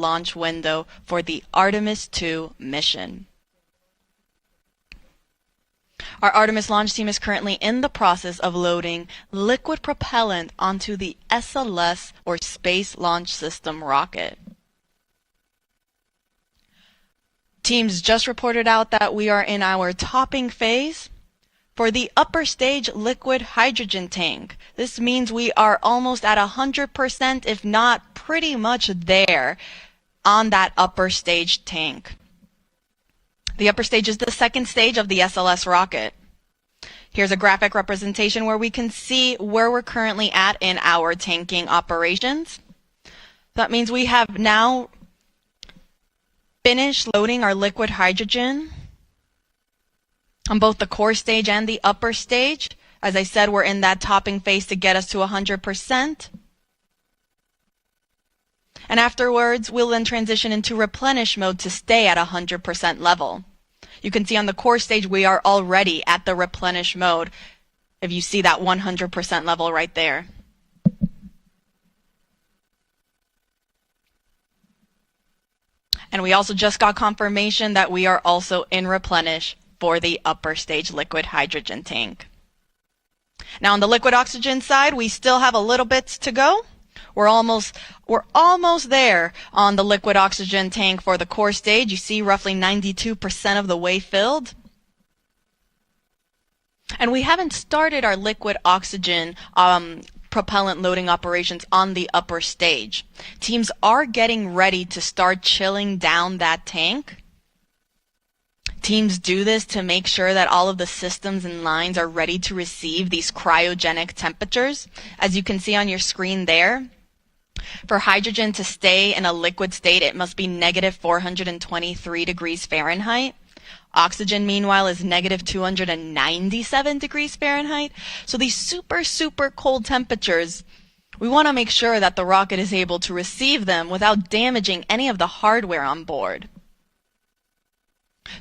launch window for the Artemis II mission. Our Artemis launch team is currently in the process of loading liquid propellant onto the SLS, or Space Launch System, rocket. Teams just reported out that we are in our topping phase for the upper stage liquid hydrogen tank. This means we are almost at 100%, if not pretty much there, on that upper stage tank. The upper stage is the second stage of the SLS rocket. Here's a graphic representation where we can see where we're currently at in our tanking operations. That means we have now finished loading our liquid hydrogen on both the core stage and the upper stage. As I said, we're in that topping phase to get us to 100%. And afterwards, we'll then transition into replenish mode to stay at 100% level. You can see on the core stage, we are already at the replenish mode, if you see that 100% level right there. And we also just got confirmation that we are also in replenish for the upper stage liquid hydrogen tank. Now on the liquid oxygen side, we still have a little bit to go. We're almost there on the liquid oxygen tank for the core stage. You see roughly 92% of the way filled. And we haven't started our liquid oxygen propellant loading operations on the upper stage. Teams are getting ready to start chilling down that tank. Teams do this to make sure that all of the systems and lines are ready to receive these cryogenic temperatures. As you can see on your screen there, for hydrogen to stay in a liquid state, it must be negative 423 degrees Fahrenheit. Oxygen, meanwhile, is negative 297 degrees Fahrenheit. So these super cold temperatures, we want to make sure that the rocket is able to receive them without damaging any of the hardware on board.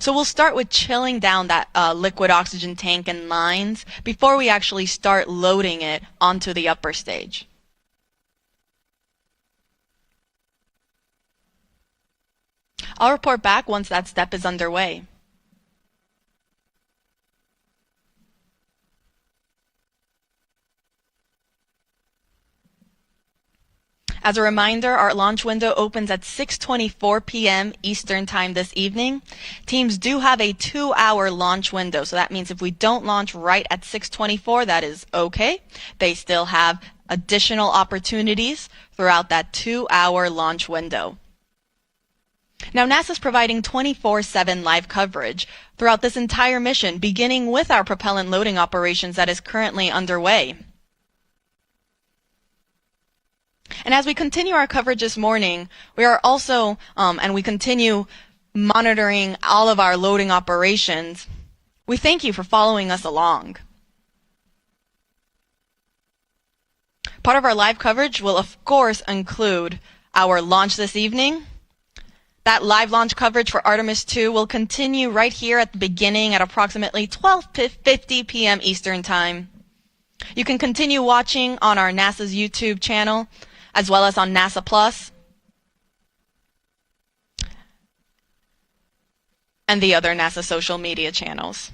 So we'll start with chilling down that liquid oxygen tank and lines before we actually start loading it onto the upper stage. I'll report back once that step is underway. As a reminder, our launch window opens at 6:24 p.m. Eastern Time this evening. Teams do have a 2-hour launch window, so that means if we don't launch right at 6:24, that is okay. They still have additional opportunities throughout that 2-hour launch window. Now, NASA's providing 24/7 live coverage throughout this entire mission, beginning with our propellant loading operations that is currently underway. And as we continue our coverage this morning, we are also, and we continue monitoring all of our loading operations, we thank you for following us along. Part of our live coverage will, of course, include our launch this evening. That live launch coverage for Artemis II will continue right here at the beginning at approximately 12:50 p.m. Eastern Time. You can continue watching on our NASA's YouTube channel, as well as on NASA Plus and the other NASA social media channels.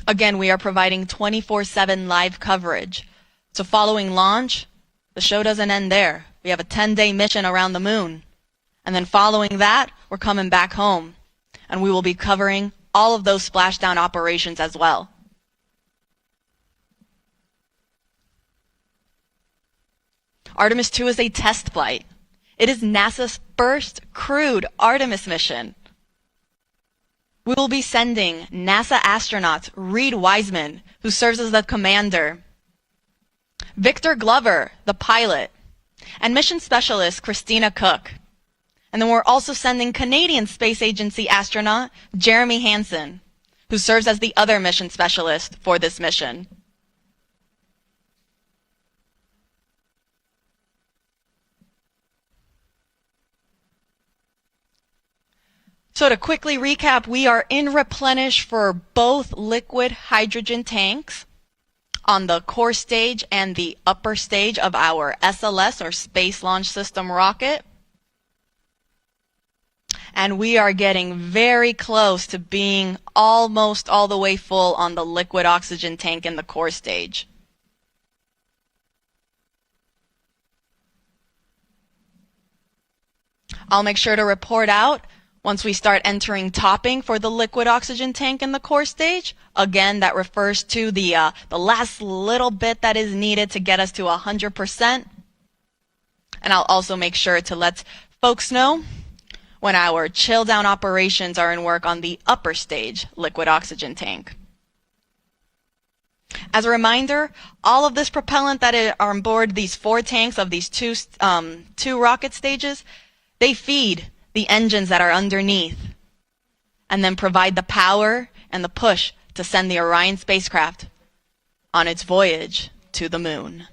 Again, we are providing 24/7 live coverage. So following launch, the show doesn't end there. We have a 10-day mission around the moon. And then following that, we're coming back home. And we will be covering all of those splashdown operations as well. Artemis II is a test flight. It is NASA's first crewed Artemis mission. We will be sending NASA astronaut Reed Wiseman, who serves as the commander, Victor Glover, the pilot, and mission specialist Christina Cook. And then we're also sending Canadian Space Agency astronaut Jeremy Hansen, who serves as the other mission specialist for this mission. So to quickly recap, we are in replenish for both liquid hydrogen tanks. on the core stage and the upper stage of our SLS or Space Launch System rocket. And we are getting very close to being almost all the way full on the liquid oxygen tank in the core stage. I'll make sure to report out once we start entering topping for the liquid oxygen tank in the core stage. Again, that refers to the last little bit that is needed to get us to 100%. And I'll also make sure to let folks know when our chill down operations are in work on the upper stage liquid oxygen tank. As a reminder, all of this propellant that are on board these 4 tanks of these two rocket stages, they feed the engines that are underneath and then provide the power and the push to send the Orion spacecraft on its voyage to the moon.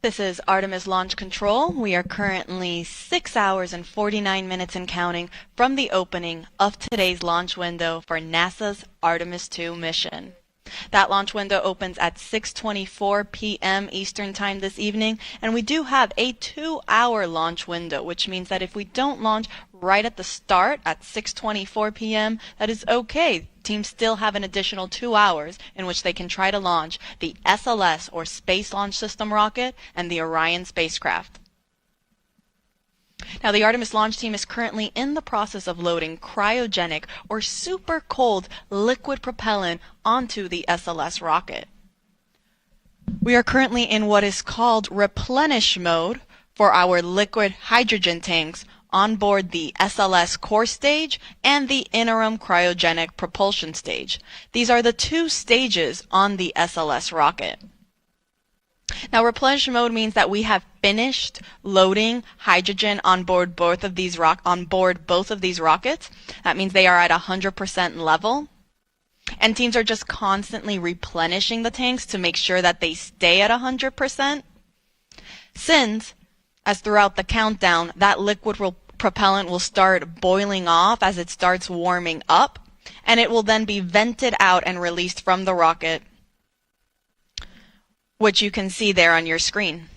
This is Artemis Launch Control. We are currently 6 hours and 49 minutes and counting from the opening of today's launch window for NASA's Artemis II mission. That launch window opens at 6:24 p.m. Eastern Time this evening, and we do have a 2-hour launch window, which means that if we don't launch right at the start at 6:24 p.m., that is okay. Teams still have an additional 2 hours in which they can try to launch the SLS, or Space Launch System rocket, and the Orion spacecraft. Now, the Artemis launch team is currently in the process of loading cryogenic or super cold liquid propellant onto the SLS rocket. We are currently in what is called replenish mode for our liquid hydrogen tanks on board the SLS core stage and the interim cryogenic propulsion stage. These are the two stages on the SLS rocket. Now, replenish mode means that we have finished loading hydrogen on board both of these rockets. That means they are at 100% level. And teams are just constantly replenishing the tanks to make sure that they stay at 100%. Since, as throughout the countdown, that liquid propellant will start boiling off as it starts warming up, and it will then be vented out and released from the rocket, which you can see there on your screen.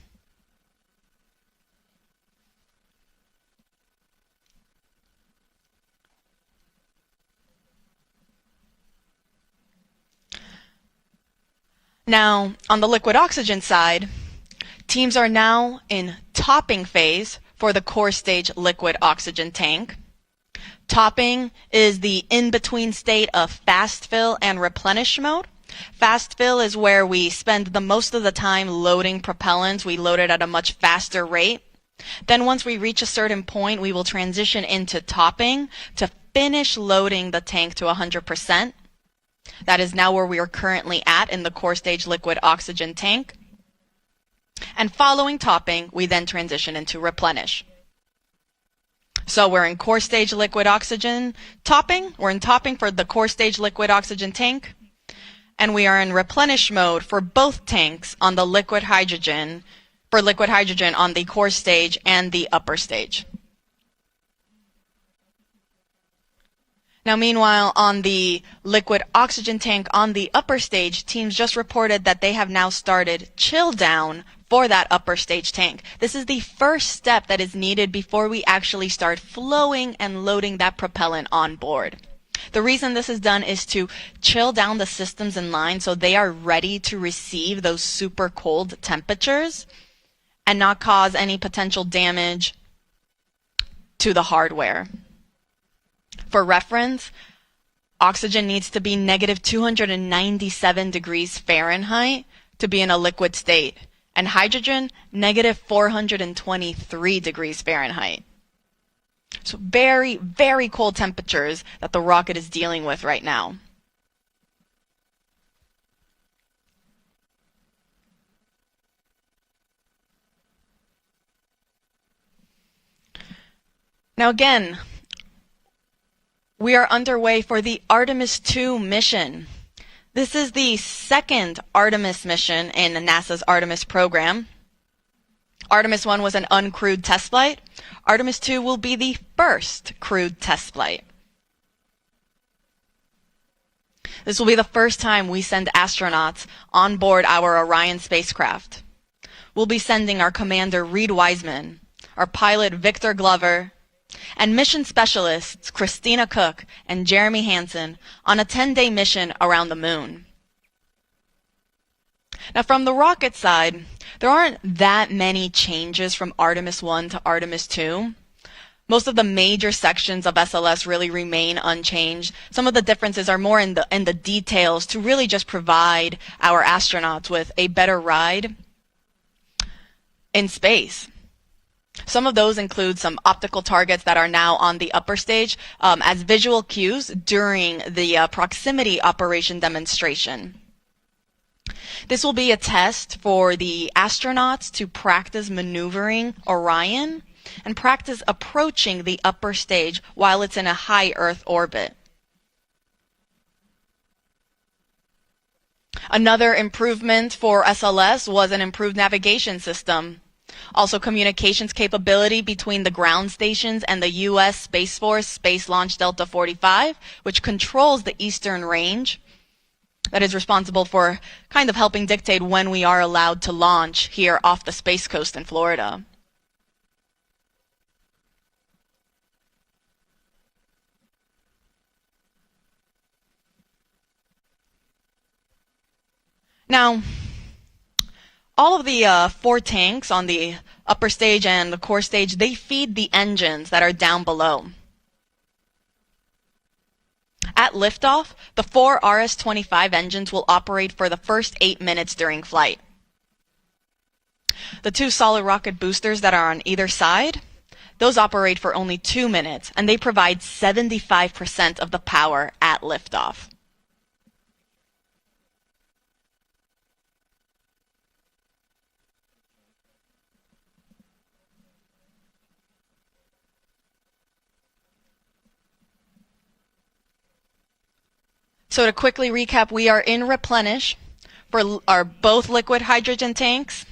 Now, on the liquid oxygen side, teams are now in topping phase for the core stage liquid oxygen tank. Topping is the in-between state of fast fill and replenish mode. Fast fill is where we spend the most of the time loading propellants. We load it at a much faster rate. Then once we reach a certain point, we will transition into topping to finish loading the tank to 100%. That is now where we are currently at in the core stage liquid oxygen tank. And following topping, we then transition into replenish. So we're in core stage liquid oxygen topping. We're in topping for the core stage liquid oxygen tank. And we are in replenish mode for both tanks on the liquid hydrogen, on the core stage and the upper stage. Now, meanwhile, on the liquid oxygen tank on the upper stage, teams just reported that they have now started chill down for that upper stage tank. This is the first step that is needed before we actually start flowing and loading that propellant on board. The reason this is done is to chill down the systems in line so they are ready to receive those super cold temperatures and not cause any potential damage to the hardware. For reference, oxygen needs to be negative 297 degrees Fahrenheit to be in a liquid state, and hydrogen, negative 423 degrees Fahrenheit. So very, very cold temperatures that the rocket is dealing with right now. Now again, we are underway for the Artemis II mission. This is the second Artemis mission in NASA's Artemis program. Artemis 1 was an uncrewed test flight. Artemis 2 will be the first crewed test flight. This will be the first time we send astronauts on board our Orion spacecraft. We'll be sending our commander Reed Wiseman, our pilot Victor Glover, and mission specialists Christina Cook and Jeremy Hansen on a 10-day mission around the moon. Now, from the rocket side, there aren't that many changes from Artemis 1 to Artemis 2. Most of the major sections of SLS really remain unchanged. Some of the differences are more in the details to really just provide our astronauts with a better ride in space. Some of those include some optical targets that are now on the upper stage as visual cues during the proximity operation demonstration. This will be a test for the astronauts to practice maneuvering Orion and practice approaching the upper stage while it's in a high Earth orbit. Another improvement for SLS was an improved navigation system. Also, communications capability between the ground stations and the U.S. Space Force Space Launch Delta 45, which controls the eastern range. That is responsible for kind of helping dictate when we are allowed to launch here off the Space Coast in Florida. Now, all of the 4 tanks on the upper stage and the core stage, they feed the engines that are down below. At liftoff, the 4 RS-25 engines will operate for the first 8 minutes during flight. The 2 solid rocket boosters that are on either side, those operate for only 2 minutes, and they provide 75% of the power at liftoff. So to quickly recap, we are in replenish for our both liquid hydrogen tanks.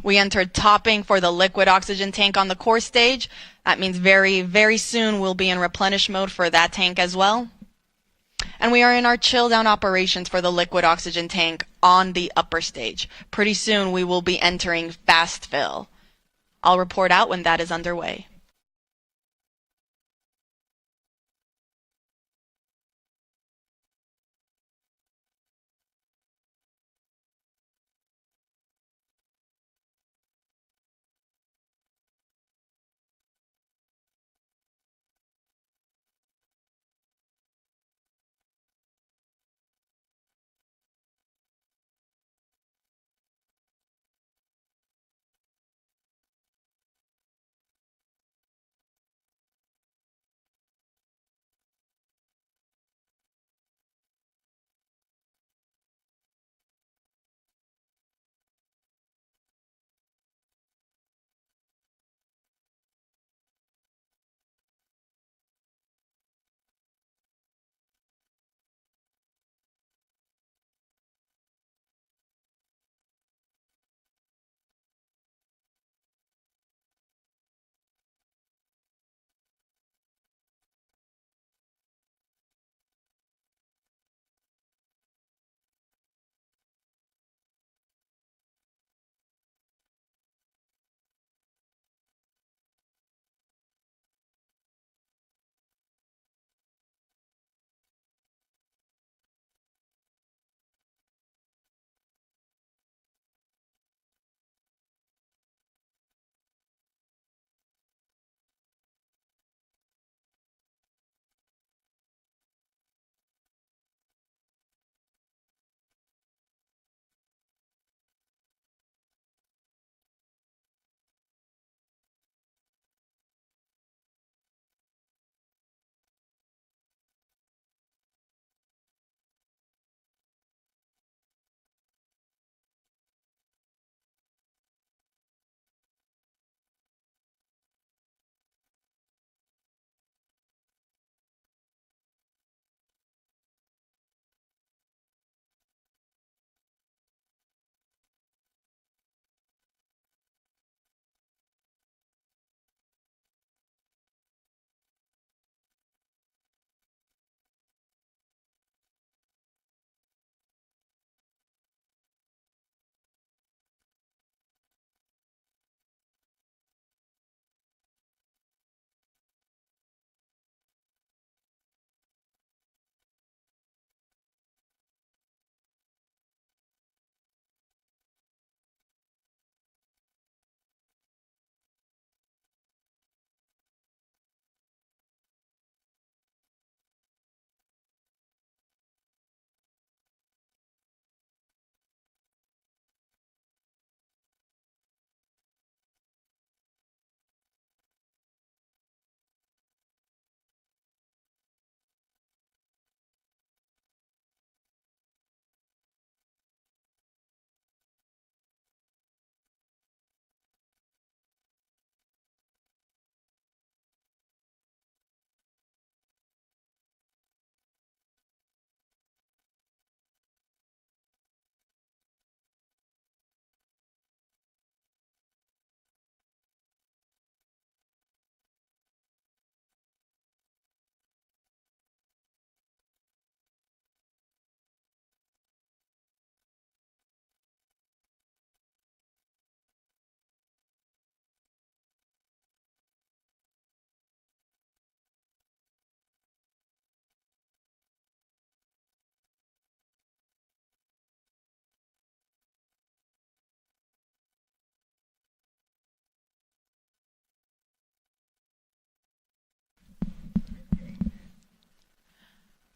We entered topping for the liquid oxygen tank on the core stage. That means very, very soon we'll be in replenish mode for that tank as well. And we are in our chill down operations for the liquid oxygen tank on the upper stage. Pretty soon we will be entering fast fill. I'll report out when that is underway.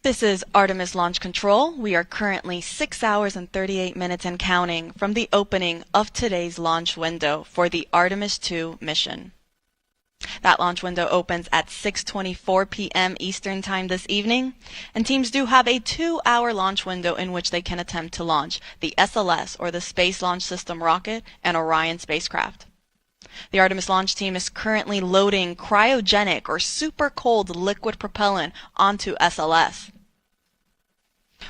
This is Artemis Launch Control. We are currently 6 hours and 38 minutes and counting from the opening of today's launch window for the Artemis II mission. That launch window opens at 6:24 p.m. Eastern Time this evening, and teams do have a 2-hour launch window in which they can attempt to launch the SLS, or the Space Launch System rocket, and Orion spacecraft. The Artemis launch team is currently loading cryogenic or super cold liquid propellant onto SLS.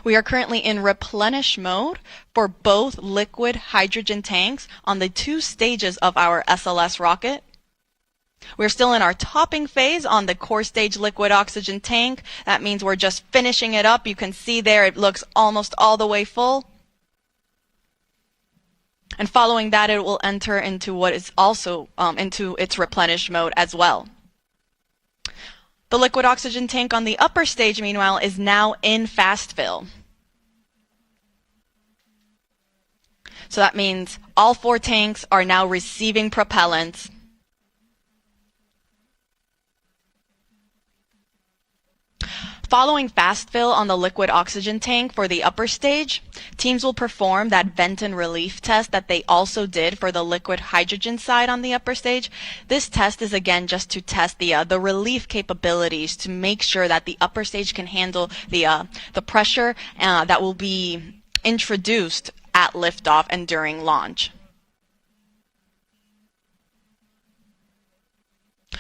We are currently in replenish mode for both liquid hydrogen tanks on the 2 stages of our SLS rocket. We're still in our topping phase on the core stage liquid oxygen tank. That means we're just finishing it up. You can see there it looks almost all the way full. And following that, it will enter into what is also into its replenish mode as well. The liquid oxygen tank on the upper stage, meanwhile, is now in fast fill. So that means all 4 tanks are now receiving propellant. Following fast fill on the liquid oxygen tank for the upper stage, teams will perform that vent and relief test that they also did for the liquid hydrogen side on the upper stage. This test is again just to test the relief capabilities to make sure that the upper stage can handle the pressure that will be introduced at liftoff and during launch.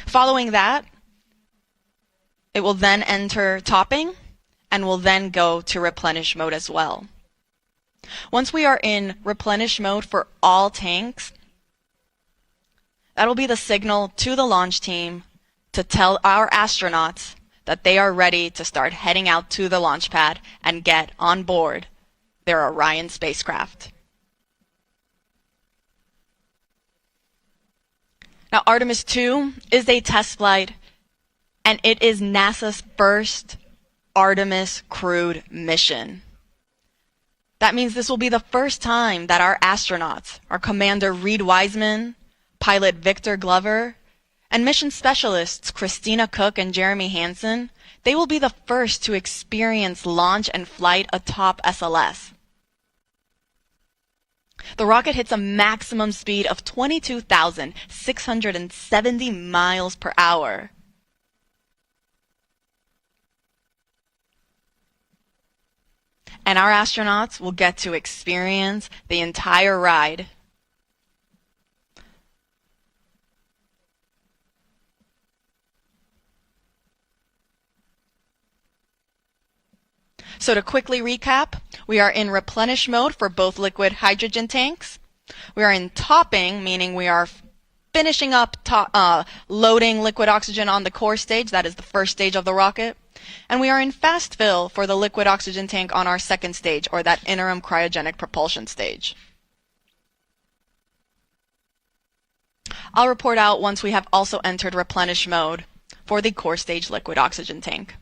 Following that, it will then enter topping and will then go to replenish mode as well. Once we are in replenish mode for all tanks, that'll be the signal to the launch team to tell our astronauts that they are ready to start heading out to the launch pad and get on board their Orion spacecraft. Now, Artemis II is a test flight, and it is NASA's first Artemis crewed mission. That means this will be the first time that our astronauts, our Commander Reed Wiseman, pilot Victor Glover, and mission specialists Christina Cook and Jeremy Hansen, they will be the first to experience launch and flight atop SLS. The rocket hits a maximum speed of 22,670 miles per hour. And our astronauts will get to experience the entire ride. So to quickly recap, we are in replenish mode for both liquid hydrogen tanks. We are in topping, meaning we are finishing up loading liquid oxygen on the core stage. That is the first stage of the rocket. And we are in fast fill for the liquid oxygen tank on our second stage, or that interim cryogenic propulsion stage. I'll report out once we have also entered replenish mode for the core stage liquid oxygen tank.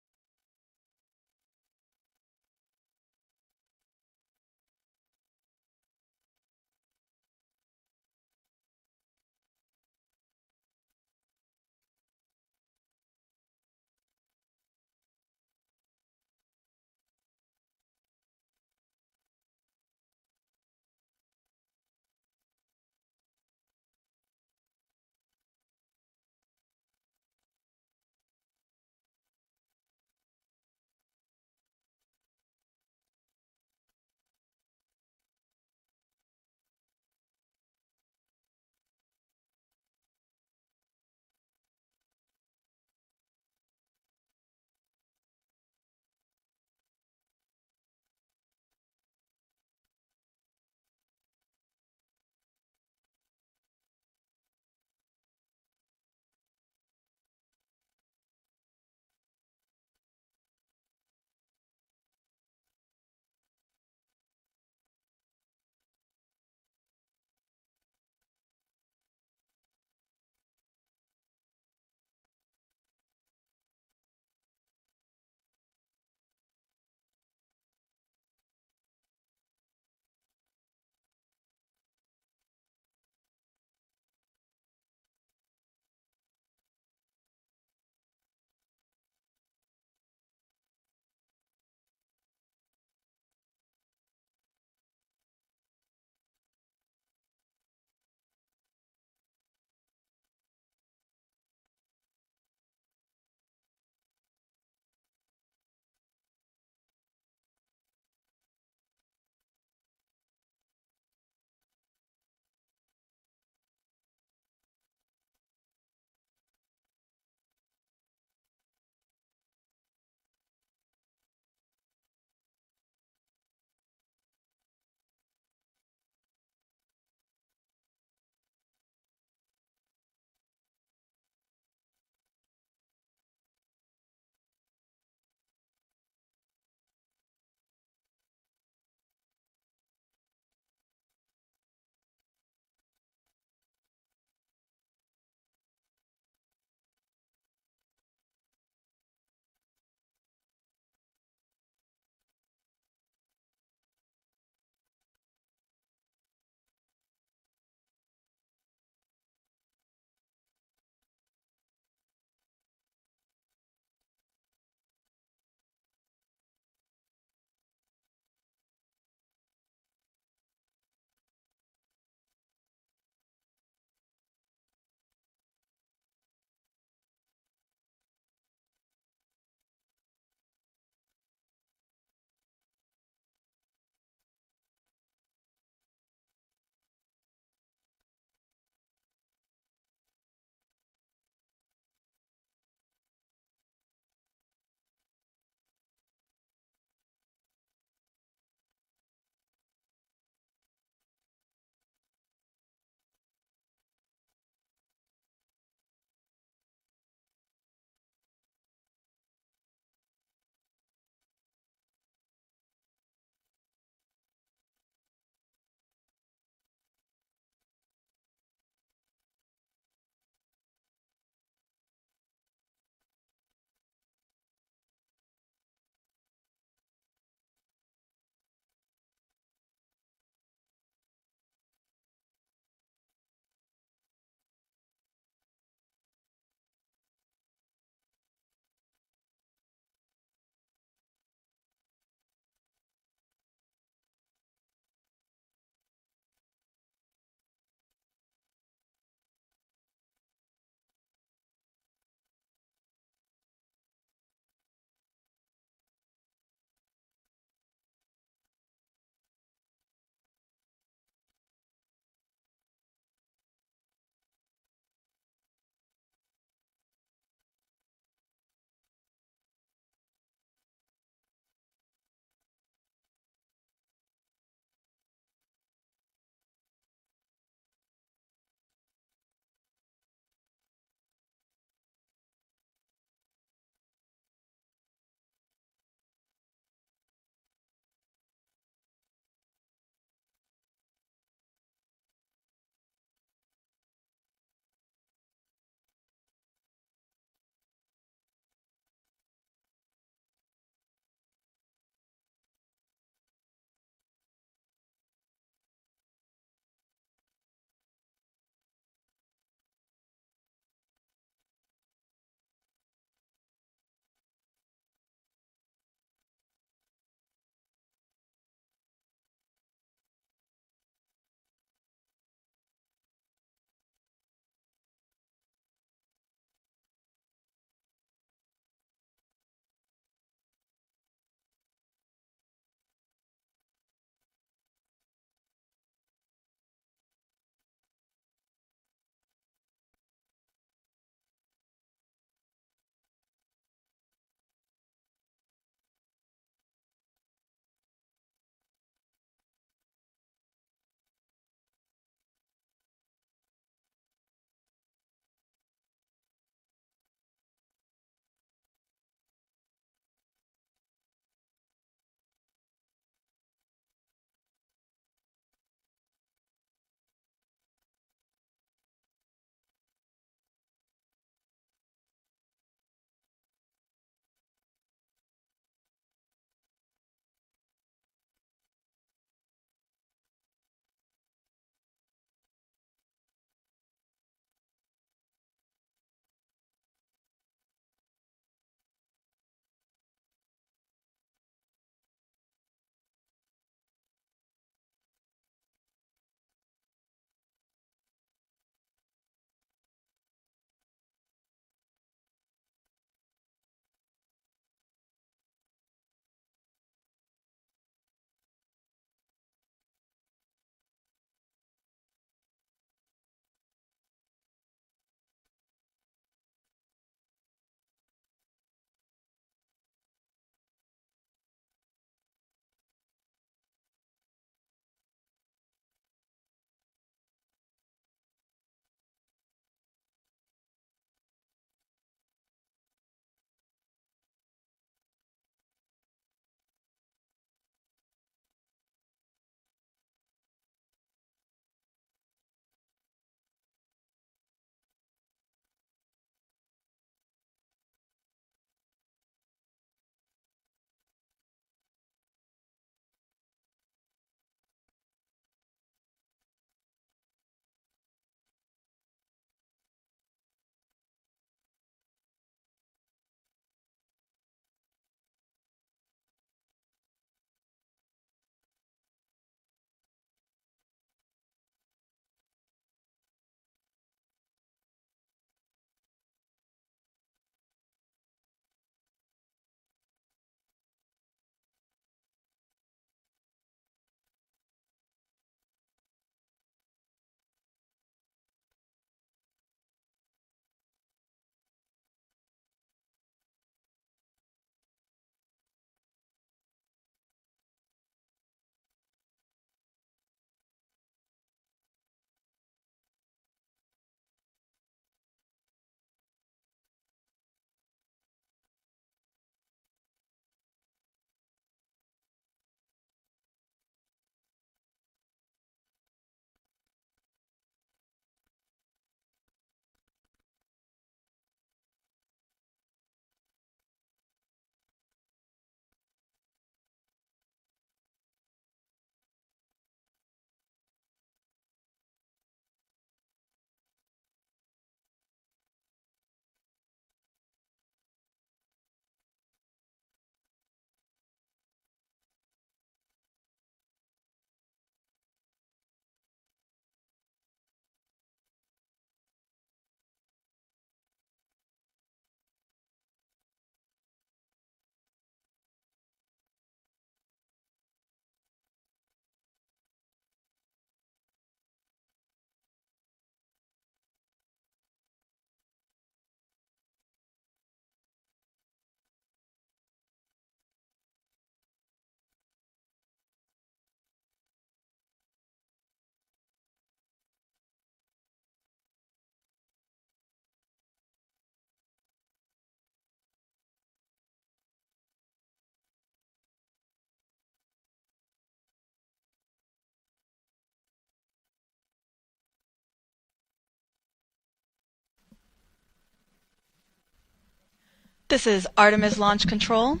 This is Artemis Launch Control.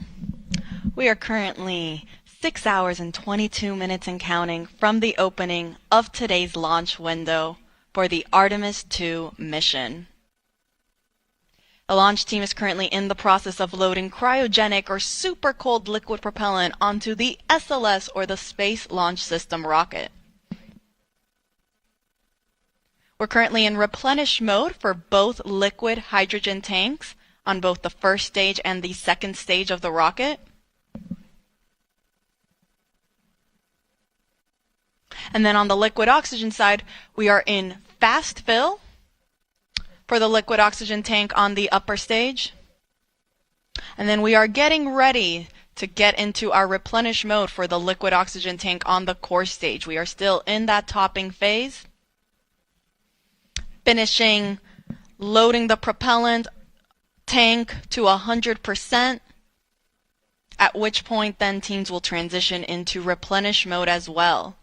We are currently 6 hours and 22 minutes and counting from the opening of today's launch window for the Artemis II mission. The launch team is currently in the process of loading cryogenic or super cold liquid propellant onto the SLS or the Space Launch System rocket. We're currently in replenish mode for both liquid hydrogen tanks on both the first stage and the second stage of the rocket. And then on the liquid oxygen side, we are in fast fill for the liquid oxygen tank on the upper stage. And then we are getting ready to get into our replenish mode for the liquid oxygen tank on the core stage. We are still in that topping phase. Finishing loading the propellant tank to 100%, at which point then teams will transition into replenish mode as well,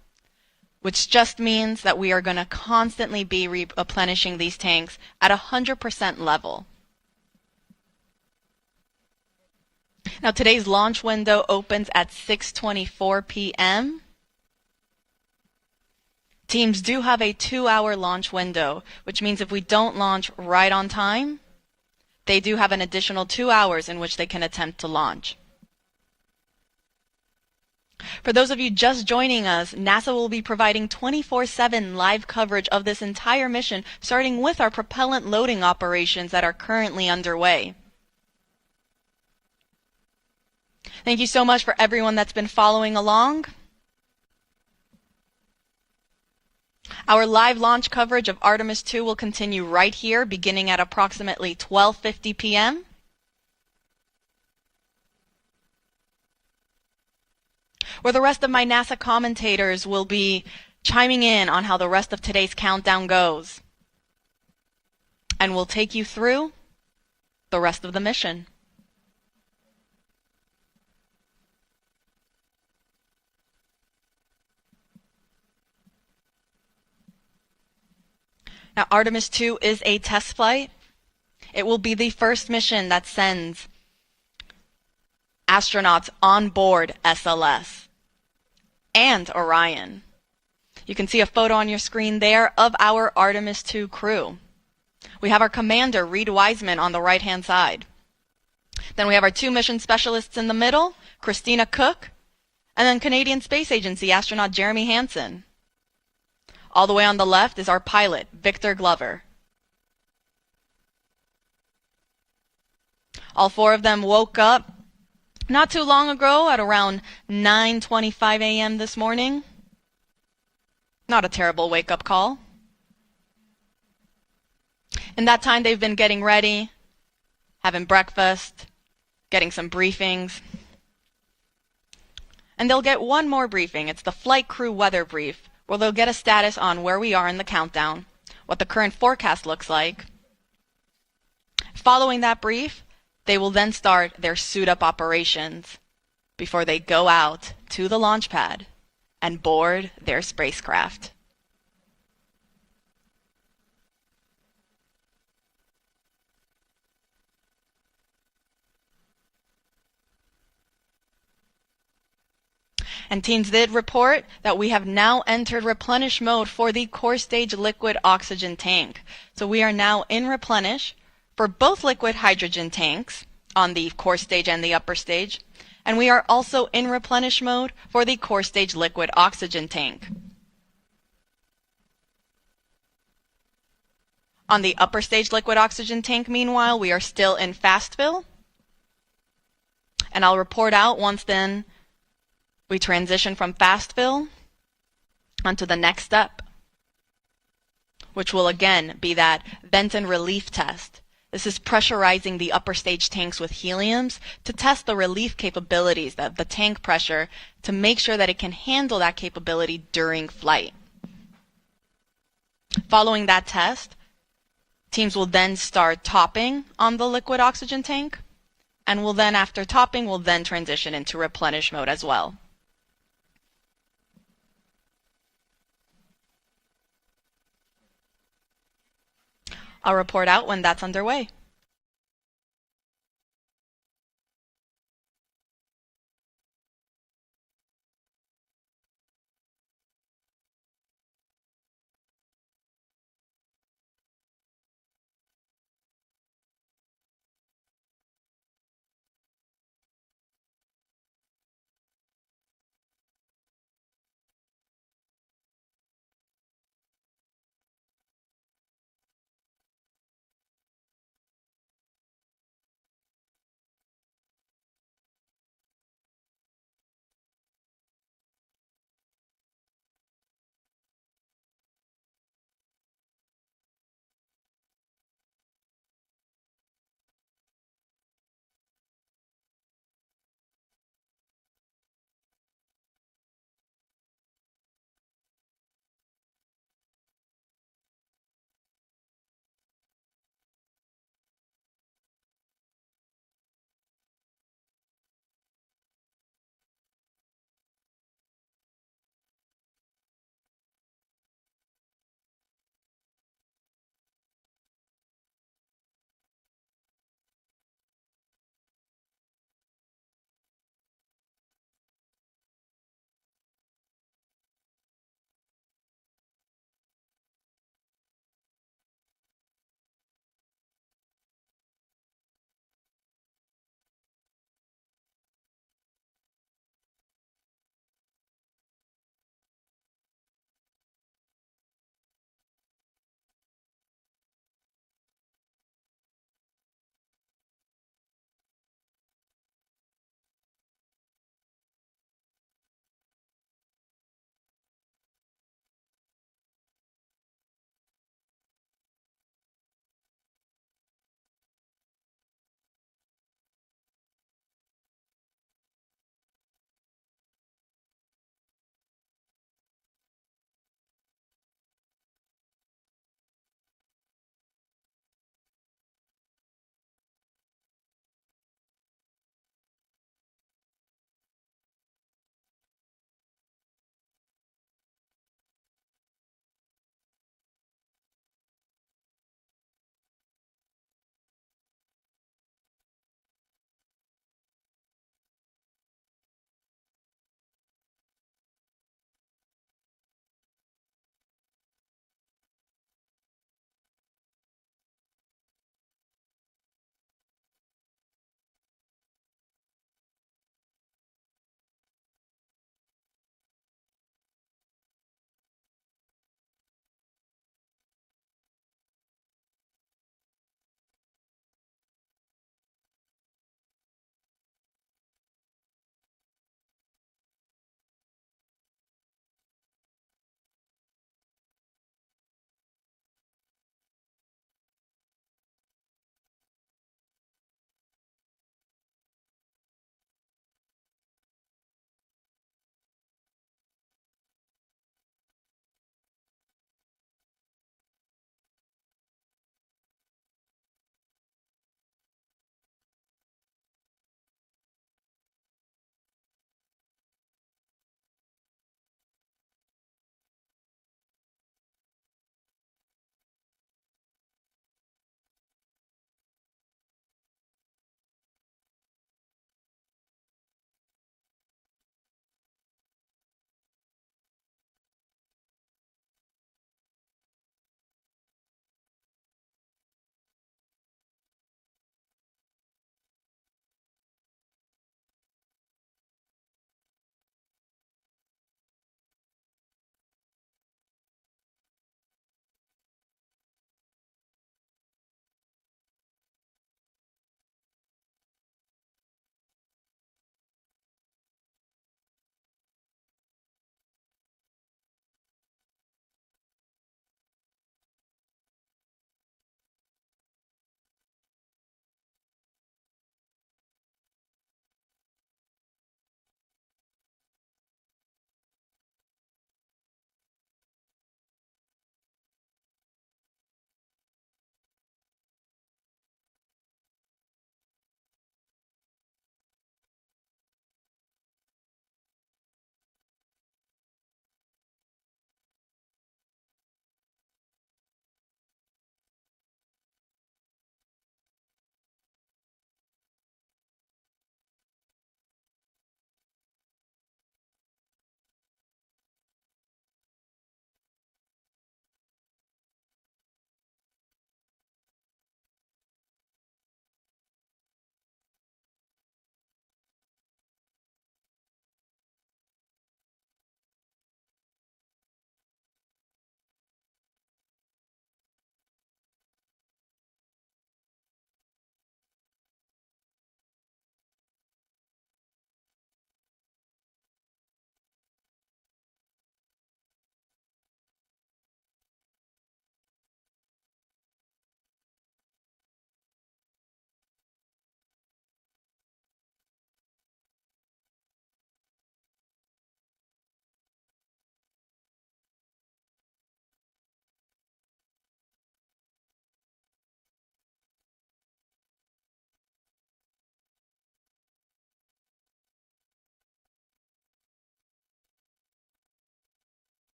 which just means that we are going to constantly be replenishing these tanks at 100% level. Now today's launch window opens at 6:24 p.m. Teams do have a 2-hour launch window, which means if we don't launch right on time, they do have an additional 2 hours in which they can attempt to launch. For those of you just joining us, NASA will be providing 24/7 live coverage of this entire mission, starting with our propellant loading operations that are currently underway. Thank you so much for everyone that's been following along. Our live launch coverage of Artemis II will continue right here, beginning at approximately 12:50 p.m. where the rest of my NASA commentators will be chiming in on how the rest of today's countdown goes. And we'll take you through the rest of the mission. Now, Artemis II is a test flight. It will be the first mission that sends astronauts on board SLS and Orion. You can see a photo on your screen there of our Artemis II crew. We have our commander, Reed Wiseman, on the right-hand side. Then we have our 2 mission specialists in the middle, Christina Cook, and then Canadian Space Agency astronaut Jeremy Hansen. All the way on the left is our pilot, Victor Glover. All 4 of them woke up not too long ago at around 9:25 a.m. this morning. Not a terrible wake-up call. In that time, they've been getting ready, having breakfast, getting some briefings. And they'll get one more briefing. It's the flight crew weather brief, where they'll get a status on where we are in the countdown, what the current forecast looks like. Following that brief, they will then start their suit-up operations before they go out to the launch pad and board their spacecraft. And teams did report that we have now entered replenish mode for the core stage liquid oxygen tank. So we are now in replenish for both liquid hydrogen tanks on the core stage and the upper stage. And we are also in replenish mode for the core stage liquid oxygen tank. On the upper stage liquid oxygen tank, meanwhile, we are still in fast fill. And I'll report out once then we transition from fast fill onto the next step, which will again be that vent and relief test. This is pressurizing the upper stage tanks with heliums to test the relief capabilities of the tank pressure to make sure that it can handle that capability during flight. Following that test, teams will then start topping on the liquid oxygen tank, and will then, after topping, will then transition into replenish mode as well. I'll report out when that's underway.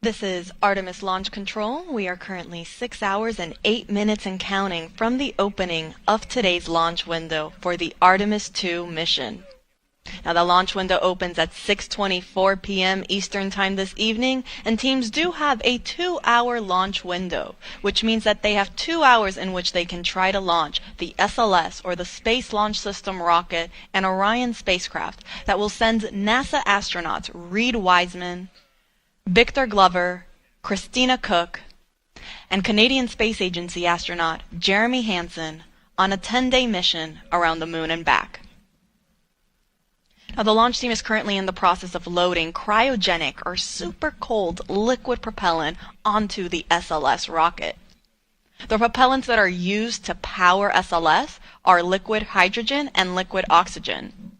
This is Artemis Launch Control. We are currently 6 hours and 8 minutes and counting from the opening of today's launch window for the Artemis II mission. Now the launch window opens at 6:24 p.m. Eastern Time this evening, and teams do have a 2-hour launch window, which means that they have 2 hours in which they can try to launch the SLS, or the Space Launch System rocket, and Orion spacecraft that will send NASA astronauts Reid Wiseman, Victor Glover, Christina Cook, and Canadian Space Agency astronaut Jeremy Hansen on a 10-day mission around the moon and back. Now, the launch team is currently in the process of loading cryogenic or super cold liquid propellant onto the SLS rocket. The propellants that are used to power SLS are liquid hydrogen and liquid oxygen.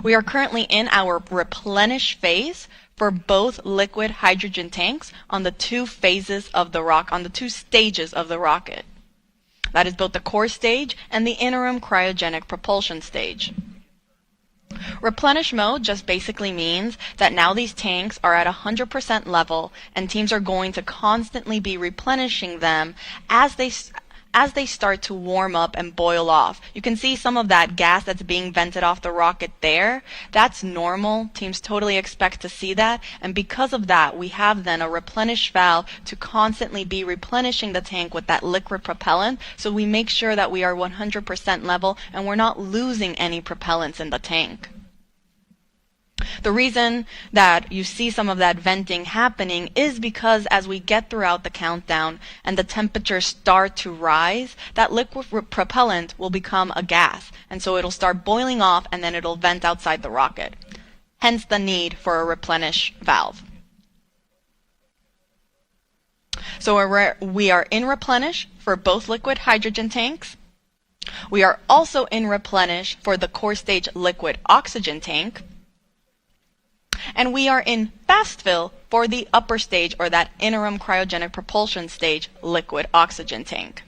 We are currently in our replenish phase for both liquid hydrogen tanks on the two stages of the rocket. That is both the core stage and the interim cryogenic propulsion stage. Replenish mode just basically means that now these tanks are at 100% level, and teams are going to constantly be replenishing them as they start to warm up and boil off. You can see some of that gas that's being vented off the rocket there. That's normal. Teams totally expect to see that. And because of that, we have then a replenish valve to constantly be replenishing the tank with that liquid propellant, so we make sure that we are 100% level and we're not losing any propellants in the tank. The reason that you see some of that venting happening is because as we get throughout the countdown and the temperatures start to rise, that liquid propellant will become a gas, and so it'll start boiling off and then it'll vent outside the rocket. Hence the need for a replenish valve. So we are in replenish for both liquid hydrogen tanks. We are also in replenish for the core stage liquid oxygen tank. And we are in fast fill for the upper stage, or that interim cryogenic propulsion stage, liquid oxygen tank.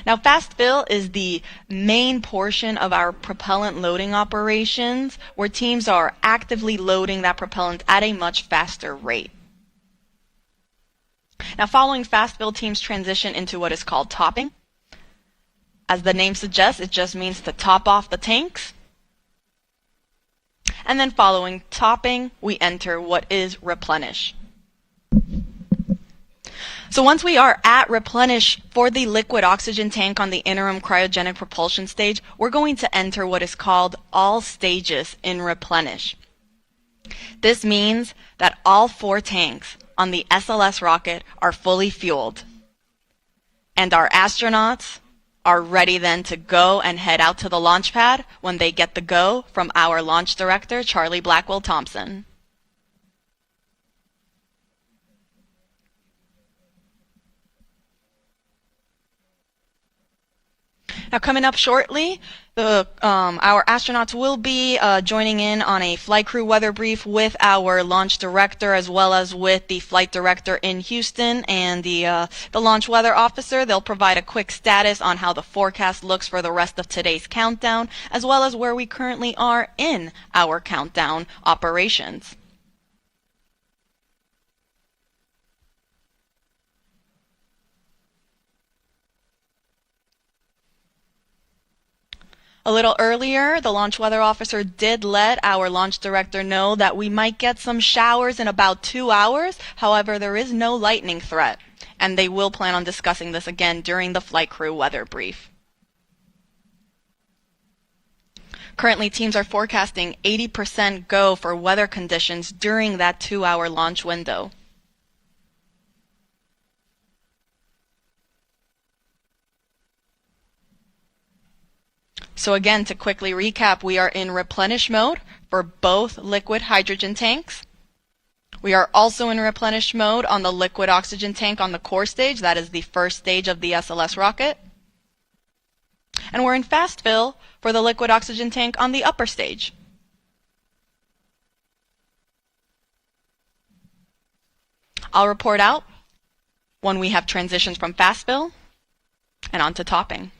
Now, fast fill is the main portion of our propellant loading operations, where teams are actively loading that propellant at a much faster rate. Now, following fast fill, teams transition into what is called topping. As the name suggests, it just means to top off the tanks. And then following topping, we enter what is replenish. So once we are at replenish for the liquid oxygen tank on the interim cryogenic propulsion stage, we're going to enter what is called all stages in replenish. This means that all 4 tanks on the SLS rocket are fully fueled, and our astronauts are ready then to go and head out to the launch pad when they get the go from our launch director, Charlie Blackwell Thompson. Now, coming up shortly, our astronauts will be joining in on a flight crew weather brief with our launch director, as well as with the flight director in Houston and the launch weather officer. They'll provide a quick status on how the forecast looks for the rest of today's countdown, as well as where we currently are in our countdown operations. A little earlier, the launch weather officer did let our launch director know that we might get some showers in about 2 hours. However, there is no lightning threat, and they will plan on discussing this again during the flight crew weather brief. Currently, teams are forecasting 80% go for weather conditions during that 2-hour launch window. So again, to quickly recap, we are in replenish mode for both liquid hydrogen tanks. We are also in replenish mode on the liquid oxygen tank on the core stage. That is the first stage of the SLS rocket. And we're in fast fill for the liquid oxygen tank on the upper stage. I'll report out when we have transitions from fast fill and onto topping.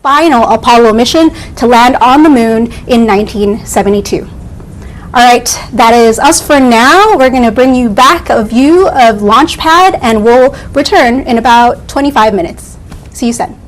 final Apollo mission to land on the moon in 1972. All right, that is us for now. We're going to bring you back a view of Launchpad, and we'll return in about 25 minutes. See you then.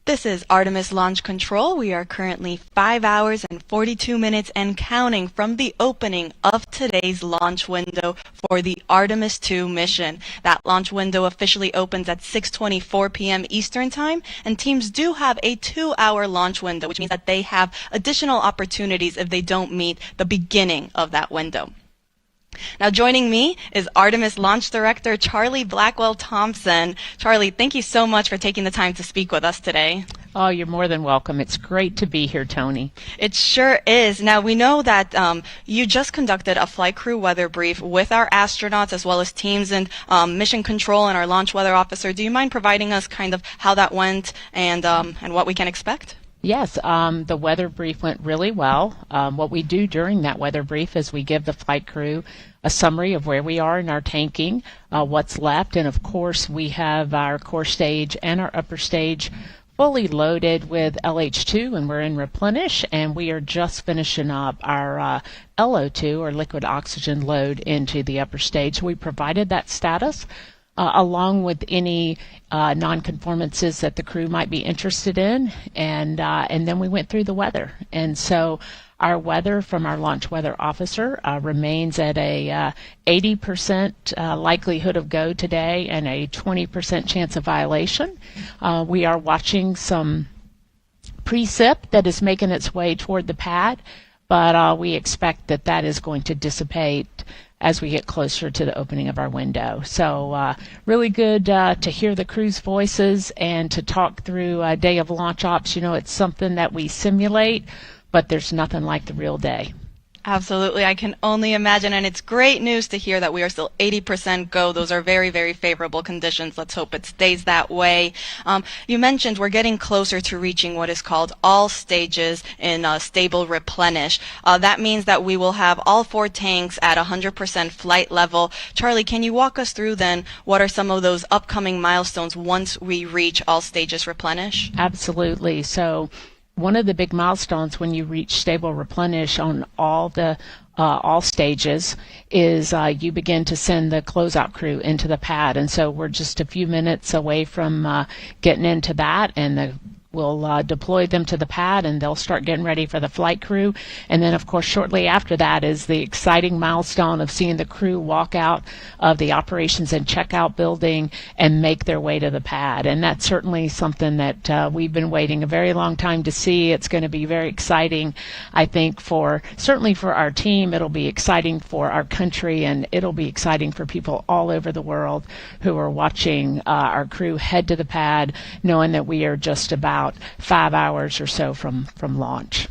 This is Artemis Launch Control. We are currently 5 hours and 42 minutes and counting from the opening of today's launch window for the Artemis II mission. That launch window officially opens at 6:24 p.m. Eastern Time, and teams do have a 2-hour launch window, which means that they have additional opportunities if they don't meet the beginning of that window. Now joining me is Artemis Launch Director Charlie Blackwell Thompson. Charlie, thank you so much for taking the time to speak with us today. Oh, you're more than welcome. It's great to be here, Tony. It sure is. Now, we know that you just conducted a flight crew weather brief with our astronauts as well as teams and mission control and our launch weather officer. Do you mind providing us kind of how that went and what we can expect? Yes, the weather brief went really well. What we do during that weather brief is we give the flight crew a summary of where we are in our tanking, what's left, and of course we have our core stage and our upper stage fully loaded with LH2, and we're in replenish, and we are just finishing up our LO2, or liquid oxygen load, into the upper stage. So we provided that status along with any non-conformances that the crew might be interested in, and then we went through the weather. And so our weather from our launch weather officer remains at a 80% likelihood of go today and a 20% chance of violation. We are watching some precip that is making its way toward the pad, but we expect that that is going to dissipate as we get closer to the opening of our window. So really good to hear the crew's voices and to talk through a day of launch ops. You know, it's something that we simulate, but there's nothing like the real day. Absolutely. I can only imagine, and it's great news to hear that we are still 80% go. Those are very, very favorable conditions. Let's hope it stays that way. You mentioned we're getting closer to reaching what is called all stages in stable replenish. That means that we will have all 4 tanks at 100% flight level. Charlie, can you walk us through then what are some of those upcoming milestones once we reach all stages replenish? Absolutely. So one of the big milestones when you reach stable replenish on all stages is you begin to send the closeout crew into the pad, and so we're just a few minutes away from getting into that, and we'll deploy them to the pad, and they'll start getting ready for the flight crew. And then, of course, shortly after that is the exciting milestone of seeing the crew walk out of the operations and checkout building and make their way to the pad. And that's certainly something that we've been waiting a very long time to see. It's going to be very exciting, I think, certainly for our team. It'll be exciting for our country, and it'll be exciting for people all over the world who are watching our crew head to the pad, knowing that we are just about 5 hours or so from launch.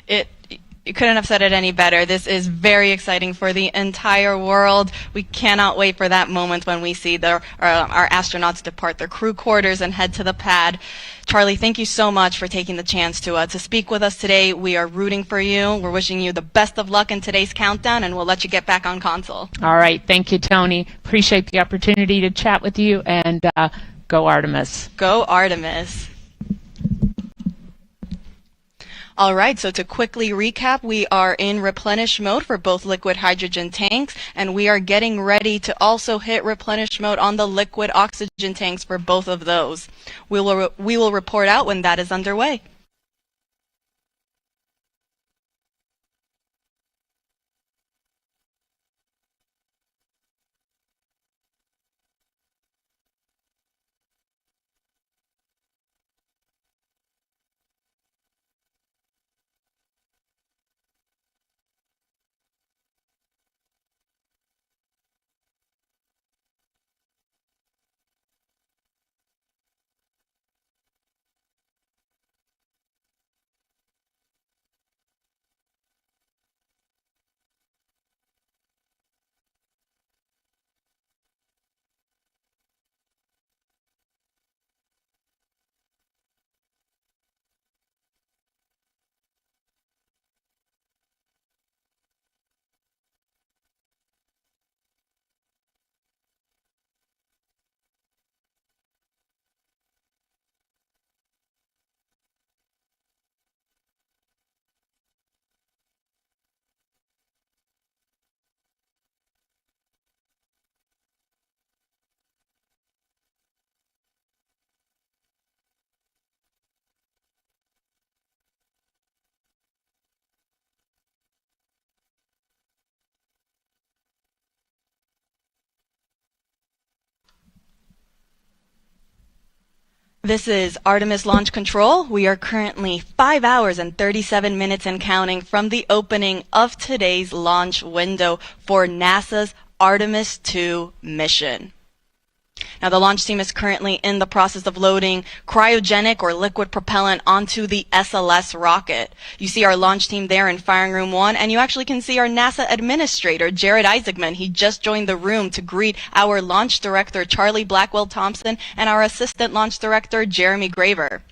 You couldn't have said it any better. This is very exciting for the entire world. We cannot wait for that moment when we see our astronauts depart their crew quarters and head to the pad. Charlie, thank you so much for taking the chance to speak with us today. We are rooting for you. We're wishing you the best of luck in today's countdown, and we'll let you get back on console. All right. Thank you, Tony. Appreciate the opportunity to chat with you, and go Artemis. Go Artemis. All right, so to quickly recap, we are in replenish mode for both liquid hydrogen tanks, and we are getting ready to also hit replenish mode on the liquid oxygen tanks for both of those. We will report out when that is underway. This is Artemis Launch Control. We are currently 5 hours and 37 minutes and counting from the opening of today's launch window for NASA's Artemis II mission. Now, the launch team is currently in the process of loading cryogenic or liquid propellant onto the SLS rocket. You see our launch team there in Firing Room 1, and you actually can see our NASA administrator, Jared Isaacman. He just joined the room to greet our launch director, Charlie Blackwell Thompson, and our assistant launch director, Jeremy Graver.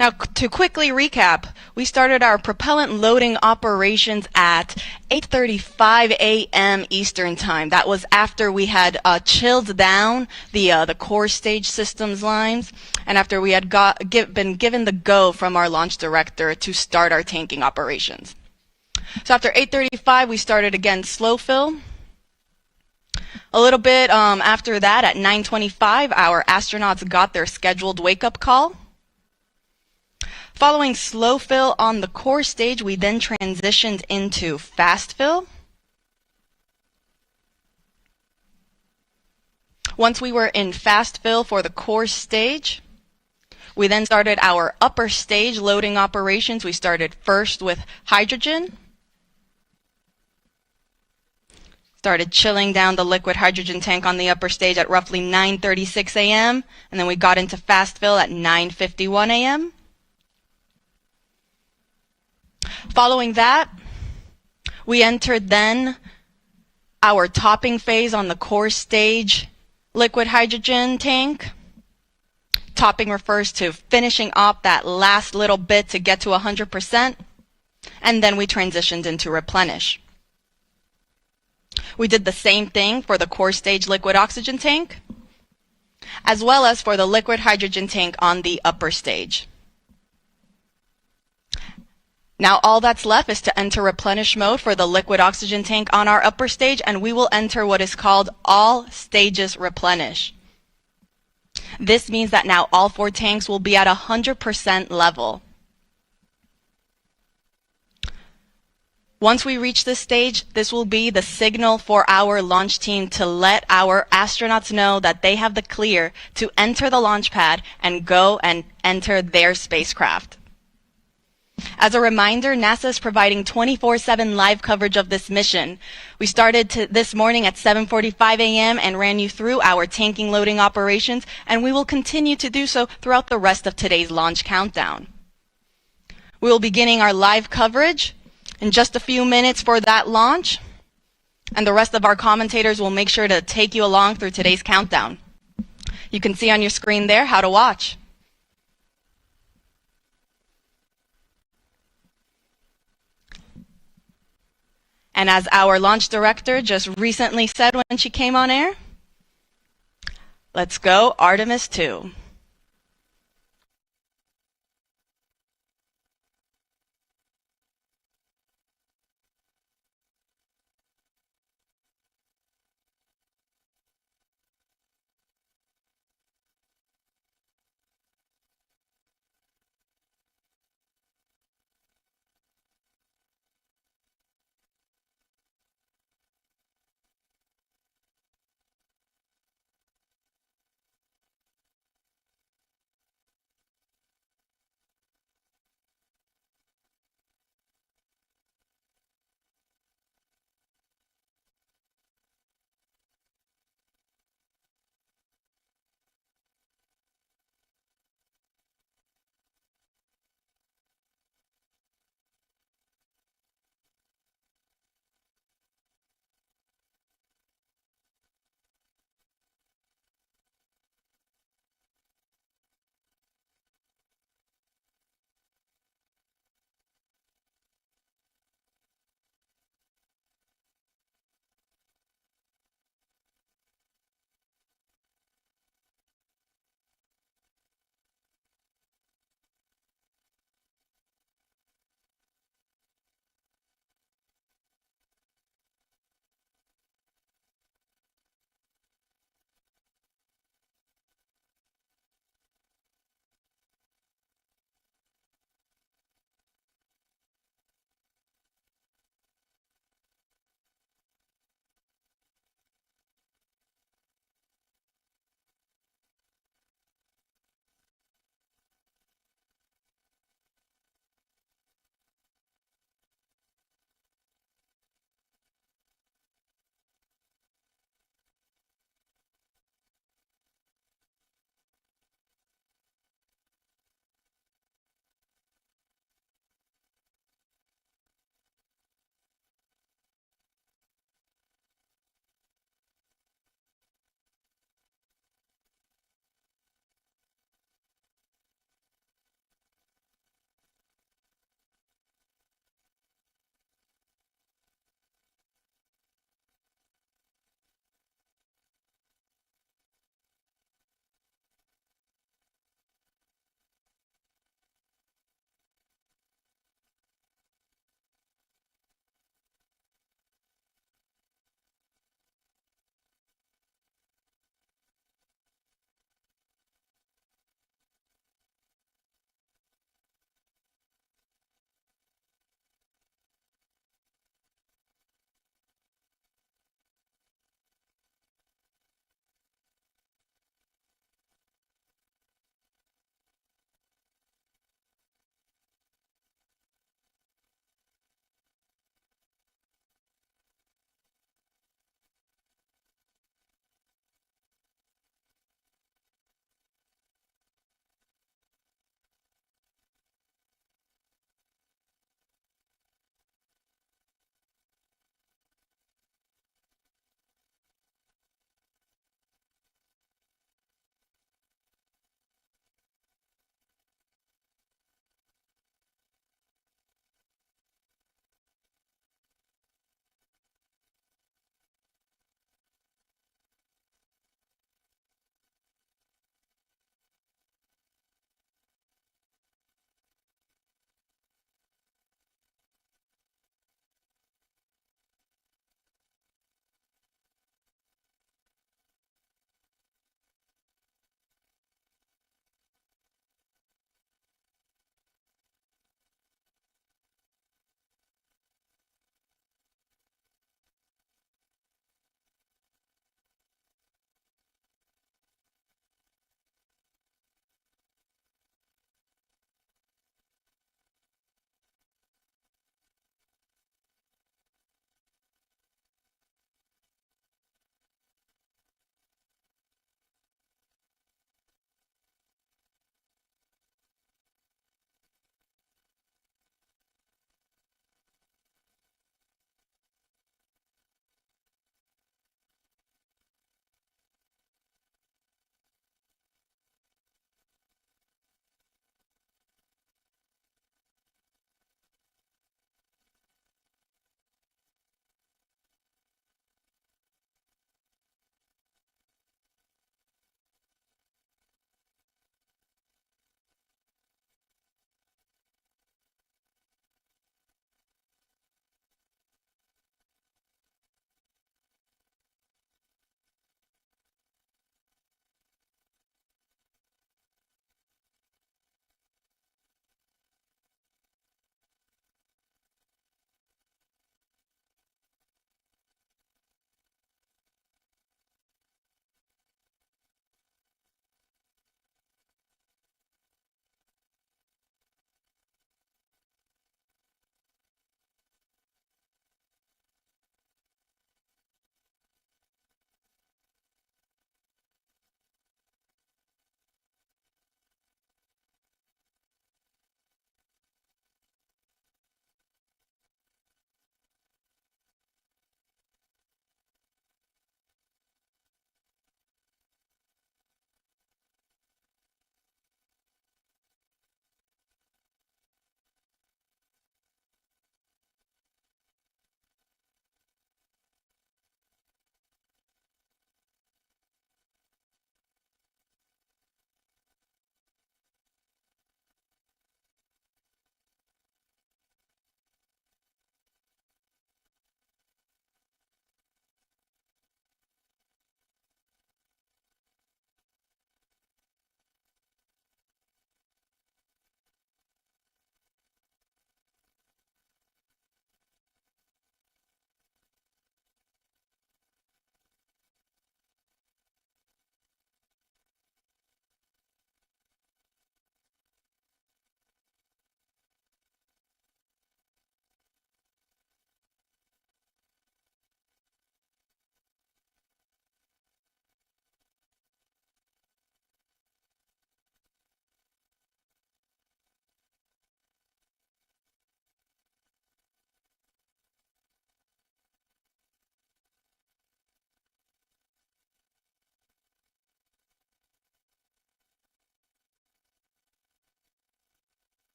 Now, to quickly recap, we started our propellant loading operations at 8:35 a.m. Eastern Time. That was after we had chilled down the core stage systems lines, and after we had been given the go from our launch director to start our tanking operations. So after 8:35, we started again slow fill. A little bit after that, at 9:25, our astronauts got their scheduled wake-up call. Following slow fill on the core stage, we then transitioned into fast fill. Once we were in fast fill for the core stage, we then started our upper stage loading operations. We started first with hydrogen. Started chilling down the liquid hydrogen tank on the upper stage at roughly 9:36 a.m. And then we got into fast fill at 9:51 a.m. Following that, we entered then our topping phase on the core stage liquid hydrogen tank. Topping refers to finishing up that last little bit to get to 100%, and then we transitioned into replenish. We did the same thing for the core stage liquid oxygen tank, as well as for the liquid hydrogen tank on the upper stage. Now all that's left is to enter replenish mode for the liquid oxygen tank on our upper stage, and we will enter what is called all stages replenish. This means that now all 4 tanks will be at 100% level. Once we reach this stage, this will be the signal for our launch team to let our astronauts know that they have the clear to enter the launch pad and go and enter their spacecraft. As a reminder, NASA is providing 24/7 live coverage of this mission. We started this morning at 7:45 a.m. and ran you through our tanking loading operations, and we will continue to do so throughout the rest of today's launch countdown. We will be beginning our live coverage in just a few minutes for that launch, and the rest of our commentators will make sure to take you along through today's countdown. You can see on your screen there how to watch. And as our launch director just recently said when she came on air, let's go Artemis II.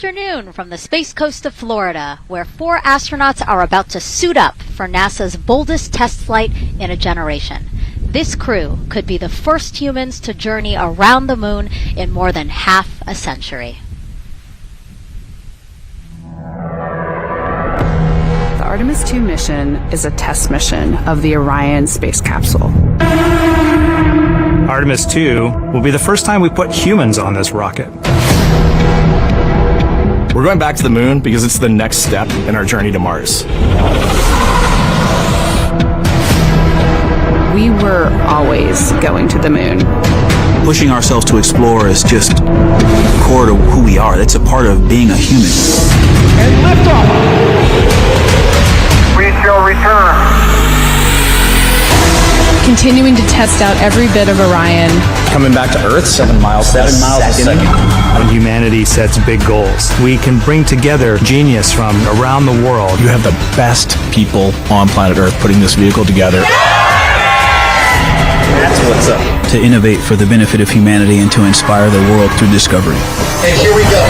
afternoon from the Space Coast of Florida, where 4 astronauts are about to suit up for NASA's boldest test flight in a generation. This crew could be the first humans to journey around the moon in more than half a century. The Artemis II mission is a test mission of the Orion space capsule. Artemis II will be the first time we put humans on this rocket. We're going back to the moon because it's the next step in our journey to Mars. We were always going to the moon. Pushing ourselves to explore is just core to who we are. That's a part of being a human. And liftoff! We shall return. Continuing to test out every bit of Orion. Coming back to Earth, 7 miles a second. When humanity sets big goals, we can bring together genius from around the world. You have the best people on planet Earth putting this vehicle together. That's what's up. To innovate for the benefit of humanity and to inspire the world through discovery. And here we go.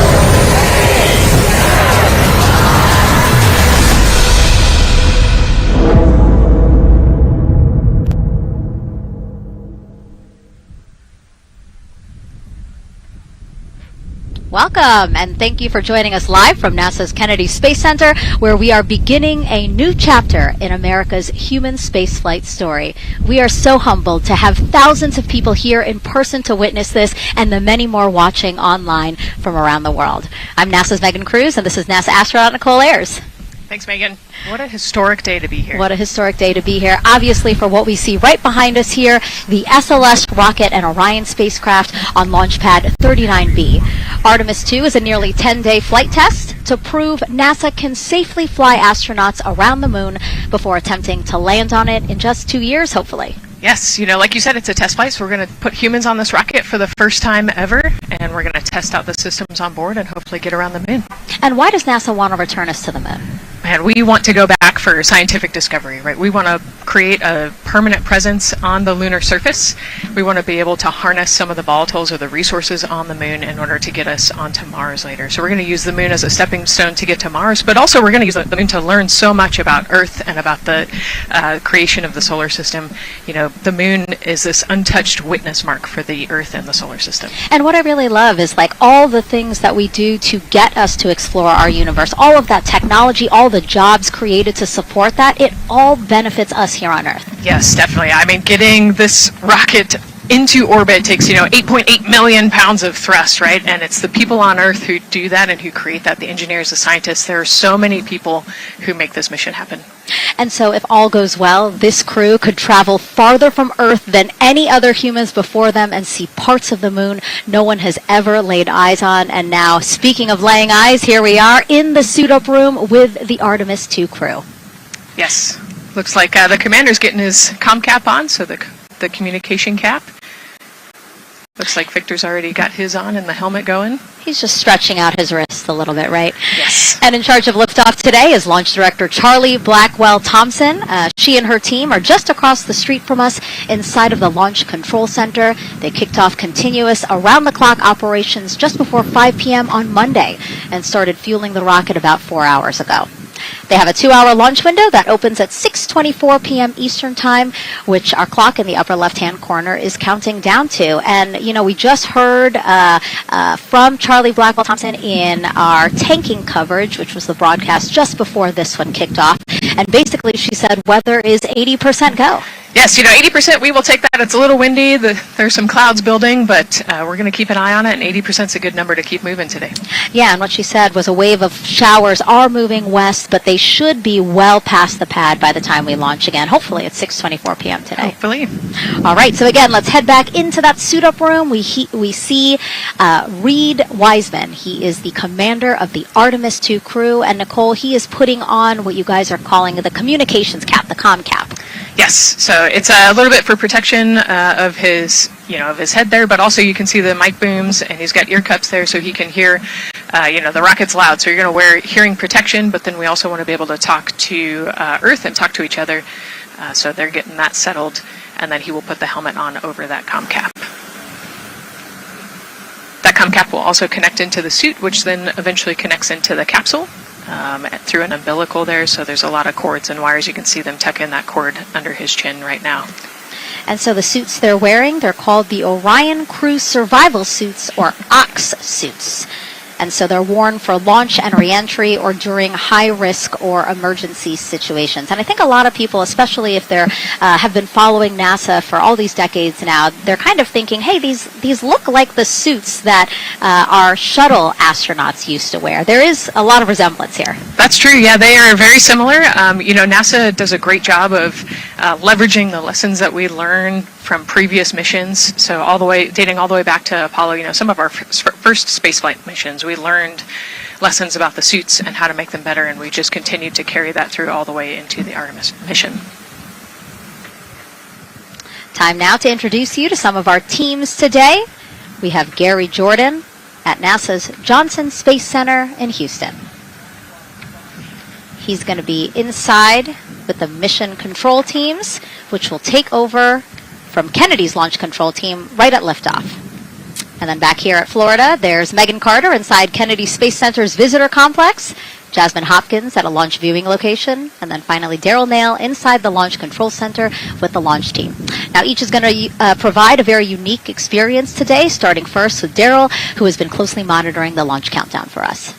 Welcome, and thank you for joining us live from NASA's Kennedy Space Center, where we are beginning a new chapter in America's human spaceflight story. We are so humbled to have thousands of people here in person to witness this, and the many more watching online from around the world. I'm NASA's Megan Cruz, and this is NASA astronaut Nicole Ayers. Thanks, Megan. What a historic day to be here. What a historic day to be here. Obviously, for what we see right behind us here, the SLS rocket and Orion spacecraft on Launch Pad 39B. Artemis II is a nearly 10-day flight test to prove NASA can safely fly astronauts around the moon before attempting to land on it in just 2 years, hopefully. Yes, like you said, it's a test flight, so we're going to put humans on this rocket for the first time ever, and we're going to test out the systems on board and hopefully get around the moon. And why does NASA want to return us to the moon? And we want to go back for scientific discovery, right? We want to create a permanent presence on the lunar surface. We want to be able to harness some of the volatiles or the resources on the moon in order to get us onto Mars later. So we're going to use the moon as a stepping stone to get to Mars, but also we're going to use the moon to learn so much about Earth and about the creation of the solar system. The moon is this untouched witness mark for the Earth and the solar system. And what I really love is all the things that we do to get us to explore our universe, all of that technology, all the jobs created to support that, it all benefits us here on Earth. Yes, definitely. I mean, getting this rocket into orbit takes, 8.8 million pounds of thrust, right? And it's the people on Earth who do that and who create that, the engineers, the scientists. There are so many people who make this mission happen. And so if all goes well, this crew could travel farther from Earth than any other humans before them and see parts of the moon no one has ever laid eyes on. And now, speaking of laying eyes, here we are in the suit-up room with the Artemis II crew. Yes. Looks like the commander's getting his comm cap on, so the communication cap. Looks like Victor's already got his on and the helmet going. He's just stretching out his wrist a little bit, right? Yes. And in charge of liftoff today is Launch Director Charlie Blackwell-Thompson. She and her team are just across the street from us inside of the Launch Control Center. They kicked off continuous around-the-clock operations just before 5 p.m. on Monday and started fueling the rocket about 4 hours ago. They have a 2-hour launch window that opens at 6:24 p.m. Eastern Time, which our clock in the upper left-hand corner is counting down to. And, we just heard from Charlie Blackwell-Thompson in our tanking coverage, which was the broadcast just before this one kicked off. And basically, she said weather is 80% go. Yes, 80% we will take that. It's a little windy. There's some clouds building, but we're going to keep an eye on it, and 80% is a good number to keep moving today. Yeah, and what she said was a wave of showers are moving west, but they should be well past the pad by the time we launch again. Hopefully at 6:24 p.m. today. Hopefully. All right, so again, let's head back into that suit-up room. We see Reed Wiseman. He is the commander of the Artemis II crew, and Nicole, he is putting on what you guys are calling the communications cap, the comm cap. Yes, so it's a little bit for protection of his, of his head there, but also you can see the mic booms, and he's got ear cups there so he can hear, the rocket's loud. So you're going to wear hearing protection, but then we also want to be able to talk to Earth and talk to each other. So they're getting that settled, and then he will put the helmet on over that comm cap. That com cap will also connect into the suit, which then eventually connects into the capsule through an umbilical there. So there's a lot of cords and wires. You can see them tuck in that cord under his chin right now. And so the suits they're wearing, they're called the Orion Crew Survival Suits, or OX suits. And so they're worn for launch and reentry or during high-risk or emergency situations. And I think a lot of people, especially if they have been following NASA for all these decades now, they're kind of thinking, hey, these look like the suits that our shuttle astronauts used to wear. There is a lot of resemblance here. That's true. Yeah, they are very similar. NASA does a great job of leveraging the lessons that we learn from previous missions. So dating all the way back to Apollo, some of our first spaceflight missions, we learned lessons about the suits and how to make them better, and we just continued to carry that through all the way into the Artemis mission. Time now to introduce you to some of our teams today. We have Gary Jordan at NASA's Johnson Space Center in Houston. He's going to be inside with the mission control teams, which will take over from Kennedy's launch control team right at liftoff. And then back here at Florida, there's Megan Carter inside Kennedy Space Center's visitor complex, Jasmine Hopkins at a launch viewing location, and then finally Daryl Nail inside the launch control center with the launch team. Now each is going to provide a very unique experience today, starting first with Daryl, who has been closely monitoring the launch countdown for us.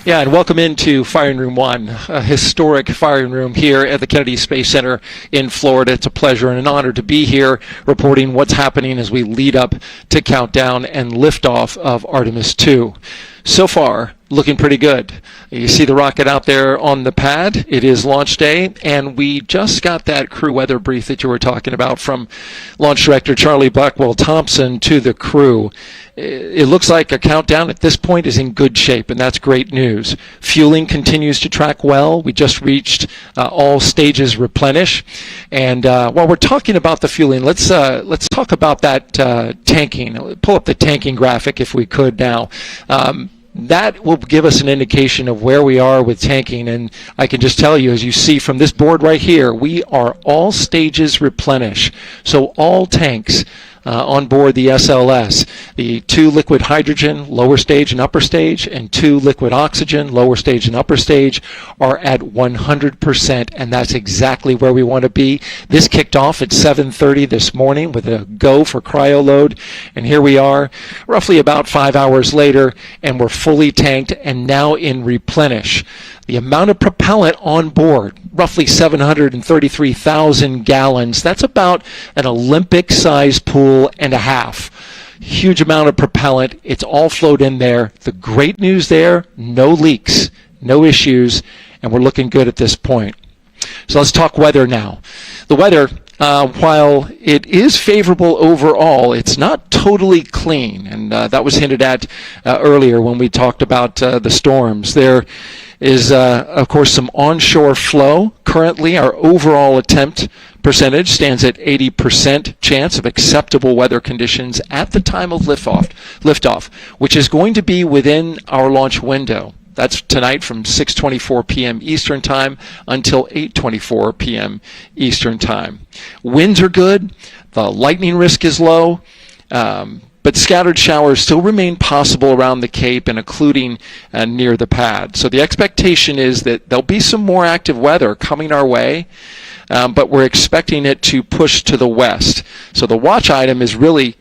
Yeah, and welcome into Firing Room 1, a historic firing room here at the Kennedy Space Center in Florida. It's a pleasure and an honor to be here reporting what's happening as we lead up to countdown and liftoff of Artemis II. So far, looking pretty good. You see the rocket out there on the pad. It is launch day, and we just got that crew weather brief that you were talking about from Launch Director Charlie Blackwell Thompson to the crew. It looks like a countdown at this point is in good shape, and that's great news. Fueling continues to track well. We just reached all stages replenish. And while we're talking about the fueling, let's talk about that tanking. Pull up the tanking graphic if we could now. That will give us an indication of where we are with tanking, and I can just tell you, as you see from this board right here, we are all stages replenish. So all tanks on board the SLS, the 2 liquid hydrogen, lower stage and upper stage, and 2 liquid oxygen, lower stage and upper stage, are at 100%, and that's exactly where we want to be. This kicked off at 7:30 this morning with a go for cryo load, and here we are roughly about 5 hours later, and we're fully tanked and now in replenish. The amount of propellant on board, roughly 733,000 gallons. That's about an Olympic-sized pool and a half. Huge amount of propellant. It's all flowed in there. The great news there, no leaks, no issues, and we're looking good at this point. So let's talk weather now. The weather, while it is favorable overall, it's not totally clean, and that was hinted at earlier when we talked about the storms. There is, of course, some onshore flow. Currently, our overall attempt percentage stands at 80% chance of acceptable weather conditions at the time of liftoff, which is going to be within our launch window. That's tonight from 6:24 p.m. Eastern Time until 8:24 p.m. Eastern Time. Winds are good. The lightning risk is low. But scattered showers still remain possible around the Cape and including near the pad. So the expectation is that there'll be some more active weather coming our way, but we're expecting it to push to the west. So the watch item is really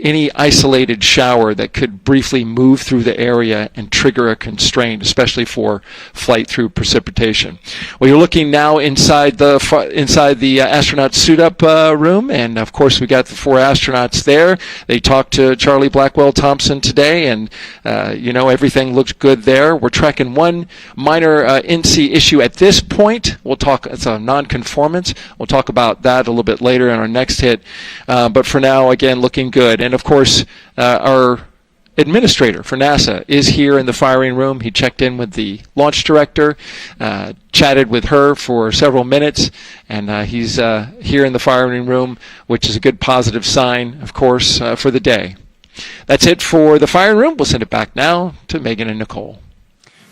any isolated shower that could briefly move through the area and trigger a constraint, especially for flight through precipitation. Well, you're looking now inside the astronaut suit-up room, and of course we got the 4 astronauts there. They talked to Charlie Blackwell Thompson today, and everything looks good there. We're tracking one minor NC issue at this point. We'll talk. It's a non-conformance. We'll talk about that a little bit later in our next hit. But for now, again, looking good. And of course, our administrator for NASA is here in the firing room. He checked in with the launch director, chatted with her for several minutes, and he's here in the firing room, which is a good positive sign, of course, for the day. That's it for the firing room. We'll send it back now to Megan and Nicole.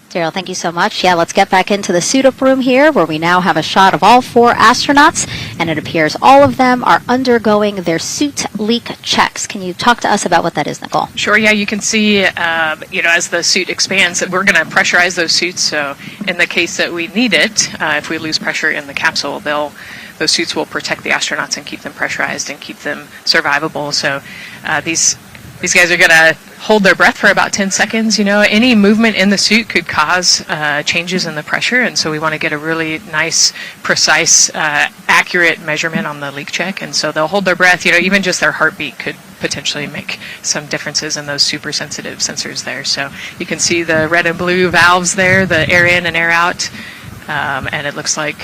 Daryl, thank you so much. Yeah, let's get back into the suit-up room here, where we now have a shot of all 4 astronauts, and it appears all of them are undergoing their suit leak checks. Can you talk to us about what that is, Nicole? Sure, yeah, you can see, as the suit expands, that we're going to pressurize those suits. So in the case that we need it, if we lose pressure in the capsule, those suits will protect the astronauts and keep them pressurized and keep them survivable. So these guys are going to hold their breath for about 10 seconds. Any movement in the suit could cause changes in the pressure, and so we want to get a really nice, precise, accurate measurement on the leak check. And so they'll hold their breath. Even just their heartbeat could potentially make some differences in those super sensitive sensors there. So you can see the red and blue valves there, the air in and air out, and it looks like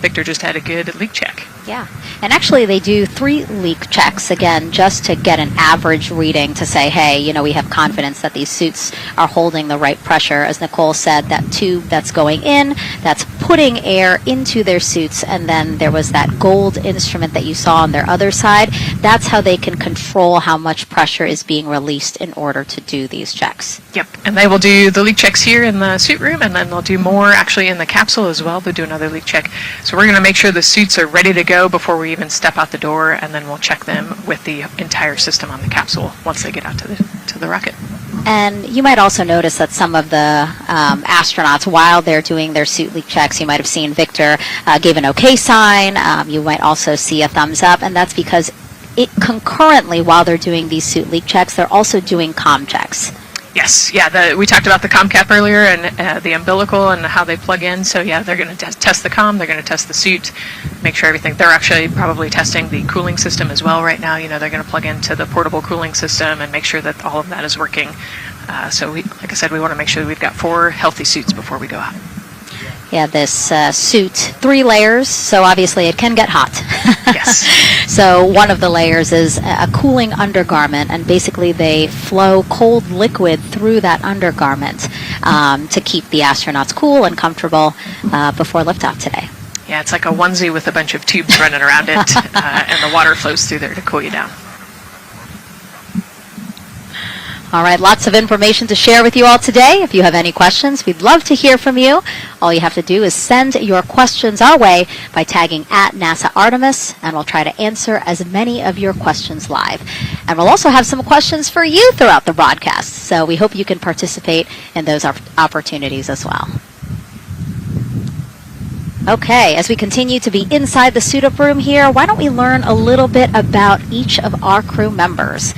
Victor just had a good leak check. Yeah, and actually they do 3 leak checks, again, just to get an average reading to say, hey, we have confidence that these suits are holding the right pressure. As Nicole said, that tube that's going in, that's putting air into their suits, and then there was that gold instrument that you saw on their other side. That's how they can control how much pressure is being released in order to do these checks. Yep, and they will do the leak checks here in the suit room, and then they'll do more actually in the capsule as well. They'll do another leak check. So we're going to make sure the suits are ready to go before we even step out the door, and then we'll check them with the entire system on the capsule once they get out to the rocket. And you might also notice that some of the astronauts, while they're doing their suit leak checks, you might have seen Victor gave an OK sign. You might also see a thumbs up, and that's because concurrently, while they're doing these suit leak checks, they're also doing comm checks. Yes, yeah, we talked about the comm cap earlier and the umbilical and how they plug in. So yeah, they're going to test the comm, they're going to test the suit, make sure everything. They're actually probably testing the cooling system as well right now. They're going to plug into the portable cooling system and make sure that all of that is working. So like I said, we want to make sure that we've got 4 healthy suits before we go out. Yeah, this suit, 3 layers, so obviously it can get hot. Yes. So one of the layers is a cooling undergarment, and basically they flow cold liquid through that undergarment to keep the astronauts cool and comfortable before liftoff today. Yeah, it's like a onesie with a bunch of tubes running around it, and the water flows through there to cool you down. All right, lots of information to share with you all today. If you have any questions, we'd love to hear from you. All you have to do is send your questions our way by tagging at NASA Artemis, and we'll try to answer as many of your questions live. And we'll also have some questions for you throughout the broadcast, so we hope you can participate in those opportunities as well. Okay, as we continue to be inside the suit-up room here, why don't we learn a little bit about each of our crew members?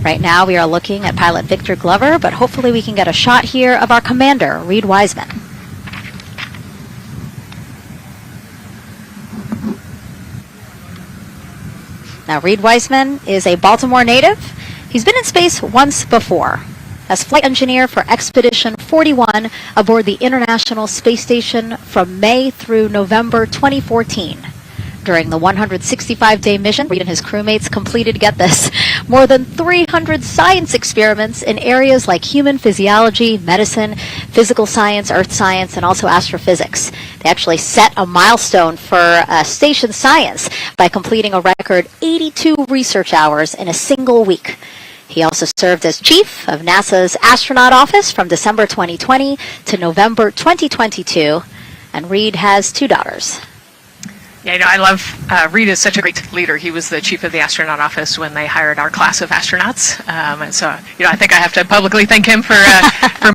Right now we are looking at pilot Victor Glover, but hopefully we can get a shot here of our commander, Reed Wiseman. Now, Reed Wiseman is a Baltimore native. He's been in space once before as flight engineer for Expedition 41 aboard the International Space Station from May through November 2014. During the 165-day mission, Reed and his crewmates completed, get this, more than 300 science experiments in areas like human physiology, medicine, physical science, earth science, and also astrophysics. They actually set a milestone for station science by completing a record 82 research hours in a single week. He also served as chief of NASA's astronaut office from December 2020 to November 2022, and Reed has 2 daughters. Yeah, I love Reed is such a great leader. He was the chief of the astronaut office when they hired our class of astronauts. And so, I think I have to publicly thank him for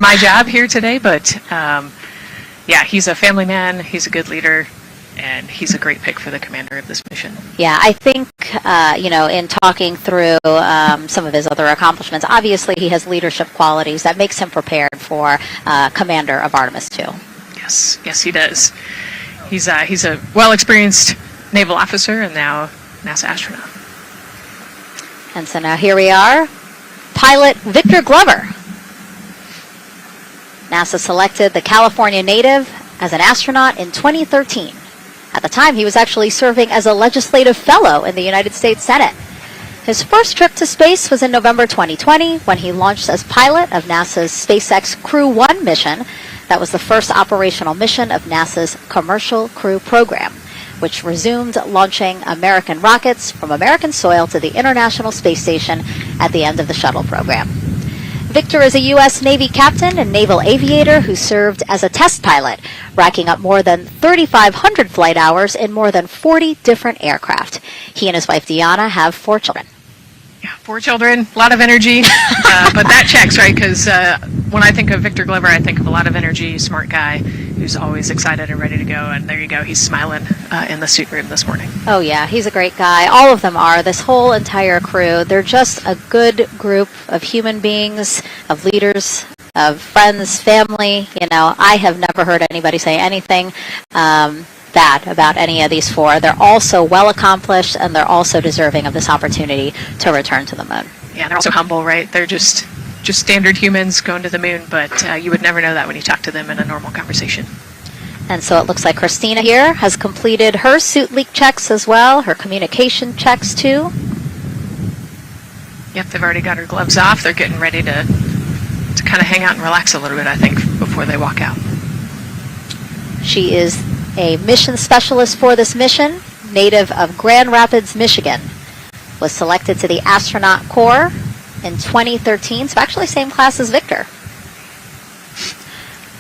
my job here today. But yeah, he's a family man. He's a good leader, and he's a great pick for the commander of this mission. Yeah, I think, in talking through some of his other accomplishments, obviously he has leadership qualities that makes him prepared for commander of Artemis II. Yes, he does. He's a well-experienced naval officer and now NASA astronaut. And so now here we are, pilot Victor Glover. NASA selected the California native as an astronaut in 2013. At the time, he was actually serving as a legislative fellow in the United States Senate. His first trip to space was in November 2020 when he launched as pilot of NASA's SpaceX Crew 1 mission. That was the first operational mission of NASA's Commercial Crew Program, which resumed launching American rockets from American soil to the International Space Station at the end of the shuttle program. Victor is a U.S. Navy captain and naval aviator who served as a test pilot, racking up more than 3,500 flight hours in more than 40 different aircraft. He and his wife Deanna have 4 children. Yeah, 4 children, a lot of energy, but that checks, right? Because when I think of Victor Glover, I think of a lot of energy, smart guy who's always excited and ready to go. And there you go, he's smiling in the suit room this morning. Oh yeah, he's a great guy. All of them are. This whole entire crew. They're just a good group of human beings, of leaders, of friends, family. You know, I have never heard anybody say anything bad about any of these 4. They're all so well accomplished, and they're also deserving of this opportunity to return to the moon. Yeah, they're also humble, right? They're just standard humans going to the moon, but you would never know that when you talk to them in a normal conversation. And so it looks like Christina here has completed her suit leak checks as well, her communication checks too. Yep, they've already got her gloves off. They're getting ready to kind of hang out and relax a little bit, I think, before they walk out. She is a mission specialist for this mission, native of Grand Rapids, Michigan. Was selected to the Astronaut Corps in 2013, so actually same class as Victor.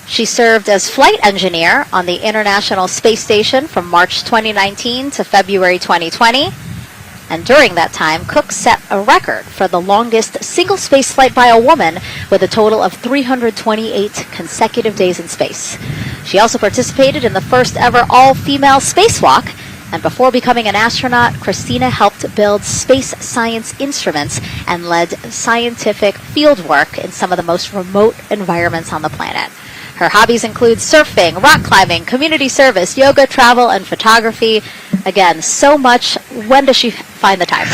She served as flight engineer on the International Space Station from March 2019 to February 2020. And during that time, Cook set a record for the longest single space flight by a woman with a total of 328 consecutive days in space. She also participated in the first ever all-female spacewalk. And before becoming an astronaut, Christina helped build space science instruments and led scientific field work in some of the most remote environments on the planet. Her hobbies include surfing, rock climbing, community service, yoga, travel, and photography. Again, so much. When does she find the time?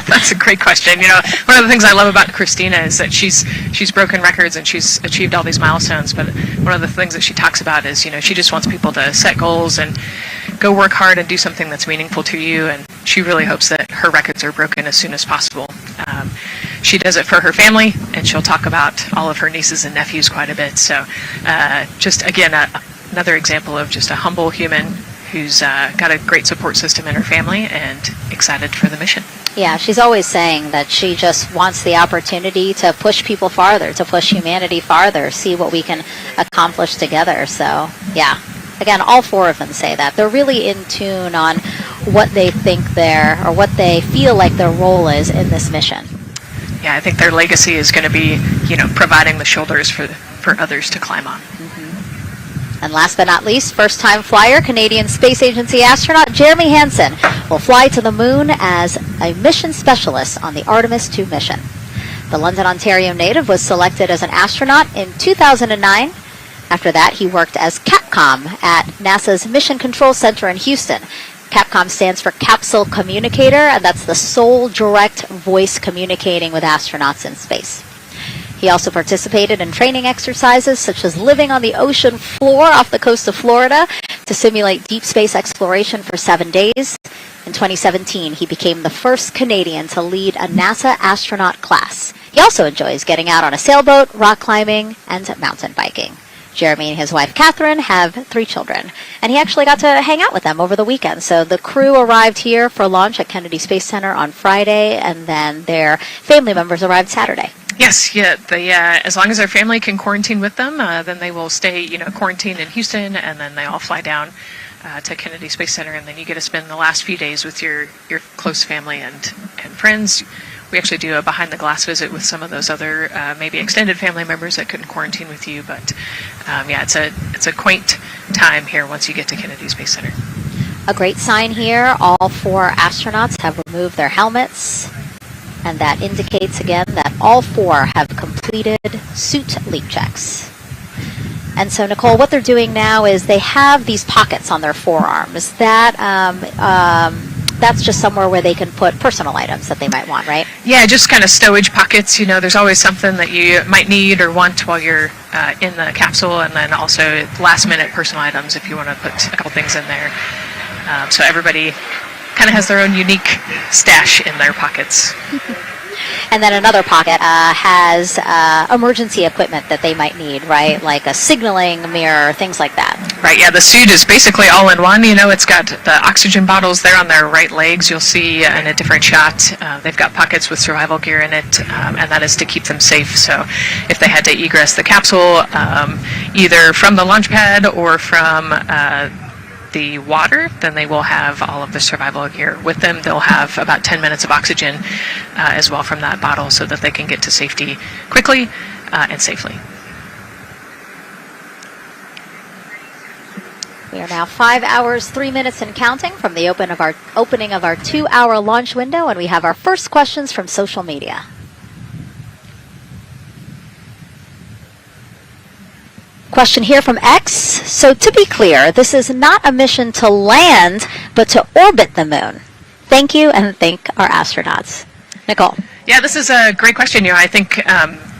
That's a great question. You know, one of the things I love about Christina is that she's broken records and she's achieved all these milestones. But one of the things that she talks about is, you know, she just wants people to set goals and go work hard and do something that's meaningful to you. And she really hopes that her records are broken as soon as possible. She does it for her family, and she'll talk about all of her nieces and nephews quite a bit. So just, again, another example of just a humble human who's got a great support system in her family and excited for the mission. Yeah, she's always saying that she just wants the opportunity to push people farther, to push humanity farther, see what we can accomplish together. So, yeah. Again, all 4 of them say that. They're really in tune on what they think or what they feel like their role is in this mission. Yeah, I think their legacy is going to be, you know, providing the shoulders for others to climb on. Mm-hmm. And last but not least, first-time flyer, Canadian Space Agency astronaut Jeremy Hansen will fly to the moon as a mission specialist on the Artemis II mission. The London, Ontario native was selected as an astronaut in 2009. After that, he worked as Capcom at NASA's Mission Control Center in Houston. Capcom stands for Capsule Communicator, and that's the sole direct voice communicating with astronauts in space. He also participated in training exercises such as living on the ocean floor off the coast of Florida to simulate deep space exploration for 7 days. In 2017, he became the first Canadian to lead a NASA astronaut class. He also enjoys getting out on a sailboat, rock climbing, and mountain biking. Jeremy and his wife Catherine have 3 children, and he actually got to hang out with them over the weekend. So the crew arrived here for launch at Kennedy Space Center on Friday, and then their family members arrived Saturday. Yes, yeah. They, as long as their family can quarantine with them, then they will stay, you know, quarantined in Houston, and then they all fly down to Kennedy Space Center, and then you get to spend the last few days with your close family and friends. We actually do a behind-the-glass visit with some of those other maybe extended family members that couldn't quarantine with you. But yeah, it's a quaint time here once you get to Kennedy Space Center. A great sign here, all 4 astronauts have removed their helmets, and that indicates again that all 4 have completed suit leak checks. And so, Nicole, what they're doing now is they have these pockets on their forearms. That's just somewhere where they can put personal items that they might want, right? Yeah, just kind of stowage pockets. You know, there's always something that you might need or want while you're in the capsule, and then also last-minute personal items if you want to put a couple things in there. So everybody kind of has their own unique stash in their pockets. And then another pocket has emergency equipment that they might need, right? Like a signaling mirror, things like that. Right, yeah, the suit is basically all in one. You know, it's got the oxygen bottles there on their right legs. You'll see in a different shot, they've got pockets with survival gear in it, and that is to keep them safe. So if they had to egress the capsule, either from the launch pad or from the water, then they will have all of the survival gear with them. They'll have about 10 minutes of oxygen as well from that bottle so that they can get to safety quickly and safely. We are now 5 hours, 3 minutes and counting from the opening of our 2-hour launch window, and we have our first questions from social media. Question here from X. So to be clear, this is not a mission to land, but to orbit the moon. Thank you, and thank our astronauts. Nicole. Yeah, this is a great question. You know, I think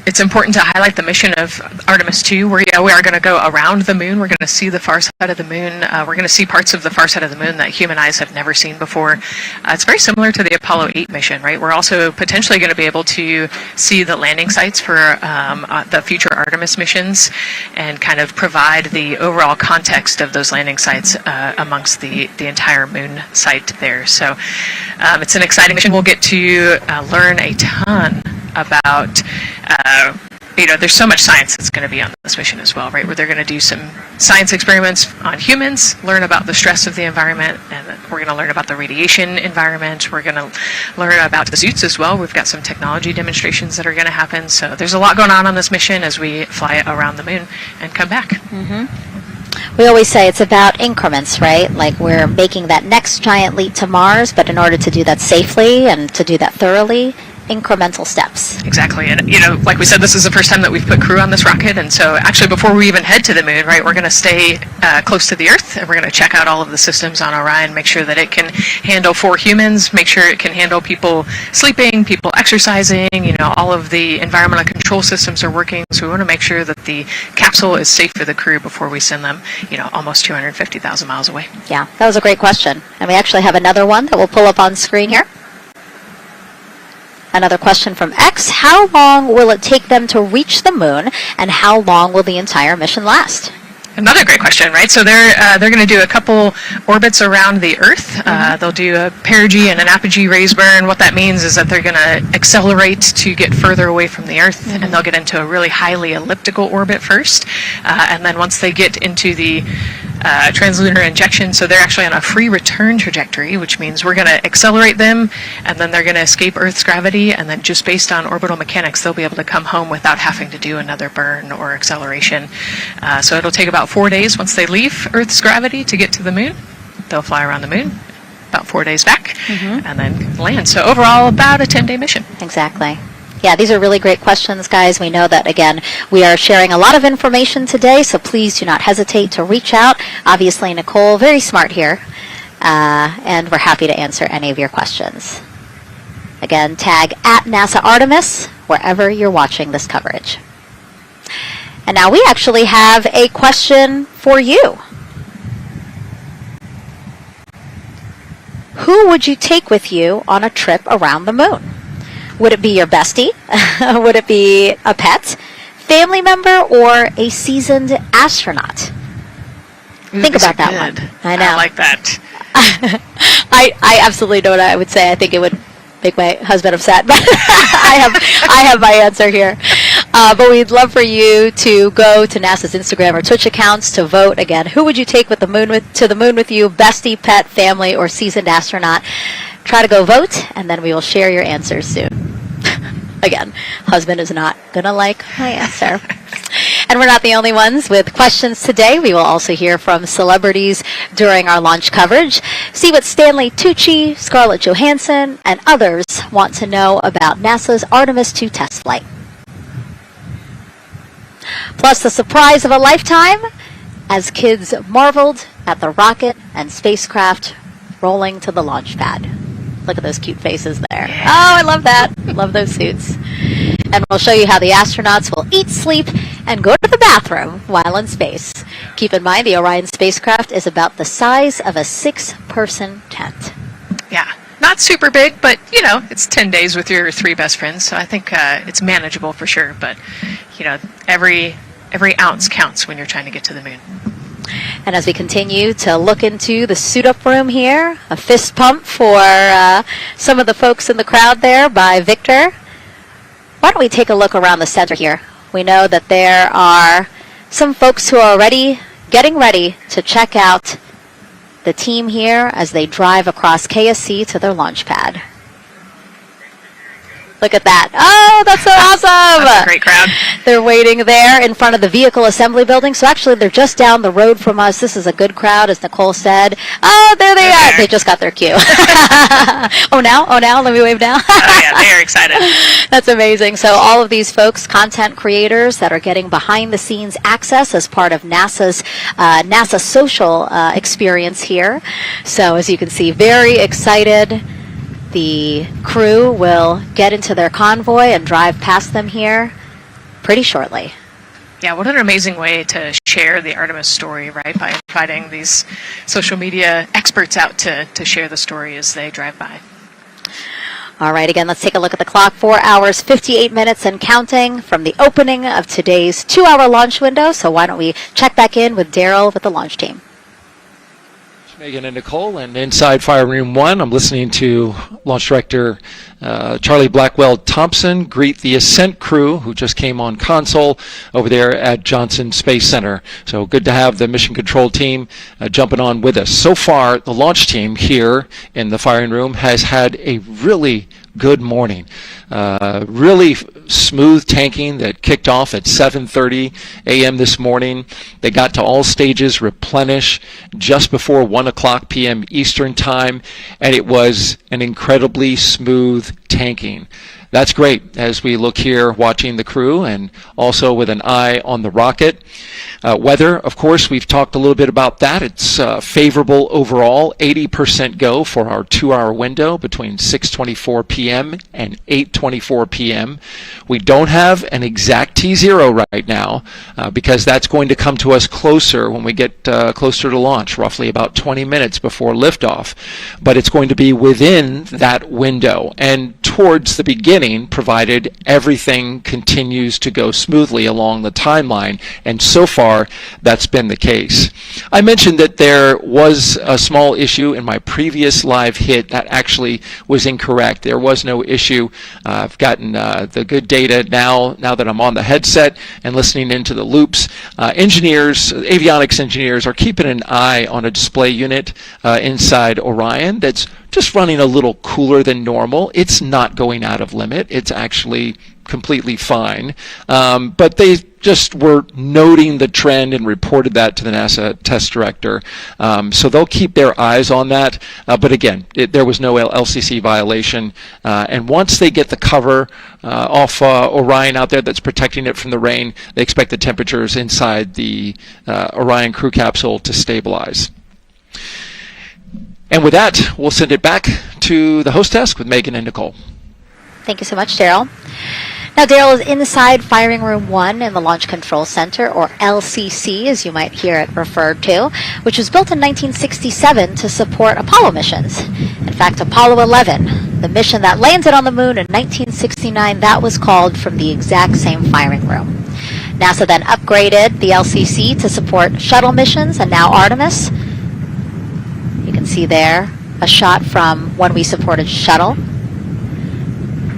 it's important to highlight the mission of Artemis II. We are going to go around the moon. We're going to see the far side of the moon. We're going to see parts of the far side of the moon that human eyes have never seen before. It's very similar to the Apollo 8 mission, right? We're also potentially going to be able to see the landing sites for the future Artemis missions and kind of provide the overall context of those landing sites amongst the entire moon site there. So it's an exciting mission. We'll get to learn a ton about there's so much science that's going to be on this mission as well, right? Where they're going to do some science experiments on humans, learn about the stress of the environment, and we're going to learn about the radiation environment. We're going to learn about the suits as well. We've got some technology demonstrations that are going to happen. So there's a lot going on this mission as we fly around the moon and come back. Mm-hmm. We always say it's about increments, right? Like we're making that next giant leap to Mars, but in order to do that safely and to do that thoroughly, incremental steps. Exactly, and like we said, this is the first time that we've put crew on this rocket, and so actually before we even head to the moon, right, we're going to stay close to the Earth, and we're going to check out all of the systems on Orion, make sure that it can handle 4 humans, make sure it can handle people sleeping, people exercising, all of the environmental control systems are working, so we want to make sure that the capsule is safe for the crew before we send them, almost 250,000 miles away. Yeah, that was a great question, and we actually have another one that we'll pull up on screen here. Another question from X. How long will it take them to reach the moon, and how long will the entire mission last? Another great question, right? So they're going to do a couple orbits around the Earth. They'll do a perigee and an apogee raise burn. What that means is that they're going to accelerate to get further away from the Earth, and they'll get into a really highly elliptical orbit first. And then once they get into the translunar injection, so they're actually on a free return trajectory, which means we're going to accelerate them, and then they're going to escape Earth's gravity, and then just based on orbital mechanics, they'll be able to come home without having to do another burn or acceleration. So it'll take about 4 days once they leave Earth's gravity to get to the moon. They'll fly around the moon, about 4 days back, and then land. So overall, about a 10-day mission. Exactly. Yeah, these are really great questions, guys. We know that, again, we are sharing a lot of information today, so please do not hesitate to reach out. Obviously, Nicole, very smart here, and we're happy to answer any of your questions. Again, tag @NASA Artemis wherever you're watching this coverage. And now we actually have a question for you. Who would you take with you on a trip around the moon? Would it be your bestie? Would it be a pet, family member, or a seasoned astronaut? Think about that one. I know. I like that. I absolutely know what I would say. I think it would make my husband upset, but I have my answer here. But we'd love for you to go to NASA's Instagram or Twitch accounts to vote. Again, who would you take to the moon with you? Bestie, pet, family, or seasoned astronaut? Try to go vote, and then we will share your answers soon. Again, husband is not going to like my answer. And we're not the only ones with questions today. We will also hear from celebrities during our launch coverage. See what Stanley Tucci, Scarlett Johansson, and others want to know about NASA's Artemis II test flight. Plus the surprise of a lifetime as kids marveled at the rocket and spacecraft rolling to the launch pad. Look at those cute faces there. Oh, I love that. Love those suits. And we'll show you how the astronauts will eat, sleep, and go to the bathroom while in space. Keep in mind, the Orion spacecraft is about the size of a 6-person tent. Yeah, not super big, but, it's 10 days with your 3 best friends, so I think it's manageable for sure. But, every ounce counts when you're trying to get to the moon. And as we continue to look into the suit-up room here, a fist pump for some of the folks in the crowd there by Victor. Why don't we take a look around the center here? We know that there are some folks who are already getting ready to check out the team here as they drive across KSC to their launch pad. Look at that. Oh, that's so awesome. That's a great crowd. They're waiting there in front of the vehicle assembly building. So actually, they're just down the road from us. This is a good crowd, as Nicole said. Oh, there they are. They just got their cue. Oh, now? Let me wave now. Oh, yeah, they're excited. That's amazing. So all of these folks, content creators that are getting behind-the-scenes access as part of NASA's NASA social experience here. So as you can see, very excited. The crew will get into their convoy and drive past them here pretty shortly. Yeah, what an amazing way to share the Artemis story, right? By inviting these social media experts out to share the story as they drive by. All right, again, let's take a look at the clock. 4 hours, 58 minutes and counting from the opening of today's 2-hour launch window. So why don't we check back in with Daryl with the launch team. Megan and Nicole, and inside Fire Room 1, I'm listening to Launch Director Charlie Blackwell Thompson greet the Ascent crew who just came on console over there at Johnson Space Center. So good to have the mission control team jumping on with us. So far, the launch team here in the firing room has had a really good morning. Really smooth tanking that kicked off at 7:30 a.m. this morning. They got to all stages replenish just before 1 o'clock p.m. Eastern time, and it was an incredibly smooth tanking. That's great as we look here watching the crew and also with an eye on the rocket. Weather, of course, we've talked a little bit about that. It's favorable overall, 80% go for our 2-hour window between 6:24 p.m. and 8:24 p.m. We don't have an exact T0 right now because that's going to come to us closer when we get closer to launch, roughly about 20 minutes before liftoff. But it's going to be within that window and towards the beginning, provided everything continues to go smoothly along the timeline, and so far that's been the case. I mentioned that there was a small issue in my previous live hit that actually was incorrect. There was no issue. I've gotten the good data now that I'm on the headset and listening into the loops. Engineers, avionics engineers, are keeping an eye on a display unit inside Orion that's just running a little cooler than normal. It's not going out of limit. It's actually completely fine. But they just were noting the trend and reported that to the NASA test director. So they'll keep their eyes on that. But again, there was no LCC violation. And once they get the cover off Orion out there that's protecting it from the rain, they expect the temperatures inside the Orion crew capsule to stabilize. And with that, we'll send it back to the host desk with Megan and Nicole. Thank you so much, Daryl. Now, Daryl is inside Firing Room 1 in the Launch Control Center, or LCC, as you might hear it referred to, which was built in 1967 to support Apollo missions. In fact, Apollo 11, the mission that landed on the moon in 1969, that was called from the exact same firing room. NASA then upgraded the LCC to support shuttle missions, and now Artemis. You can see there a shot from when we supported shuttle.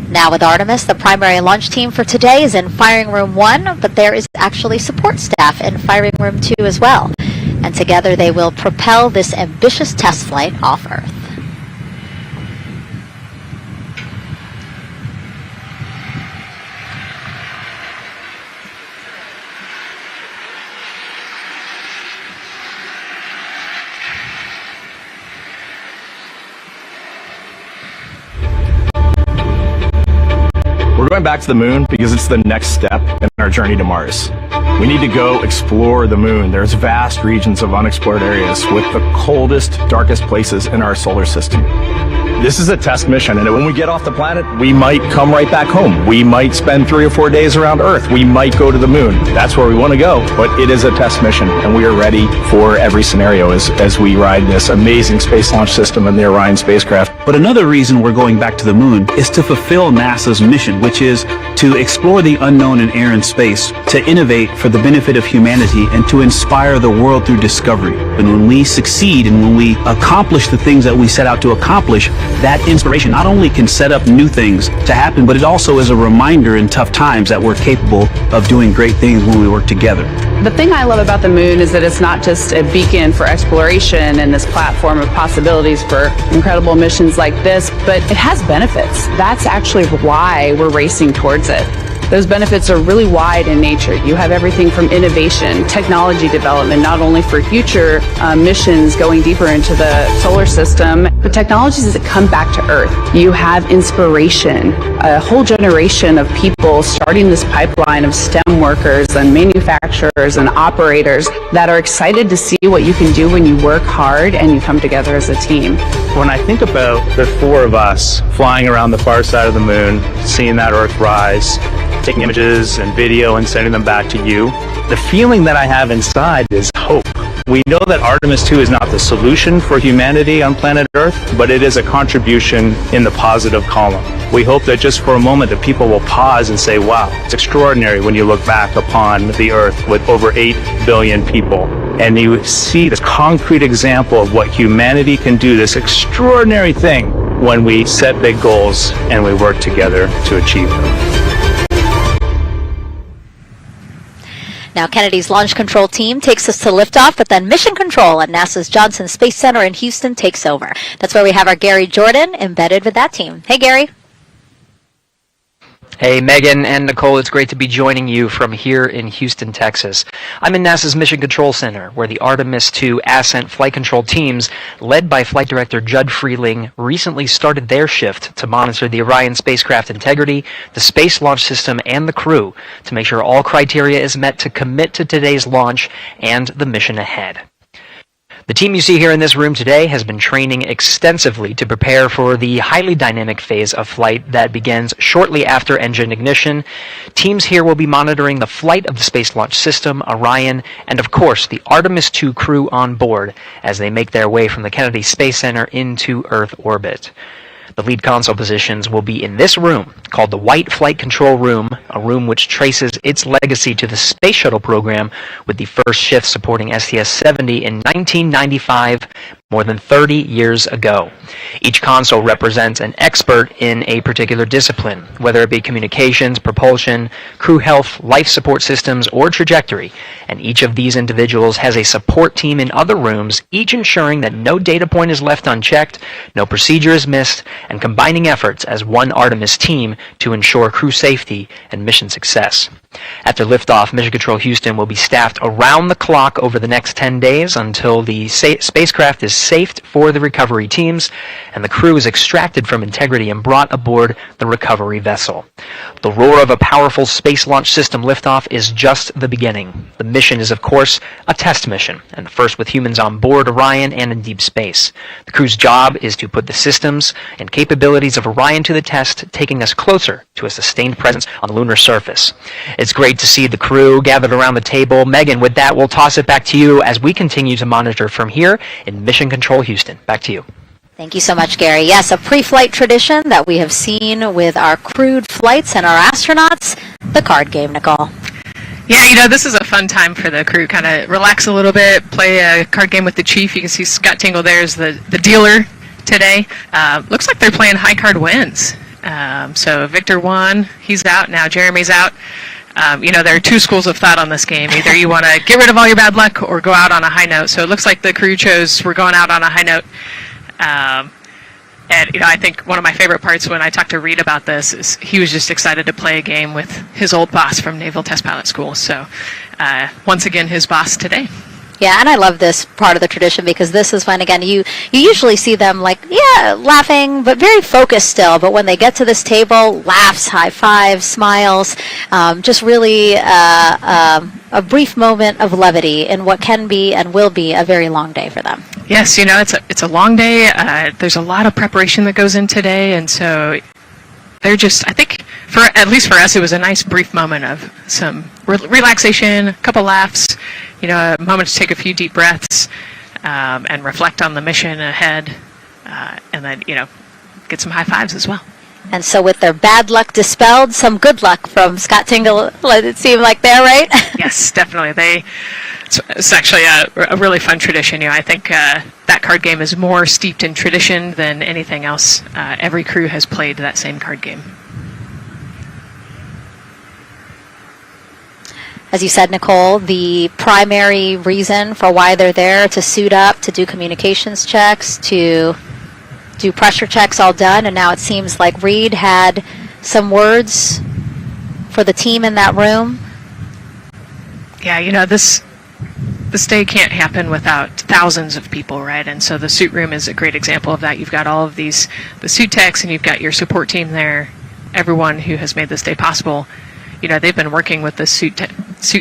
Now with Artemis, the primary launch team for today is in Firing Room 1, but there is actually support staff in Firing Room 2 as well. And together they will propel this ambitious test flight off Earth. We're going back to the moon because it's the next step in our journey to Mars. We need to go explore the moon. There's vast regions of unexplored areas with the coldest, darkest places in our solar system. This is a test mission, and when we get off the planet, we might come right back home. We might spend 3 or 4 days around Earth. We might go to the moon. That's where we want to go, but it is a test mission, and we are ready for every scenario as we ride this amazing space launch system in the Orion spacecraft. But another reason we're going back to the moon is to fulfill NASA's mission, which is to explore the unknown in air and space, to innovate for the benefit of humanity, and to inspire the world through discovery. And when we succeed and when we accomplish the things that we set out to accomplish, that inspiration not only can set up new things to happen, but it also is a reminder in tough times that we're capable of doing great things when we work together. The thing I love about the moon is that it's not just a beacon for exploration and this platform of possibilities for incredible missions like this, but it has benefits. That's actually why we're racing towards it. Those benefits are really wide in nature. You have everything from innovation, technology development, not only for future missions going deeper into the solar system, but technologies that come back to Earth. You have inspiration, a whole generation of people starting this pipeline of STEM workers and manufacturers and operators that are excited to see what you can do when you work hard and you come together as a team. When I think about the four of us flying around the far side of the moon, seeing that Earth rise, taking images and video and sending them back to you, the feeling that I have inside is hope. We know that Artemis II is not the solution for humanity on planet Earth, but it is a contribution in the positive column. We hope that just for a moment that people will pause and say, wow, it's extraordinary when you look back upon the Earth with over 8 billion people. And you see this concrete example of what humanity can do, this extraordinary thing when we set big goals and we work together to achieve them. Now, Kennedy's launch control team takes us to liftoff, but then mission control at NASA's Johnson Space Center in Houston takes over. That's where we have our Gary Jordan embedded with that team. Hey, Gary. Hey, Megan and Nicole, it's great to be joining you from here in Houston, Texas. I'm in NASA's Mission Control Center, where the Artemis II Ascent flight control teams, led by Flight Director Judd Freeling, recently started their shift to monitor the Orion spacecraft integrity, the Space Launch System, and the crew to make sure all criteria is met to commit to today's launch and the mission ahead. The team you see here in this room today has been training extensively to prepare for the highly dynamic phase of flight that begins shortly after engine ignition. Teams here will be monitoring the flight of the Space Launch System, Orion, and of course the Artemis II crew on board as they make their way from the Kennedy Space Center into Earth orbit. The lead console positions will be in this room, called the White Flight Control Room, a room which traces its legacy to the Space Shuttle program, with the first shift supporting STS-70 in 1995, more than 30 years ago. Each console represents an expert in a particular discipline, whether it be communications, propulsion, crew health, life support systems, or trajectory. And each of these individuals has a support team in other rooms, each ensuring that no data point is left unchecked, no procedure is missed, and combining efforts as one Artemis team to ensure crew safety and mission success. After liftoff, Mission Control Houston will be staffed around the clock over the next 10 days until the spacecraft is safed for the recovery teams and the crew is extracted from integrity and brought aboard the recovery vessel. The roar of a powerful Space Launch System liftoff is just the beginning. The mission is, of course, a test mission, and the first with humans on board Orion and in deep space. The crew's job is to put the systems and capabilities of Orion to the test, taking us closer to a sustained presence on the lunar surface. It's great to see the crew gathered around the table. Megan, with that, we'll toss it back to you as we continue to monitor from here in Mission Control Houston. Back to you. Thank you so much, Gary. Yes, a pre-flight tradition that we have seen with our crewed flights and our astronauts, the card game, Nicole. Yeah, you know, this is a fun time for the crew. Kind of relax a little bit, play a card game with the chief. You can see Scott Tingle there is the dealer today. Looks like they're playing high card wins. So Victor won. He's out now. Jeremy's out. You know, there are two schools of thought on this game. Either you want to get rid of all your bad luck or go out on a high note. So it looks like the crew chose we're going out on a high note. And, you know, I think one of my favorite parts when I talked to Reed about this is he was just excited to play a game with his old boss from Naval Test Pilot School. So once again, his boss today. Yeah, and I love this part of the tradition because this is when, again, you usually see them like, yeah, laughing, but very focused still. But when they get to this table, laughs, high fives, smiles, just really a brief moment of levity in what can be and will be a very long day for them. Yes, you know, it's a long day. There's a lot of preparation that goes in today, and so they're just, I think, at least for us, it was a nice brief moment of some relaxation, a couple laughs, you know, a moment to take a few deep breaths and reflect on the mission ahead, and then, you know, get some high fives as well. And so with their bad luck dispelled, some good luck from Scott Tingle, let it seem like there, right? Yes, definitely. It's actually a really fun tradition. I think that card game is more steeped in tradition than anything else. Every crew has played that same card game. As you said, Nicole, the primary reason for why they're there to suit up, to do communications checks, to do pressure checks, all done, and now it seems like Reed had some words for the team in that room. Yeah, this day can't happen without thousands of people, right? And so the suit room is a great example of that. You've got all of the suit techs, and you've got your support team there, everyone who has made this day possible. They've been working with the suit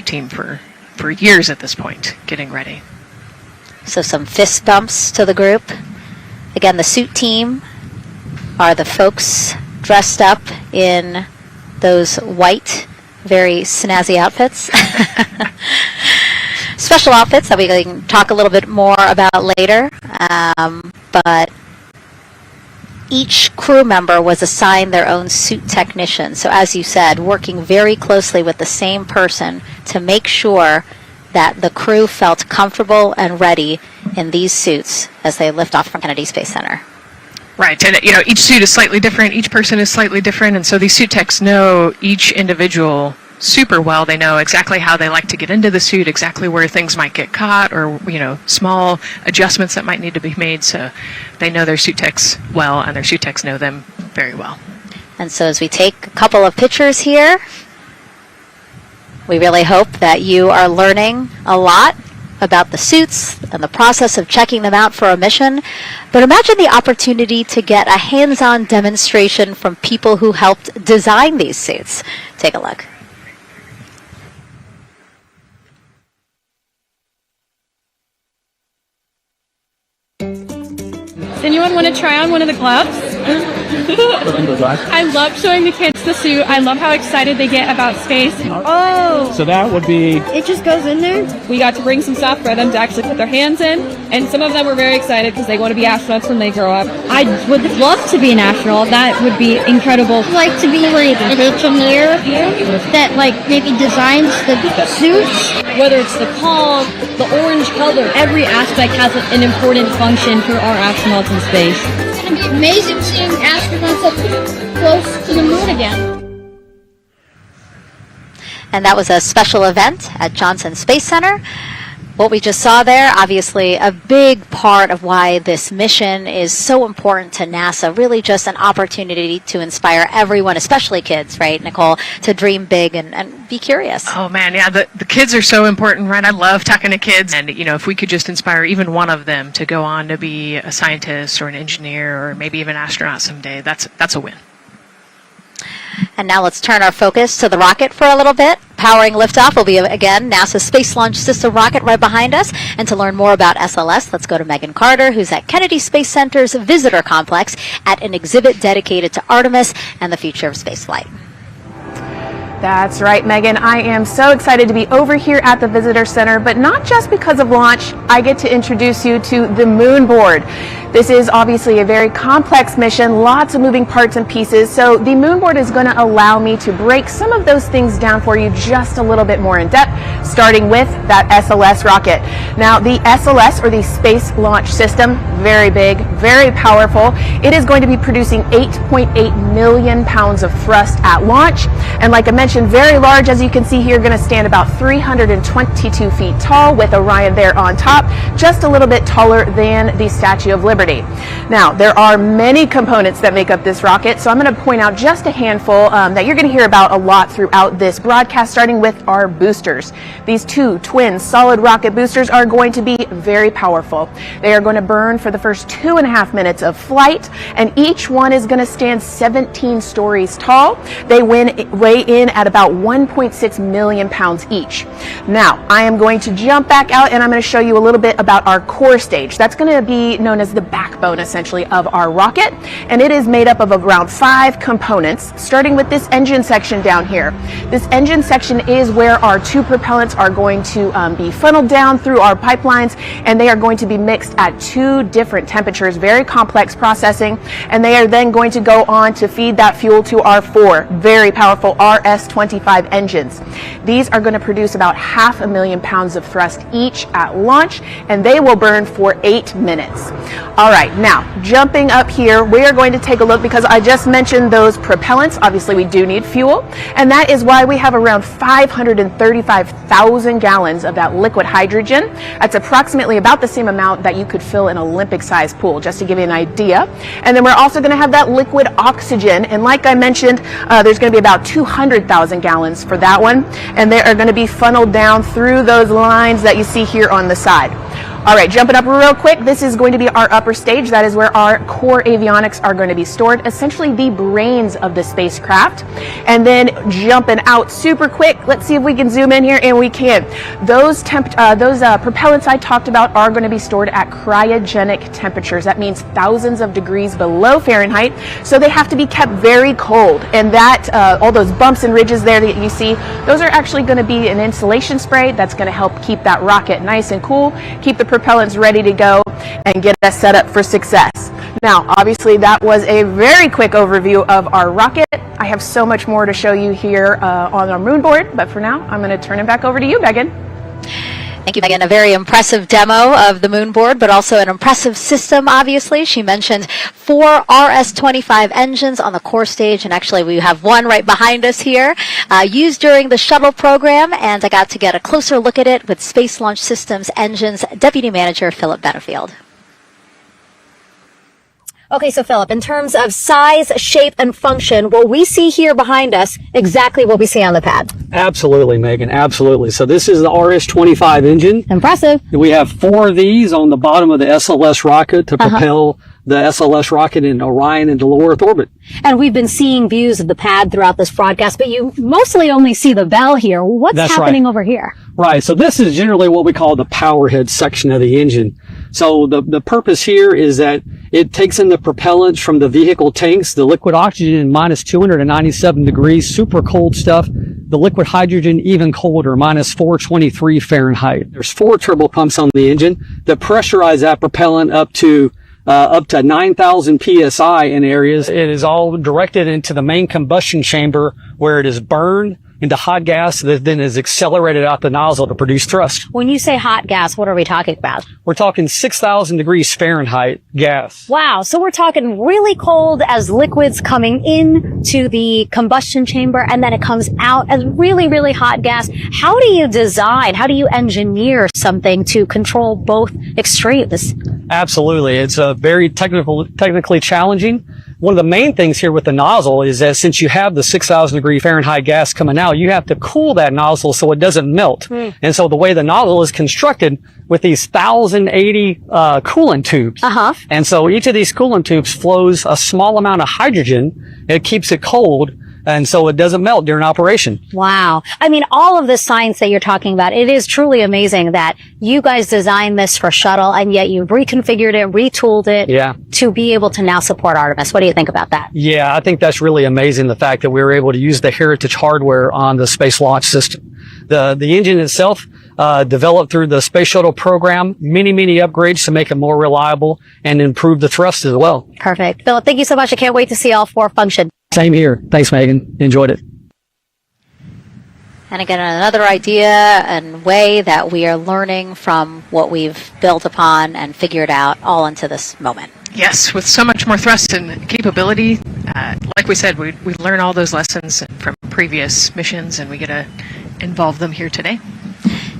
team for years at this point, getting ready. So some fist bumps to the group. Again, the suit team are the folks dressed up in those white, very snazzy outfits. Special outfits that we can talk a little bit more about later. But each crew member was assigned their own suit technician. So as you said, working very closely with the same person to make sure that the crew felt comfortable and ready in these suits as they lift off from Kennedy Space Center. Right, and each suit is slightly different, each person is slightly different, and so these suit techs know each individual super well. They know exactly how they like to get into the suit, exactly where things might get caught, or small adjustments that might need to be made. So they know their suit techs well, and their suit techs know them very well. And so as we take a couple of pictures here, we really hope that you are learning a lot about the suits and the process of checking them out for a mission. But imagine the opportunity to get a hands-on demonstration from people who helped design these suits. Take a look. Does anyone want to try on one of the gloves? I love showing the kids the suit. I love how excited they get about space. Oh! So that would be... It just goes in there? We got to bring some stuff for them to actually put their hands in, and some of them were very excited because they want to be astronauts when they grow up. I would love to be an astronaut. That would be incredible. I'd like to be like an engineer that maybe designs the suits. Whether it's the cog, the orange color, every aspect has an important function for our astronauts in space. It's going to be amazing seeing astronauts up close to the moon again. And that was a special event at Johnson Space Center. What we just saw there, obviously a big part of why this mission is so important to NASA, really just an opportunity to inspire everyone, especially kids, right, Nicole, to dream big and be curious. Oh man, yeah, the kids are so important, right? I love talking to kids, and if we could just inspire even one of them to go on to be a scientist or an engineer or maybe even an astronaut someday, that's a win. And now let's turn our focus to the rocket for a little bit. Powering liftoff will be, again, NASA's Space Launch System rocket right behind us. And to learn more about SLS, let's go to Megan Carter, who's at Kennedy Space Center's Visitor Complex at an exhibit dedicated to Artemis and the future of spaceflight. That's right, Megan. I am so excited to be over here at the Visitor Center, but not just because of launch. I get to introduce you to the Moon Board. This is obviously a very complex mission, lots of moving parts and pieces, so the Moon Board is going to allow me to break some of those things down for you just a little bit more in depth, starting with that SLS rocket. Now, the SLS, or the Space Launch System, very big, very powerful. It is going to be producing 8.8 million pounds of thrust at launch, and like I mentioned, very large, as you can see here, going to stand about 322 feet tall with Orion there on top, just a little bit taller than the Statue of Liberty. Now, there are many components that make up this rocket, so I'm going to point out just a handful that you're going to hear about a lot throughout this broadcast, starting with our boosters. These two twin solid rocket boosters are going to be very powerful. They are going to burn for the first 2.5 minutes of flight, and each one is going to stand 17 stories tall. They weigh in at at about 1.6 million pounds each. Now, I am going to jump back out and I'm going to show you a little bit about our core stage. That's going to be known as the backbone, essentially, of our rocket, and it is made up of around 5 components, starting with this engine section down here. This engine section is where our 2 propellants are going to be funneled down through our pipelines, and they are going to be mixed at 2 different temperatures, very complex processing, and they are then going to go on to feed that fuel to our 4 very powerful RS-25 engines. These are going to produce about 500,000 pounds of thrust each at launch, and they will burn for 8 minutes. All right, now jumping up here, we are going to take a look, because I just mentioned those propellants. Obviously, we do need fuel, and that is why we have around 535,000 gallons of that liquid hydrogen. That's approximately about the same amount that you could fill an Olympic-sized pool, just to give you an idea. And then we're also going to have that liquid oxygen, and like I mentioned, there's going to be about 200,000 gallons for that one, and they are going to be funneled down through those lines that you see here on the side. All right, jumping up real quick, this is going to be our upper stage. That is where our core avionics are going to be stored, essentially the brains of the spacecraft. And then jumping out super quick, let's see if we can zoom in here, and we can. Those propellants I talked about are going to be stored at cryogenic temperatures. That means thousands of degrees below Fahrenheit, so they have to be kept very cold. And that, all those bumps and ridges there that you see, those are actually going to be an insulation spray that's going to help keep that rocket nice and cool, keep the propellants ready to go, and get us set up for success. Now, obviously, that was a very quick overview of our rocket. I have so much more to show you here on our moon board, but for now, I'm going to turn it back over to you, Megan. Thank you, Megan. A very impressive demo of the moon board, but also an impressive system, obviously. She mentioned 4 RS-25 engines on the core stage, and actually we have one right behind us here, used during the shuttle program, and I got to get a closer look at it with Space Launch Systems Engines Deputy Manager Philip Benefield. Okay, so Philip, in terms of size, shape, and function, will we see here behind us exactly what we see on the pad? Absolutely, Megan, absolutely. So this is the RS-25 engine. Impressive. We have 4 of these on the bottom of the SLS rocket to propel the SLS rocket in Orion into low Earth orbit. And we've been seeing views of the pad throughout this broadcast, but you mostly only see the bell here. What's happening over here? Right, so this is generally what we call the power head section of the engine. So the purpose here is that it takes in the propellant from the vehicle tanks, the liquid oxygen minus 297 degrees, super cold stuff. The liquid hydrogen even colder, minus 423 Fahrenheit. There's 4 turbo pumps on the engine that pressurize that propellant up to 9,000 psi in areas. It is all directed into the main combustion chamber, where it is burned into hot gas that then is accelerated out the nozzle to produce thrust. When you say hot gas, what are we talking about? We're talking 6,000 degrees Fahrenheit gas. Wow, so we're talking really cold as liquids coming into the combustion chamber, and then it comes out as really, really hot gas. How do you design, how do you engineer something to control both extremes? Absolutely. It's very technically challenging. One of the main things here with the nozzle is that since you have the 6,000 degree Fahrenheit gas coming out, you have to cool that nozzle so it doesn't melt. And so the way the nozzle is constructed with these 1,080 coolant tubes. And so each of these coolant tubes flows a small amount of hydrogen. It keeps it cold, and so it doesn't melt during operation. Wow. I mean, all of the science that you're talking about, it is truly amazing that you guys designed this for shuttle, and yet you've reconfigured it, retooled it to be able to now support Artemis. What do you think about that? Yeah, I think that's really amazing, the fact that we were able to use the heritage hardware on the Space Launch System. The engine itself, developed through the Space Shuttle program, many upgrades to make it more reliable and improve the thrust as well. Perfect. Philip, thank you so much. I can't wait to see all 4 function. Same here. Thanks, Megan. Enjoyed it. And again, another idea and way that we are learning from what we've built upon and figured out all into this moment. Yes, with so much more thrust and capability, like we said, we learn all those lessons from previous missions, and we get to involve them here today.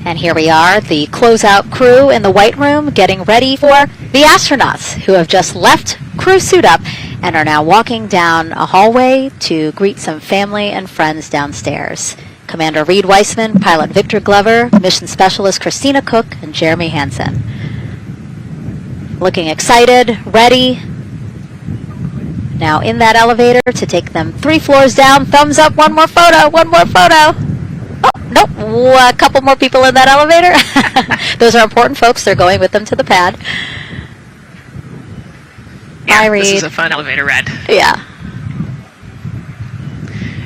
And here we are, the closeout crew in the White Room, getting ready for the astronauts who have just left crew suit up and are now walking down a hallway to greet some family and friends downstairs. Commander Reed Weissman, Pilot Victor Glover, Mission Specialist Christina Cook, and Jeremy Hansen. Looking excited, ready now in that elevator to take them 3 floors down. Thumbs up, one more photo, one more photo. Oh, nope, a couple more people in that elevator. Those are important folks. They're going with them to the pad. Yeah, this is a fun elevator ride. Yeah.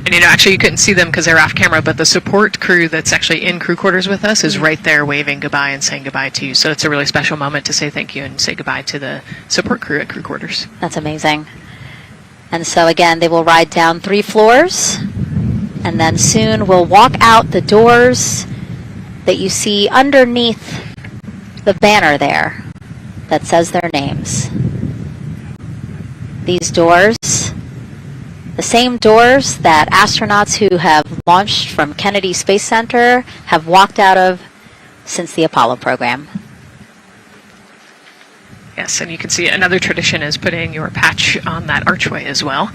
And actually you couldn't see them because they're off camera, but the support crew that's actually in crew quarters with us is right there waving goodbye and saying goodbye to you. So it's a really special moment to say thank you and say goodbye to the support crew at crew quarters. That's amazing. And so again, they will ride down 3 floors, and then soon we'll walk out the doors that you see underneath the banner there that says their names. These doors, the same doors that astronauts who have launched from Kennedy Space Center have walked out of since the Apollo program. Yes, and you can see another tradition is putting your patch on that archway as well.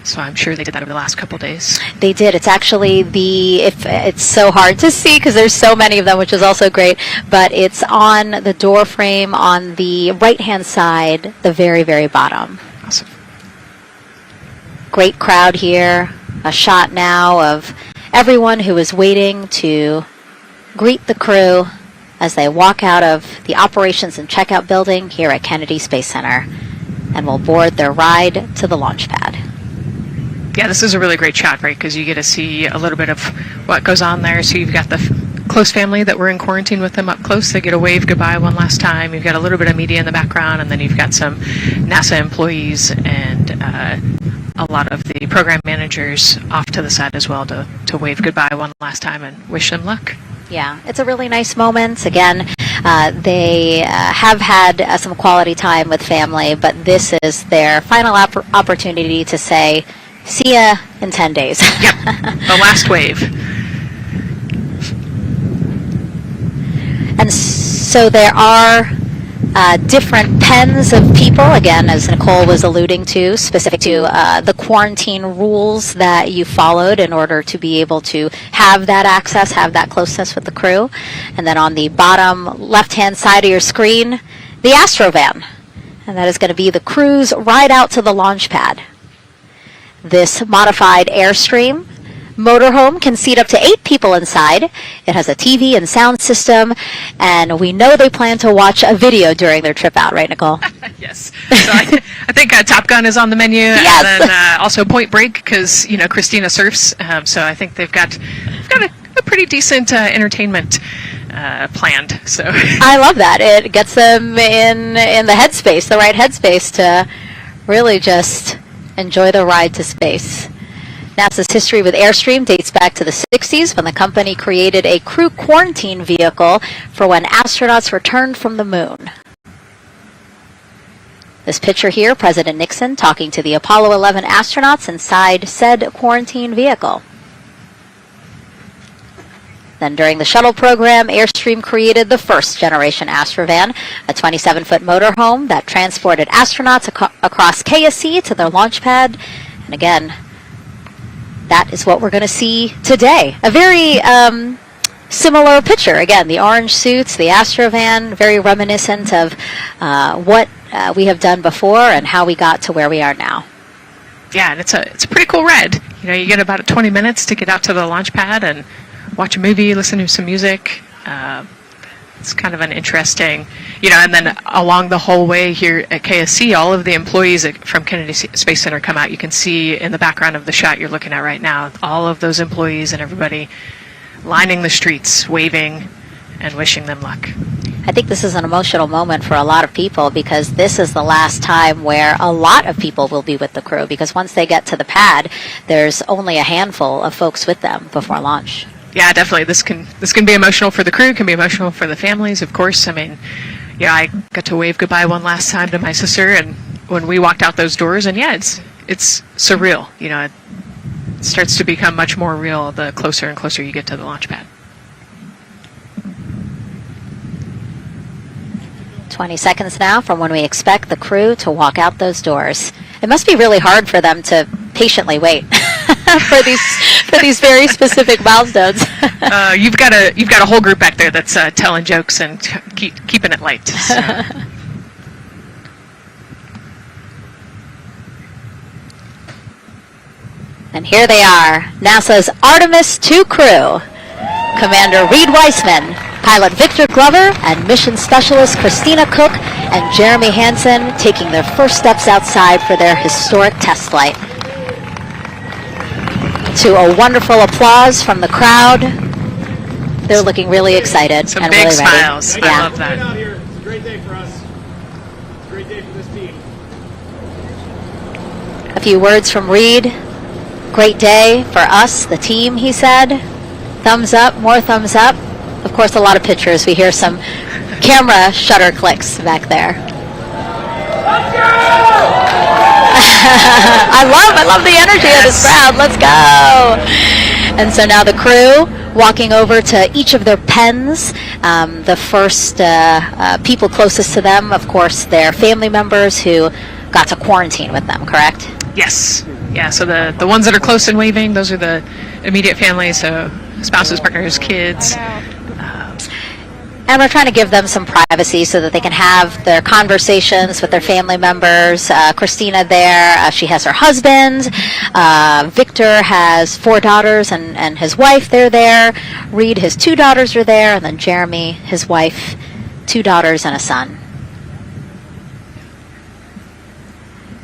So I'm sure they did that over the last couple days. They did. It's actually it's so hard to see because there's so many of them, which is also great, but it's on the door frame on the right-hand side, the very, very bottom. Awesome. Great crowd here. A shot now of everyone who is waiting to greet the crew as they walk out of the operations and checkout building here at Kennedy Space Center and will board their ride to the launch pad. Yeah, this is a really great shot, right? Because you get to see a little bit of what goes on there. So you've got the close family that were in quarantine with them up close. They get to wave goodbye one last time. You've got a little bit of media in the background, and then you've got some NASA employees and a lot of the program managers off to the side as well to wave goodbye one last time and wish them luck. Yeah, it's a really nice moment. Again, they have had some quality time with family, but this is their final opportunity to say, see ya in 10 days. Yep, the last wave. And so there are different pens of people, again, as Nicole was alluding to, specific to the quarantine rules that you followed in order to be able to have that access, have that closeness with the crew. And then on the bottom left-hand side of your screen, the Astrovan. And that is going to be the crew's ride out to the launch pad. This modified Airstream motorhome can seat up to 8 people inside. It has a TV and sound system, and we know they plan to watch a video during their trip out, right, Nicole? Yes. So I think Top Gun is on the menu, yes. And then also Point Break because Christina surfs. So I think they've got a pretty decent entertainment planned. So I love that. It gets them in the headspace, the right headspace to really just enjoy the ride to space. NASA's history with Airstream dates back to the 60s when the company created a crew quarantine vehicle for when astronauts returned from the moon. This picture here, President Nixon talking to the Apollo 11 astronauts inside said quarantine vehicle. Then during the shuttle program, Airstream created the first generation Astrovan, a 27-foot motorhome that transported astronauts across KSC to their launch pad. And again, that is what we're going to see today. A very similar picture. Again, the orange suits, the Astrovan, very reminiscent of what we have done before and how we got to where we are now. Yeah, and it's a pretty cool ride. You get about 20 minutes to get out to the launch pad and watch a movie, listen to some music. It's kind of an interesting, and then along the whole way here at KSC, all of the employees from Kennedy Space Center come out. You can see in the background of the shot you're looking at right now, all of those employees and everybody lining the streets, waving and wishing them luck. I think this is an emotional moment for a lot of people because this is the last time where a lot of people will be with the crew, because once they get to the pad, there's only a handful of folks with them before launch. Yeah, definitely. This can be emotional for the crew, can be emotional for the families, of course. I mean, I got to wave goodbye one last time to my sister, and when we walked out those doors, and it's surreal. It starts to become much more real the closer and closer you get to the launch pad. 20 seconds now from when we expect the crew to walk out those doors. It must be really hard for them to patiently wait for these very specific milestones. You've got a whole group back there that's telling jokes and keeping it light. So. And here they are, NASA's Artemis II crew. Commander Reed Weissman, pilot Victor Glover, and mission specialist Christina Cook and Jeremy Hansen taking their first steps outside for their historic test flight. To a wonderful applause from the crowd. They're looking really excited Some and big really smiles. ready. I love that. It's a great day for us. It's a great day for this team. A few words from Reed. Great day for us, the team, he said. Thumbs up, more thumbs up. Of course, a lot of pictures. We hear some camera shutter clicks back there. I love the energy of this crowd. Let's go. And so now the crew walking over to each of their pens. The first people closest to them, of course, their family members who got to quarantine with them, correct? Yes. Yeah, so the ones that are close and waving, those are the immediate families, so spouses, partners, kids. And we're trying to give them some privacy so that they can have their conversations with their family members. Christina there, she has her husband. Victor has 4 daughters and his wife, they're there. Reed, his 2 daughters are there. And then Jeremy, his wife, 2 daughters and a son.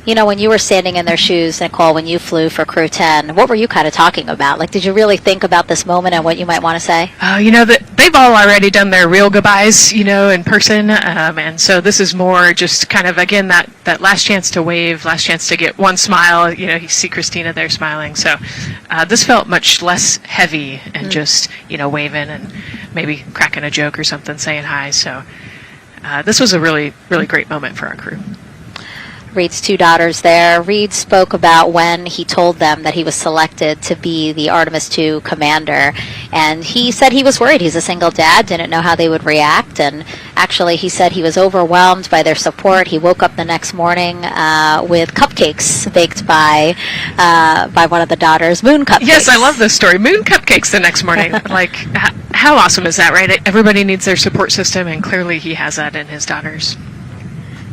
You know, when you were standing in their shoes, Nicole, when you flew for Crew 10, what were you kind of talking about? Like, did you really think about this moment and what you might want to say? You know, they've all already done their real goodbyes, you know, in person. And so this is more just kind of, again, that last chance to wave, last chance to get one smile. You know, you see Christina there smiling. So this felt much less heavy and just, you know, waving and maybe cracking a joke or something, saying hi. So this was a really, really great moment for our crew. Reed's 2 daughters there. Reed spoke about when he told them that he was selected to be the Artemis II commander. And he said he was worried. He's a single dad, didn't know how they would react. And actually, he said he was overwhelmed by their support. He woke up the next morning with cupcakes baked by one of the daughters, moon cupcakes. Yes, I love this story. Moon cupcakes the next morning. Like, how awesome is that, right? Everybody needs their support system, and clearly he has that in his daughters.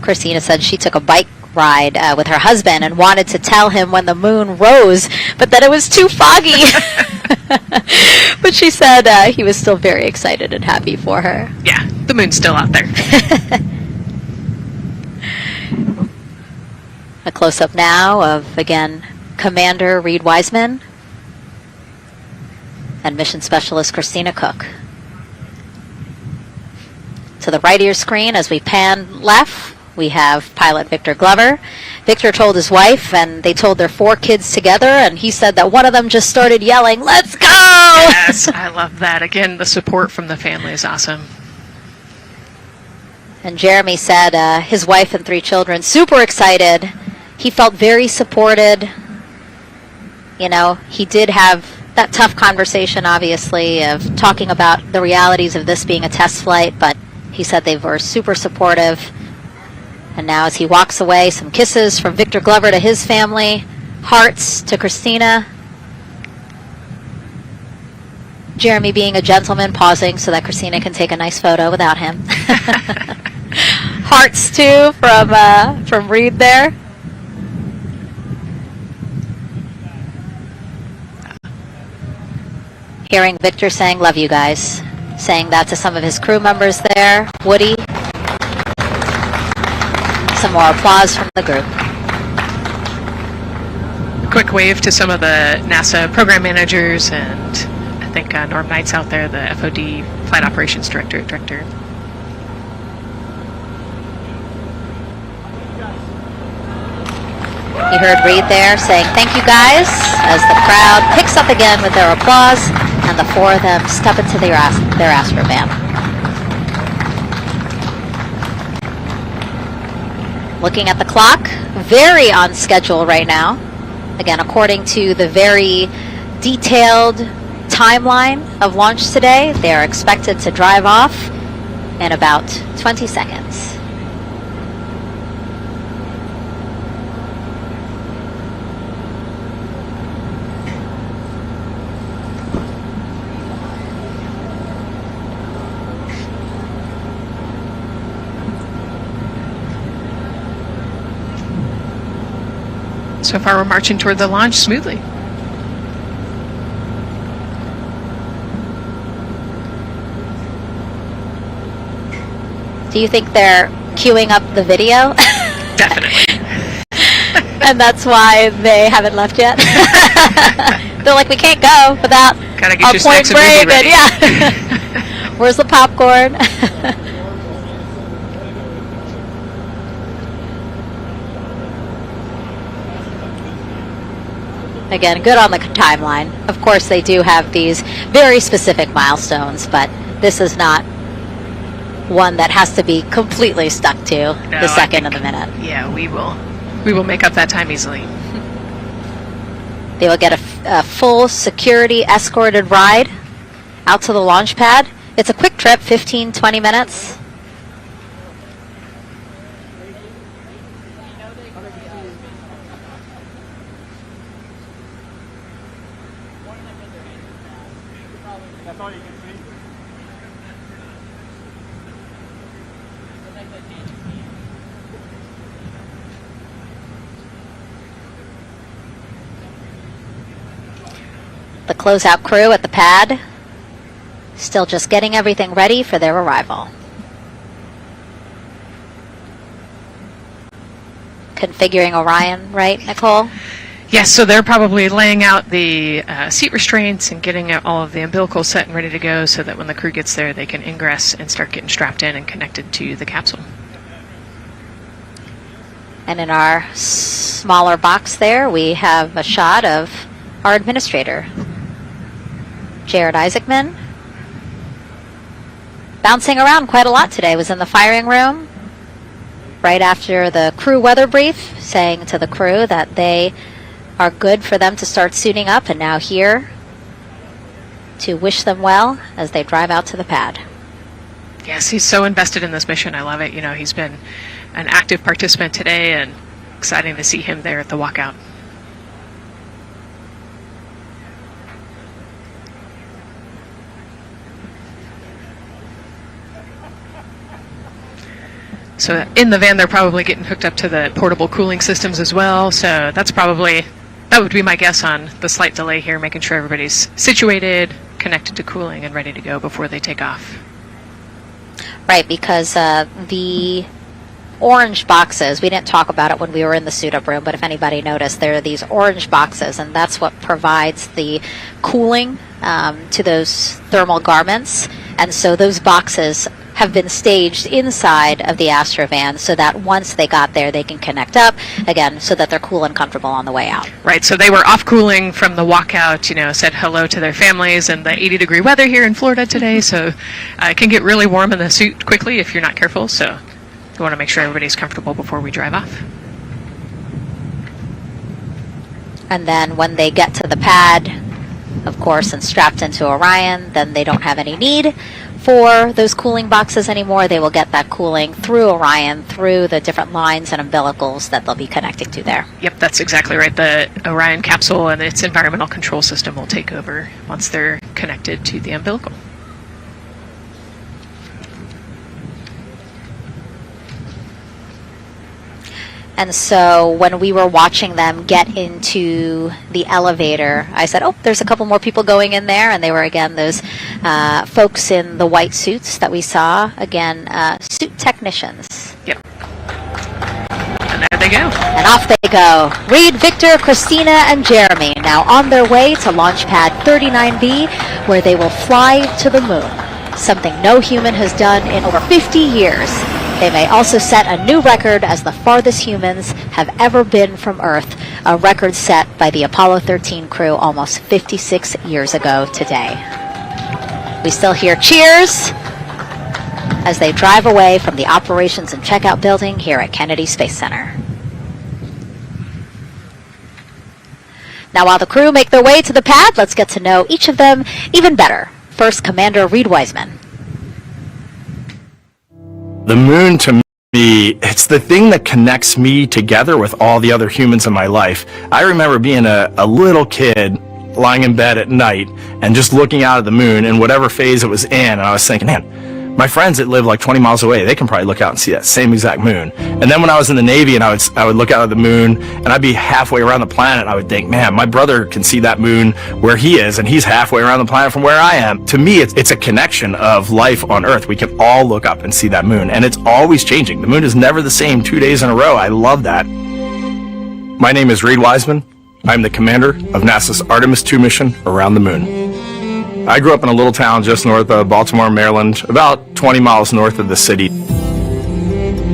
Christina said she took a bike ride with her husband and wanted to tell him when the moon rose, but that it was too foggy. But she said he was still very excited and happy for her. Yeah, the moon's still out there. A close-up now of, again, Commander Reed Wiseman and Mission Specialist Christina Cook. To the right of your screen, as we pan left, we have pilot Victor Glover. Victor told his wife, and they told their 4 kids together, and he said that one of them just started yelling, "Let's go!" Yes, I love that. Again, the support from the family is awesome. And Jeremy said his wife and 3 children, super excited. He felt very supported. You know, he did have that tough conversation, obviously, of talking about the realities of this being a test flight, but he said they were super supportive. And now as he walks away, some kisses from Victor Glover to his family, hearts to Christina. Jeremy being a gentleman, pausing so that Christina can take a nice photo without him. Hearts too from Reed there. Hearing Victor saying, "Love you guys," saying that to some of his crew members there. Woody. Some more applause from the group. A quick wave to some of the NASA program managers, and I think Norm Knight's out there, the FOD Flight Operations Director. You heard Reed there saying, "Thank you guys," as the crowd picks up again with their applause, and the 4 of them step into their Astrovan. Looking at the clock, very on schedule right now. Again, according to the very detailed timeline of launch today, they are expected to drive off in about 20 seconds. So far, we're marching toward the launch smoothly. Do you think they're queuing up the video? Definitely. And that's why they haven't left yet? They're like, we can't go without Gotta get our your Point snacks and movie Break. ready. Yeah. Where's the popcorn? Again, good on the timeline. Of course, they do have these very specific milestones, but this is not one that has to be completely stuck to the second and the minute. Yeah, we will make up that time easily. They will get a full security escorted ride out to the launch pad. It's a quick trip, 15-20 minutes. The closeout crew at the pad still just getting everything ready for their arrival. Configuring Orion, right, Nicole? Yes, so they're probably laying out the seat restraints and getting all of the umbilicals set and ready to go so that when the crew gets there, they can ingress and start getting strapped in and connected to the capsule. And in our smaller box there, we have a shot of our administrator, Jared Isaacman. Bouncing around quite a lot today, was in the firing room right after the crew weather brief, saying to the crew that they are good for them to start suiting up, and now here to wish them well as they drive out to the pad. Yes, he's so invested in this mission. I love it. You know, he's been an active participant today, and exciting to see him there at the walkout. So in the van, they're probably getting hooked up to the portable cooling systems as well. So that would be my guess on the slight delay here, making sure everybody's situated, connected to cooling, and ready to go before they take off. Right, because the orange boxes, we didn't talk about it when we were in the suit-up room, but if anybody noticed, there are these orange boxes, and that's what provides the cooling to those thermal garments. And so those boxes have been staged inside of the Astrovan so that once they got there, they can connect up, again, so that they're cool and comfortable on the way out. Right, so they were off cooling from the walkout, you know, said hello to their families and the 80-degree weather here in Florida today, so it can get really warm in the suit quickly if you're not careful, so we want to make sure everybody's comfortable before we drive off. And then when they get to the pad, of course, and strapped into Orion, then they don't have any need for those cooling boxes anymore. They will get that cooling through Orion, through the different lines and umbilicals that they'll be connecting to there. Yep, that's exactly right. The Orion capsule and its environmental control system will take over once they're connected to the umbilical. And so when we were watching them get into the elevator, I said, oh, there's a couple more people going in there. And they were, again, those folks in the white suits that we saw. Again, suit technicians. Yep. And there they go. And off they go. Reed, Victor, Christina, and Jeremy now on their way to launch pad 39B, where they will fly to the moon, something no human has done in over 50 years. They may also set a new record as the farthest humans have ever been from Earth, a record set by the Apollo 13 crew almost 56 years ago today. We still hear cheers as they drive away from the operations and checkout building here at Kennedy Space Center. Now, while the crew make their way to the pad, let's get to know each of them even better. First, Commander Reed Wiseman. The moon, to me, it's the thing that connects me together with all the other humans in my life. I remember being a little kid lying in bed at night and just looking out at the moon in whatever phase it was in, and I was thinking, man, My friends that live like 20 miles away, they can probably look out and see that same exact moon. And then when I was in the Navy and I would look out at the moon and I'd be halfway around the planet, I would think, man, my brother can see that moon where he is and he's halfway around the planet from where I am. To me, it's a connection of life on Earth. We can all look up and see that moon, and it's always changing. The moon is never the same 2 days in a row. I love that. My name is Reed Wiseman. I'm the commander of NASA's Artemis II mission around the moon. I grew up in a little town just north of Baltimore, Maryland, about 20 miles north of the city.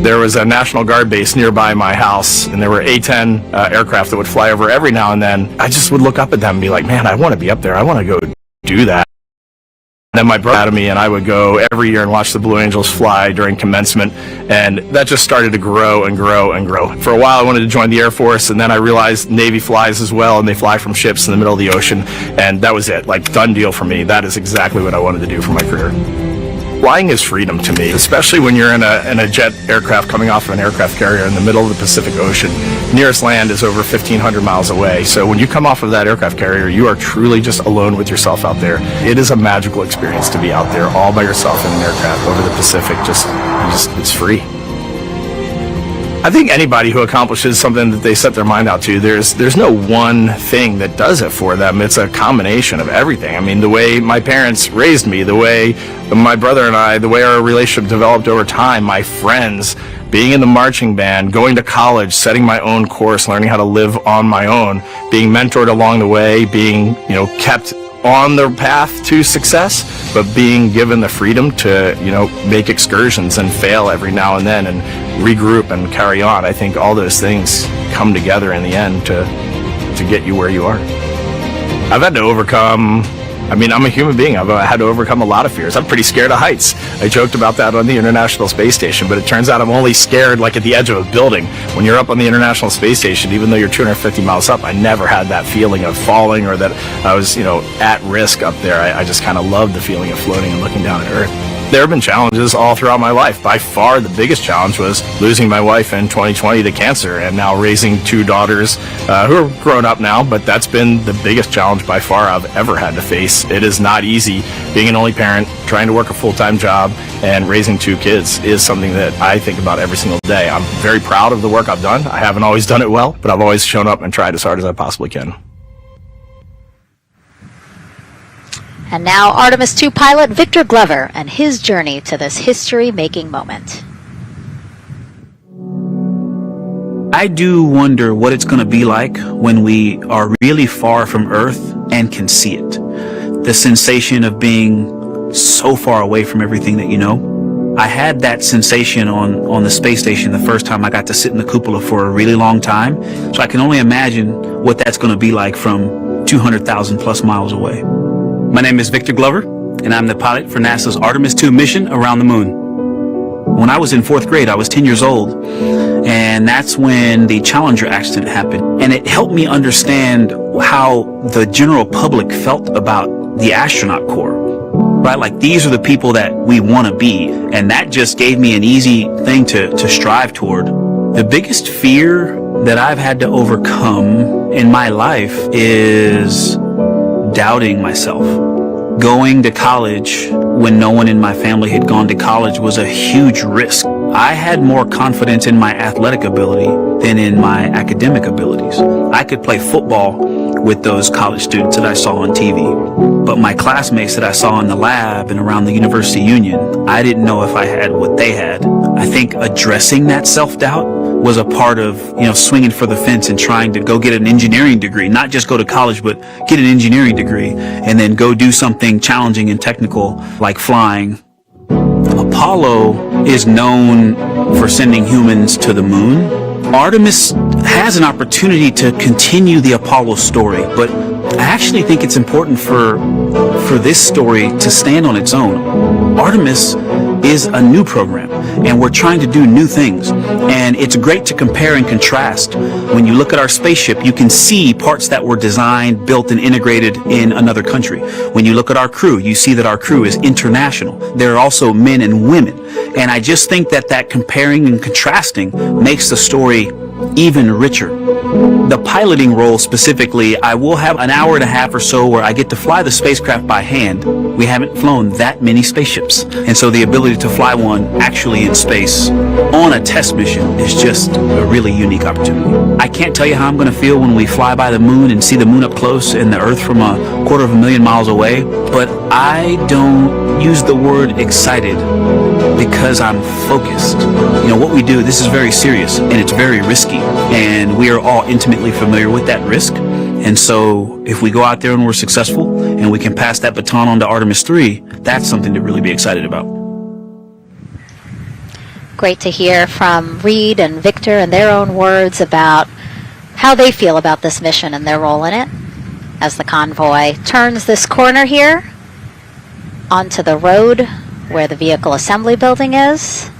There was a National Guard base nearby my house, and there were A-10 aircraft that would fly over every now and then. I just would look up at them and be like, man, I want to be up there. I want to go do that. And then my brother had me, and I would go every year and watch the Blue Angels fly during commencement, and that just started to grow and grow and grow. For a while, I wanted to join the Air Force, and then I realized Navy flies as well, and they fly from ships in the middle of the ocean, and that was it. Like, done deal for me. That is exactly what I wanted to do for my career. Flying is freedom to me, especially when you're in a jet aircraft coming off of an aircraft carrier in the middle of the Pacific Ocean. Nearest land is over 1,500 miles away. So when you come off of that aircraft carrier, you are truly just alone with yourself out there. It is a magical experience to be out there all by yourself in an aircraft over the Pacific. It's free. I think anybody who accomplishes something that they set their mind out to, there's no one thing that does it for them. It's a combination of everything. I mean, the way my parents raised me, the way my brother and I, the way our relationship developed over time, my friends, being in the marching band, going to college, setting my own course, learning how to live on my own, being mentored along the way, being, kept on the path to success, but being given the freedom to, make excursions and fail every now and then and regroup and carry on. I think all those things come together in the end to get you where you are. I've had to overcome, I'm a human being. I've had to overcome a lot of fears. I'm pretty scared of heights. I joked about that on the International Space Station, but it turns out I'm only scared like at the edge of a building. When you're up on the International Space Station, even though you're 250 miles up, I never had that feeling of falling or that I was, at risk up there. I just kind of loved the feeling of floating and looking down at Earth. There have been challenges all throughout my life. By far, the biggest challenge was losing my wife in 2020 to cancer and now raising two daughters who are grown up now, but that's been the biggest challenge by far I've ever had to face. It is not easy. Being an only parent, trying to work a full-time job, and raising two kids is something that I think about every single day. I'm very proud of the work I've done. I haven't always done it well, but I've always shown up and tried as hard as I possibly can. And now Artemis II pilot Victor Glover and his journey to this history-making moment. I do wonder what it's going to be like when we are really far from Earth and can see it. The sensation of being so far away from everything that you know. I had that sensation on the space station the first time I got to sit in the cupola for a really long time. So I can only imagine what that's going to be like from 200,000 plus miles away. My name is Victor Glover, and I'm the pilot for NASA's Artemis II mission around the moon. When I was in 4th grade, I was 10 years old, and that's when the Challenger accident happened. And it helped me understand how the general public felt about the astronaut corps. Right? Like, these are the people that we want to be, and that just gave me an easy thing to strive toward. The biggest fear that I've had to overcome in my life is doubting myself. Going to college when no one in my family had gone to college was a huge risk. I had more confidence in my athletic ability than in my academic abilities. I could play football with those college students that I saw on TV, but my classmates that I saw in the lab and around the University Union, I didn't know if I had what they had. I think addressing that self-doubt was a part of, swinging for the fence and trying to go get an engineering degree, not just go to college, but get an engineering degree and then go do something challenging and technical like flying. Apollo is known for sending humans to the moon. Artemis has an opportunity to continue the Apollo story, but I actually think it's important for this story to stand on its own. Artemis is a new program, and we're trying to do new things. And it's great to compare and contrast. When you look at our spaceship, you can see parts that were designed, built, and integrated in another country. When you look at our crew, you see that our crew is international. There are also men and women. And I just think that comparing and contrasting makes the story even richer. the piloting role specifically, I will have an hour and a half or so where I get to fly the spacecraft by hand. We haven't flown that many spaceships. And so the ability to fly one actually in space on a test mission is just a really unique opportunity. I can't tell you how I'm going to feel when we fly by the moon and see the moon up close and the Earth from 250,000 miles away, but I don't use the word excited because I'm focused. You know, what we do, this is very serious and it's very risky, and we are all intimately familiar with that risk. And so if we go out there and we're successful and we can pass that baton on to Artemis III, that's something to really be excited about. Great to hear from Reed and Victor in their own words about how they feel about this mission and their role in it as the convoy turns this corner here onto the road where the vehicle assembly building is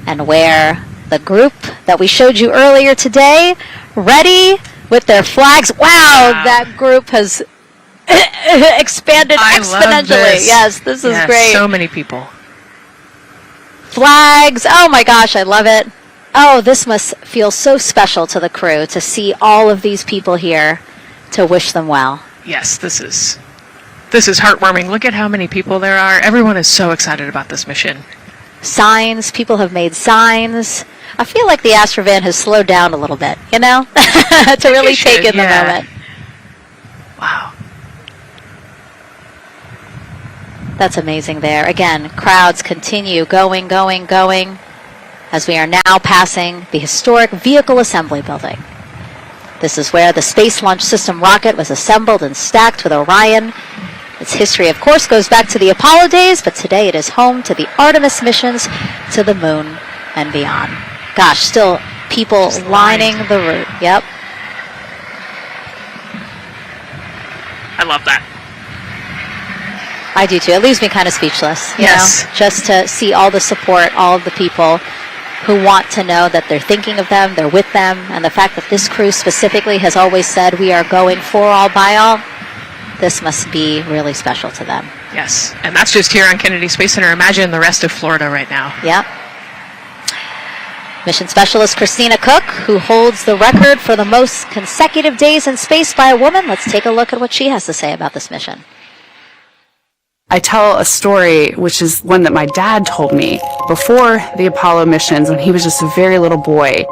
and where the group that we showed you earlier today, ready with their flags. Wow, that group has expanded exponentially. Love this. Yes, this is great. So many people. Flags. Oh my gosh, I love it. Oh, this must feel so special to the crew to see all of these people here to wish them well. Yes, this is heartwarming. Look at how many people there are. Everyone is so excited about this mission. Signs. People have made signs. I feel like the Astrovan has slowed down a little bit, you know, to really take in the moment. Wow. That's amazing there. Again, crowds continue going, as we are now passing the historic vehicle assembly building. This is where the Space Launch System rocket was assembled and stacked with Orion. Its history, of course, goes back to the Apollo days, but today it is home to the Artemis missions to the moon and beyond. Gosh, still people lining the route. Yep. I love that. I do too. It leaves me kind of speechless, you know, just to see all the support, all of the people who want to know that they're thinking of them, they're with them, and the fact that this crew specifically has always said we are going for all by all, this must be really special to them. Yes, and that's just here on Kennedy Space Center. Imagine the rest of Florida right now. Yep. Mission Specialist Christina Cook, who holds the record for the most consecutive days in space by a woman. Let's take a look at what she has to say about this mission. I tell a story, which is one that my dad told me before the Apollo missions when he was just a very little boy.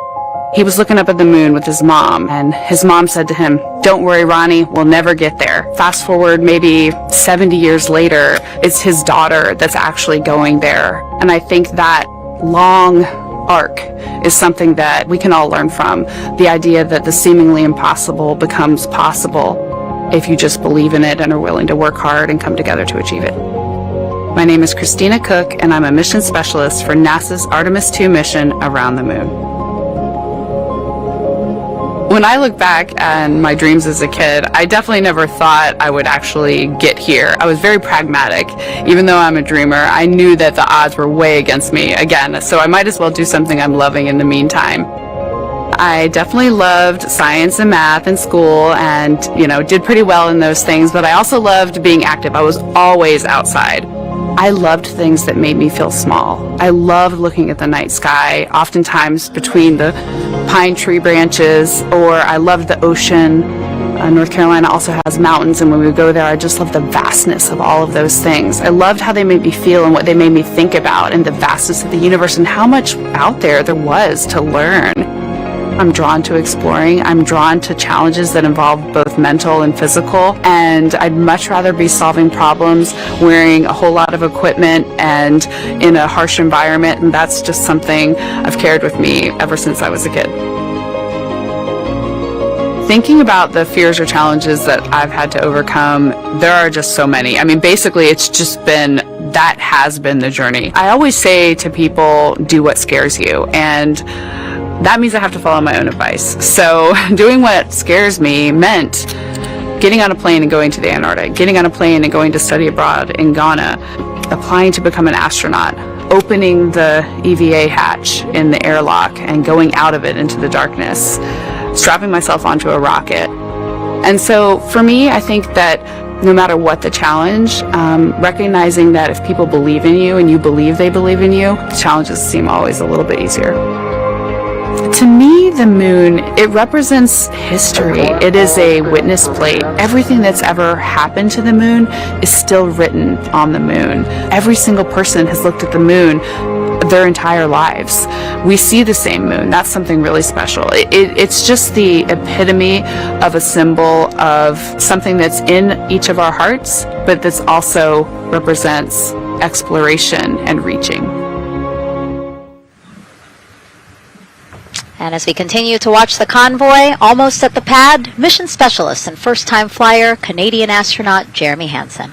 He was looking up at the moon with his mom, and his mom said to him, "Don't worry, Ronnie, we'll never get there." Fast forward maybe 70 years later, it's his daughter that's actually going there. And I think that long arc is something that we can all learn from. The idea that the seemingly impossible becomes possible if you just believe in it and are willing to work hard and come together to achieve it. My name is Christina Cook, and I'm a mission specialist for NASA's Artemis II mission around the moon. When I look back on my dreams as a kid, I definitely never thought I would actually get here. I was very pragmatic. Even though I'm a dreamer, I knew that the odds were way against me again, so I might as well do something I'm loving in the meantime. I definitely loved science and math in school and, did pretty well in those things, but I also loved being active. I was always outside. I loved things that made me feel small. I loved looking at the night sky, oftentimes between the pine tree branches, or I loved the ocean. North Carolina also has mountains, and when we would go there, I just loved the vastness of all of those things. I loved how they made me feel and what they made me think about, and the vastness of the universe and how much out there was to learn. I'm drawn to exploring. I'm drawn to challenges that involve both mental and physical, and I'd much rather be solving problems wearing a whole lot of equipment and in a harsh environment, and that's just something I've carried with me ever since I was a kid. Thinking about the fears or challenges that I've had to overcome, there are just so many. I mean, basically, that has been the journey. I always say to people, do what scares you, and that means I have to follow my own advice. So doing what scares me meant getting on a plane and going to the Antarctic, getting on a plane and going to study abroad in Ghana, applying to become an astronaut, opening the EVA hatch in the airlock and going out of it into the darkness, strapping myself onto a rocket. And so for me, I think that no matter what the challenge, recognizing that if people believe in you and you believe they believe in you, the challenges seem always a little bit easier. To me, the moon, it represents history. It is a witness plate. Everything that's ever happened to the moon is still written on the moon. Every single person has looked at the moon their entire lives. We see the same moon. That's something really special. It's just the epitome of a symbol of something that's in each of our hearts, but that's also represents exploration and reaching. And as we continue to watch the convoy, almost at the pad, mission specialist and first-time flyer, Canadian astronaut Jeremy Hansen.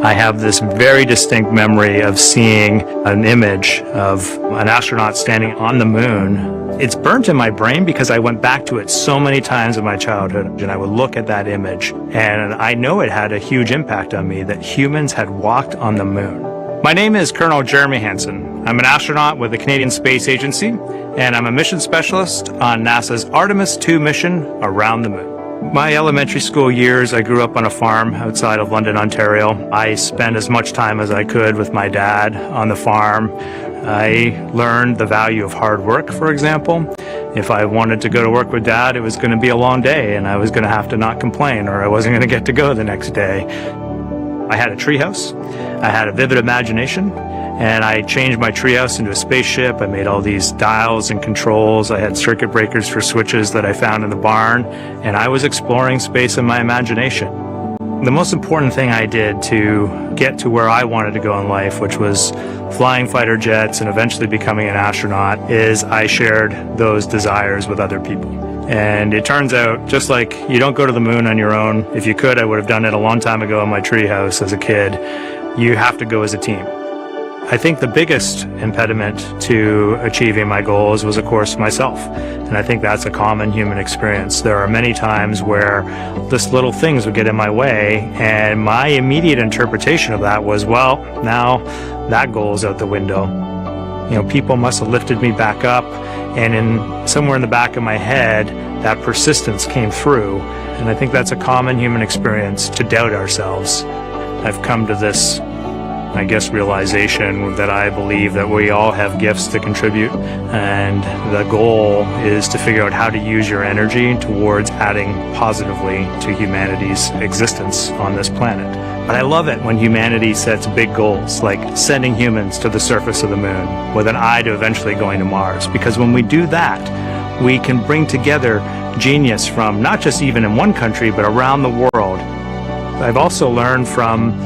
I have this very distinct memory of seeing an image of an astronaut standing on the moon. It's burnt in my brain because I went back to it so many times in my childhood, and I would look at that image, and I know it had a huge impact on me that humans had walked on the moon. My name is Colonel Jeremy Hansen. I'm an astronaut with the Canadian Space Agency, and I'm a mission specialist on NASA's Artemis II mission around the moon. My elementary school years, I grew up on a farm outside of London, Ontario. I spent as much time as I could with my dad on the farm. I learned the value of hard work, for example. If I wanted to go to work with Dad, it was going to be a long day, and I was going to have to not complain, or I wasn't going to get to go the next day. I had a treehouse. I had a vivid imagination, and I changed my treehouse into a spaceship. I made all these dials and controls. I had circuit breakers for switches that I found in the barn, and I was exploring space in my imagination. The most important thing I did to get to where I wanted to go in life, which was flying fighter jets and eventually becoming an astronaut, is I shared those desires with other people. And it turns out, just like you don't go to the moon on your own, if you could, I would have done it a long time ago in my treehouse as a kid, you have to go as a team. I think the biggest impediment to achieving my goals was, of course, myself. And I think that's a common human experience. There are many times where just little things would get in my way, and my immediate interpretation of that was, well, now that goal is out the window. You know, people must have lifted me back up, and somewhere in the back of my head, that persistence came through. And I think that's a common human experience, to doubt ourselves. I've come to this, I guess, realization that I believe that we all have gifts to contribute, and the goal is to figure out how to use your energy towards adding positively to humanity's existence on this planet. But I love it when humanity sets big goals, like sending humans to the surface of the moon with an eye to eventually going to Mars, because when we do that, we can bring together genius from not just even in one country, but around the world. I've also learned from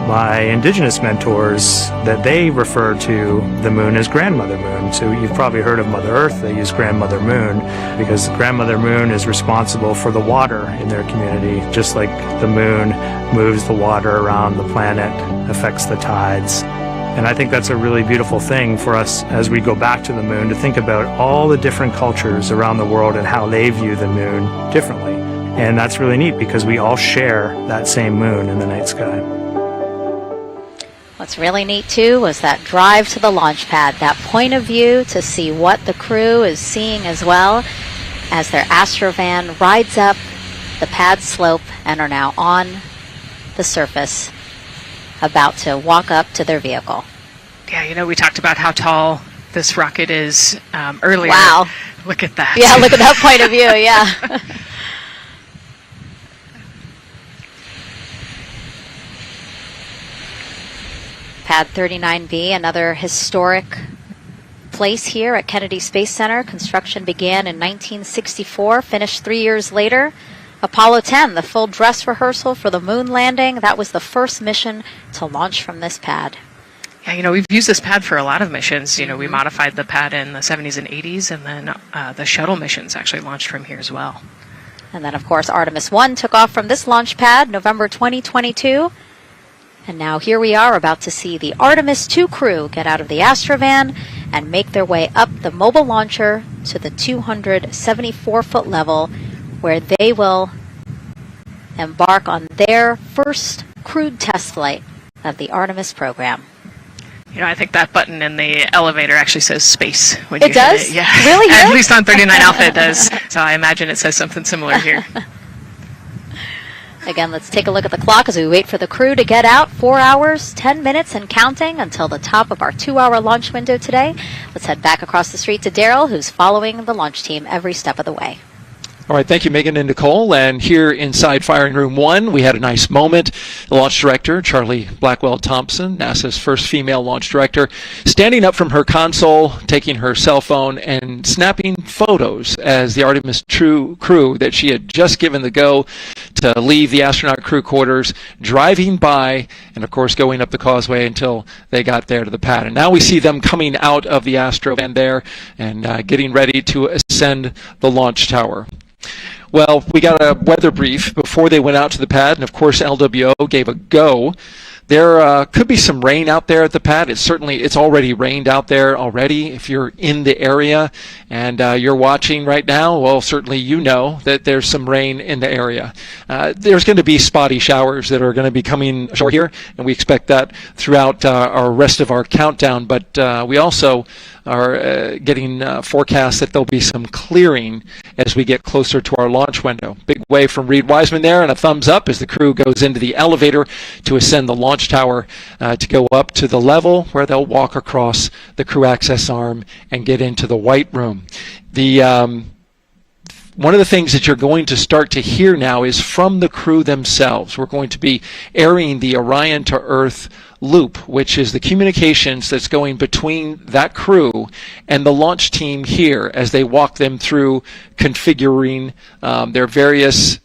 my indigenous mentors that they refer to the moon as Grandmother Moon. So you've probably heard of Mother Earth. They use Grandmother Moon because Grandmother Moon is responsible for the water in their community, just like the moon moves the water around the planet, affects the tides. And I think that's a really beautiful thing for us as we go back to the moon, to think about all the different cultures around the world and how they view the moon differently. And that's really neat because we all share that same moon in the night sky. What's really neat too was that drive to the launch pad, that point of view to see what the crew is seeing as well, as their Astrovan rides up the pad slope and are now on the surface, about to walk up to their vehicle. Yeah, you know, we talked about how tall this rocket is earlier. Wow. Look at that. Yeah, look at that point of view, yeah. Pad 39B, another historic place here at Kennedy Space Center. Construction began in 1964, finished 3 years later. Apollo 10, the full dress rehearsal for the moon landing. That was the first mission to launch from this pad. Yeah, you know, we've used this pad for a lot of missions. You know, we modified the pad in the 70s and 80s, and then the shuttle missions actually launched from here as well. And then, of course, Artemis I took off from this launch pad, November 2022. And now here we are about to see the Artemis II crew get out of the Astrovan and make their way up the mobile launcher to the 274-foot level, where they will embark on their first crewed test flight of the Artemis program. You know, I think that button in the elevator actually says space when you It does? hit it. Yeah. Really? At least on 39 Alpha it does. So I imagine it says something similar here. Again, let's take a look at the clock as we wait for the crew to get out. 4 hours, 10 minutes, and counting until the top of our 2-hour launch window today. Let's head back across the street to Daryl, who's following the launch team every step of the way. All right, thank you, Megan and Nicole. And here inside Firing Room 1, we had a nice moment. The launch director, Charlie Blackwell Thompson, NASA's first female launch director, standing up from her console, taking her cell phone and snapping photos as the Artemis II crew that she had just given the go to leave the astronaut crew quarters, driving by, and of course going up the causeway until they got there to the pad. And now we see them coming out of the Astro van there and getting ready to ascend the launch tower. Well, we got a weather brief before they went out to the pad, and of course LWO gave a go. There could be some rain out there at the pad. It's already rained out there already. If you're in the area and you're watching right now, well, certainly you know that there's some rain in the area. There's going to be spotty showers that are going to be coming ashore here, and we expect that throughout our rest of our countdown. But we also are getting forecasts that there'll be some clearing as we get closer to our launch window. Big wave from Reed Wiseman there, and a thumbs up as the crew goes into the elevator to ascend the launch tower to go up to the level where they'll walk across the crew access arm and get into the white room. One of the things that you're going to start to hear now is from the crew themselves. We're going to be airing the Orion to Earth loop, which is the communications that's going between that crew and the launch team here as they walk them through configuring their various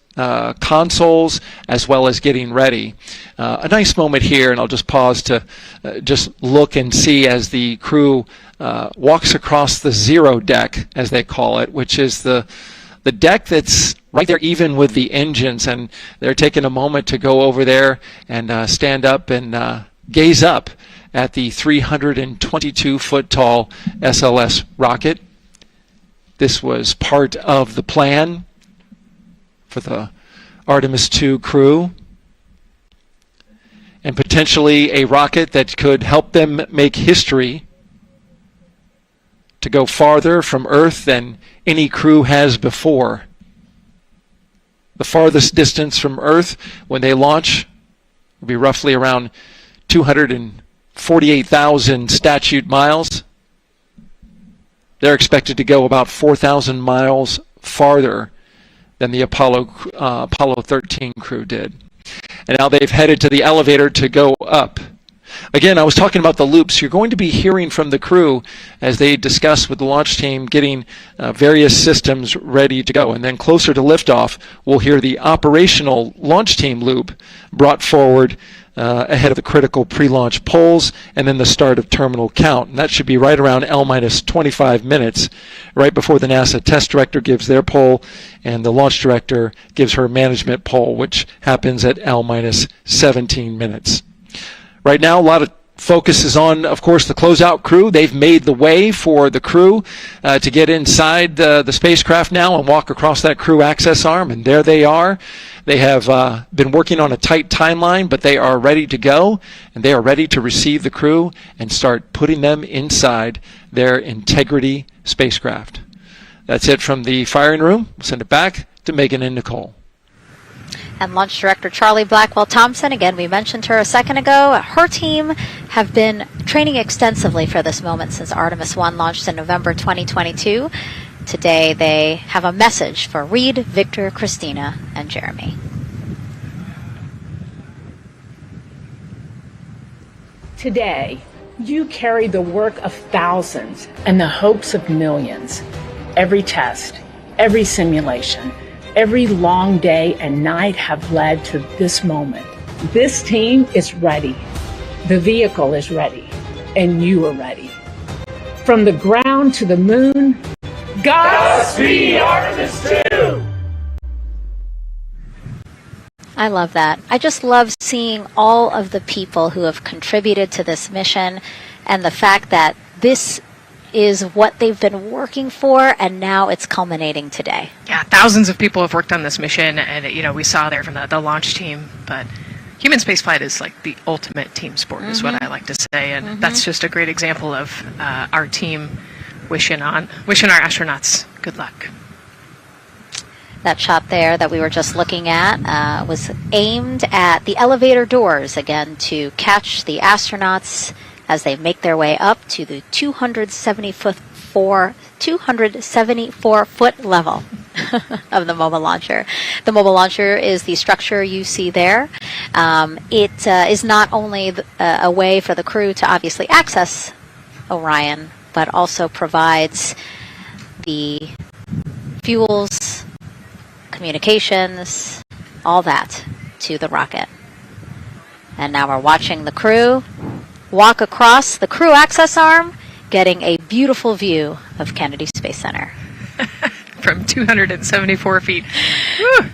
consoles as well as getting ready. A nice moment here, and I'll just pause to just look and see as the crew walks across the zero deck, as they call it, which is the deck that's right there even with the engines, and they're taking a moment to go over there and stand up and gaze up at the 322-foot tall SLS rocket. This was part of the plan for the Artemis II crew, and potentially a rocket that could help them make history to go farther from Earth than any crew has before. The farthest distance from Earth when they launch will be roughly around 248,000 statute miles. They're expected to go about 4,000 miles farther than the Apollo 13 crew did. And now they've headed to the elevator to go up. Again, I was talking about the loops. You're going to be hearing from the crew as they discuss with the launch team getting various systems ready to go. And then closer to liftoff, we'll hear the operational launch team loop brought forward ahead of the critical pre-launch polls and then the start of terminal count. And that should be right around L-25 minutes, right before the NASA test director gives their poll and the launch director gives her management poll, which happens at L-17 minutes. Right now, a lot of focus is on, of course, the closeout crew. They've made the way for the crew to get inside the spacecraft now and walk across that crew access arm, and there they are. They have been working on a tight timeline, but they are ready to go, and they are ready to receive the crew and start putting them inside their Integrity spacecraft. That's it from the firing room. We'll send it back to Megan and Nicole. And Launch Director Charlie Blackwell Thompson, again, we mentioned her a second ago. Her team have been training extensively for this moment since Artemis I launched in November 2022. Today they have a message for Reed, Victor, Christina, and Jeremy. Today, you carry the work of thousands and the hopes of millions. Every test, every simulation, every long day and night have led to this moment. This team is ready. The vehicle is ready. And you are ready. From the ground to the moon, Godspeed, Artemis II! I love that. I just love seeing all of the people who have contributed to this mission and the fact that this is what they've been working for, and now it's culminating today. Yeah, thousands of people have worked on this mission, and we saw there from the launch team. But human spaceflight is like the ultimate team sport, is what I like to say, and that's just a great example of our team wishing our astronauts good luck. That shot there that we were just looking at was aimed at the elevator doors, again, to catch the astronauts as they make their way up to the 274-foot level of the mobile launcher. The mobile launcher is the structure you see there. It is not only a way for the crew to obviously access Orion, but also provides the fuels, communications, all that to the rocket. And now we're watching the crew walk across the crew access arm, getting a beautiful view of Kennedy Space Center. From 274 feet. Woo.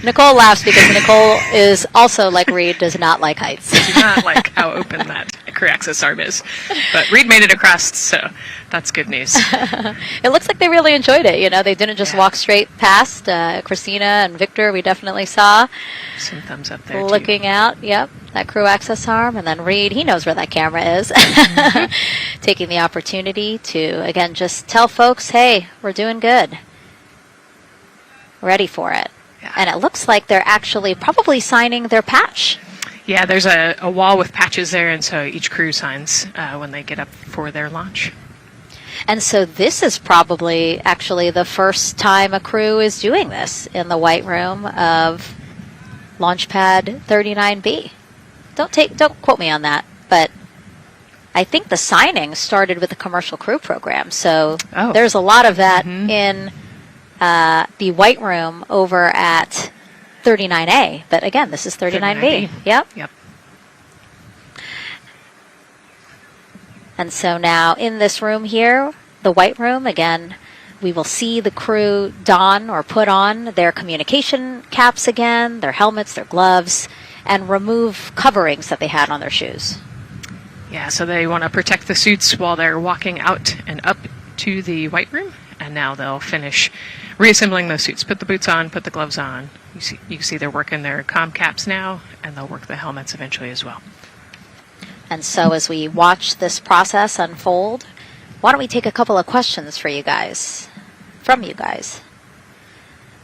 Nicole laughs because Nicole is also, like Reed, does not like heights. I do not like how open that crew access arm is. But Reed made it across, so that's good news. It looks like they really enjoyed it. You know, they didn't just walk straight past. Christina and Victor, we definitely saw. Some thumbs up there, looking out, yep, that crew access arm. And then Reed, he knows where that camera is. Taking the opportunity to, again, just tell folks, hey, we're doing good. Ready for it. Yeah. And it looks like they're actually probably signing their patch. Yeah, there's a wall with patches there, and so each crew signs when they get up for their launch. And so this is probably actually the first time a crew is doing this in the White Room of Launch Pad 39B. Don't quote me on that, but I think the signing started with the commercial crew program. So there's a lot of that in the White Room over at 39A. But again, this is 39B. Yep. And so now in this room here, the White Room, again, we will see the crew don or put on their communication caps again, their helmets, their gloves, and remove coverings that they had on their shoes. Yeah, so they want to protect the suits while they're walking out and up to the White Room, and now they'll finish reassembling those suits. Put the boots on, put the gloves on. You can see they're working their comm caps now, and they'll work the helmets eventually as well. And so as we watch this process unfold, why don't we take a couple of questions from you guys?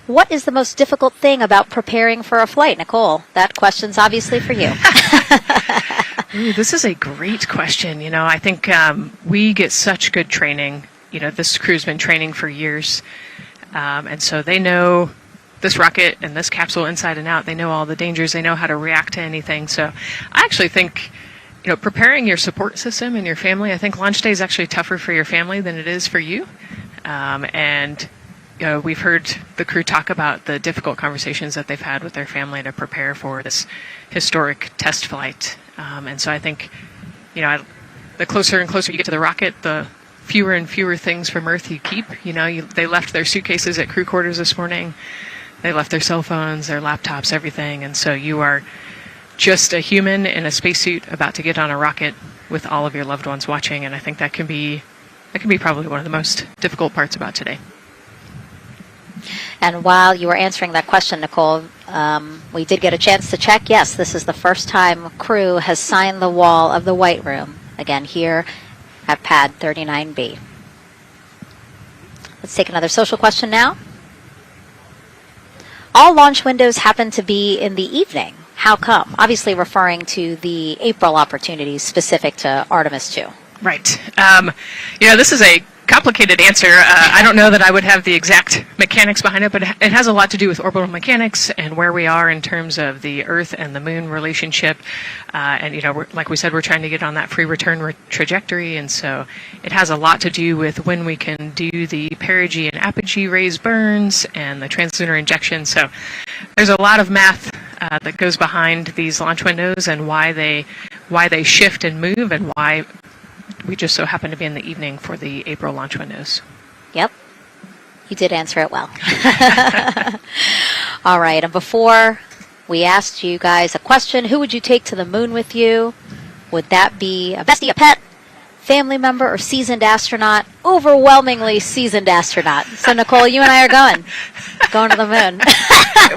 What is the most difficult thing about preparing for a flight? Nicole, that question's obviously for you. Ooh, this is a great question. You know, I think we get such good training. You know, this crew's been training for years. And so they know this rocket and this capsule inside and out. They know all the dangers. They know how to react to anything. So I actually think, you know, preparing your support system and your family, I think launch day is actually tougher for your family than it is for you. And, you know, we've heard the crew talk about the difficult conversations that they've had with their family to prepare for this historic test flight. And so I think, you know, the closer and closer you get to the rocket, the fewer and fewer things from Earth you keep. You know, they left their suitcases at crew quarters this morning. They left their cell phones, their laptops, everything. And so you are just a human in a spacesuit about to get on a rocket with all of your loved ones watching. And I think that can be probably one of the most difficult parts about today. And while you were answering that question, Nicole, we did get a chance to check. Yes, this is the first time crew has signed the wall of the White Room, again here at Pad 39B. Let's take another social question now. All launch windows happen to be in the evening. How come? Obviously referring to the April opportunities specific to Artemis II. Right. You know, this is a complicated answer. I don't know that I would have the exact mechanics behind it, but it has a lot to do with orbital mechanics and where we are in terms of the Earth and the Moon relationship. And, you know, like we said, we're trying to get on that free return trajectory, and so it has a lot to do with when we can do the perigee and apogee raised burns and the translunar injection. So there's a lot of math that goes behind these launch windows and why they shift and move, and why we just so happen to be in the evening for the April launch windows. Yep. You did answer it well. All right. And before we asked you guys a question, who would you take to the moon with you? Would that be a bestie, a pet, family member, or seasoned astronaut? Overwhelmingly seasoned astronaut. So, Nicole, you and I are going to the moon.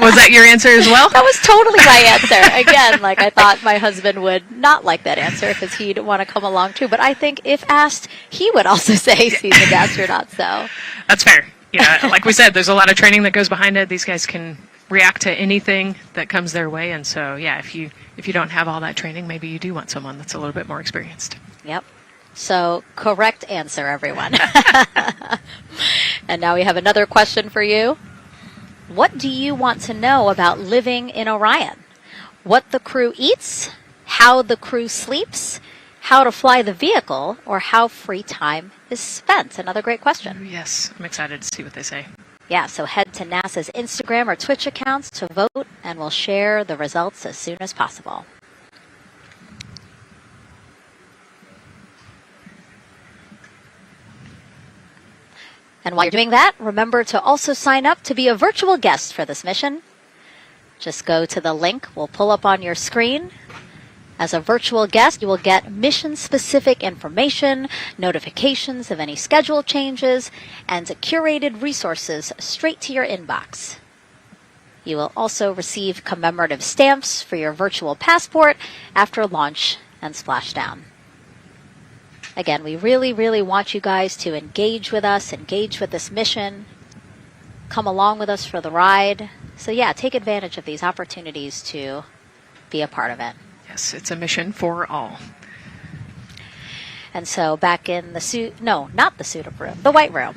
Was that your answer as well? That was totally my answer. Again, like I thought my husband would not like that answer because he'd want to come along too. But I think if asked, he would also say seasoned astronaut. So that's fair. Like we said, there's a lot of training that goes behind it. These guys can react to anything that comes their way, and so yeah, if you don't have all that training, maybe you do want someone that's a little bit more experienced. Yep. So correct answer, everyone. And now we have another question for you. What do you want to know about living in Orion? What the crew eats, how the crew sleeps, how to fly the vehicle, or how free time is spent? Another great question. Yes, I'm excited to see what they say. Yeah, so head to NASA's Instagram or Twitch accounts to vote, and we'll share the results as soon as possible. And while you're doing that, remember to also sign up to be a virtual guest for this mission. Just go to the link we'll pull up on your screen. As a virtual guest, you will get mission-specific information, notifications of any schedule changes, and curated resources straight to your inbox. You will also receive commemorative stamps for your virtual passport after launch and splashdown. Again, we really, really want you guys to engage with us, engage with this mission, come along with us for the ride. So yeah, take advantage of these opportunities to be a part of it. Yes, it's a mission for all. And so back in the suit, no, not the suit-up room, the white room.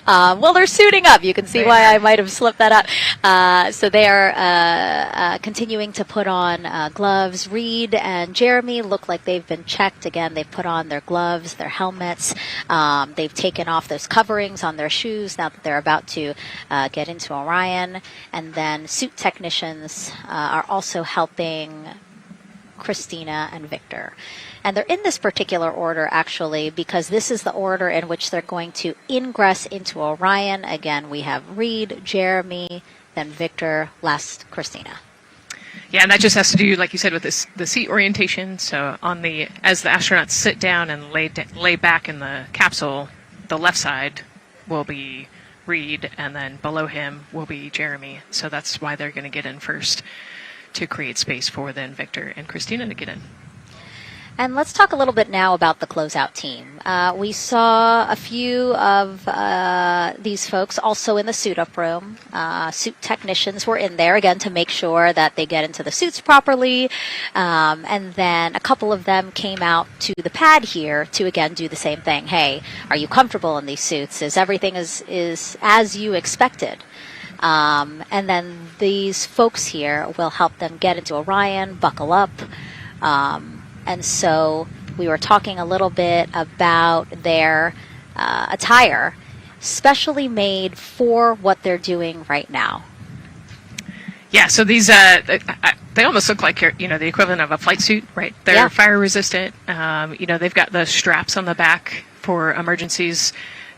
Well, they're suiting up. You can see why I might have slipped that up. So they are continuing to put on gloves. Reed and Jeremy look like they've been checked. Again, they've put on their gloves, their helmets. They've taken off those coverings on their shoes now that they're about to get into Orion. And then suit technicians are also helping Christina and Victor. And they're in this particular order, actually, because this is the order in which they're going to ingress into Orion. Again, we have Reed, Jeremy, then Victor, last Christina. Yeah, and that just has to do, like you said, with the seat orientation. So as the astronauts sit down and lay back in the capsule, the left side will be Reed, and then below him will be Jeremy. So that's why they're going to get in first, to create space for then Victor and Christina to get in. And let's talk a little bit now about the closeout team. We saw a few of these folks also in the suit-up room. Suit technicians were in there, again, to make sure that they get into the suits properly. And then a couple of them came out to the pad here to, again, do the same thing. Hey, are you comfortable in these suits? Is everything is as you expected? And then these folks here will help them get into Orion, buckle up. And so we were talking a little bit about their attire, specially made for what they're doing right now. Yeah, so these they almost look like the equivalent of a flight suit, right? They're fire resistant. They've got the straps on the back for emergencies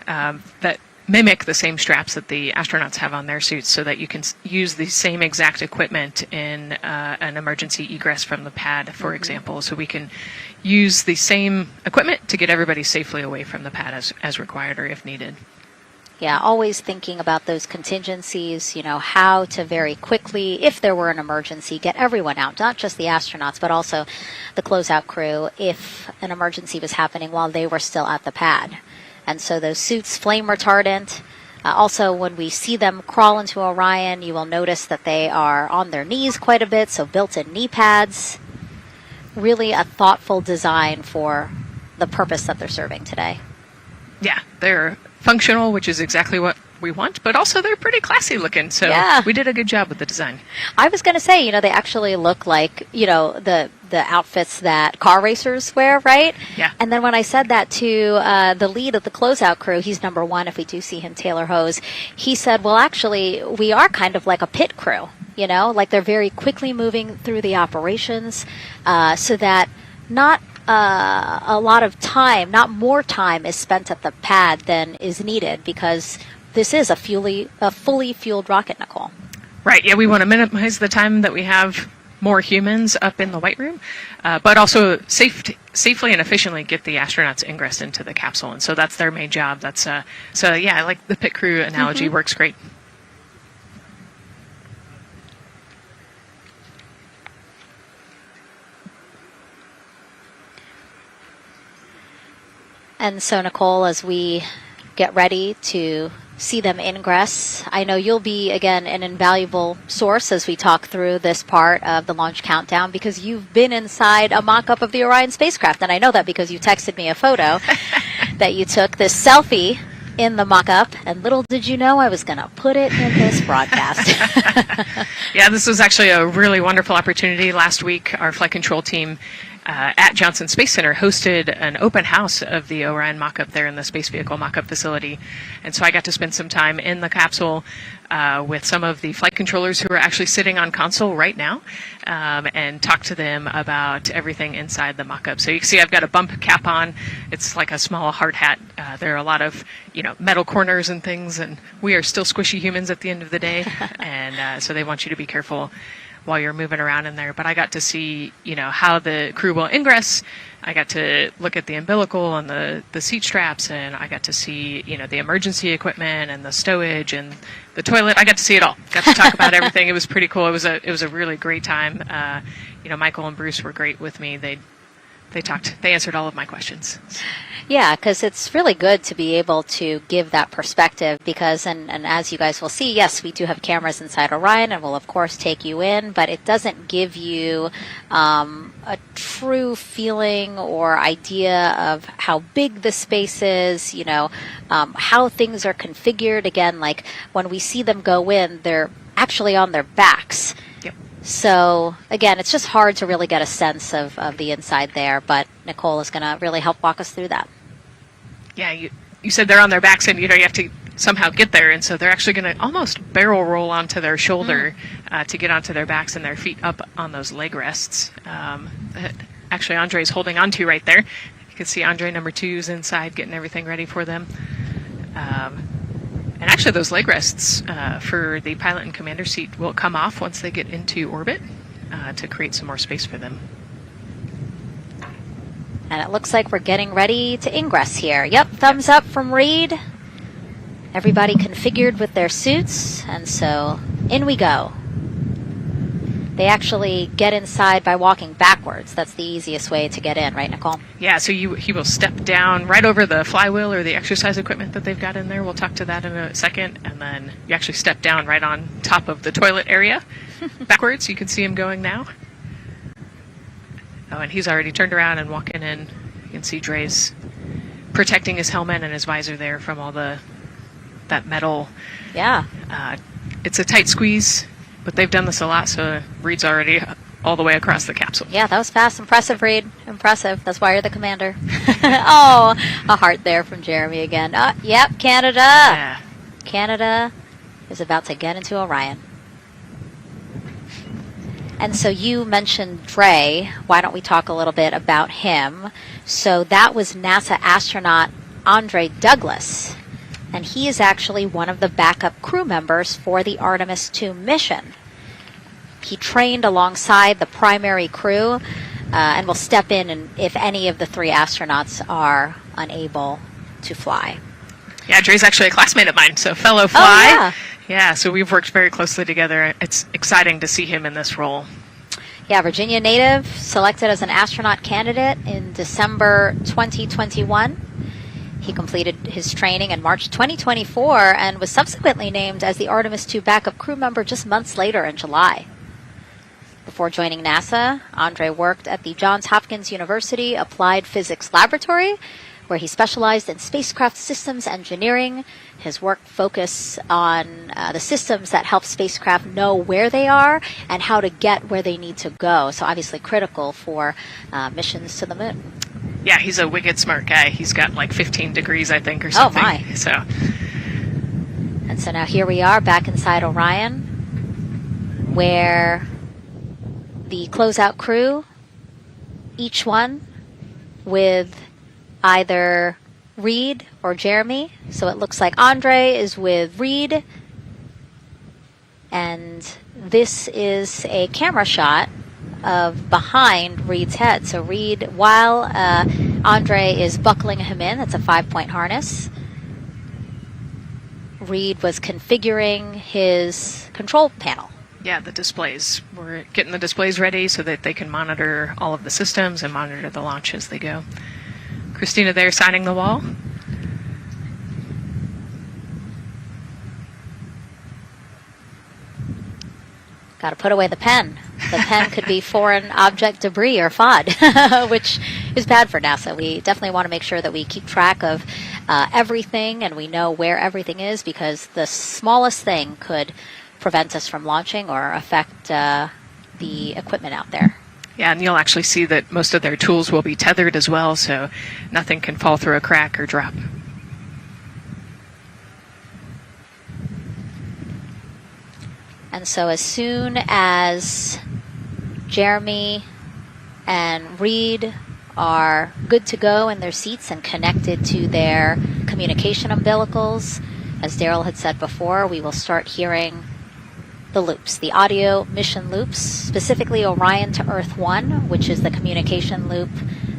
that mimic the same straps that the astronauts have on their suits, so that you can use the same exact equipment in an emergency egress from the pad, for example. So we can use the same equipment to get everybody safely away from the pad as required or if needed. Yeah, always thinking about those contingencies, how to very quickly, if there were an emergency, get everyone out, not just the astronauts, but also the closeout crew if an emergency was happening while they were still at the pad. And so those suits, flame retardant. Also, when we see them crawl into Orion, you will notice that they are on their knees quite a bit, so built-in knee pads. Really a thoughtful design for the purpose that they're serving today. Yeah, they're functional, which is exactly what we want, but also they're pretty classy looking, so we did a good job with the design. I was going to say, they actually look like, the outfits that car racers wear, right? Yeah. And then when I said that to the lead of the closeout crew, he's number one if we do see him, Taylor Hose, he said, well, actually, we are kind of like a pit crew, like they're very quickly moving through the operations so that not a lot of time, not more time is spent at the pad than is needed, because this is a fully fueled rocket, Nicole. Right, yeah, we want to minimize the time that we have more humans up in the white room, but also safely and efficiently get the astronauts ingress into the capsule, and so that's their main job. That's I like the pit crew analogy, works great. And so, Nicole, as we get ready to see them ingress. I know you'll be, again, an invaluable source as we talk through this part of the launch countdown, because you've been inside a mock-up of the Orion spacecraft, and I know that because you texted me a photo that you took, this selfie in the mock-up, and little did you know I was going to put it in this broadcast. Yeah, this was actually a really wonderful opportunity. Last week, our flight control team at Johnson Space Center hosted an open house of the Orion mock-up there in the Space Vehicle mock-up facility. And so I got to spend some time in the capsule with some of the flight controllers who are actually sitting on console right now and talk to them about everything inside the mock-up. So you can see I've got a bump cap on. It's like a small hard hat. There are a lot of metal corners and things, and we are still squishy humans at the end of the day. And so they want you to be careful while you're moving around in there. But I got to see, how the crew will ingress. I got to look at the umbilical and the seat straps, and I got to see, the emergency equipment and the stowage and the toilet. I got to see it all. Got to talk about everything. It was pretty cool. It was a really great time. Michael and Bruce were great with me. They answered all of my questions. Yeah, because it's really good to be able to give that perspective because, and as you guys will see, yes, we do have cameras inside Orion and we'll, of course, take you in, but it doesn't give you a true feeling or idea of how big the space is, how things are configured. Again, like when we see them go in, they're actually on their backs. So, again, it's just hard to really get a sense of the inside there, but Nicole is going to really help walk us through that. Yeah, you said they're on their backs, and you have to somehow get there, and so they're actually going to almost barrel roll onto their shoulder to get onto their backs and their feet up on those leg rests. Actually, Andre's holding onto right there. You can see Andre number 2 is inside getting everything ready for them. And actually, those leg rests for the pilot and commander seat will come off once they get into orbit to create some more space for them. And it looks like we're getting ready to ingress here. Yep, thumbs up from Reed. Everybody configured with their suits, and so in we go. They actually get inside by walking backwards. That's the easiest way to get in, right, Nicole? Yeah, so he will step down right over the flywheel or the exercise equipment that they've got in there. We'll talk to that in a second. And then you actually step down right on top of the toilet area backwards. You can see him going now. Oh, and he's already turned around and walking in. You can see Dre's protecting his helmet and his visor there from all that metal. Yeah. It's a tight squeeze. But they've done this a lot, so Reed's already all the way across the capsule. Yeah, that was fast. Impressive, Reed. Impressive. That's why you're the commander. Oh, a heart there from Jeremy again. Yep, Canada. Yeah. Canada is about to get into Orion. And so you mentioned Dre. Why don't we talk a little bit about him? So that was NASA astronaut Andre Douglas. And he is actually one of the backup crew members for the Artemis II mission. He trained alongside the primary crew and will step in if any of the 3 astronauts are unable to fly. Yeah, Dre's actually a classmate of mine, so fellow Fly. Oh, yeah. Yeah, so we've worked very closely together. It's exciting to see him in this role. Yeah, Virginia native, selected as an astronaut candidate in December 2021. He completed his training in March 2024 and was subsequently named as the Artemis II backup crew member just months later in July. Before joining NASA, Andre worked at the Johns Hopkins University Applied Physics Laboratory, where he specialized in spacecraft systems engineering. His work focused on the systems that help spacecraft know where they are and how to get where they need to go. So obviously critical for missions to the moon. Yeah, he's a wicked smart guy. He's got like 15 degrees, I think, or something. Oh, my. So. And so now here we are back inside Orion, where the closeout crew, each one with either Reed or Jeremy. So it looks like Andre is with Reed. And this is a camera shot of behind Reed's head. So Reed, while Andre is buckling him in, that's a 5-point harness, Reed was configuring his control panel. Yeah, the displays. We're getting the displays ready so that they can monitor all of the systems and monitor the launch as they go. Christina there signing the wall. Got to put away the pen. The pen could be foreign object debris or FOD, which is bad for NASA. We definitely want to make sure that we keep track of everything and we know where everything is, because the smallest thing could prevent us from launching or affect the equipment out there. Yeah, and you'll actually see that most of their tools will be tethered as well, so nothing can fall through a crack or drop. And so as soon as Jeremy and Reed are good to go in their seats and connected to their communication umbilicals, as Daryl had said before, we will start hearing the loops, the audio mission loops, specifically Orion to Earth 1, which is the communication loop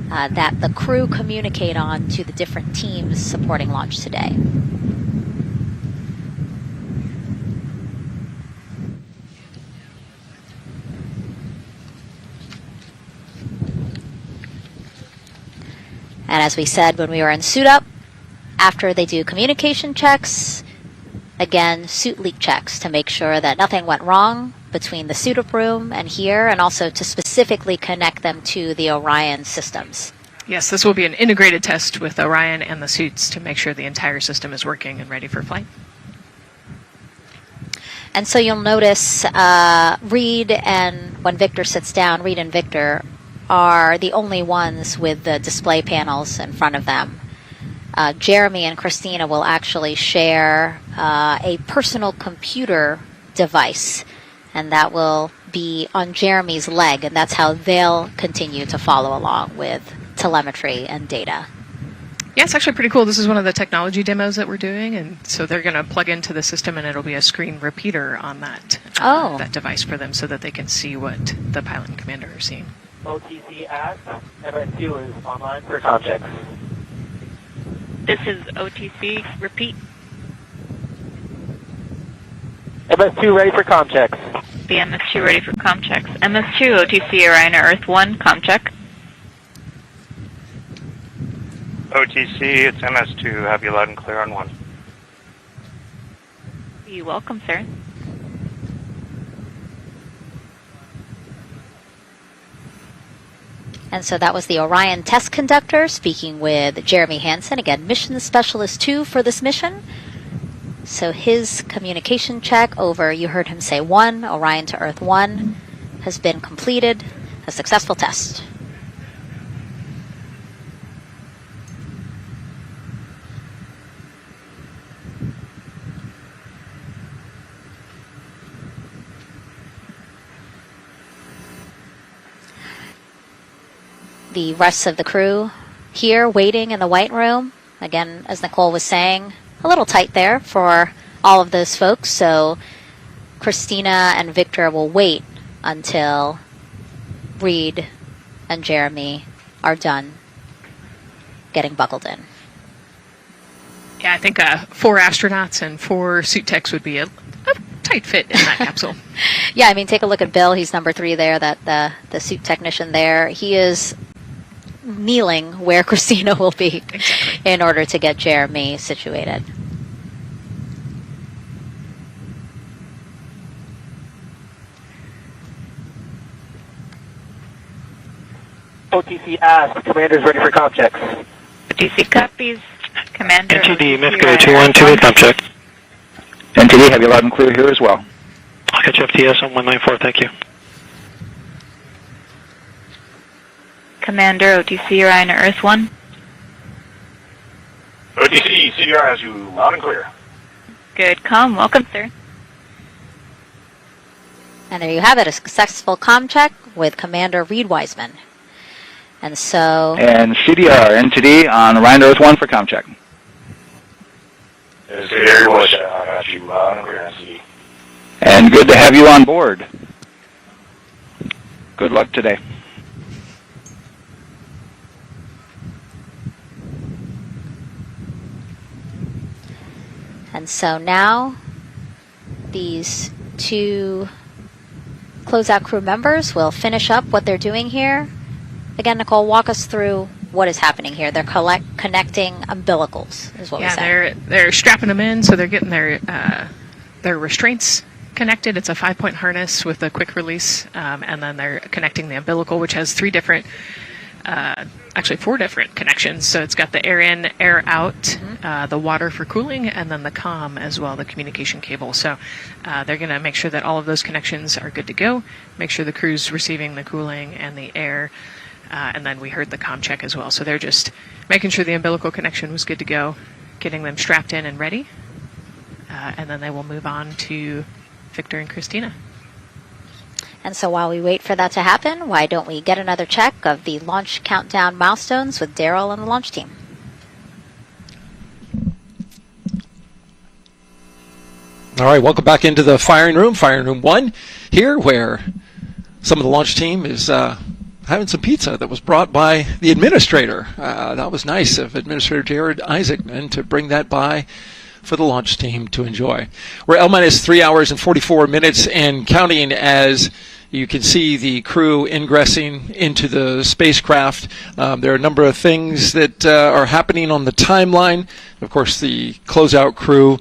that the crew communicate on to the different teams supporting launch today. And as we said when we were in suit up, after they do communication checks, again, suit leak checks to make sure that nothing went wrong between the suit up room and here, and also to specifically connect them to the Orion systems. Yes, this will be an integrated test with Orion and the suits to make sure the entire system is working and ready for flight. And so you'll notice Reed and when Victor sits down, Reed and Victor are the only ones with the display panels in front of them. Jeremy and Christina will actually share a personal computer device, and that will be on Jeremy's leg, and that's how they'll continue to follow along with telemetry and data. Yeah, it's actually pretty cool. This is one of the technology demos that we're doing, and so they're going to plug into the system, and it'll be a screen repeater on that that device for them, so that they can see what the pilot and commander are seeing. OTC Ask, MS2 is online for context. This is OTC. Repeat. MS2 ready for comm checks. The MS2 ready for comm checks. MS2, OTC Orion Earth 1, comm check. OTC, it's MS2. Have you loud and clear on 1. You're welcome, sir. And so that was the Orion test conductor speaking with Jeremy Hansen, again, mission specialist 2 for this mission. So his communication check over, you heard him say 1, Orion to Earth 1, has been completed, a successful test. The rest of the crew here waiting in the white room. Again, as Nicole was saying, a little tight there for all of those folks. So Christina and Victor will wait until Reed and Jeremy are done getting buckled in. Yeah, I think 4 astronauts and 4 suit techs would be a tight fit in that capsule. Yeah, I mean, take a look at Bill. He's number 3 there, that the suit technician there. He is kneeling where Christina will be in order to get Jeremy situated. OTC Ask, commander's ready for comm checks. OTC copies. Commander. NTD, Mythico 2128, comm check. NTD, have you loud and clear here as well. I'll catch FTS on 194, thank you. Commander, OTC Orion Earth 1. OTC, CDR has you loud and clear. Good comm. Welcome, sir. And there you have it, a successful comm check with Commander Reed Wiseman. And so... And CDR, NTD on Orion Earth 1 for comm check. CDR, I got you loud and clear, NTD. And good to have you on board. Good luck today. And so now these 2 closeout crew members will finish up what they're doing here. Again, Nicole, walk us through what is happening here. They're connecting umbilicals, is what we said. Yeah, they're strapping them in, so they're getting their restraints connected. It's a 5-point harness with a quick release, and then they're connecting the umbilical, which has 4 different connections. So it's got the air in, air out, the water for cooling, and then the comm as well, the communication cable. So they're going to make sure that all of those connections are good to go, make sure the crew's receiving the cooling and the air, and then we heard the comm check as well. So they're just making sure the umbilical connection was good to go, getting them strapped in and ready, and then they will move on to Victor and Christina. And so while we wait for that to happen, why don't we get another check of the launch countdown milestones with Daryl and the launch team? All right, welcome back into the firing room 1 here, where some of the launch team is having some pizza that was brought by the administrator. That was nice of Administrator Jared Isaacman to bring that by for the launch team to enjoy. We're L-3 hours and 44 minutes and counting, as you can see the crew ingressing into the spacecraft. There are a number of things that are happening on the timeline. Of course, the closeout crew,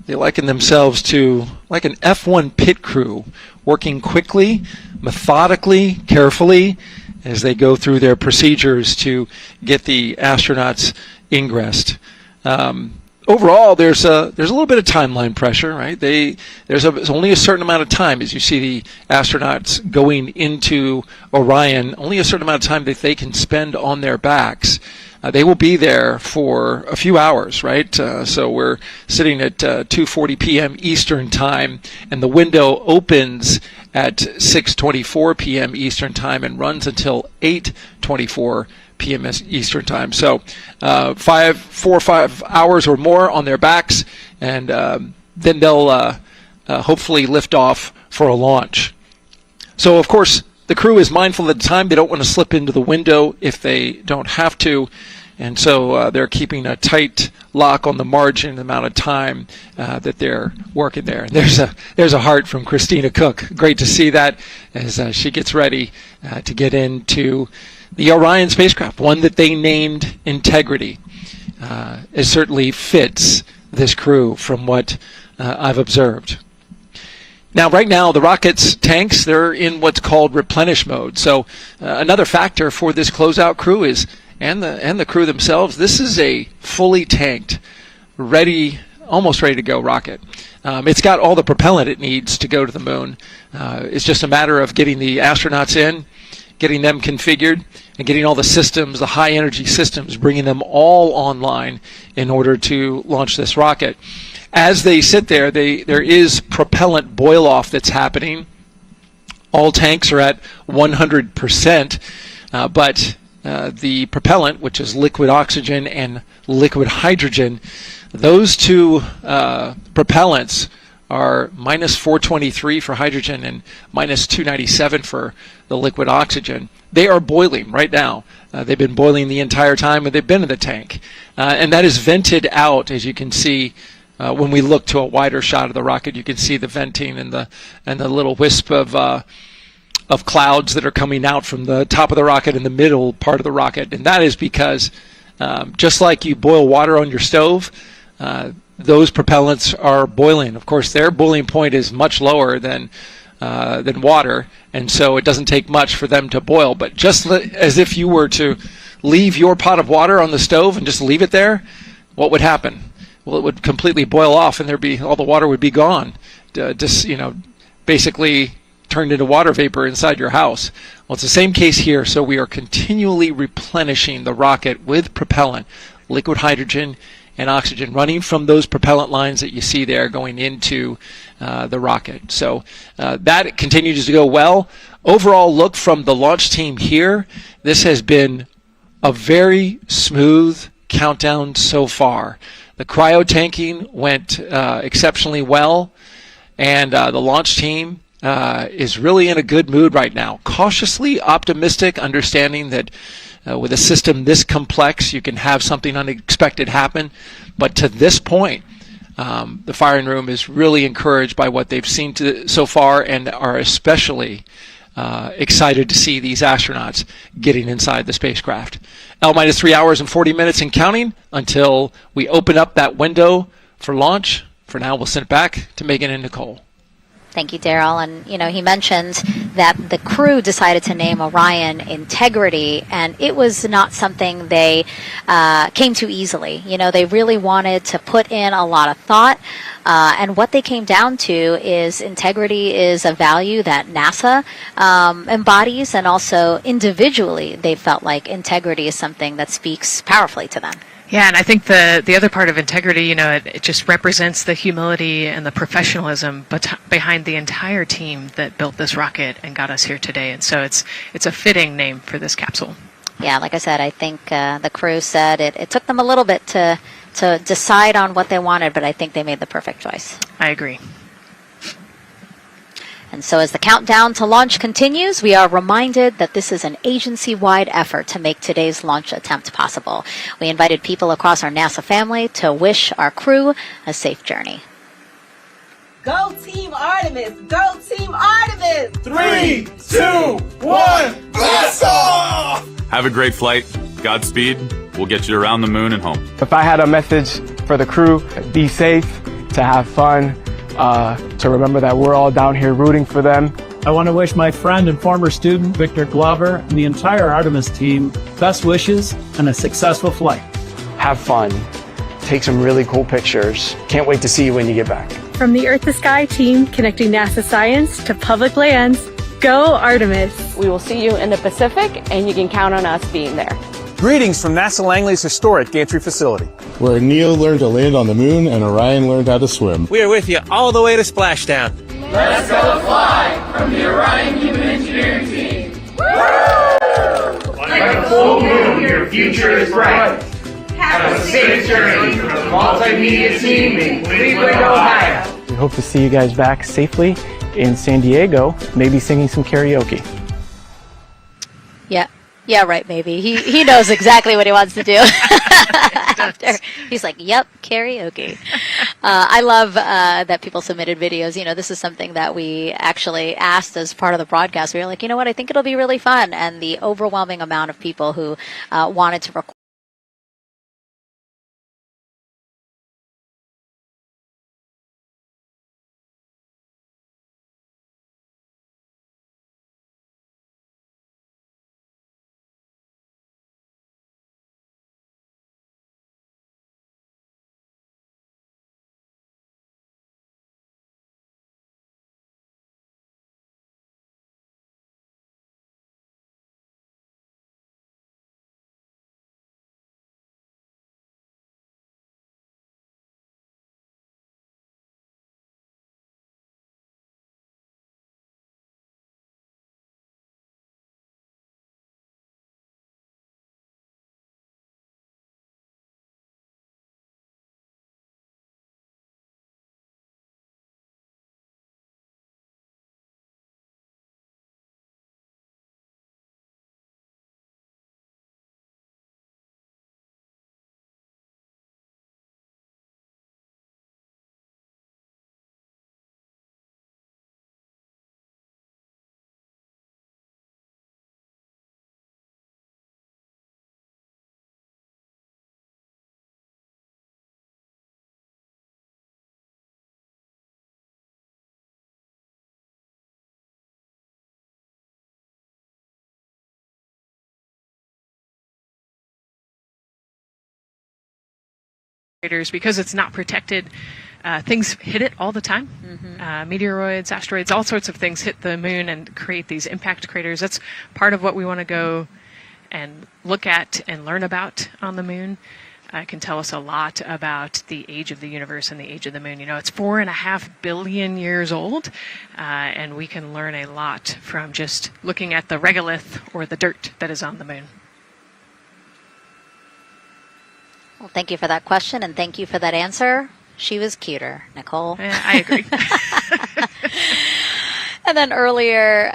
they liken themselves to like an F1 pit crew, working quickly, methodically, carefully, as they go through their procedures to get the astronauts ingressed. Overall, there's a little bit of timeline pressure, right? There's only a certain amount of time, as you see the astronauts going into Orion, only a certain amount of time that they can spend on their backs. They will be there for a few hours, right? So we're sitting at 2:40 p.m. Eastern Time, and the window opens at 6:24 p.m. Eastern Time and runs until 8:24 p.m. Eastern Time. So 4 or 5 hours or more on their backs, and then they'll hopefully lift off for a launch. So, of course, the crew is mindful of the time. They don't want to slip into the window if they don't have to, and so they're keeping a tight lock on the margin, the amount of time that they're working there. There's a heart from Christina Cook. Great to see that as she gets ready to get into the Orion spacecraft, one that they named Integrity. It certainly fits this crew from what I've observed. Now, right now, the rocket's tanks, they're in what's called replenish mode. So another factor for this closeout crew is, and the crew themselves, this is a fully tanked, almost ready to go rocket. It's got all the propellant it needs to go to the moon. It's just a matter of getting the astronauts in, getting them configured, and getting all the systems, the high energy systems, bringing them all online in order to launch this rocket. As they sit there, there is propellant boil off that's happening. All tanks are at 100%, but the propellant, which is liquid oxygen and liquid hydrogen, those two propellants are minus 423 for hydrogen and minus 297 for the liquid oxygen. They are boiling right now. They've been boiling the entire time that they've been in the tank. And that is vented out, as you can see. When we look to a wider shot of the rocket, you can see the venting and the little wisp of clouds that are coming out from the top of the rocket and the middle part of the rocket. And that is because just like you boil water on your stove, those propellants are boiling. Of course, their boiling point is much lower than water, and so it doesn't take much for them to boil. But just as if you were to leave your pot of water on the stove and just leave it there, what would happen? Well, it would completely boil off, and all the water would be gone. Basically turned into water vapor inside your house. Well, it's the same case here. So we are continually replenishing the rocket with propellant, liquid hydrogen and oxygen, running from those propellant lines that you see there going into the rocket. So that continues to go well. Overall look from the launch team here, this has been a very smooth countdown so far. The cryo tanking went exceptionally well, and the launch team is really in a good mood right now. Cautiously optimistic, understanding that with a system this complex, you can have something unexpected happen. But to this point, the firing room is really encouraged by what they've seen so far, and are especially excited to see these astronauts getting inside the spacecraft. L-3 hours and 40 minutes and counting until we open up that window for launch. For now, we'll send it back to Megan and Nicole. Thank you, Daryl. And, he mentioned that the crew decided to name Orion Integrity, and it was not something they came to easily. They really wanted to put in a lot of thought, and what they came down to is integrity is a value that NASA embodies, and also individually they felt like integrity is something that speaks powerfully to them. Yeah, and I think the other part of integrity, it just represents the humility and the professionalism behind the entire team that built this rocket and got us here today. And so it's a fitting name for this capsule. Yeah, like I said, I think the crew said it took them a little bit to decide on what they wanted, but I think they made the perfect choice. I agree. And so as the countdown to launch continues, we are reminded that this is an agency-wide effort to make today's launch attempt possible. We invited people across our NASA family to wish our crew a safe journey. Go Team Artemis! Go Team Artemis! 3, 2, 1, blast off! Have a great flight. Godspeed. We'll get you around the moon and home. If I had a message for the crew, be safe, to have fun, to remember that we're all down here rooting for them. I want to wish my friend and former student, Victor Glover, and the entire Artemis team best wishes and a successful flight. Have fun. Take some really cool pictures. Can't wait to see you when you get back. From the Earth to Sky team connecting NASA science to public lands, go Artemis! We will see you in the Pacific, and you can count on us being there. Greetings from NASA Langley's historic gantry facility, where Neil learned to land on the moon and Orion learned how to swim. We are with you all the way to splashdown. Let's go fly from the Orion Human Engineering Team. Woo! Like a full moon, your future is bright. Have a safe journey from the multimedia team in Cleveland, Ohio. We hope to see you guys back safely in San Diego, maybe singing some karaoke. Yeah, right, maybe. He knows exactly what he wants to do. He's like, yep, karaoke. I love that people submitted videos. This is something that we actually asked as part of the broadcast. We were like, you know what, I think it'll be really fun. And the overwhelming amount of people who wanted to record because it's not protected. Things hit it all the time. Meteoroids, asteroids, all sorts of things hit the moon and create these impact craters. That's part of what we want to go and look at and learn about on the moon. It can tell us a lot about the age of the universe and the age of the moon. It's 4.5 billion years old, and we can learn a lot from just looking at the regolith or the dirt that is on the moon. Well, thank you for that question, and thank you for that answer. She was cuter, Nicole. I agree. And then earlier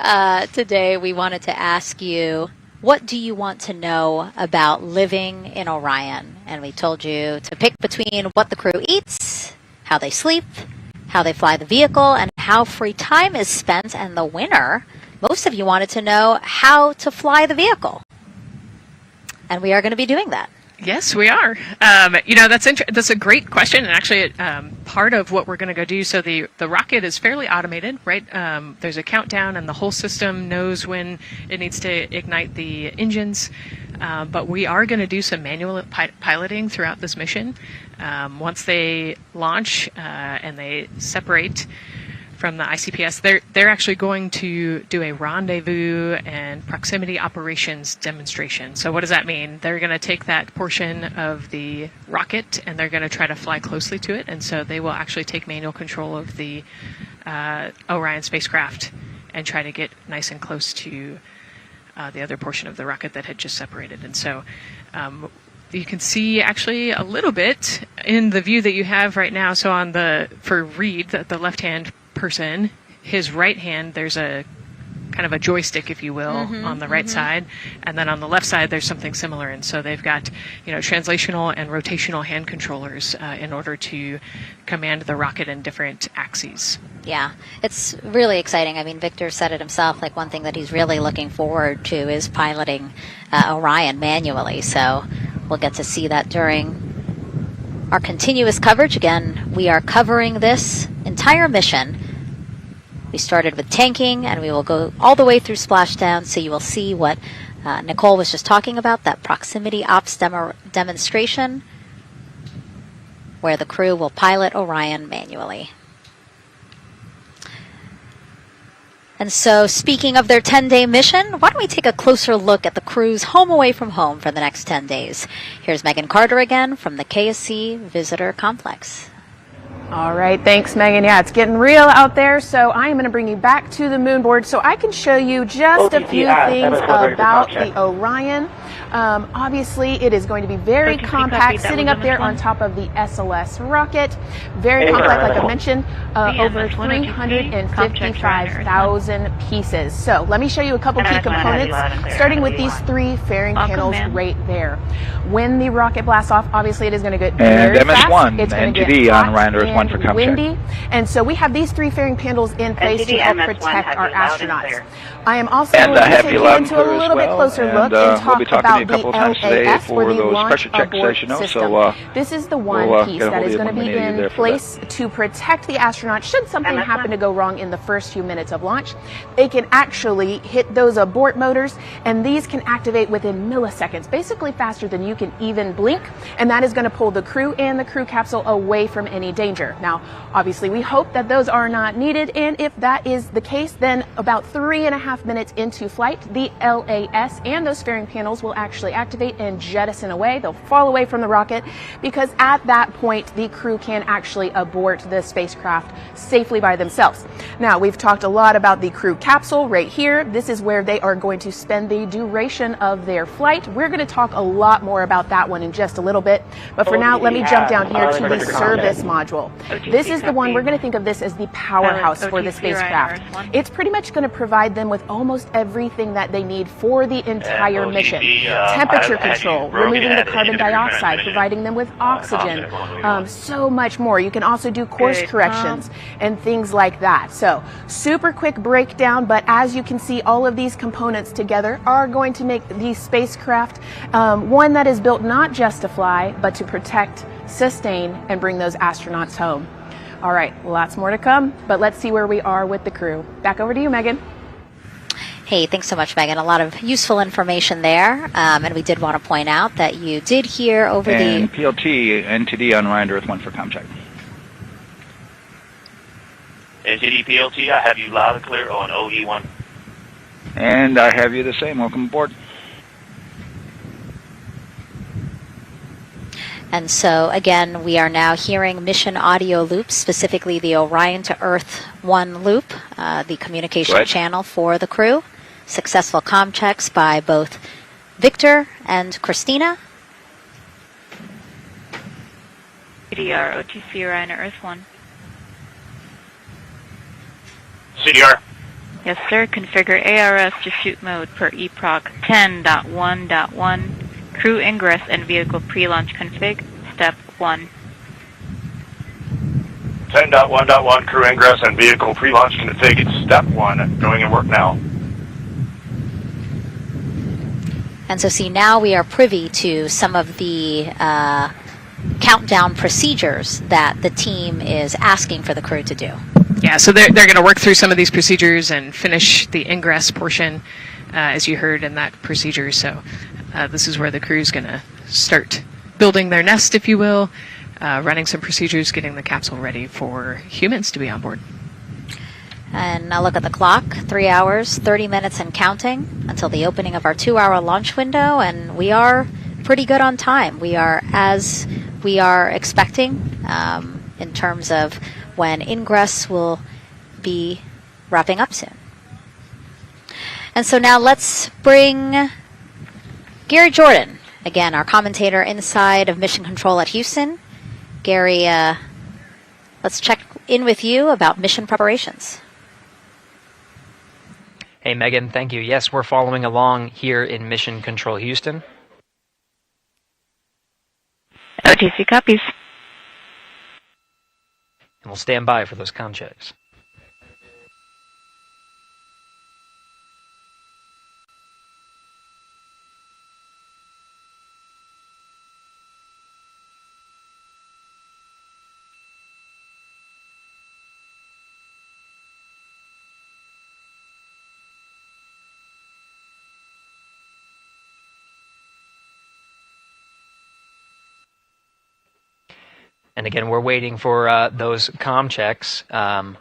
today, we wanted to ask you, what do you want to know about living in Orion? And we told you to pick between what the crew eats, how they sleep, how they fly the vehicle, and how free time is spent. And the winner, most of you wanted to know how to fly the vehicle. And we are going to be doing that. Yes, we are. That's a great question, and actually, part of what we're going to go do. So the rocket is fairly automated, right? There's a countdown, and the whole system knows when it needs to ignite the engines. But we are going to do some manual piloting throughout this mission. Once they launch and they separate from the ICPS, they're actually going to do a rendezvous and proximity operations demonstration. So what does that mean? They're going to take that portion of the rocket and they're going to try to fly closely to it. And so they will actually take manual control of the Orion spacecraft and try to get nice and close to the other portion of the rocket that had just separated. And so you can see actually a little bit in the view that you have right now. So for Reed, the left-hand person, his right hand, there's a kind of a joystick, if you will, on the right side, and then on the left side there's something similar. And so they've got translational and rotational hand controllers in order to command the rocket in different axes. Yeah, it's really exciting. I mean, Victor said it himself, like one thing that he's really looking forward to is piloting Orion manually. So we'll get to see that during our continuous coverage. Again, we are covering this entire mission. We started with tanking, and we will go all the way through splashdown, so you will see what Nicole was just talking about, that proximity ops demonstration, where the crew will pilot Orion manually. And so, speaking of their 10-day mission, why don't we take a closer look at the crew's home away from home for the next 10 days. Here's Megan Carter again from the KSC Visitor Complex. All right, thanks, Megan. Yeah, it's getting real out there, so I am going to bring you back to the moon board so I can show you just a few things about the Orion. Obviously, it is going to be very compact, sitting up there on top of the SLS rocket. Very compact, like I mentioned, over 355,000 pieces. So let me show you a couple key components, starting with these three fairing panels right there. When the rocket blasts off, obviously it is going to get very fast. It's going to get on Ryan Earth 1 for and windy. And so we have these three fairing panels in place to help protect our astronauts. I am also going to take you into a little bit closer look and talk about the LAS, or the Launch Abort System. This is the one piece that is going to be in place to protect the astronauts should something happen to go wrong in the first few minutes of launch. They can actually hit those abort motors, and these can activate within milliseconds, basically faster than you can even blink, and that is going to pull the crew and the crew capsule away from any danger. Now, obviously, we hope that those are not needed, and if that is the case, then about 3.5 minutes into flight, the LAS and those fairing panels will actually activate and jettison away. They'll fall away from the rocket, because at that point, the crew can actually abort the spacecraft safely by themselves. Now, we've talked a lot about the crew capsule right here. This is where they are going to spend the duration of their flight. We're going to talk a lot more about that one in just a little bit, but for now, let me jump down here to the service module. This is the one, we're going to think of this as the powerhouse for the spacecraft. It's pretty much going to provide them with almost everything that they need for the entire mission. Temperature control, removing the carbon dioxide, providing them with oxygen, so much more. You can also do course corrections and things like that. So, super quick breakdown, but as you can see, all of these components together are going to make the spacecraft one that is built not just to fly, but to protect, sustain, and bring those astronauts home. All right, lots more to come, but let's see where we are with the crew. Back over to you, Megan. Hey, thanks so much, Megan. A lot of useful information there. And we did want to point out that you did hear over and the... PLT, NTD on Ryan Earth 1 for ComCheck. NTD PLT, I have you loud and clear on OE1. And I have you the same. Welcome aboard. And so, again, we are now hearing mission audio loops, specifically the Orion to Earth 1 loop, the communication channel for the crew. Successful comm checks by both Victor and Christina. CDR, OTC Orion to Earth 1. CDR. Yes, sir. Configure ARS to shoot mode per EPROC 10.1.1. Crew ingress and vehicle pre-launch config, step 1. 10.1.1 crew ingress and vehicle pre-launch config, step 1. Going in work now. And so see, now we are privy to some of the countdown procedures that the team is asking for the crew to do. Yeah, so they're going to work through some of these procedures and finish the ingress portion, as you heard in that procedure. So this is where the crew is going to start building their nest, if you will, running some procedures, getting the capsule ready for humans to be on board. And now look at the clock, 3 hours, 30 minutes and counting until the opening of our 2-hour launch window, and we are pretty good on time. We are as we are expecting in terms of when Ingress will be wrapping up soon. And so now let's bring Gary Jordan, again, our commentator inside of Mission Control at Houston. Gary, let's check in with you about mission preparations. Hey, Megan, thank you. Yes, we're following along here in Mission Control Houston. OTC copies. And we'll stand by for those comm checks. And again, we're waiting for those comm checks.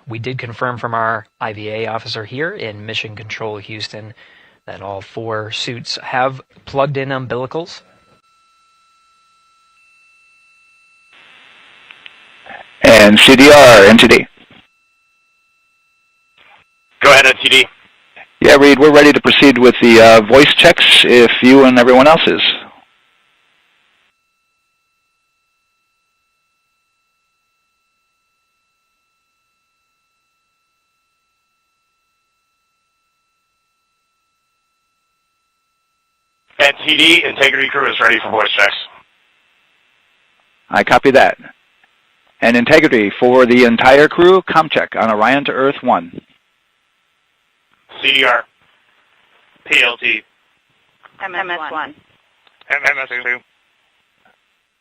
We did confirm from our IVA officer here in Mission Control Houston that all 4 suits have plugged in umbilicals. And CDR, NTD. Go ahead, NTD. Yeah, Reed, we're ready to proceed with the voice checks if you and everyone else is. NTD, Integrity Crew is ready for voice checks. I copy that. And Integrity for the entire crew, comm check on Orion to Earth 1. CDR. PLT. MS1. MS2.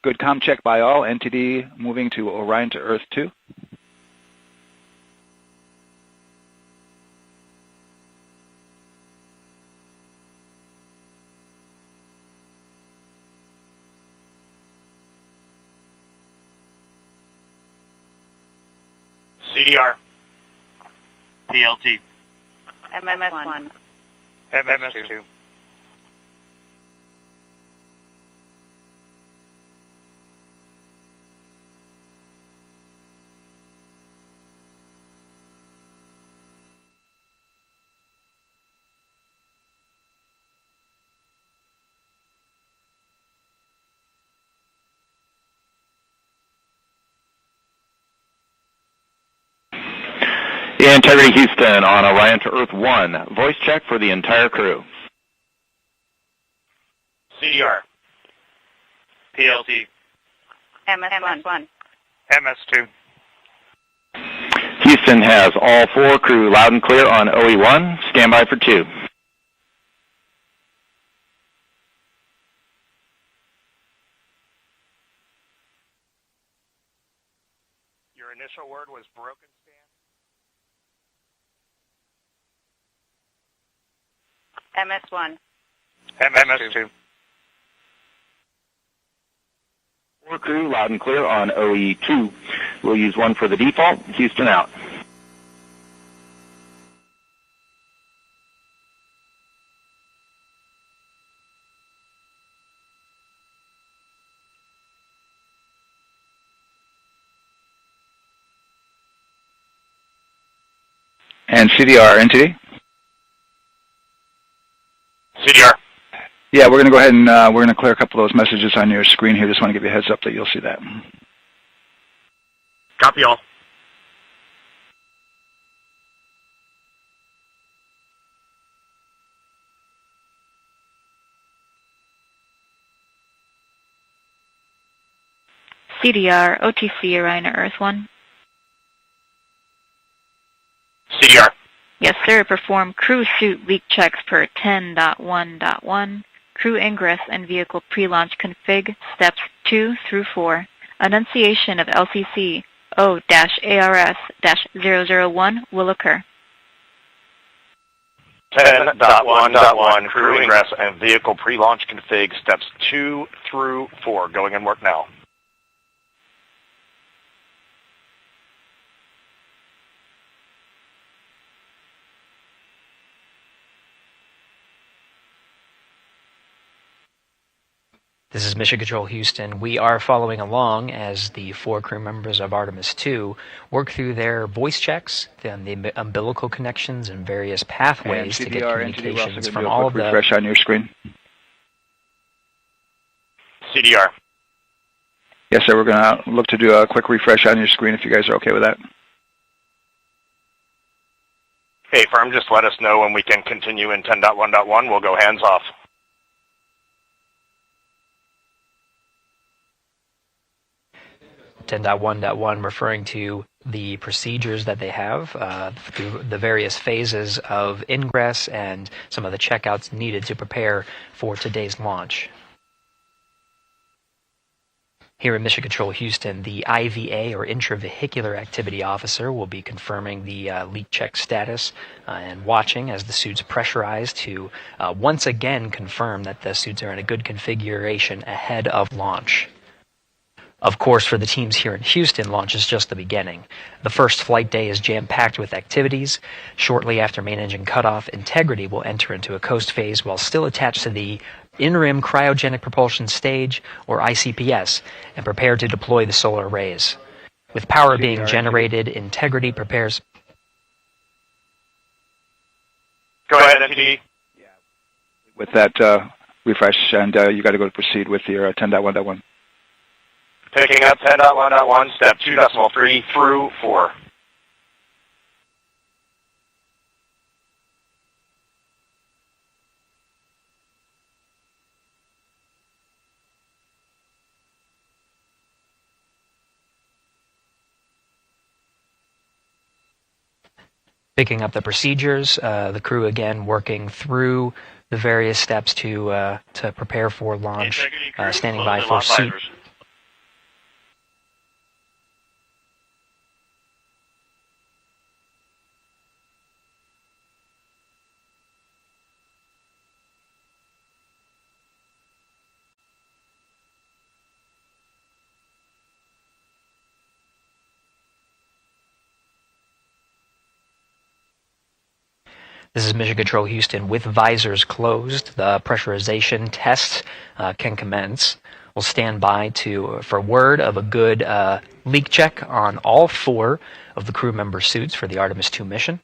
Good comm check by all. NTD moving to Orion to Earth 2. CDR. PLT. MS1. MS2. Integrity Houston on Orion to Earth 1. Voice check for the entire crew. CDR. PLT. MS1. MS2. Houston has all 4 crew loud and clear on OE1. Stand by for 2. Your initial word was broken, Stan? MS1. MS2. 4 crew loud and clear on OE2. We'll use 1 for the default. Houston out. And CDR, NTD? CDR. Yeah, we're going to go ahead and we're going to clear a couple of those messages on your screen here. Just want to give you a heads up that you'll see that. Copy all. CDR, OTC, Orion to Earth 1. CDR. Yes, sir. Perform crew suit leak checks per 10.1.1. crew ingress and vehicle pre-launch config steps 2 through 4. Annunciation of LCC O-ARS-001 will occur. 10.1.1 crew ingress and vehicle pre-launch config steps 2 through 4. Going in work now. This is Mission Control Houston. We are following along as the 4 crew members of Artemis II work through their voice checks, then the umbilical connections and various pathways to get communications from all of the... Refresh on your screen. CDR. Yes, sir. We're going to look to do a quick refresh on your screen if you guys are okay with that. Hey, firm, just let us know when we can continue in 10.1.1. We'll go hands off. 10.1.1 referring to the procedures that they have through the various phases of ingress and some of the checkouts needed to prepare for today's launch. Here in Mission Control Houston, the IVA, or Intravehicular Activity Officer, will be confirming the leak check status and watching as the suits pressurize to once again confirm that the suits are in a good configuration ahead of launch. Of course, for the teams here in Houston, launch is just the beginning. The first flight day is jam-packed with activities. Shortly after main engine cutoff, Integrity will enter into a coast phase while still attached to the in-rim cryogenic propulsion stage, or ICPS, and prepare to deploy the solar arrays. With power being generated, Integrity prepares... Go ahead, NTD. With that refresh, and you got to go to proceed with your 10.1.1. Picking up 10.1.1, step 2.3 through 4. Picking up the procedures, the crew again working through the various steps to prepare for launch, standing by for suit. This is Mission Control Houston. With visors closed, the pressurization tests can commence. We'll stand by for word of a good leak check on all 4 of the crew member suits for the Artemis II mission.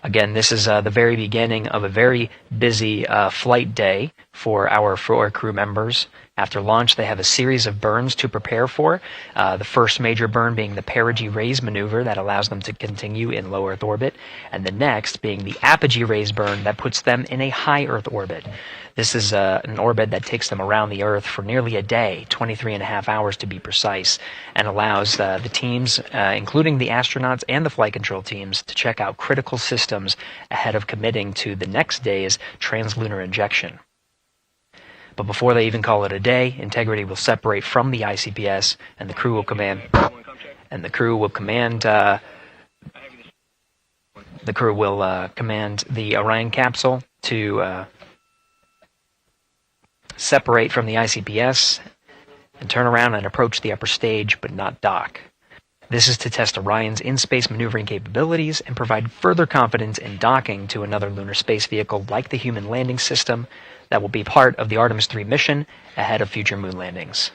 Again, this is the very beginning of a very busy flight day for our 4 crew members. After launch, they have a series of burns to prepare for. The first major burn being the perigee raise maneuver that allows them to continue in low Earth orbit, and the next being the apogee raise burn that puts them in a high Earth orbit. This is an orbit that takes them around the Earth for nearly a day, 23.5 hours to be precise, and allows the teams, including the astronauts and the flight control teams, to check out critical systems ahead of committing to the next day's translunar injection. But before they even call it a day, Integrity will separate from the ICPS, and the crew will command. And the crew will command. The crew will command the Orion capsule to separate from the ICPS and turn around and approach the upper stage, but not dock. This is to test Orion's in-space maneuvering capabilities and provide further confidence in docking to another lunar space vehicle like the Human Landing System that will be part of the Artemis III mission ahead of future moon landings.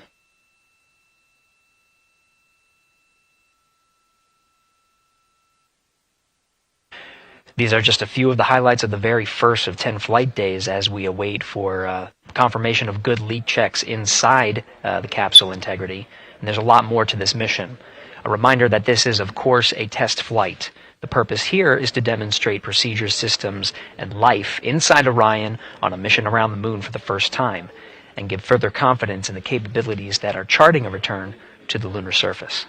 These are just a few of the highlights of the very first of 10 flight days as we await for confirmation of good leak checks inside the capsule Integrity. And there's a lot more to this mission. A reminder that this is, of course, a test flight. The purpose here is to demonstrate procedures, systems, and life inside Orion on a mission around the moon for the first time, and give further confidence in the capabilities that are charting a return to the lunar surface.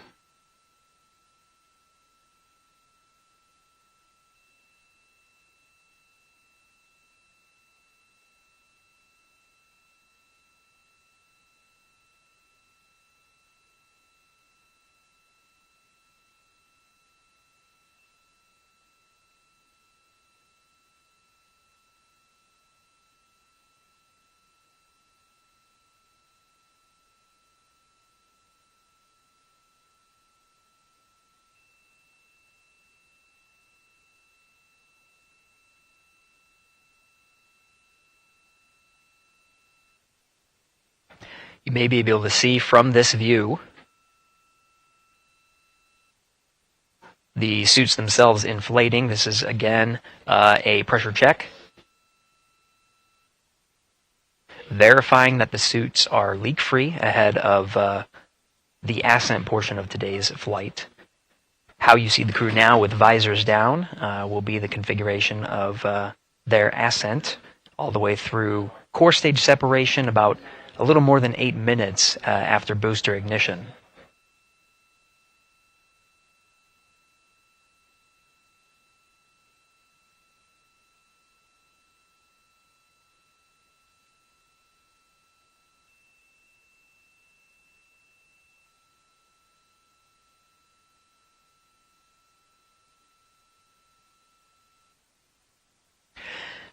You may be able to see from this view the suits themselves inflating. This is, again, a pressure check, verifying that the suits are leak-free ahead of the Ascent portion of today's flight. How you see the crew now with visors down will be the configuration of their Ascent all the way through core stage separation about a little more than 8 minutes after booster ignition.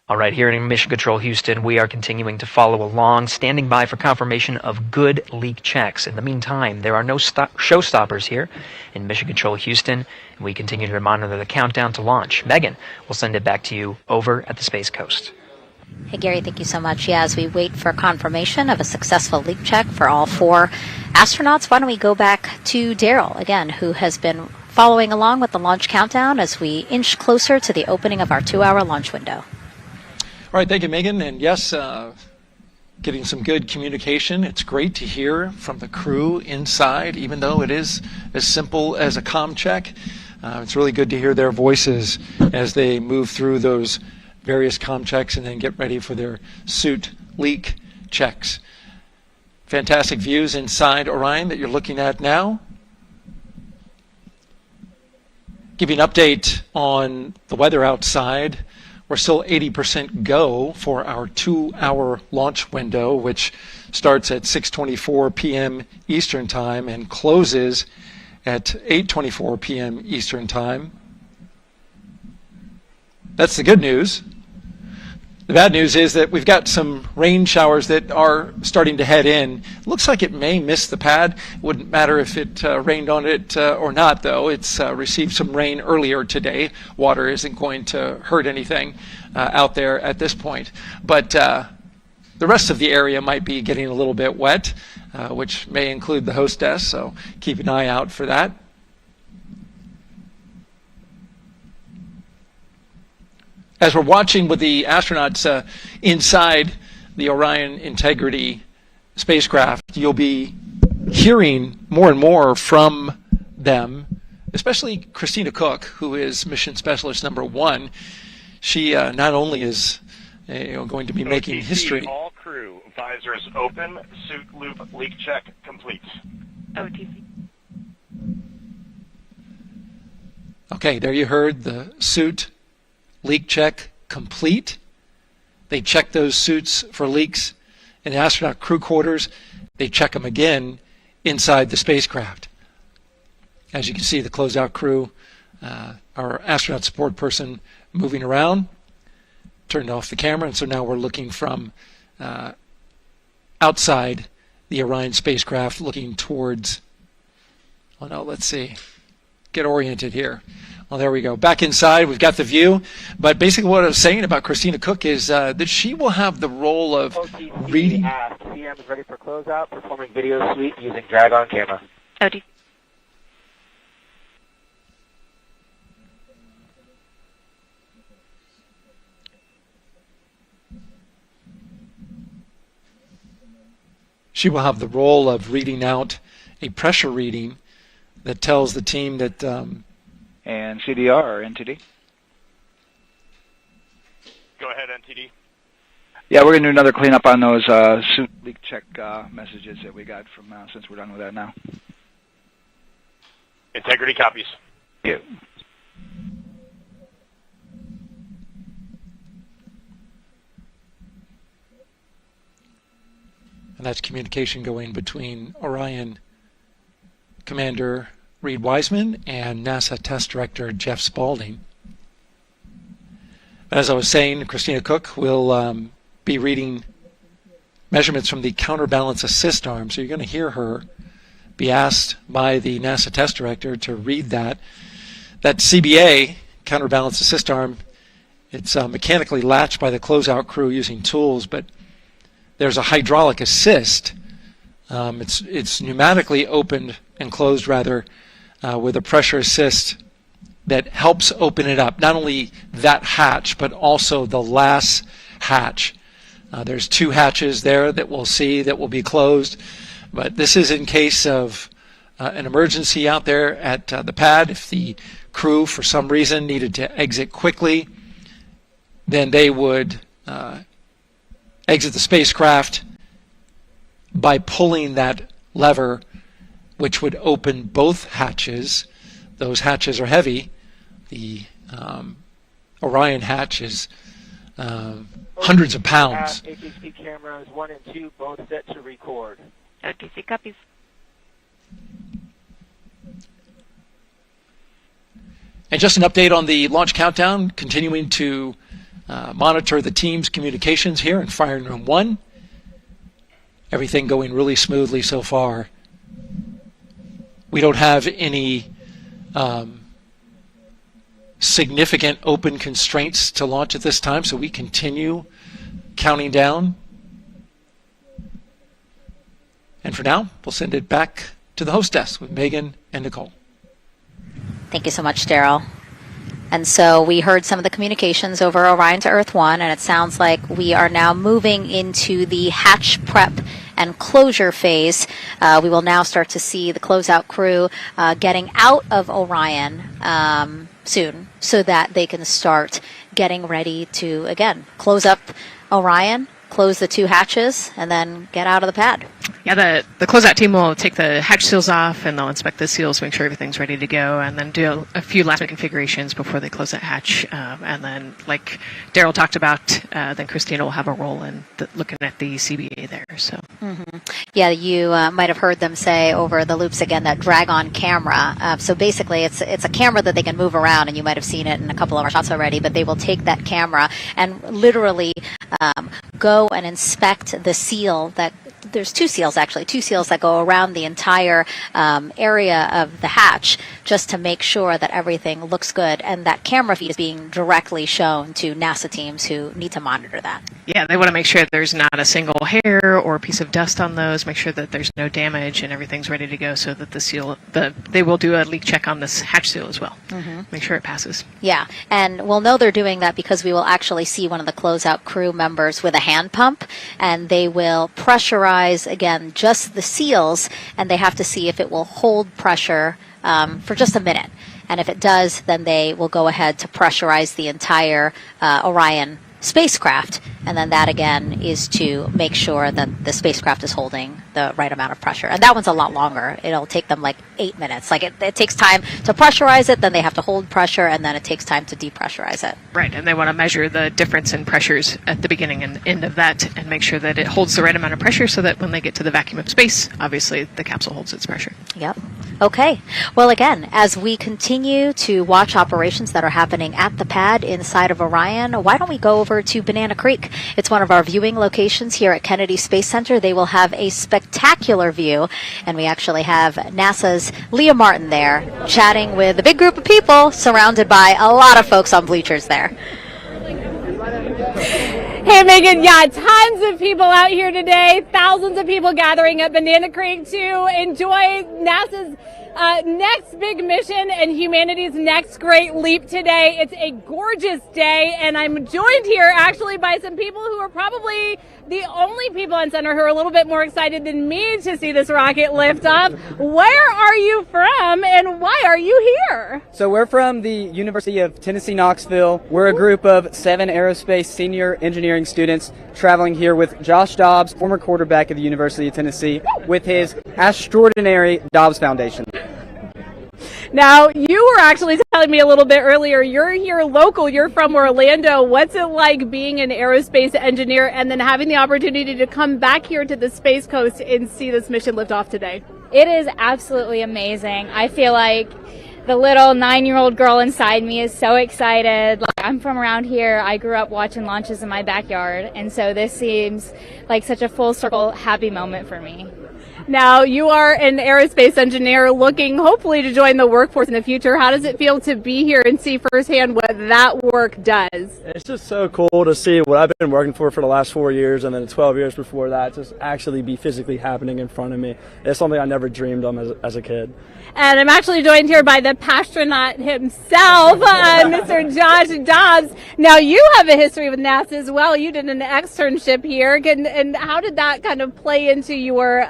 All right, here in Mission Control Houston, we are continuing to follow along, standing by for confirmation of good leak checks. In the meantime, there are no showstoppers here in Mission Control Houston, and we continue to monitor the countdown to launch. Megan, we'll send it back to you over at the Space Coast. Hey, Gary, thank you so much. Yeah, as we wait for confirmation of a successful leak check for all 4 astronauts, why don't we go back to Daryl, again, who has been following along with the launch countdown as we inch closer to the opening of our 2-hour launch window. All right, thank you, Megan. And yes, getting some good communication. It's great to hear from the crew inside, even though it is as simple as a comm check. It's really good to hear their voices as they move through those various comm checks and then get ready for their suit leak checks. Fantastic views inside Orion that you're looking at now. Give you an update on the weather outside. We're still 80% go for our 2-hour launch window, which starts at 6:24 p.m. Eastern Time and closes at 8:24 p.m. Eastern Time. That's the good news. The bad news is that we've got some rain showers that are starting to head in. Looks like it may miss the pad. Wouldn't matter if it rained on it or not, though. It's received some rain earlier today. Water isn't going to hurt anything out there at this point. But the rest of the area might be getting a little bit wet, which may include the hostess, so keep an eye out for that. As we're watching with the astronauts inside the Orion Integrity spacecraft, you'll be hearing more and more from them, especially Christina Cook, who is Mission Specialist number 1. She not only is going to be making history. All crew, visors open, suit loop leak check complete. OTC. Okay, there you heard the suit leak check complete. They check those suits for leaks in the astronaut crew quarters. They check them again inside the spacecraft. As you can see, the closeout crew, our astronaut support person moving around, turned off the camera, and so now we're looking from outside the Orion spacecraft, looking towards, oh no, let's see, get oriented here. Well, there we go. Back inside, we've got the view. But basically what I was saying about Christina Cook is that she will have the role of reading. CM is ready for closeout, performing video suite using drag-on camera. OTC. She will have the role of reading out a pressure reading that tells the team that... and CDR or NTD? Go ahead, NTD. Yeah, we're going to do another cleanup on those suit leak check messages that we got from since we're done with that now. Integrity copies. Yeah. And that's communication going between Orion Commander Reed Wiseman and NASA Test Director Jeff Spaulding. As I was saying, Christina Cook will be reading measurements from the counterbalance assist arm, so you're going to hear her be asked by the NASA Test Director to read that. That CBA, counterbalance assist arm, it's mechanically latched by the closeout crew using tools, but there's a hydraulic assist It's pneumatically opened and closed rather with a pressure assist that helps open it up. Not only that hatch, but also the last hatch. There's 2 hatches there that we'll see that will be closed, but this is in case of an emergency out there at the pad. If the crew for some reason needed to exit quickly, then they would exit the spacecraft by pulling that lever, which would open both hatches. Those hatches are heavy. The Orion hatch is hundreds of pounds. ATC cameras 1 and 2 both set to record. OTC copies. And just an update on the launch countdown, continuing to monitor the team's communications here in Firing Room 1. Everything going really smoothly so far. We don't have any significant open constraints to launch at this time, so we continue counting down. And for now, we'll send it back to the host desk with Megan and Nicole. Thank you so much, Daryl. And so we heard some of the communications over Orion to Earth 1, and it sounds like we are now moving into the hatch prep and closure phase. We will now start to see the closeout crew getting out of Orion soon so that they can start getting ready to, again, close up Orion, close the 2 hatches, and then get out of the pad. Yeah, the closeout team will take the hatch seals off, and they'll inspect the seals, make sure everything's ready to go, and then do a few last configurations before they close that hatch. And then, like Daryl talked about, then Christina will have a role in looking at the CBA there. So. Mm-hmm. Yeah, you might have heard them say over the loops again that drag-on camera. So basically, it's a camera that they can move around, and you might have seen it in a couple of our shots already. But they will take that camera and literally go and inspect the seal that. There's 2 seals, actually, 2 seals that go around the entire area of the hatch just to make sure that everything looks good. And that camera feed is being directly shown to NASA teams who need to monitor that. Yeah, they want to make sure there's not a single hair or piece of dust on those, make sure that there's no damage and everything's ready to go so that the seal, they will do a leak check on this hatch seal as well. Mm-hmm. Make sure it passes. Yeah, and we'll know they're doing that because we will actually see one of the closeout crew members with a hand pump, and they will pressurize, again, just the seals, and they have to see if it will hold pressure for just a minute. And if it does, then they will go ahead to pressurize the entire Orion spacecraft, and then that again is to make sure that the spacecraft is holding the right amount of pressure. And that one's a lot longer. It'll take them like 8 minutes. Like it takes time to pressurize it, then they have to hold pressure, and then it takes time to depressurize it. Right, and they want to measure the difference in pressures at the beginning and end of that and make sure that it holds the right amount of pressure so that when they get to the vacuum of space, obviously the capsule holds its pressure. Yep. Okay. Well, again, as we continue to watch operations that are happening at the pad inside of Orion, why don't we go over to Banana Creek? It's one of our viewing locations here at Kennedy Space Center. They will have a spectacular view, and we actually have NASA's Leah Martin there chatting with a big group of people surrounded by a lot of folks on bleachers there. Hey, Megan, yeah, tons of people out here today, thousands of people gathering at Banana Creek to enjoy NASA's next big mission and humanity's next great leap today. It's a gorgeous day, and I'm joined here actually by some people who are probably the only people on center who are a little bit more excited than me to see this rocket lift up. Where are you from, and why are you here? So we're from the University of Tennessee, Knoxville. We're a group of 7 aerospace senior engineering students traveling here with Josh Dobbs, former quarterback of the University of Tennessee, with his extraordinary Dobbs Foundation. Now, you were actually telling me a little bit earlier, you're here local, you're from Orlando. What's it like being an aerospace engineer and then having the opportunity to come back here to the Space Coast and see this mission lift off today? It is absolutely amazing. I feel like the little 9-year-old girl inside me is so excited. Like, I'm from around here. I grew up watching launches in my backyard, and so this seems like such a full circle happy moment for me. Now, you are an aerospace engineer looking hopefully to join the workforce in the future. How does it feel to be here and see firsthand what that work does? It's just so cool to see what I've been working for the last 4 years and then the 12 years before that just actually be physically happening in front of me. It's something I never dreamed of as a kid. And I'm actually joined here by the pastronaut himself, Mr. Josh Dobbs. Now, you have a history with NASA as well. You did an externship here. And how did that kind of play into your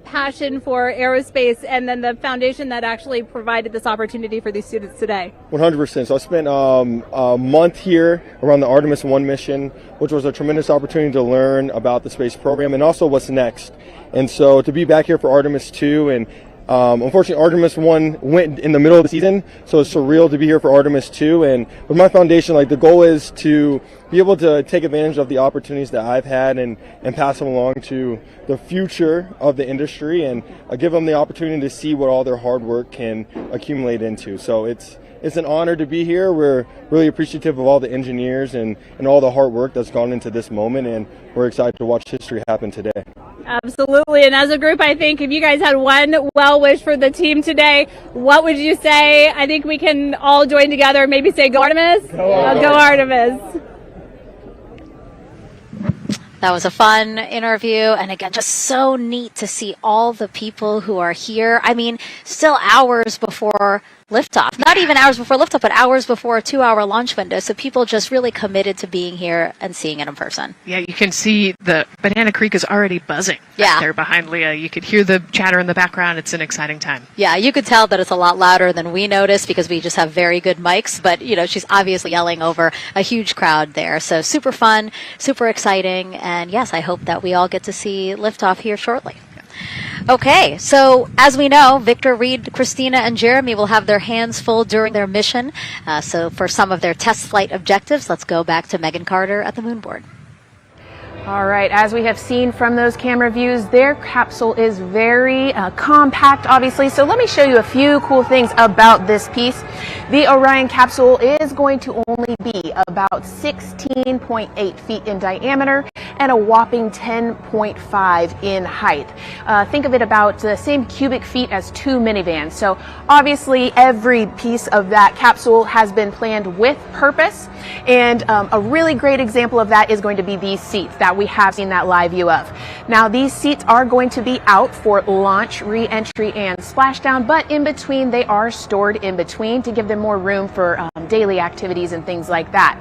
passion for aerospace and then the foundation that actually provided this opportunity for these students today? 100%. So I spent a month here around the Artemis I mission, which was a tremendous opportunity to learn about the space program and also what's next. And so to be back here for Artemis II, and unfortunately Artemis 1 went in the middle of the season, so it's surreal to be here for Artemis 2. And with my foundation, like, the goal is to be able to take advantage of the opportunities that I've had and pass them along to the future of the industry and give them the opportunity to see what all their hard work can accumulate into. So it's an honor to be here. We're really appreciative of all the engineers and all the hard work that's gone into this moment, and we're excited to watch history happen today. Absolutely. And as a group, I think if you guys had one well wish for the team today, what would you say? I think we can all join together, maybe say go Artemis. Go Artemis. That was a fun interview, and again, just so neat to see all the people who are here. I mean, still hours before liftoff. Not even hours before liftoff, but hours before a 2-hour launch window. So people just really committed to being here and seeing it in person. Yeah, you can see the Banana Creek is already buzzing back there behind Leah. You could hear the chatter in the background. It's an exciting time. Yeah, you could tell that it's a lot louder than we noticed because we just have very good mics. But, you know, she's obviously yelling over a huge crowd there. So super fun, super exciting. And yes, I hope that we all get to see liftoff here shortly. Okay, so as we know, Victor, Reed, Christina, and Jeremy will have their hands full during their mission. So for some of their test flight objectives, let's go back to Megan Carter at the moon board. All right, as we have seen from those camera views, their capsule is very compact, obviously. So let me show you a few cool things about this piece. The Orion capsule is going to only be about 16.8 feet in diameter and a whopping 10.5 in height. Think of it about the same cubic feet as 2 minivans. So obviously every piece of that capsule has been planned with purpose. And a really great example of that is going to be these seats that we have seen that live view of. Now, these seats are going to be out for launch, re-entry, and splashdown, but in between, they are stored in between to give them more room for daily activities and things like that.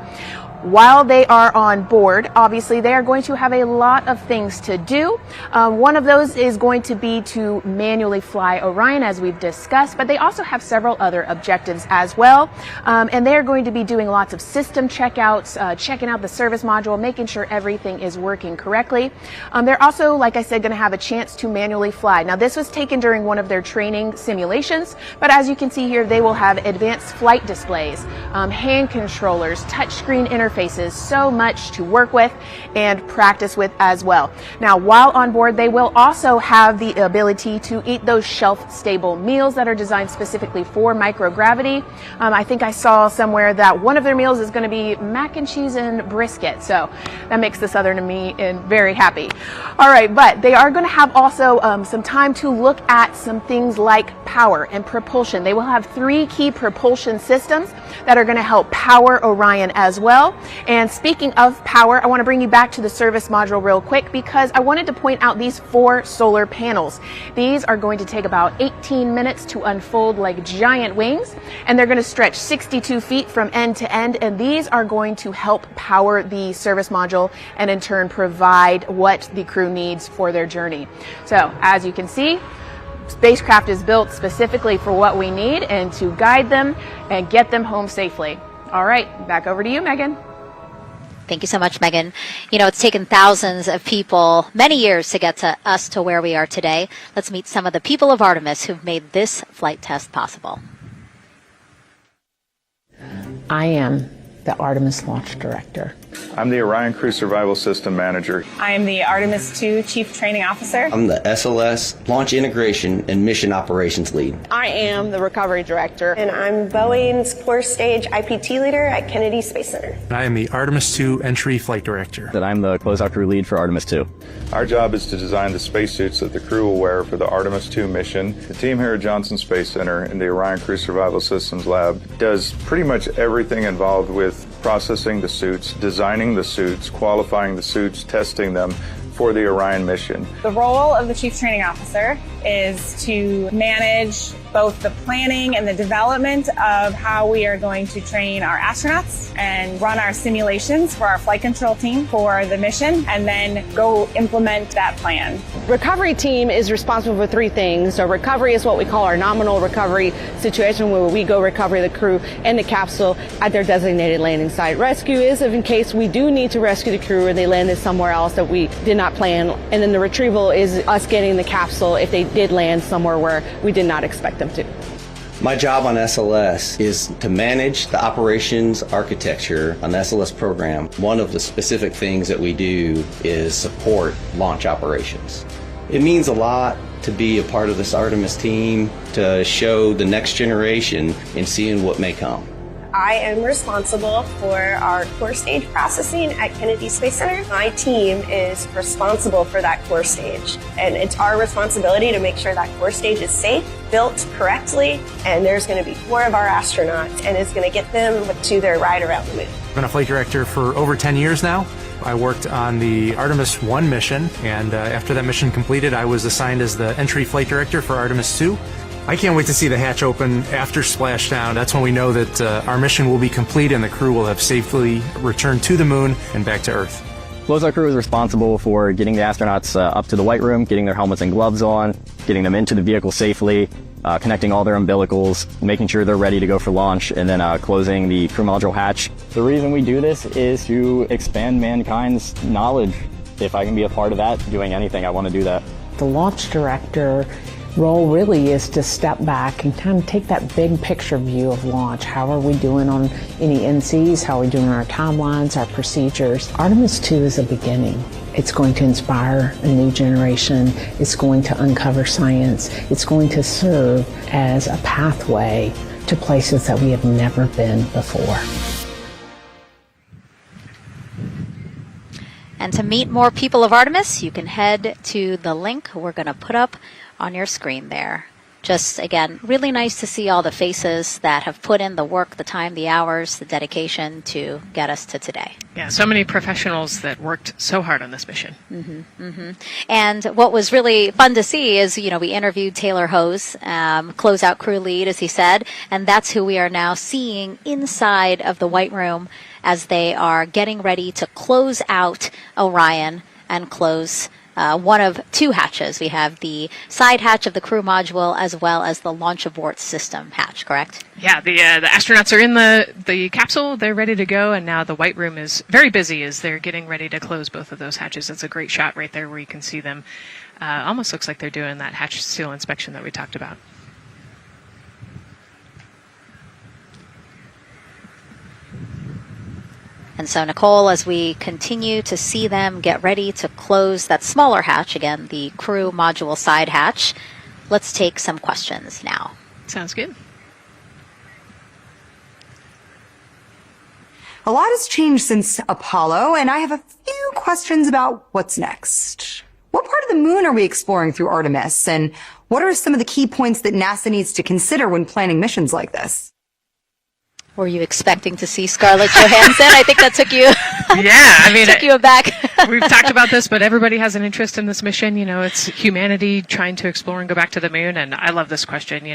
While they are on board, obviously they are going to have a lot of things to do. One of those is going to be to manually fly Orion, as we've discussed, but they also have several other objectives as well. And they're going to be doing lots of system checkouts, checking out the service module, making sure everything is working correctly. They're also, like I said, going to have a chance to manually fly. Now, this was taken during one of their training simulations, but as you can see here, they will have advanced flight displays, hand controllers, touchscreen interfaces, so much to work with and practice with as well. Now, while on board, they will also have the ability to eat those shelf-stable meals that are designed specifically for microgravity. I think I saw somewhere that one of their meals is going to be mac and cheese and brisket, so that makes the Southern in me very happy. All right, but they are going to have also some time to look at some things like power and propulsion. They will have 3 key propulsion systems that are going to help power Orion as well. And speaking of power, I want to bring you back to the service module real quick because I wanted to point out these 4 solar panels. These are going to take about 18 minutes to unfold like giant wings, and they're going to stretch 62 feet from end to end, and these are going to help power the service module and in turn provide what the crew needs for their journey. So as you can see, spacecraft is built specifically for what we need and to guide them and get them home safely. All right, back over to you, Megan. Thank you so much, Megan. You know, it's taken thousands of people many years to get to us to where we are today. Let's meet some of the people of Artemis who've made this flight test possible. I am the Artemis Launch Director. I'm the Orion Crew Survival System Manager. I am the Artemis II Chief Training Officer. I'm the SLS Launch Integration and Mission Operations Lead. I am the Recovery Director. And I'm Boeing's Core Stage IPT Leader at Kennedy Space Center. I am the Artemis II Entry Flight Director. And I'm the Closeout Crew Lead for Artemis II. Our job is to design the spacesuits that the crew will wear for the Artemis II mission. The team here at Johnson Space Center in the Orion Crew Survival Systems Lab does pretty much everything involved with processing the suits, designing the suits, qualifying the suits, testing them for the Orion mission. The role of the Chief Training Officer is to manage both the planning and the development of how we are going to train our astronauts and run our simulations for our flight control team for the mission, and then go implement that plan. Recovery team is responsible for three things. So recovery is what we call our nominal recovery situation, where we go recover the crew and the capsule at their designated landing site. Rescue is in case we do need to rescue the crew or they landed somewhere else that we did not plan. And then the retrieval is us getting the capsule if they did land somewhere where we did not expect them to. My job on SLS is to manage the operations architecture on the SLS program. One of the specific things that we do is support launch operations. It means a lot to be a part of this Artemis team, to show the next generation in seeing what may come. I am responsible for our core stage processing at Kennedy Space Center. My team is responsible for that core stage, and it's our responsibility to make sure that core stage is safe, built correctly, and there's going to be 4 of our astronauts, and it's going to get them to their ride around the moon. I've been a flight director for over 10 years now. I worked on the Artemis I mission, and after that mission completed, I was assigned as the entry flight director for Artemis II. I can't wait to see the hatch open after splashdown. That's when we know that our mission will be complete and the crew will have safely returned to the moon and back to Earth. Closeout Crew is responsible for getting the astronauts up to the white room, getting their helmets and gloves on, getting them into the vehicle safely, connecting all their umbilicals, making sure they're ready to go for launch, and then closing the crew module hatch. The reason we do this is to expand mankind's knowledge. If I can be a part of that, doing anything, I want to do that. The launch director role really is to step back and kind of take that big picture view of launch. How are we doing on any NCs? How are we doing on our timelines, our procedures? Artemis II is a beginning. It's going to inspire a new generation. It's going to uncover science. It's going to serve as a pathway to places that we have never been before. And to meet more people of Artemis, you can head to the link we're going to put up on your screen there. Just, again, really nice to see all the faces that have put in the work, the time, the hours, the dedication to get us to today. Yeah, so many professionals that worked so hard on this mission. And what was really fun to see is, we interviewed Taylor Hose, closeout crew lead, as he said, and that's who we are now seeing inside of the White Room as they are getting ready to close out Orion and close one of 2 hatches. We have the side hatch of the crew module as well as the launch abort system hatch, correct? Yeah, the astronauts are in the capsule. They're ready to go, and now the White Room is very busy as they're getting ready to close both of those hatches. It's a great shot right there where you can see them. Almost looks like they're doing that hatch seal inspection that we talked about. And so, Nicole, as we continue to see them get ready to close that smaller hatch, again, the crew module side hatch, let's take some questions now. Sounds good. A lot has changed since Apollo, and I have a few questions about what's next. What part of the moon are we exploring through Artemis, and what are some of the key points that NASA needs to consider when planning missions like this? Were you expecting to see Scarlett Johansson? I think that took you. Took you aback. We've talked about this, but everybody has an interest in this mission. It's humanity trying to explore and go back to the moon. And I love this question.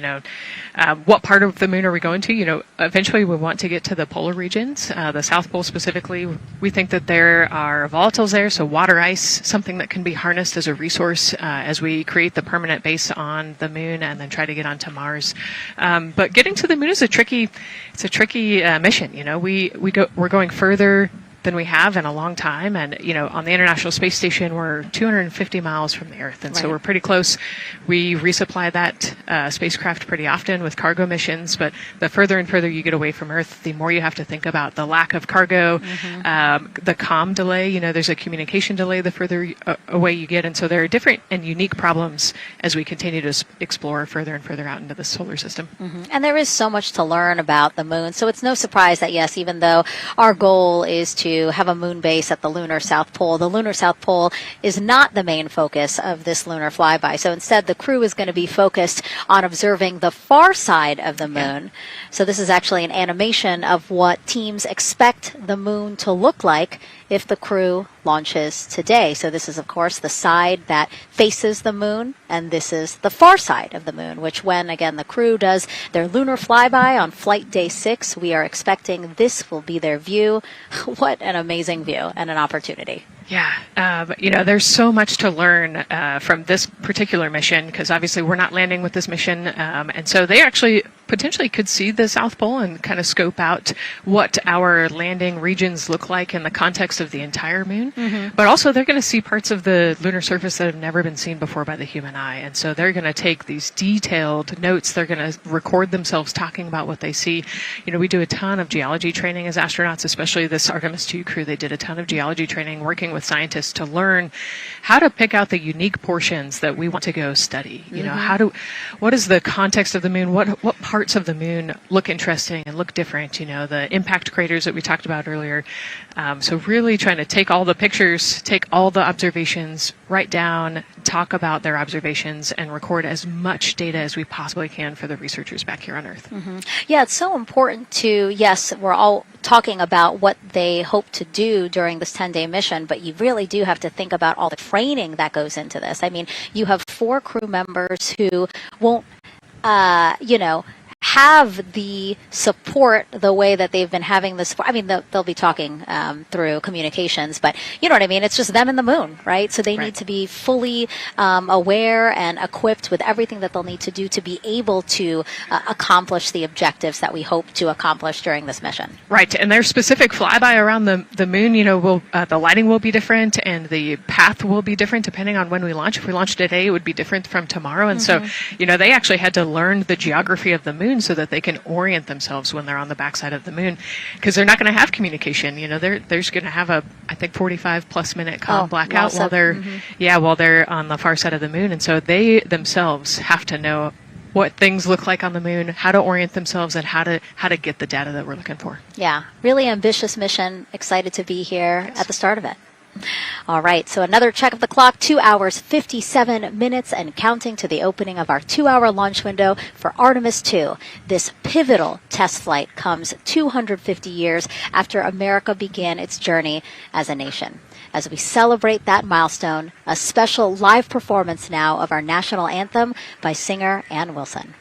What part of the moon are we going to? Eventually we want to get to the polar regions, the South Pole specifically. We think that there are volatiles there, so water ice, something that can be harnessed as a resource as we create the permanent base on the moon and then try to get onto Mars. But getting to the moon is a tricky mission. We're going further than we have in a long time. And, you know, on the International Space Station, we're 250 miles from the Earth. And so we're pretty close. We resupply that spacecraft pretty often with cargo missions. But the further and further you get away from Earth, the more you have to think about the lack of cargo, the comm delay. You know, there's a communication delay the further away you get. And so there are different and unique problems as we continue to explore further and further out into the solar system. And there is so much to learn about the moon. So it's no surprise that, yes, even though our goal is to have a moon base at the lunar South Pole, the lunar South Pole is not the main focus of this lunar flyby. So instead, the crew is going to be focused on observing the far side of the moon. So this is actually an animation of what teams expect the moon to look like if the crew launches today. So this is, of course, the side that faces the moon, and this is the far side of the moon, which when, again, the crew does their lunar flyby on flight day 6, we are expecting this will be their view. What an amazing view and an opportunity. Yeah, you know, there's so much to learn from this particular mission, because obviously we're not landing with this mission. And so they actually potentially could see the South Pole and kind of scope out what our landing regions look like in the context of the entire moon. But also they're going to see parts of the lunar surface that have never been seen before by the human eye. And so they're going to take these detailed notes. They're going to record themselves talking about what they see. You know, we do a ton of geology training as astronauts, especially this Artemis II crew. They did a ton of geology training working with scientists to learn how to pick out the unique portions that we want to go study. You know, what is the context of the moon? What parts of the moon look interesting and look different? You know, the impact craters that we talked about earlier. So really trying to take all the pictures, take all the observations, write down, talk about their observations, and record as much data as we possibly can for the researchers back here on Earth. Yeah, it's so important to, yes, we're all talking about what they hope to do during this 10-day mission, but you really do have to think about all the training that goes into this. I mean, you have 4 crew members who won't, you know, have the support the way that they've been having this. I mean, they'll be talking through communications, but you know what I mean? It's just them and the moon, right? So they need to be fully aware and equipped with everything that they'll need to do to be able to accomplish the objectives that we hope to accomplish during this mission. Right, and their specific flyby around the moon, you know, the lighting will be different and the path will be different depending on when we launch. If we launch today, it would be different from tomorrow. And so, you know, they actually had to learn the geography of the moon so that they can orient themselves when they're on the backside of the moon, because they're not going to have communication. You know, they're just going to have a, I think, 45+ minute comm blackout while they're while they're on the far side of the moon. And so they themselves have to know what things look like on the moon, how to orient themselves, and how to get the data that we're looking for. Yeah, really ambitious mission. Excited to be here at the start of it. All right, so another check of the clock, 2 hours, 57 minutes and counting to the opening of our 2-hour launch window for Artemis II. This pivotal test flight comes 250 years after America began its journey as a nation. As we celebrate that milestone, a special live performance now of our national anthem by singer Ann Wilson.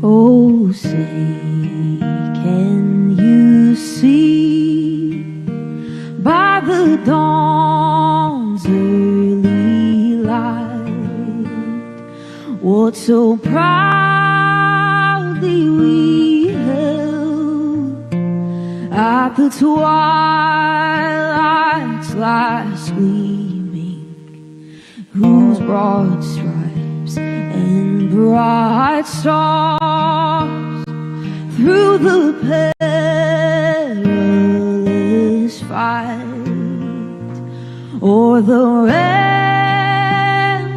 Oh, say, can you see by the dawn's early light what so proudly we held at the twilight's last gleaming, whose broad stripes and bright stars through the perilous fight o'er the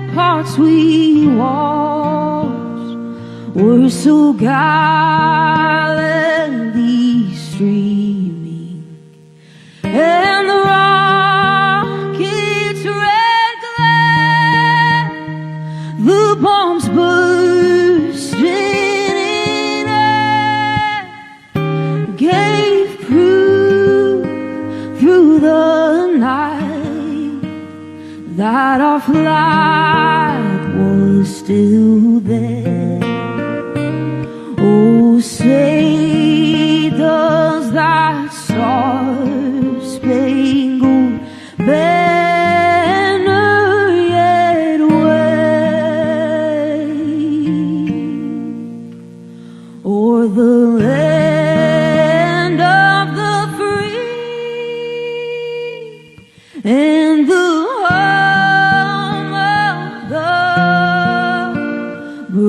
ramparts we watched were so gallantly streaming, and the rocket's red glare, the bombs bursting in air, gave proof through the night that our flag was still there. Oh, say does that star A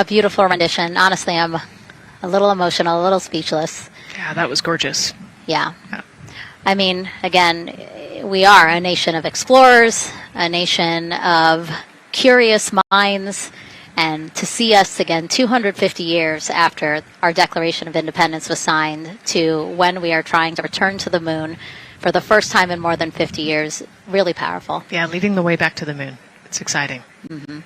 beautiful rendition. Honestly, I'm a little emotional, a little speechless. Yeah, that was gorgeous. Yeah. I mean, again, we are a nation of explorers, a nation of curious minds, and to see us again 250 years after our Declaration of Independence was signed to when we are trying to return to the moon for the first time in more than 50 years, really powerful. Yeah, leading the way back to the moon. It's exciting. Mm-hmm.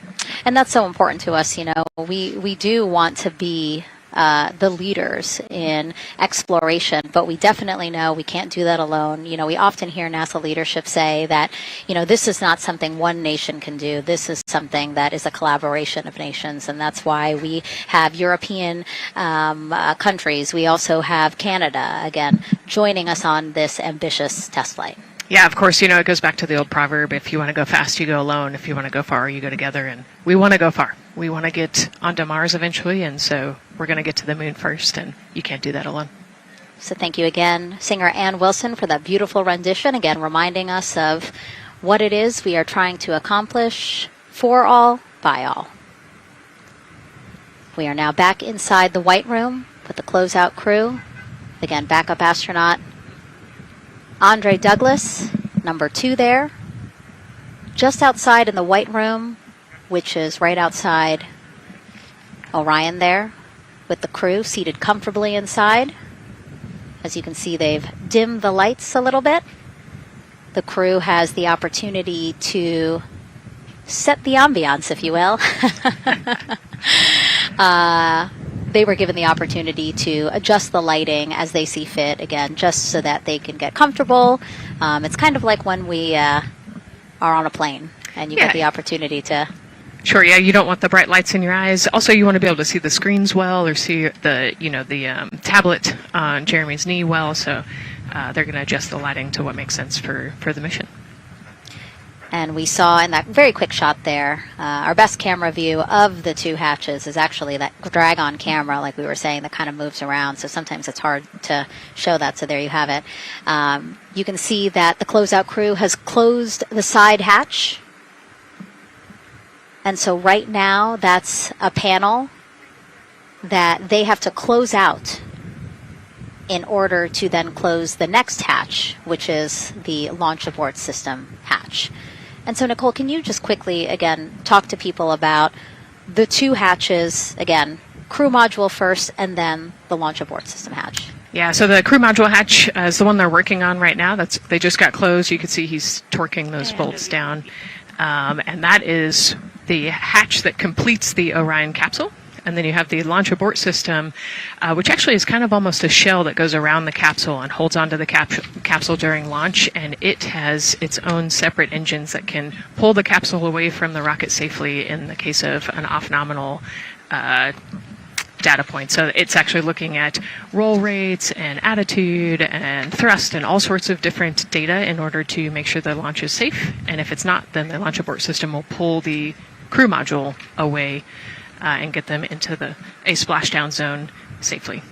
And that's so important to us. You know, we do want to be the leaders in exploration, but we definitely know we can't do that alone. You know, we often hear NASA leadership say that, you know, this is not something one nation can do. This is something that is a collaboration of nations, and that's why we have European countries. We also have Canada, again, joining us on this ambitious test flight. Yeah, of course, you know, it goes back to the old proverb, if you want to go fast, you go alone. If you want to go far, you go together. And we want to go far. We want to get onto Mars eventually, and so we're going to get to the moon first, and you can't do that alone. So thank you again, singer Ann Wilson, for that beautiful rendition, again reminding us of what it is we are trying to accomplish for all, by all. We are now back inside the White Room with the closeout crew. Again, backup astronaut Andre Douglas, number 2 there, just outside in the White Room, which is right outside Orion there, with the crew seated comfortably inside. As you can see, they've dimmed the lights a little bit. The crew has the opportunity to set the ambiance, if you will. They were given the opportunity to adjust the lighting as they see fit, again, just so that they can get comfortable. It's kind of like when we are on a plane and you get the opportunity to... Sure, yeah, you don't want the bright lights in your eyes. Also, you want to be able to see the screens well or see the, you know, the tablet on Jeremy's knee well, so they're going to adjust the lighting to what makes sense for the mission. And we saw in that very quick shot there, our best camera view of the 2 hatches is actually that drag-on camera, like we were saying, that kind of moves around. So sometimes it's hard to show that. So there you have it. You can see that the closeout crew has closed the side hatch. And so right now, that's a panel that they have to close out in order to then close the next hatch, which is the launch abort system hatch. And so, Nicole, can you just quickly, again, talk to people about the 2 hatches, again, crew module first, and then the launch abort system hatch? Yeah, so the crew module hatch is the one they're working on right now. They just got closed. You can see he's torquing those bolts down. And that is the hatch that completes the Orion capsule. And then you have the launch abort system, which actually is kind of almost a shell that goes around the capsule and holds onto the capsule during launch. And it has its own separate engines that can pull the capsule away from the rocket safely in the case of an off-nominal data point. So it's actually looking at roll rates and attitude and thrust and all sorts of different data in order to make sure the launch is safe. And if it's not, then the launch abort system will pull the crew module away and get them into a splashdown zone safely.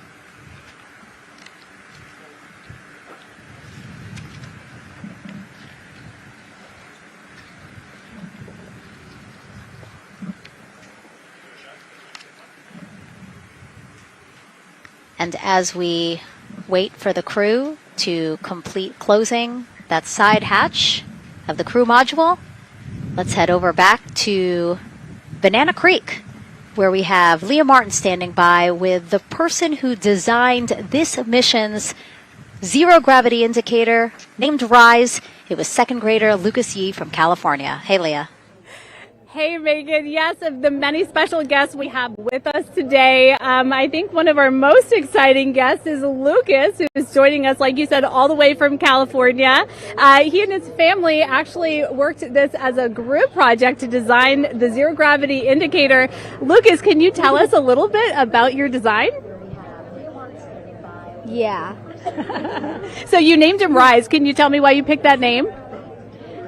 And as we wait for the crew to complete closing that side hatch of the crew module, let's head over back to Banana Creek, where we have Leah Martin standing by with the person who designed this mission's zero gravity indicator, named RISE. It was 2nd grader Lucas Yee from California. Hey, Leah. Hey, Megan. Yes, of the many special guests we have with us today, I think one of our most exciting guests is Lucas, who's joining us, like you said, all the way from California. He and his family actually worked this as a group project to design the zero gravity indicator. Lucas, can you tell us a little bit about your design? Yeah. So you named him RISE. Can you tell me why you picked that name?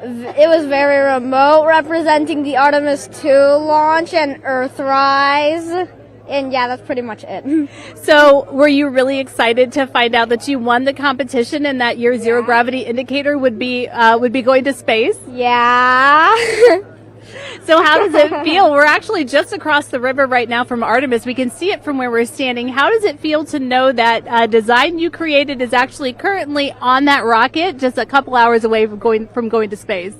It was very remote, representing the Artemis II launch and Earthrise. And yeah, that's pretty much it. So were you really excited to find out that you won the competition and that your zero gravity indicator would be going to space? Yeah. So how does it feel? We're actually just across the river right now from Artemis. We can see it from where we're standing. How does it feel to know that design you created is actually currently on that rocket just a couple hours away from going to space?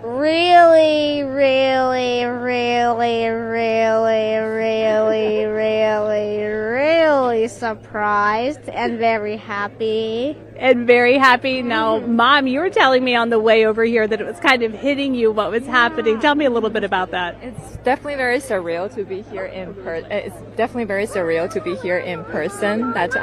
Really, really, really, really, really, really, really surprised and very happy. And very happy. Now, Mom, you were telling me on the way over here that it was kind of hitting you what was happening. Tell me a little bit about that. It's definitely very surreal to be here in person. It's definitely very surreal to be here in person. That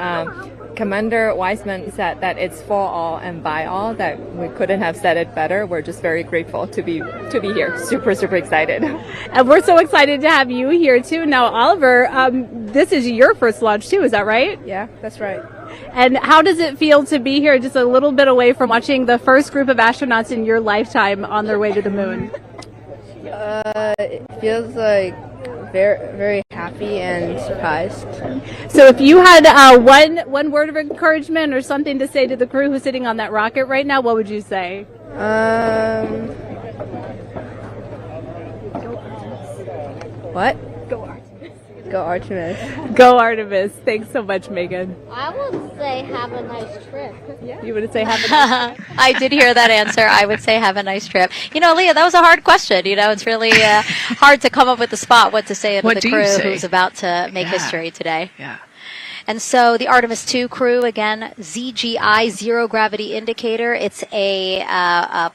Commander Weissman said that it's for all and by all, that we couldn't have said it better. We're just very grateful to be here. Super, super excited. And we're so excited to have you here too. Now, Oliver, this is your first launch too, is that right? Yeah, that's right. And how does it feel to be here just a little bit away from watching the first group of astronauts in your lifetime on their way to the moon? It feels like very, very happy and surprised. So if you had one word of encouragement or something to say to the crew who's sitting on that rocket right now, what would you say? What? Go Artemis. Go Artemis. Go Artemis. Thanks so much, Megan. I would say have a nice trip. Yeah. You would say have a nice trip? I did hear that answer. I would say have a nice trip. You know, Leah, that was a hard question. You know, it's really hard to come up with the spot what to say to the crew who's about to make history today. Yeah. And so the Artemis II crew, again, ZGI, Zero Gravity Indicator. It's a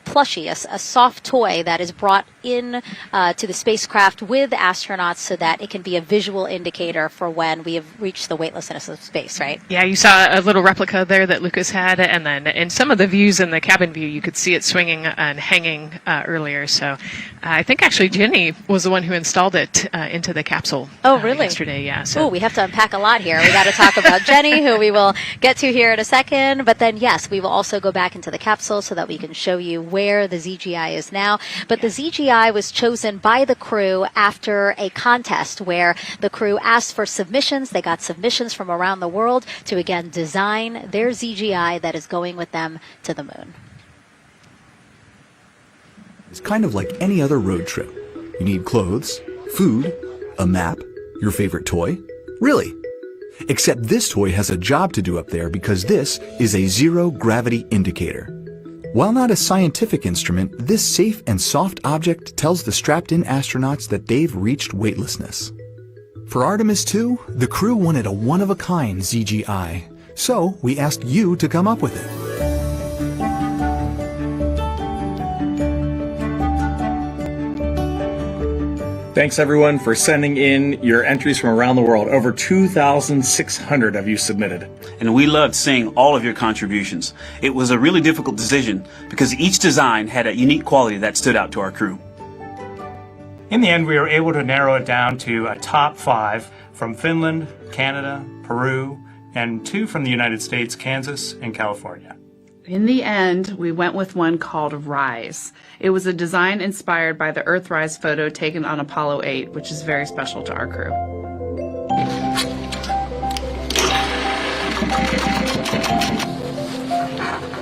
plushie, a soft toy that is brought in to the spacecraft with astronauts so that it can be a visual indicator for when we have reached the weightlessness of space, right? Yeah, you saw a little replica there that Lucas had, and then in some of the views in the cabin view, you could see it swinging and hanging earlier. So I think actually Jenny was the one who installed it into the capsule. Oh, really? Yesterday, yeah. So. Oh, we have to unpack a lot here. We got to talk about Jenny, who we will get to here in a second. But then, yes, we will also go back into the capsule so that we can show you where the ZGI is now. But the ZGI was chosen by the crew after a contest where the crew asked for submissions. They got submissions from around the world to, again, design their ZGI that is going with them to the moon. It's kind of like any other road trip. You need clothes, food, a map, your favorite toy. Really. Except this toy has a job to do up there because this is a zero gravity indicator. While not a scientific instrument, this safe and soft object tells the strapped-in astronauts that they've reached weightlessness. For Artemis II, the crew wanted a one-of-a-kind ZGI, so we asked you to come up with it. Thanks everyone for sending in your entries from around the world. Over 2,600 of you submitted. And we loved seeing all of your contributions. It was a really difficult decision because each design had a unique quality that stood out to our crew. In the end, we were able to narrow it down to a top 5 from Finland, Canada, Peru, and 2 from the United States, Kansas, and California. In the end, we went with one called Rise. It was a design inspired by the Earthrise photo taken on Apollo 8, which is very special to our crew.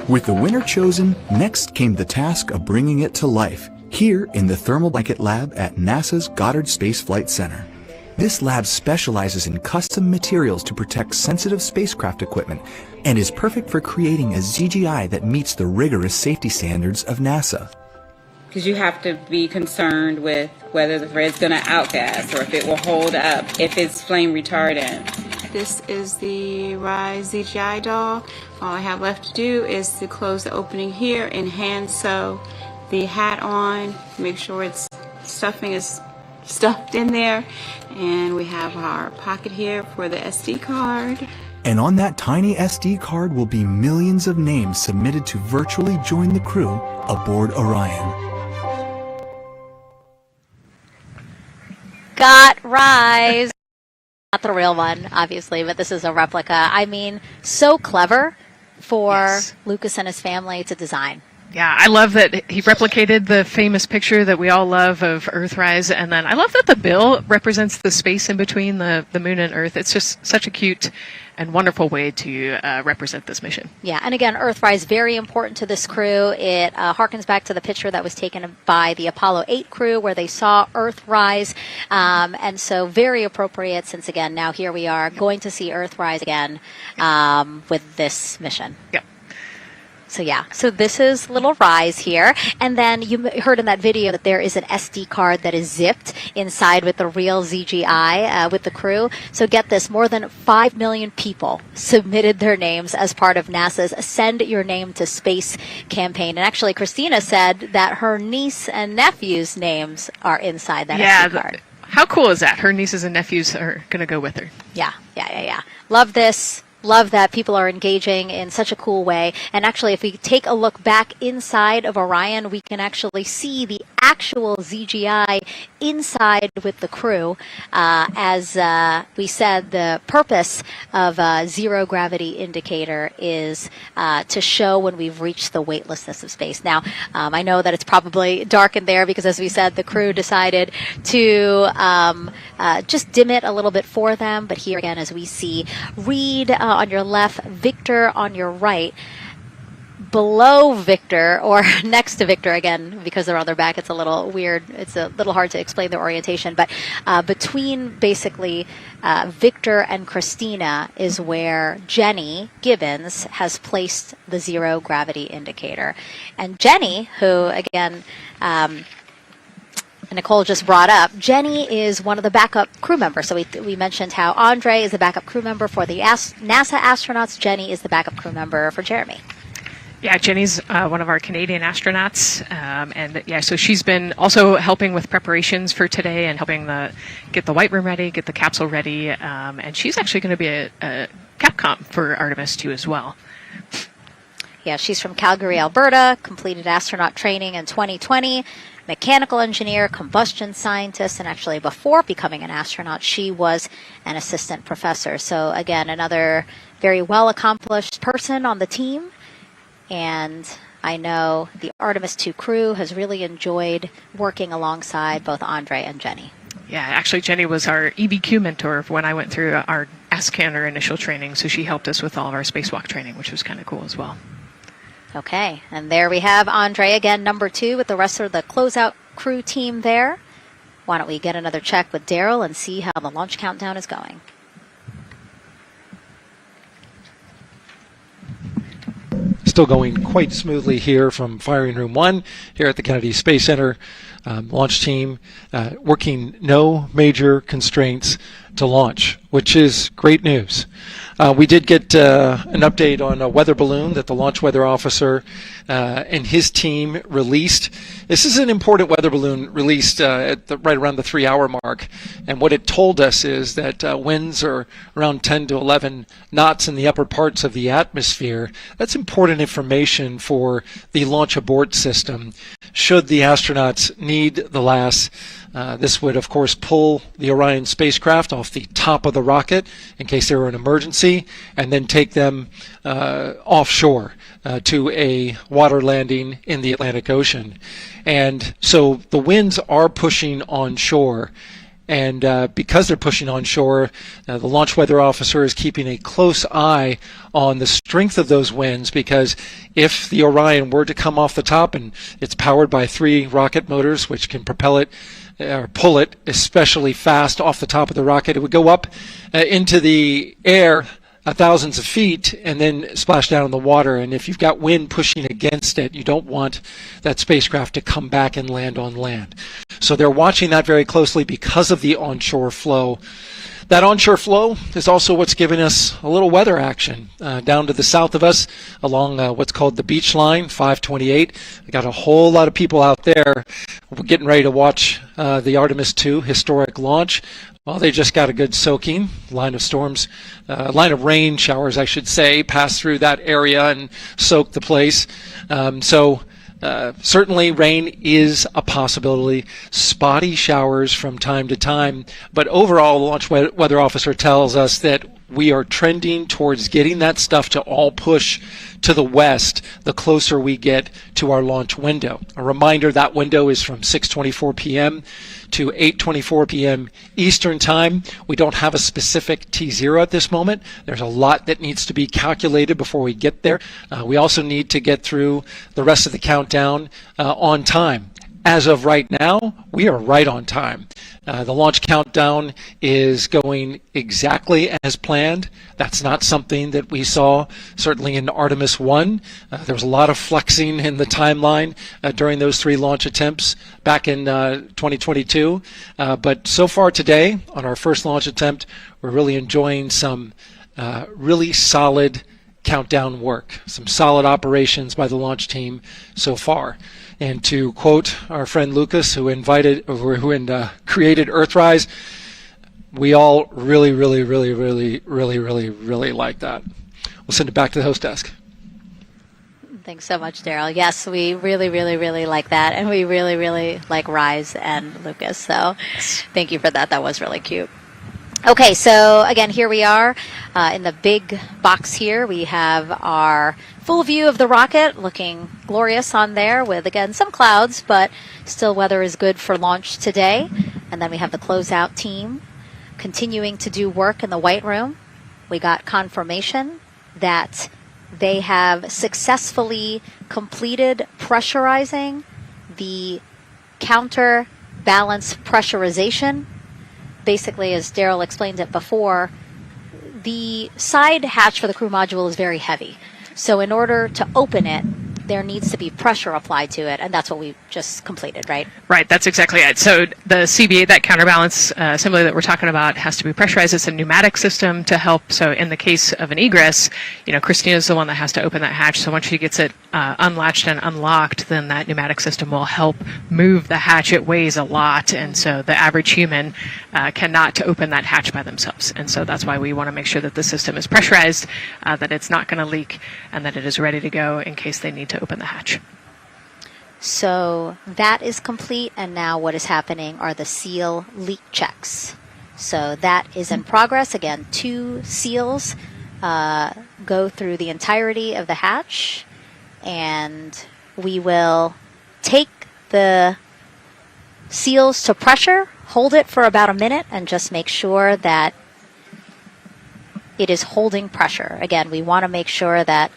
With the winner chosen, next came the task of bringing it to life, here in the Thermal Blanket Lab at NASA's Goddard Space Flight Center. This lab specializes in custom materials to protect sensitive spacecraft equipment and is perfect for creating a ZGI that meets the rigorous safety standards of NASA. Because you have to be concerned with whether the thread's going to outgas or if it will hold up, if it's flame retardant. This is the Rise ZGI doll. All I have left to do is to close the opening here and hand sew the hat on, make sure its stuffing is stuffed in there, and we have our pocket here for the SD card. And on that tiny SD card will be millions of names submitted to virtually join the crew aboard Orion. Got Rise. Not the real one, obviously, but this is a replica. I mean, so clever for Lucas and his family to design. Yeah, I love that he replicated the famous picture that we all love of Earthrise, and then I love that the bill represents the space in between the moon and Earth. It's just such a cute and wonderful way to represent this mission. Yeah, and again, Earthrise, very important to this crew. It harkens back to the picture that was taken by the Apollo 8 crew where they saw Earthrise, and so very appropriate since, again, now here we are going to see Earthrise again with this mission. Yep. So yeah, so this is little Rise here. And then you heard in that video that there is an SD card that is zipped inside with the real ZGI with the crew. So get this, more than 5 million people submitted their names as part of NASA's Send Your Name to Space campaign. And actually, Christina said that her niece and nephew's names are inside that SD card. How cool is that? Her nieces and nephews are going to go with her. Yeah. Love this. Love that people are engaging in such a cool way. And actually, if we take a look back inside of Orion, we can actually see the actual ZGI inside with the crew. As we said, the purpose of a zero gravity indicator is to show when we've reached the weightlessness of space. Now, I know that it's probably dark in there because, as we said, the crew decided to just dim it a little bit for them. But here again, as we see, Reed on your left, Victor on your right. Below Victor, or next to Victor, again, because they're on their back, it's a little weird. It's a little hard to explain their orientation. But between basically Victor and Christina is where Jenny Gibbons has placed the zero gravity indicator. And Jenny, who, again, Nicole just brought up, Jenny is one of the backup crew members. So we mentioned how Andre is the backup crew member for the NASA astronauts. Jenny is the backup crew member for Jeremy. Yeah, Jenny's one of our Canadian astronauts, and yeah, so she's been also helping with preparations for today and helping get the White Room ready, get the capsule ready, and she's actually going to be a Capcom for Artemis II as well. Yeah, she's from Calgary, Alberta, completed astronaut training in 2020, mechanical engineer, combustion scientist, and actually before becoming an astronaut, she was an assistant professor. So again, another very well-accomplished person on the team. And I know the Artemis II crew has really enjoyed working alongside both Andre and Jenny. Yeah, actually, Jenny was our EBQ mentor when I went through our ASCANner initial training, so she helped us with all of our spacewalk training, which was kind of cool as well. Okay, and there we have Andre again, number 2, with the rest of the closeout crew team there. Why don't we get another check with Daryl and see how the launch countdown is going. Still going quite smoothly here from Firing Room 1 here at the Kennedy Space Center. Launch team working no major constraints to launch, which is great news. We did get an update on a weather balloon that the launch weather officer and his team released. This is an important weather balloon released right around the 3-hour mark. And what it told us is that winds are around 10 to 11 knots in the upper parts of the atmosphere. That's important information for the launch abort system. Should the astronauts need the LAS, this would, of course, pull the Orion spacecraft off the top of the rocket in case there were an emergency, and then take them offshore to a water landing in the Atlantic Ocean. And so the winds are pushing onshore. And because they're pushing onshore, the launch weather officer is keeping a close eye on the strength of those winds, because if the Orion were to come off the top, and it's powered by 3 rocket motors which can propel it or pull it especially fast off the top of the rocket, it would go up into the air thousands of feet and then splash down in the water. And if you've got wind pushing against it, you don't want that spacecraft to come back and land on land. So they're watching that very closely because of the onshore flow. That onshore flow is also what's giving us a little weather action down to the south of us along what's called the beach line, 528. We got a whole lot of people out there getting ready to watch the Artemis II historic launch. Well, they just got a good soaking. Line of rain showers, I should say, passed through that area and soaked the place. Certainly rain is a possibility, spotty showers from time to time, but overall the launch weather officer tells us that we are trending towards getting that stuff to all push to the west the closer we get to our launch window. A reminder, that window is from 6:24 p.m. to 8:24 p.m. Eastern Time. We don't have a specific T0 at this moment. There's a lot that needs to be calculated before we get there. We also need to get through the rest of the countdown on time. As of right now, we are right on time. The launch countdown is going exactly as planned. That's not something that we saw certainly in Artemis 1. There was a lot of flexing in the timeline during those 3 launch attempts back in 2022. But so far today, on our first launch attempt, we're really enjoying some really solid countdown work, some solid operations by the launch team so far. And to quote our friend Lucas, who created Earthrise, we all really like that. We'll send it back to the host desk. Thanks so much, Daryl. Yes, we really like that, and we really like Rise and Lucas. So thank you for that. That was really cute. Okay, so again, here we are in the big box here. We have our full view of the rocket, looking glorious on there with, again, some clouds, but still weather is good for launch today. And then we have the closeout team continuing to do work in the White Room. We got confirmation that they have successfully completed pressurizing the counterbalance pressurization. Basically, as Daryl explained it before, the side hatch for the crew module is very heavy. So in order to open it, there needs to be pressure applied to it, and that's what we just completed, right? Right, that's exactly it. So the CBA, that counterbalance assembly that we're talking about, has to be pressurized. It's a pneumatic system to help. So in the case of an egress, Christina's the one that has to open that hatch. So once she gets it unlatched and unlocked, then that pneumatic system will help move the hatch. It weighs a lot, and so the average human cannot open that hatch by themselves. And so that's why we want to make sure that the system is pressurized, that it's not going to leak, and that it is ready to go in case they need to open the hatch. So that is complete, and now what is happening are the seal leak checks. So that is in progress. Again, 2 seals go through the entirety of the hatch, and we will take the seals to pressure, hold it for about a minute, and just make sure that it is holding pressure. Again, we want to make sure that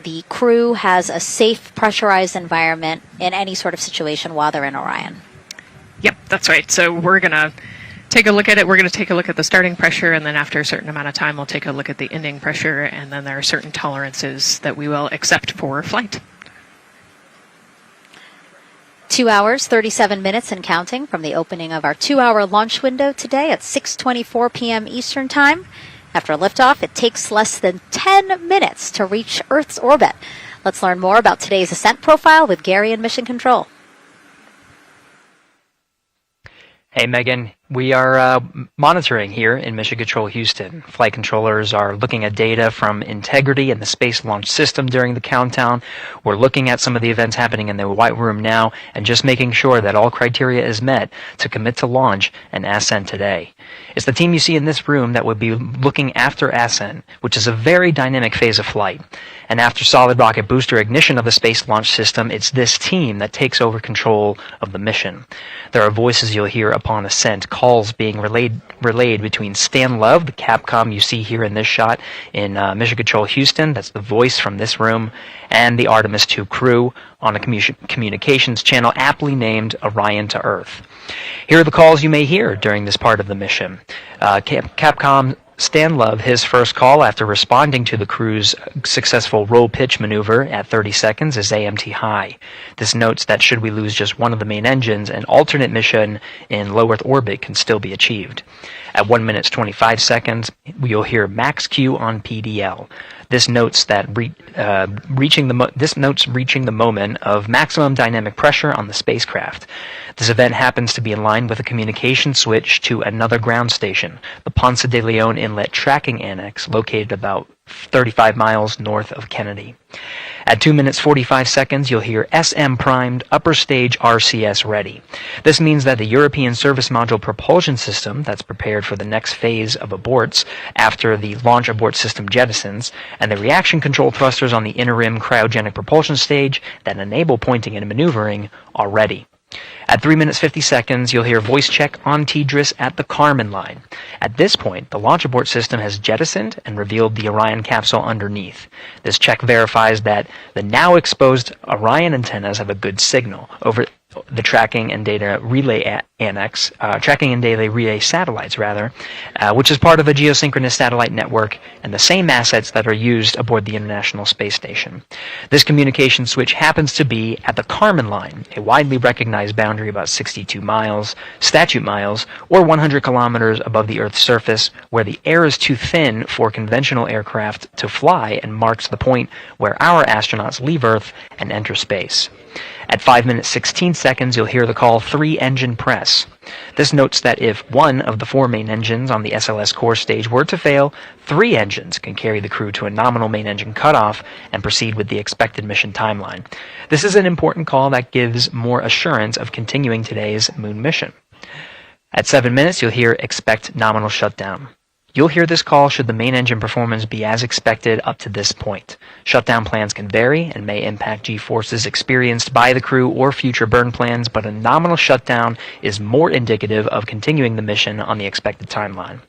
the crew has a safe, pressurized environment in any sort of situation while they're in Orion. Yep, that's right. So we're going to take a look at it. We're going to take a look at the starting pressure, and then after a certain amount of time, we'll take a look at the ending pressure, and then there are certain tolerances that we will accept for flight. 2 hours, 37 minutes and counting from the opening of our 2-hour launch window today at 6:24 p.m. Eastern Time. After liftoff, it takes less than 10 minutes to reach Earth's orbit. Let's learn more about today's Ascent profile with Gary in Mission Control. Hey, Megan. We are monitoring here in Mission Control Houston. Flight controllers are looking at data from integrity in the Space Launch System during the countdown. We're looking at some of the events happening in the White Room now and just making sure that all criteria is met to commit to launch and Ascent today. It's the team you see in this room that would be looking after Ascent, which is a very dynamic phase of flight. And after solid rocket booster ignition of the Space Launch System, it's this team that takes over control of the mission. There are voices you'll hear upon ascent, calls being relayed between Stan Love, the Capcom you see here in this shot in Mission Control Houston, that's the voice from this room, and the Artemis II crew on a communications channel aptly named Orion to Earth. Here are the calls you may hear during this part of the mission. Capcom Stan Love, his first call after responding to the crew's successful roll pitch maneuver at 30 seconds is AMT high. This notes that should we lose just one of the main engines, an alternate mission in low Earth orbit can still be achieved. At 1 minute 25 seconds, you'll hear max Q on PDL. This notes that reaching the moment of maximum dynamic pressure on the spacecraft. This event happens to be in line with a communication switch to another ground station, the Ponce de Leon Inlet Tracking Annex, located about 35 miles north of Kennedy. At 2 minutes 45 seconds, you'll hear SM primed, upper stage RCS ready. This means that the European Service Module propulsion system that's prepared for the next phase of aborts after the launch abort system jettisons, and the reaction control thrusters on the inner rim cryogenic propulsion stage that enable pointing and maneuvering are ready. At 3 minutes 50 seconds, you'll hear voice check on TDRS at the Kármán line. At this point, the launch abort system has jettisoned and revealed the Orion capsule underneath. This check verifies that the now exposed Orion antennas have a good signal over the tracking and data relay relay satellites, which is part of a geosynchronous satellite network and the same assets that are used aboard the International Space Station. This communication switch happens to be at the Kármán line, a widely recognized boundary about 62 miles, statute miles, or 100 kilometers above the Earth's surface, where the air is too thin for conventional aircraft to fly and marks the point where our astronauts leave Earth and enter space. At 5 minutes 16 seconds, you'll hear the call 3-engine press. This notes that if one of the 4 main engines on the SLS core stage were to fail, 3 engines can carry the crew to a nominal main engine cutoff and proceed with the expected mission timeline. This is an important call that gives more assurance of continuing today's moon mission. At 7 minutes, you'll hear expect nominal shutdown. You'll hear this call should the main engine performance be as expected up to this point. Shutdown plans can vary and may impact G-forces experienced by the crew or future burn plans, but a nominal shutdown is more indicative of continuing the mission on the expected timeline.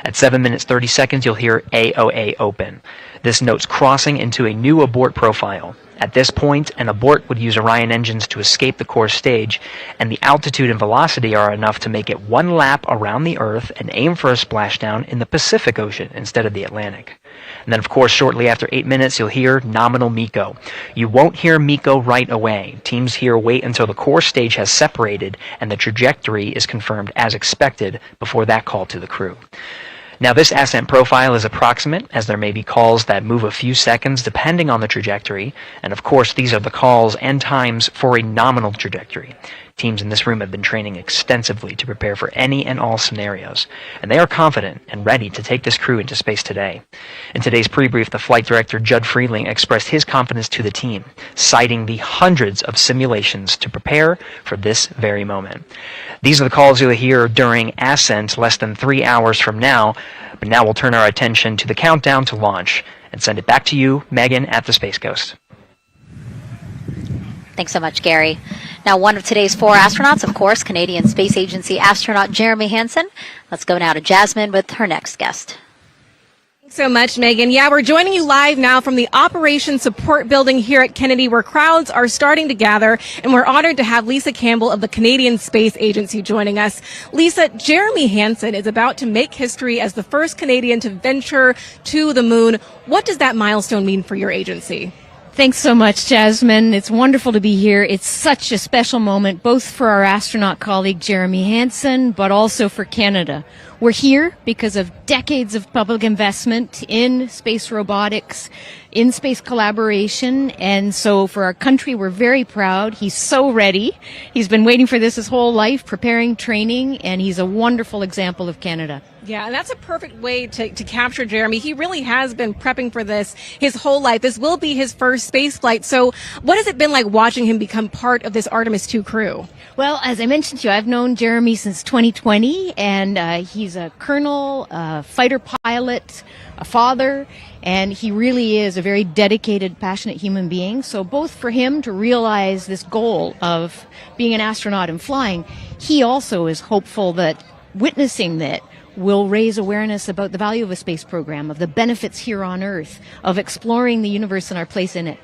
At 7 minutes 30 seconds, you'll hear AOA open. This notes crossing into a new abort profile. At this point, an abort would use Orion engines to escape the core stage, and the altitude and velocity are enough to make it one lap around the Earth and aim for a splashdown in the Pacific Ocean instead of the Atlantic. And then, of course, shortly after 8 minutes, you'll hear nominal MECO. You won't hear MECO right away. Teams here wait until the core stage has separated and the trajectory is confirmed as expected before that call to the crew. Now, this ascent profile is approximate, as there may be calls that move a few seconds depending on the trajectory, and of course these are the calls and times for a nominal trajectory. Teams in this room have been training extensively to prepare for any and all scenarios, and they are confident and ready to take this crew into space today. In today's pre-brief, the flight director, Judd Freeling, expressed his confidence to the team, citing the hundreds of simulations to prepare for this very moment. These are the calls you'll hear during Ascent less than 3 hours from now, but now we'll turn our attention to the countdown to launch and send it back to you, Megan, at the Space Coast. Thanks so much, Gary. Now, one of today's 4 astronauts, of course, Canadian Space Agency astronaut Jeremy Hansen. Let's go now to Jasmine with her next guest. Thanks so much, Megan. Yeah, we're joining you live now from the Operations Support Building here at Kennedy, where crowds are starting to gather, and we're honored to have Lisa Campbell of the Canadian Space Agency joining us. Lisa, Jeremy Hansen is about to make history as the first Canadian to venture to the moon. What does that milestone mean for your agency? Thanks so much, Jasmine. It's wonderful to be here. It's such a special moment, both for our astronaut colleague Jeremy Hansen, but also for Canada. We're here because of decades of public investment in space robotics, in space collaboration, and so for our country, we're very proud. He's so ready. He's been waiting for this his whole life, preparing, training, and he's a wonderful example of Canada. Yeah, and that's a perfect way to capture Jeremy. He really has been prepping for this his whole life. This will be his first space flight. So what has it been like watching him become part of this Artemis II crew? Well, as I mentioned to you, I've known Jeremy since 2020, and he's a colonel, a fighter pilot, a father, and he really is a very dedicated, passionate human being. So both for him to realize this goal of being an astronaut and flying, he also is hopeful that witnessing that will raise awareness about the value of a space program, of the benefits here on Earth, of exploring the universe and our place in it.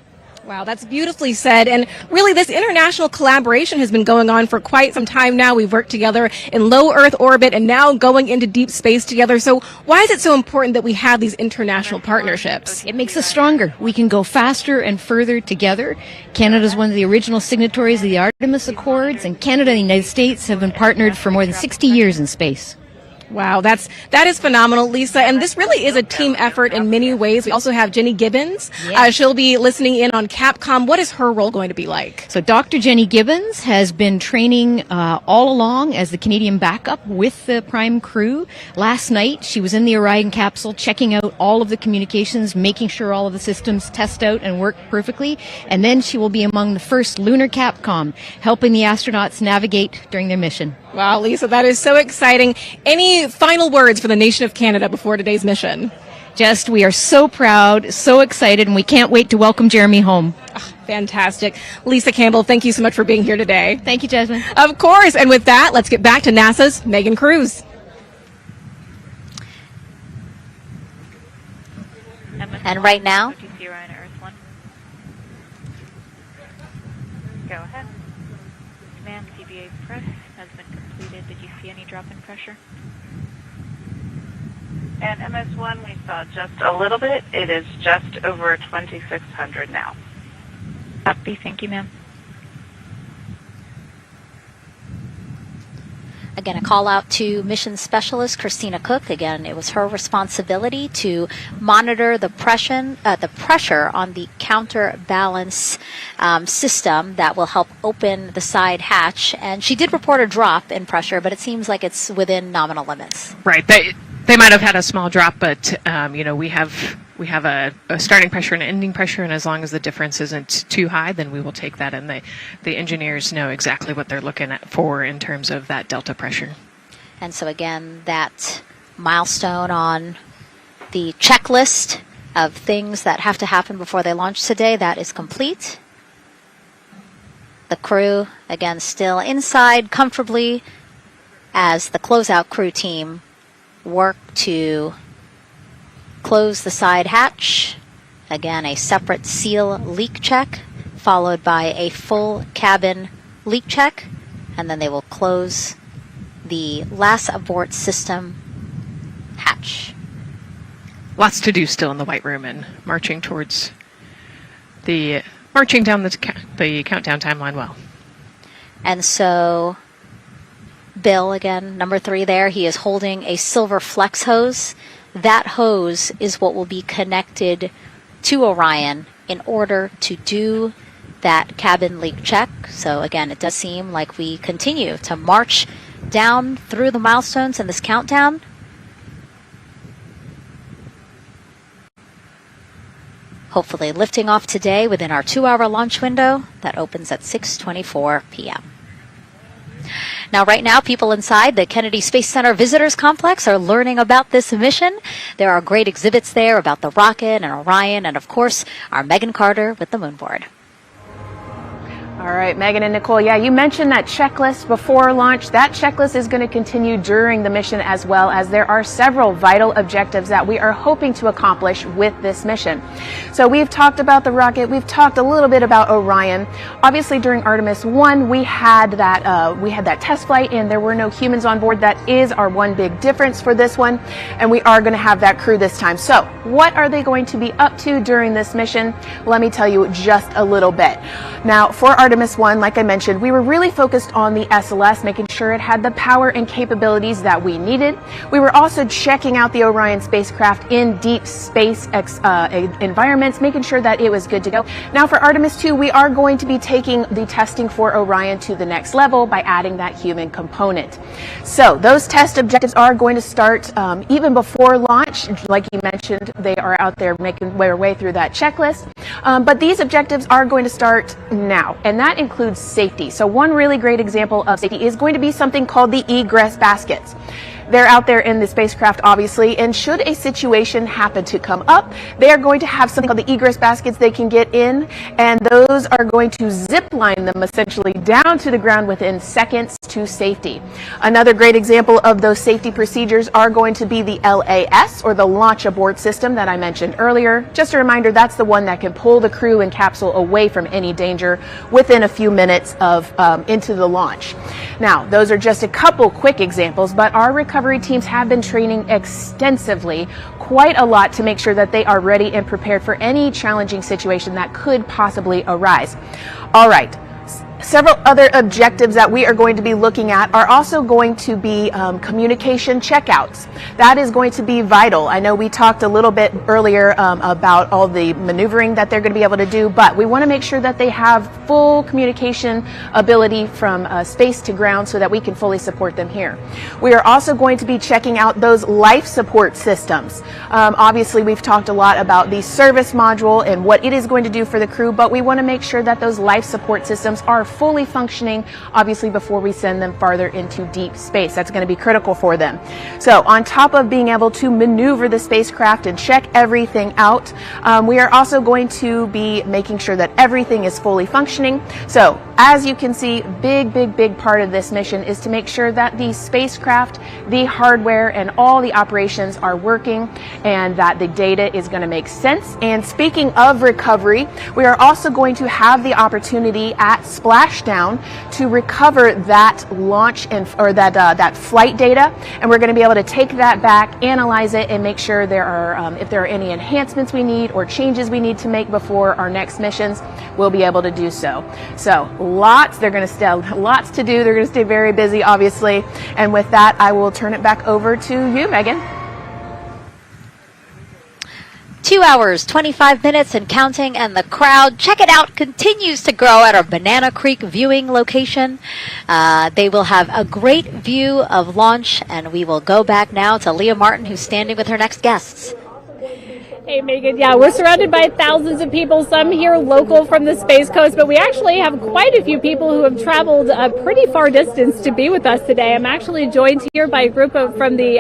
Wow, that's beautifully said. And really, this international collaboration has been going on for quite some time now. We've worked together in low Earth orbit and now going into deep space together. So why is it so important that we have these international partnerships? It makes us stronger. We can go faster and further together. Canada is one of the original signatories of the Artemis Accords, and Canada and the United States have been partnered for more than 60 years in space. Wow, that is phenomenal, Lisa. And this really is a team effort in many ways. We also have Jenny Gibbons. She'll be listening in on Capcom. What is her role going to be like? So Dr. Jenny Gibbons has been training all along as the Canadian backup with the Prime crew. Last night, she was in the Orion capsule checking out all of the communications, making sure all of the systems test out and work perfectly. And then she will be among the first lunar Capcom, helping the astronauts navigate during their mission. Wow, Lisa, that is so exciting. Any final words for the nation of Canada before today's mission? We are so proud, so excited, and we can't wait to welcome Jeremy home. Oh, fantastic. Lisa Campbell, thank you so much for being here today. Thank you, Jasmine. Of course. And with that, let's get back to NASA's Megan Cruz. And right now, Go ahead. Command CBA press has been completed. Did you see any drop in pressure? And MS1, we saw just a little bit. It is just over 2,600 now. Copy. Thank you, ma'am. again, a call out to mission specialist Christina Cook. Again, it was her responsibility to monitor the pressure on the counterbalance system that will help open the side hatch. And she did report a drop in pressure, but it seems like it's within nominal limits. Right. They might have had a small drop, but you know, we have a starting pressure and an ending pressure, and as long as the difference isn't too high, then we will take that, and the engineers know exactly what they're looking for in terms of that delta pressure. And so again, that milestone on the checklist of things that have to happen before they launch today, that is complete. The crew, again, still inside comfortably as the closeout crew team work to close the side hatch. Again, a separate seal leak check, followed by a full cabin leak check, and then they will close the last abort system hatch. Lots to do still in the White Room and marching down the countdown timeline well. And so Bill, again, number 3 there, he is holding a silver flex hose. That hose is what will be connected to Orion in order to do that cabin leak check. So again, it does seem like we continue to march down through the milestones in this countdown. Hopefully lifting off today within our 2-hour launch window that opens at 6:24 p.m. Now, right now, people inside the Kennedy Space Center Visitors Complex are learning about this mission. There are great exhibits there about the rocket and Orion, and of course, our Megan Carter with the moon board. All right, Megan and Nicole, yeah, you mentioned that checklist before launch. That checklist is going to continue during the mission, as well as there are several vital objectives that we are hoping to accomplish with this mission. So we've talked about the rocket. We've talked a little bit about Orion. Obviously, during Artemis 1, we had that test flight, and there were no humans on board. That is our one big difference for this one, and we are going to have that crew this time. So what are they going to be up to during this mission? Let me tell you just a little bit. Now, for Artemis 1, like I mentioned, we were really focused on the SLS, making sure it had the power and capabilities that we needed. We were also checking out the Orion spacecraft in deep space environments, making sure that it was good to go. Now for Artemis 2, we are going to be taking the testing for Orion to the next level by adding that human component. So those test objectives are going to start even before launch. Like you mentioned, they are out there making their way through that checklist. But these objectives are going to start now, and that includes safety. So one really great example of safety is going to be something called the egress baskets. They're out there in the spacecraft, obviously, and should a situation happen to come up, they are going to have something called the egress baskets they can get in, and those are going to zip line them essentially down to the ground within seconds to safety. Another great example of those safety procedures are going to be the LAS, or the launch abort system that I mentioned earlier. Just a reminder, that's the one that can pull the crew and capsule away from any danger within a few minutes of into the launch. Now, those are just a couple quick examples, but our recovery teams have been training extensively, quite a lot, to make sure that they are ready and prepared for any challenging situation that could possibly arise. All right, Several other objectives that we are going to be looking at are also going to be communication checkouts. That is going to be vital. I know we talked a little bit earlier about all the maneuvering that they're going to be able to do, but we want to make sure that they have full communication ability from space to ground so that we can fully support them here. We are also going to be checking out those life support systems. Obviously, we've talked a lot about the service module and what it is going to do for the crew, but we want to make sure that those life support systems are fully functioning, obviously, before we send them farther into deep space. That's going to be critical for them. So on top of being able to maneuver the spacecraft and check everything out, we are also going to be making sure that everything is fully functioning. So as you can see, big part of this mission is to make sure that the spacecraft, the hardware, and all the operations are working and that the data is going to make sense. And speaking of recovery, we are also going to have the opportunity at splashdown to recover that launch or that flight data, and we're going to be able to take that back, analyze it, and make sure there are if there are any enhancements we need or changes we need to make before our next missions, we'll be able to do so. So they're going to still lots to do. They're going to stay very busy, obviously. And with that, I will turn it back over to you, Megan. 2 hours, 25 minutes and counting, and the crowd, check it out, continues to grow at our Banana Creek viewing location. They will have a great view of launch, and we will go back now to Leah Martin, who's standing with her next guests. Hey, Megan. Yeah, we're surrounded by thousands of people, some here local from the Space Coast, but we actually have quite a few people who have traveled a pretty far distance to be with us today. I'm actually joined here by a group from the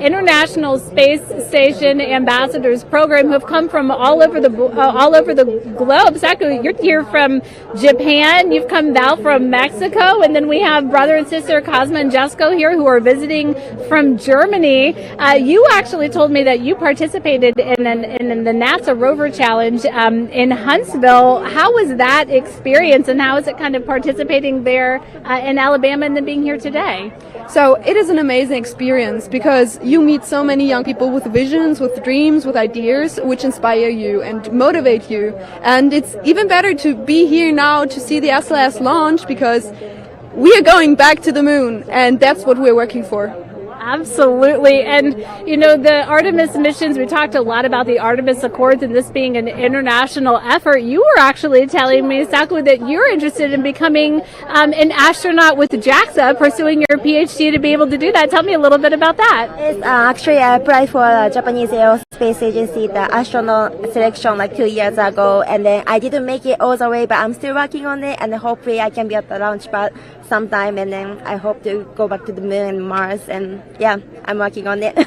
International Space Station Ambassadors Program who have come from all over the globe. Saku, you're here from Japan. You've come Val from Mexico, and then we have brother and sister Cosma and Jesko here who are visiting from Germany. You actually told me that you participated in the NASA Rover Challenge in Huntsville. How was that experience, and how is it kind of participating there in Alabama and then being here today? So it is an amazing experience because you meet so many young people with visions, with dreams, with ideas which inspire you and motivate you. And it's even better to be here now to see the SLS launch because we are going back to the moon, and that's what we're working for. Absolutely. And, you know, the Artemis missions, we talked a lot about the Artemis Accords and this being an international effort. You were actually telling me, Saku, that you're interested in becoming an astronaut with JAXA, pursuing your PhD to be able to do that. Tell me a little bit about that. Yes, actually, I applied for the Japanese Aerospace Agency, the astronaut selection like 2 years ago, and then I didn't make it all the way, but I'm still working on it, and hopefully I can be at the launch pad sometime, and then I hope to go back to the moon and Mars, and yeah, I'm working on it.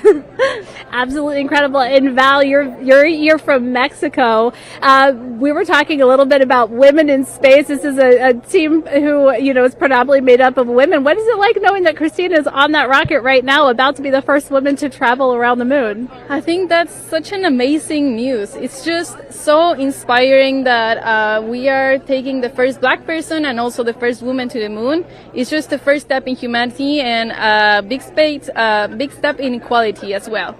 Absolutely incredible. And Val, you're from Mexico. We were talking a little bit about women in space. This is a team who, you know, is predominantly made up of women. What is it like knowing that Christina is on that rocket right now, about to be the first woman to travel around the moon? I think that's such an amazing news. It's just so inspiring that we are taking the first black person and also the first woman to the moon. It's just the first step in humanity and a big step in equality as well.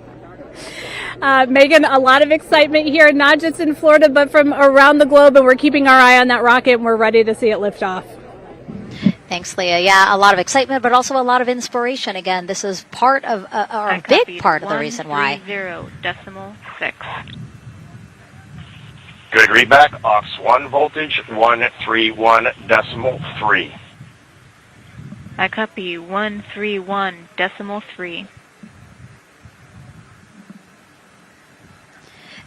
Megan, a lot of excitement here, not just in Florida, but from around the globe, and we're keeping our eye on that rocket, and we're ready to see it lift off. Thanks, Leah. Yeah, a lot of excitement, but also a lot of inspiration. Again, this is part of, or a big part of the reason why. 130.6. Good readback. Aux 1 voltage 131.3. I copy 131.3.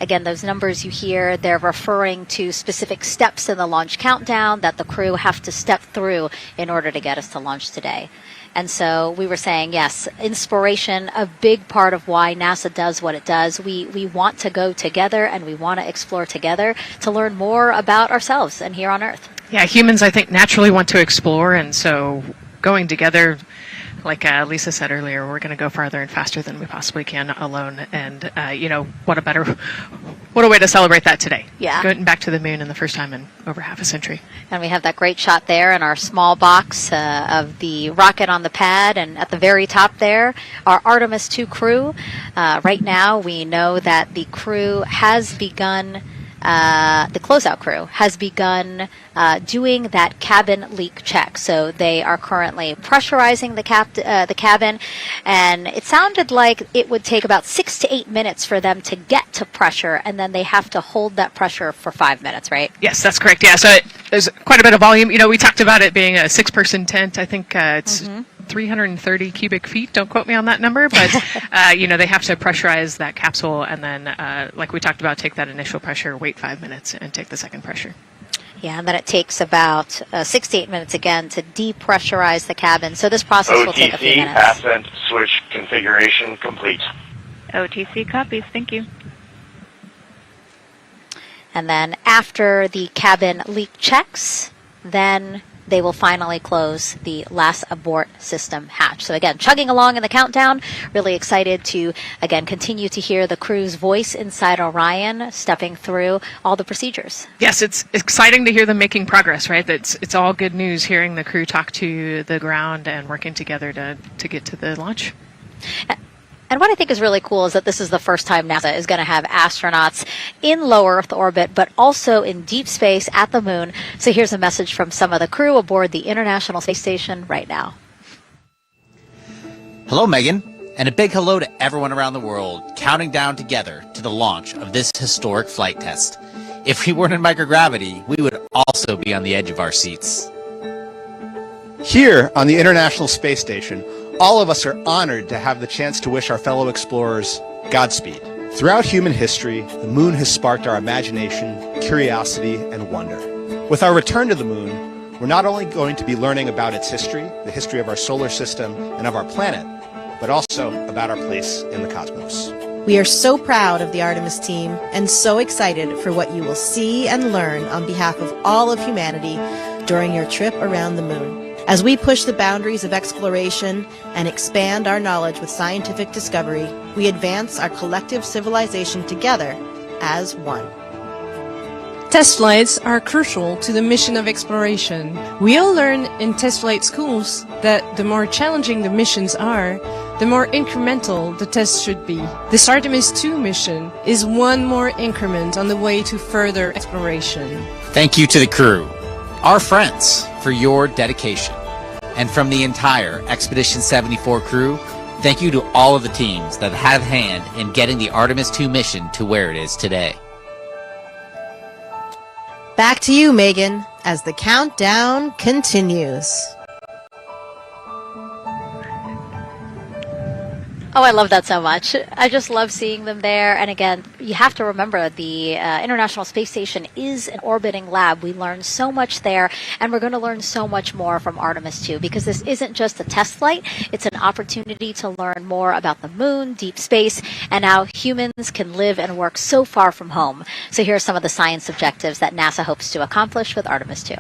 Again, those numbers you hear, they're referring to specific steps in the launch countdown that the crew have to step through in order to get us to launch today. And so we were saying, yes, inspiration, a big part of why NASA does what it does. We want to go together and we want to explore together to learn more about ourselves and here on Earth. Yeah, humans, I think, naturally want to explore, and so going together, like Lisa said earlier, we're going to go farther and faster than we possibly can alone. And, you know, what a way to celebrate that today. Yeah. Going back to the moon in the first time in over half a century. And we have that great shot there in our small box of the rocket on the pad. And at the very top there, our Artemis II crew. Right now, we know that the crew has begun the closeout crew has begun doing that cabin leak check. So they are currently pressurizing the cabin, and it sounded like it would take about 6 to 8 minutes for them to get to pressure, and then they have to hold that pressure for 5 minutes, right? Yes, that's correct. Yeah, so there's quite a bit of volume. You know, we talked about it being a 6-person tent. I think it's 330 cubic feet. Don't quote me on that number, but you know, they have to pressurize that capsule, and then, like we talked about, take that initial pressure, wait 5 minutes, and take the second pressure. Yeah, and then it takes about 6 to 8 minutes again to depressurize the cabin. So this process will take a few minutes. Ascent switch configuration complete. OTC copies. Thank you. And then after the cabin leak checks, then they will finally close the last abort system hatch. So again, chugging along in the countdown, really excited to, again, continue to hear the crew's voice inside Orion, stepping through all the procedures. Yes, it's exciting to hear them making progress, right? It's all good news hearing the crew talk to the ground and working together to get to the launch. And what I think is really cool is that this is the first time NASA is going to have astronauts in low Earth orbit, but also in deep space at the moon. So here's a message from some of the crew aboard the International Space Station right now. Hello, Megan, and a big hello to everyone around the world counting down together to the launch of this historic flight test. If we weren't in microgravity, we would also be on the edge of our seats. Here on the International Space Station, all of us are honored to have the chance to wish our fellow explorers Godspeed. Throughout human history, the moon has sparked our imagination, curiosity, and wonder. With our return to the moon, we're not only going to be learning about its history, the history of our solar system and of our planet, but also about our place in the cosmos. We are so proud of the Artemis team and so excited for what you will see and learn on behalf of all of humanity during your trip around the moon. As we push the boundaries of exploration and expand our knowledge with scientific discovery, we advance our collective civilization together as one. Test flights are crucial to the mission of exploration. We all learn in test flight schools that the more challenging the missions are, the more incremental the tests should be. This Artemis II mission is one more increment on the way to further exploration. Thank you to the crew, our friends, for your dedication. And from the entire Expedition 74 crew, thank you to all of the teams that had a hand in getting the Artemis II mission to where it is today. Back to you, Megan, as the countdown continues. Oh, I love that so much. I just love seeing them there. And again, you have to remember the International Space Station is an orbiting lab. We learn so much there, and we're going to learn so much more from Artemis II, because this isn't just a test flight. It's an opportunity to learn more about the moon, deep space, and how humans can live and work so far from home. So here are some of the science objectives that NASA hopes to accomplish with Artemis II.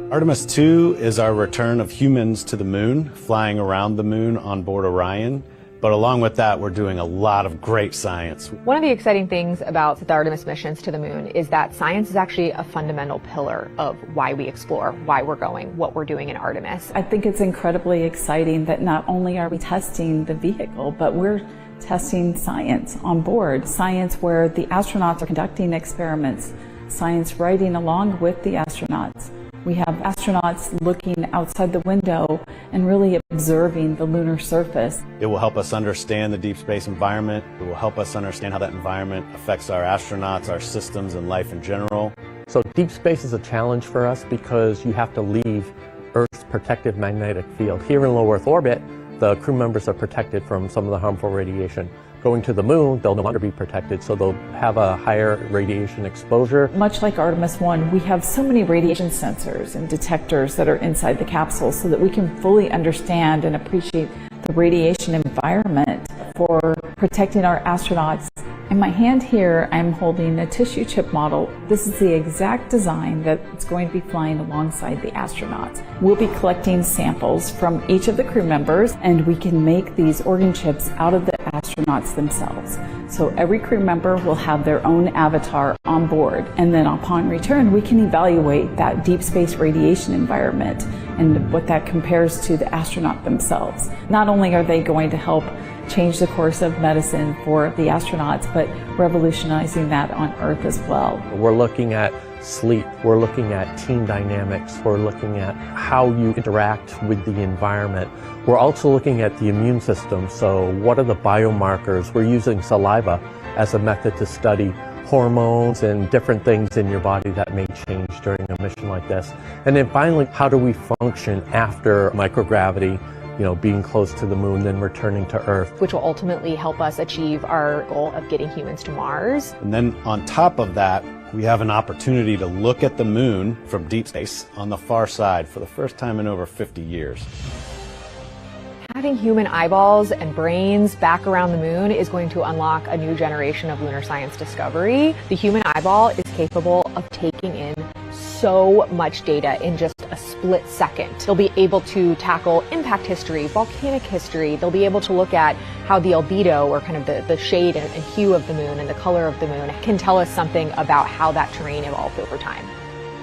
Artemis II is our return of humans to the moon, flying around the moon on board Orion. But along with that, we're doing a lot of great science. One of the exciting things about the Artemis missions to the moon is that science is actually a fundamental pillar of why we explore, why we're going, what we're doing in Artemis. I think it's incredibly exciting that not only are we testing the vehicle, but we're testing science on board. Science where the astronauts are conducting experiments, science riding along with the astronauts. We have astronauts looking outside the window and really observing the lunar surface. It will help us understand the deep space environment. It will help us understand how that environment affects our astronauts, our systems, and life in general. So deep space is a challenge for us because you have to leave Earth's protective magnetic field. Here in low Earth orbit, the crew members are protected from some of the harmful radiation. Going to the moon, they'll no longer be protected, so they'll have a higher radiation exposure. Much like Artemis I, we have so many radiation sensors and detectors that are inside the capsule so that we can fully understand and appreciate the radiation environment for protecting our astronauts. In my hand here, I'm holding a tissue chip model. This is the exact design that's going to be flying alongside the astronauts. We'll be collecting samples from each of the crew members, and we can make these organ chips out of the astronauts themselves. So every crew member will have their own avatar on board. And then upon return, we can evaluate that deep space radiation environment and what that compares to the astronaut themselves. Not only are they going to help change the course of medicine for the astronauts, but revolutionizing that on Earth as well. We're looking at sleep, we're looking at team dynamics, we're looking at how you interact with the environment. We're also looking at the immune system, so what are the biomarkers? We're using saliva as a method to study hormones and different things in your body that may change during a mission like this. And then finally, how do we function after microgravity, being close to the moon, then returning to Earth. Which will ultimately help us achieve our goal of getting humans to Mars. And then on top of that, we have an opportunity to look at the moon from deep space on the far side for the first time in over 50 years. Having human eyeballs and brains back around the moon is going to unlock a new generation of lunar science discovery. The human eyeball is capable of taking in so much data in just a split second. They'll be able to tackle impact history, volcanic history. They'll be able to look at how the albedo, or kind of the shade and hue of the moon and the color of the moon, can tell us something about how that terrain evolved over time.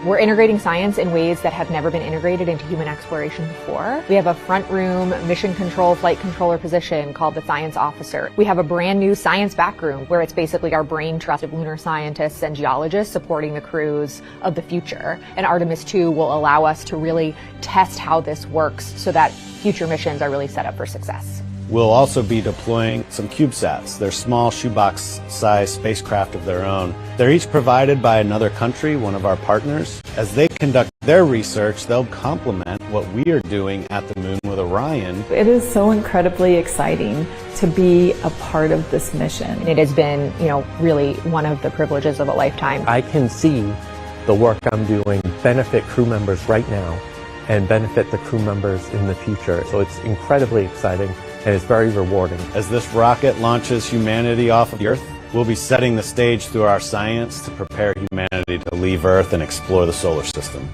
We're integrating science in ways that have never been integrated into human exploration before. We have a front room mission control flight controller position called the science officer. We have a brand new science back room where it's basically our brain trust of lunar scientists and geologists supporting the crews of the future. And Artemis II will allow us to really test how this works so that future missions are really set up for success. We'll also be deploying some CubeSats. They're small shoebox-sized spacecraft of their own. They're each provided by another country, one of our partners. As they conduct their research, they'll complement what we are doing at the moon with Orion. It is so incredibly exciting to be a part of this mission. It has been, really one of the privileges of a lifetime. I can see the work I'm doing benefit crew members right now and benefit the crew members in the future. So it's incredibly exciting. And it's very rewarding. As this rocket launches humanity off of the Earth, we'll be setting the stage through our science to prepare humanity to leave Earth and explore the solar system.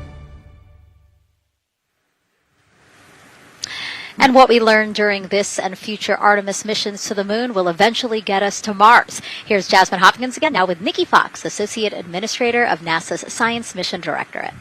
And what we learned during this and future Artemis missions to the moon will eventually get us to Mars. Here's Jasmine Hopkins again, now with Nikki Fox, Associate Administrator of NASA's Science Mission Directorate.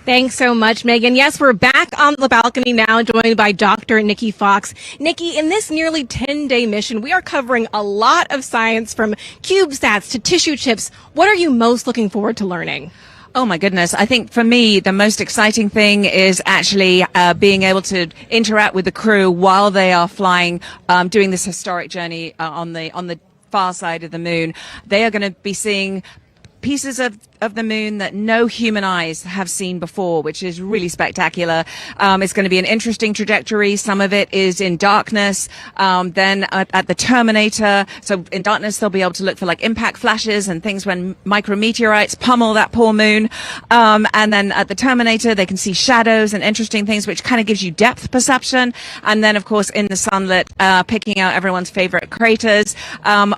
Thanks so much, Megan. Yes, we're back on the balcony now, joined by Dr. Nikki Fox. Nikki, in this nearly 10-day mission, we are covering a lot of science from CubeSats to tissue chips. What are you most looking forward to learning? Oh my goodness. I think for me, the most exciting thing is actually being able to interact with the crew while they are flying, doing this historic journey on the far side of the moon. They are going to be seeing pieces of the moon that no human eyes have seen before, which is really spectacular. It's going to be an interesting trajectory. Some of it is in darkness. Then at the terminator, so in darkness, they'll be able to look for like impact flashes and things when micrometeorites pummel that poor moon. And then at the terminator, they can see shadows and interesting things, which kind of gives you depth perception. And then, of course, in the sunlit, picking out everyone's favorite craters.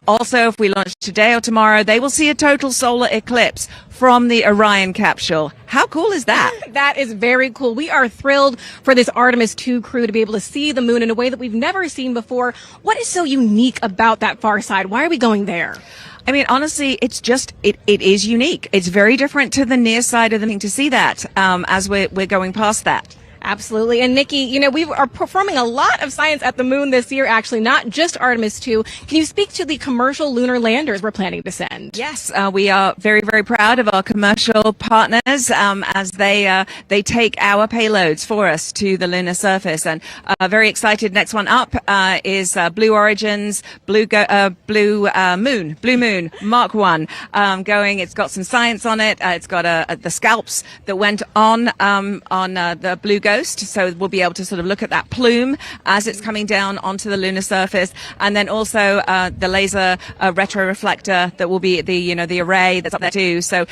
Also, if we launch today or tomorrow, they will see a total solar eclipse from the Orion capsule. How cool is that? That is very cool. We are thrilled for this Artemis II crew to be able to see the moon in a way that we've never seen before. What is so unique about that far side? Why are we going there? I mean, honestly, it's just, it is unique. It's very different to the near side of the thing to see that as we're going past that. Absolutely. And Nikki, we are performing a lot of science at the moon this year, actually, not just Artemis II. Can you speak to the commercial lunar landers we're planning to send? Yes, we are very, very proud of our commercial partners as they take our payloads for us to the lunar surface. And very excited. Next one up is Blue Origin's Blue Moon Mark 1 going. It's got some science on it. It's got the scalps that went on the Blue Ghost, so we'll be able to sort of look at that plume as it's coming down onto the lunar surface, and then also the laser retroreflector that will be the array that's up there too. So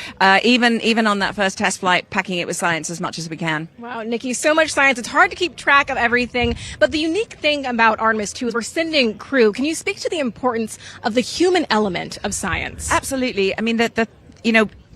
even on that first test flight, packing it with science as much as we can. Wow, Nikki, so much science. It's hard to keep track of everything, but the unique thing about Artemis II is we're sending crew. Can you speak to the importance of the human element of science? Absolutely. I mean,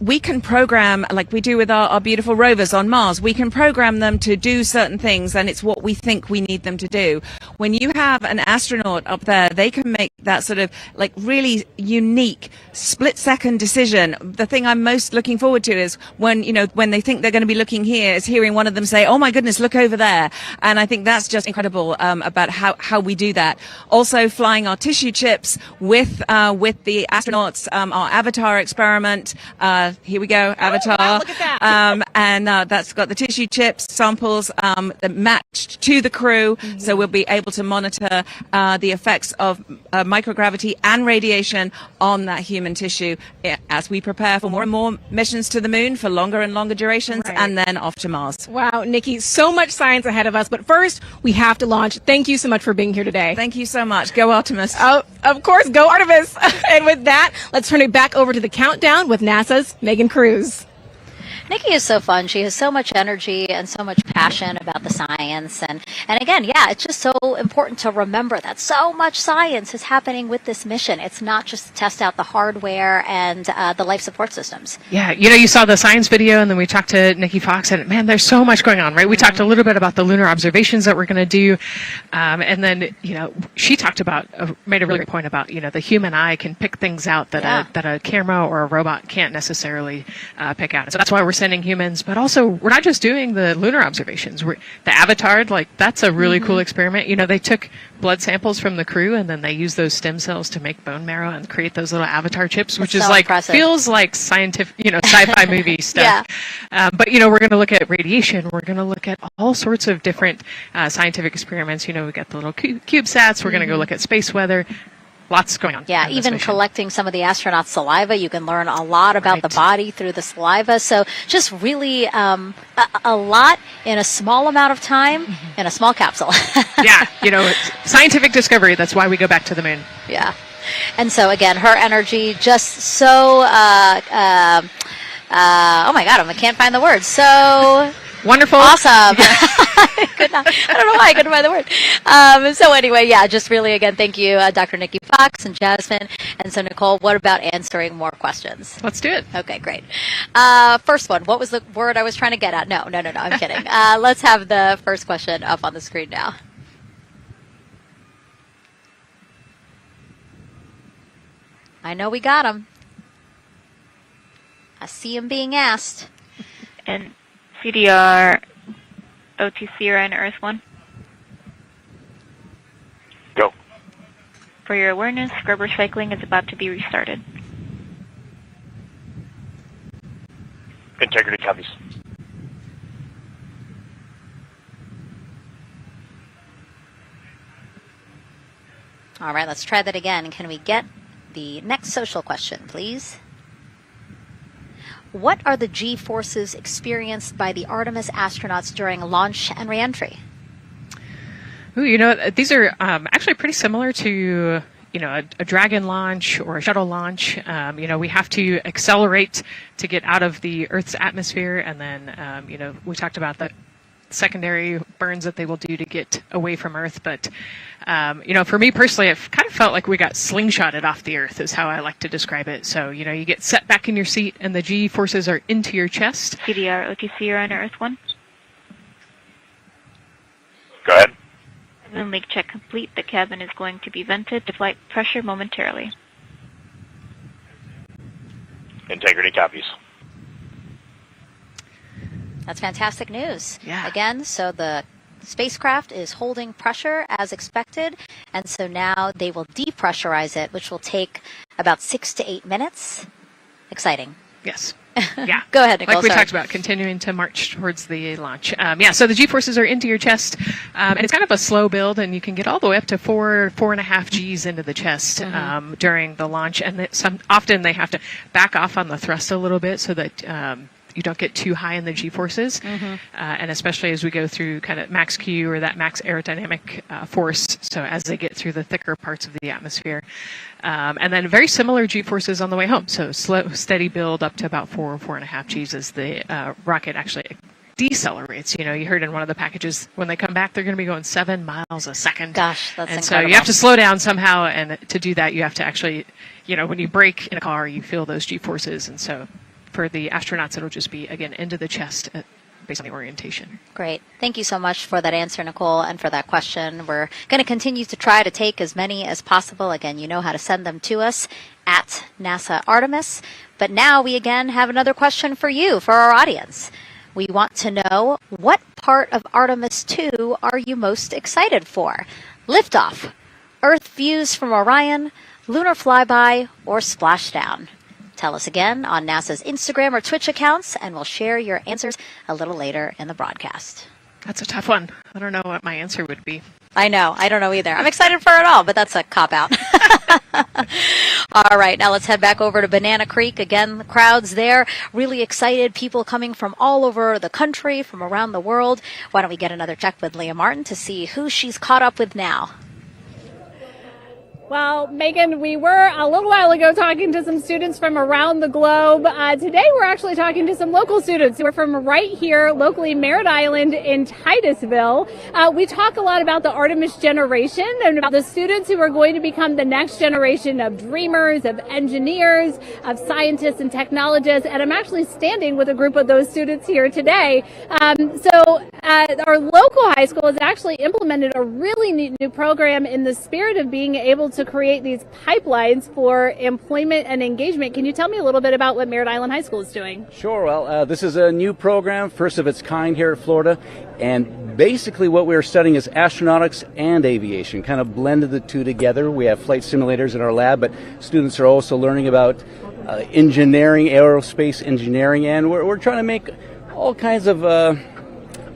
we can program, like we do with our beautiful rovers on Mars, we can program them to do certain things, and it's what we think we need them to do. When you have an astronaut up there, they can make that sort of like really unique split-second decision. The thing I'm most looking forward to is when they think they're going to be looking here, is hearing one of them say, "Oh my goodness, look over there." And I think that's just incredible about how we do that. Also, flying our tissue chips with the astronauts, our Avatar experiment. Here we go, Avatar. Wow, look at that. And that's got the tissue chips samples that matched to the crew, so we'll be able to monitor the effects of microgravity and radiation on that human tissue as we prepare for more and more missions to the moon for longer and longer durations, and then off to Mars. Wow, Nikki, so much science ahead of us, but first we have to launch. Thank you so much for being here today. Thank you so much. Go Artemis. Oh, of course, go Artemis. And with that, let's turn it back over to the countdown with NASA's Megan Cruz. Nikki is so fun. She has so much energy and so much passion about the science. And again, yeah, it's just so important to remember that so much science is happening with this mission. It's not just to test out the hardware and the life support systems. Yeah, you saw the science video, and then we talked to Nikki Fox, and man, there's so much going on, right? We talked a little bit about the lunar observations that we're going to do, and then, she talked about, made a really great point about, the human eye can pick things out that a camera or a robot can't necessarily pick out. So that's why we're sending humans, but also we're not just doing the lunar observations. The Avatar, that's a really cool experiment. They took blood samples from the crew, and then they used those stem cells to make bone marrow and create those little Avatar chips, which is impressive. Feels like scientific, sci-fi movie stuff. But we're going to look at radiation. We're going to look at all sorts of different scientific experiments. We got the little CubeSats. We're going to go look at space weather. Lots going on. Yeah, even collecting some of the astronauts' saliva, you can learn a lot about the body through the saliva. So just really a lot in a small amount of time in a small capsule. Yeah, scientific discovery. That's why we go back to the moon. Yeah. And so again, her energy just so, oh my God, I can't find the word. So wonderful. Awesome. I don't know why I couldn't find the word. So anyway, yeah, just really, again, thank you, Dr. Nikki Fox and Jasmine. And so, Nicole, what about answering more questions? Let's do it. Okay, great. First one, what was the word I was trying to get at? No, I'm kidding. Let's have the first question up on the screen now. I know we got him. I see him being asked. And CDR OTC around Earth 1. Go. For your awareness, scrubber cycling is about to be restarted. Integrity copies. All right, let's try that again. Can we get the next social question, please? What are the G-forces experienced by the Artemis astronauts during launch and reentry? Ooh, these are actually pretty similar to, a Dragon launch or a shuttle launch. We have to accelerate to get out of the Earth's atmosphere, and then, we talked about the secondary burns that they will do to get away from Earth. But, for me personally, it kind of felt like we got slingshotted off the Earth is how I like to describe it. So, you get set back in your seat and the G forces are into your chest. CDR OTC around Earth 1. Go ahead. Moon leak check complete. The cabin is going to be vented to flight pressure momentarily. Integrity copies. That's fantastic news. Yeah. Again, so the spacecraft is holding pressure as expected, and so now they will depressurize it, which will take about 6 to 8 minutes. Exciting. Yes. Yeah. Go ahead, Nicole. Like we talked about, continuing to march towards the launch. So the G-forces are into your chest, and it's kind of a slow build, and you can get all the way up to 4.5 Gs into the chest during the launch, and often they have to back off on the thrust a little bit so that you don't get too high in the G-forces, and especially as we go through kind of max Q or that max aerodynamic force, so as they get through the thicker parts of the atmosphere. And then very similar G-forces on the way home, so slow, steady build up to about 4.5 Gs as the rocket actually decelerates. You heard in one of the packages, when they come back, they're going to be going 7 miles a second. Gosh, that's and incredible. So you have to slow down somehow, and to do that, you have to actually, when you brake in a car, you feel those G-forces, and so for the astronauts, it'll just be, again, into the chest based on the orientation. Great. Thank you so much for that answer, Nicole, and for that question. We're going to continue to try to take as many as possible. Again, you know how to send them to us at NASA Artemis. But now we again have another question for you, for our audience. We want to know, what part of Artemis II are you most excited for? Liftoff, Earth views from Orion, lunar flyby, or splashdown? Tell us again on NASA's Instagram or Twitch accounts, and we'll share your answers a little later in the broadcast. That's a tough one. I don't know what my answer would be. I know. I don't know either. I'm excited for it all, but that's a cop-out. All right, now let's head back over to Banana Creek. Again, the crowd's there, really excited, people coming from all over the country, from around the world. Why don't we get another check with Leah Martin to see who she's caught up with now? Well, Megan, we were a little while ago talking to some students from around the globe. Today, we're actually talking to some local students who are from right here, locally, Merritt Island in Titusville. We talk a lot about the Artemis generation and about the students who are going to become the next generation of dreamers, of engineers, of scientists and technologists. And I'm actually standing with a group of those students here today. Our local high school has actually implemented a really neat new program in the spirit of being able to create these pipelines for employment and engagement. Can you tell me a little bit about what Merritt Island High School is doing? Sure. Well, this is a new program, first of its kind here at Florida, and basically what we're studying is astronautics and aviation, kind of blended the two together. We have flight simulators in our lab, but students are also learning about engineering, aerospace engineering, and we're trying to make all kinds of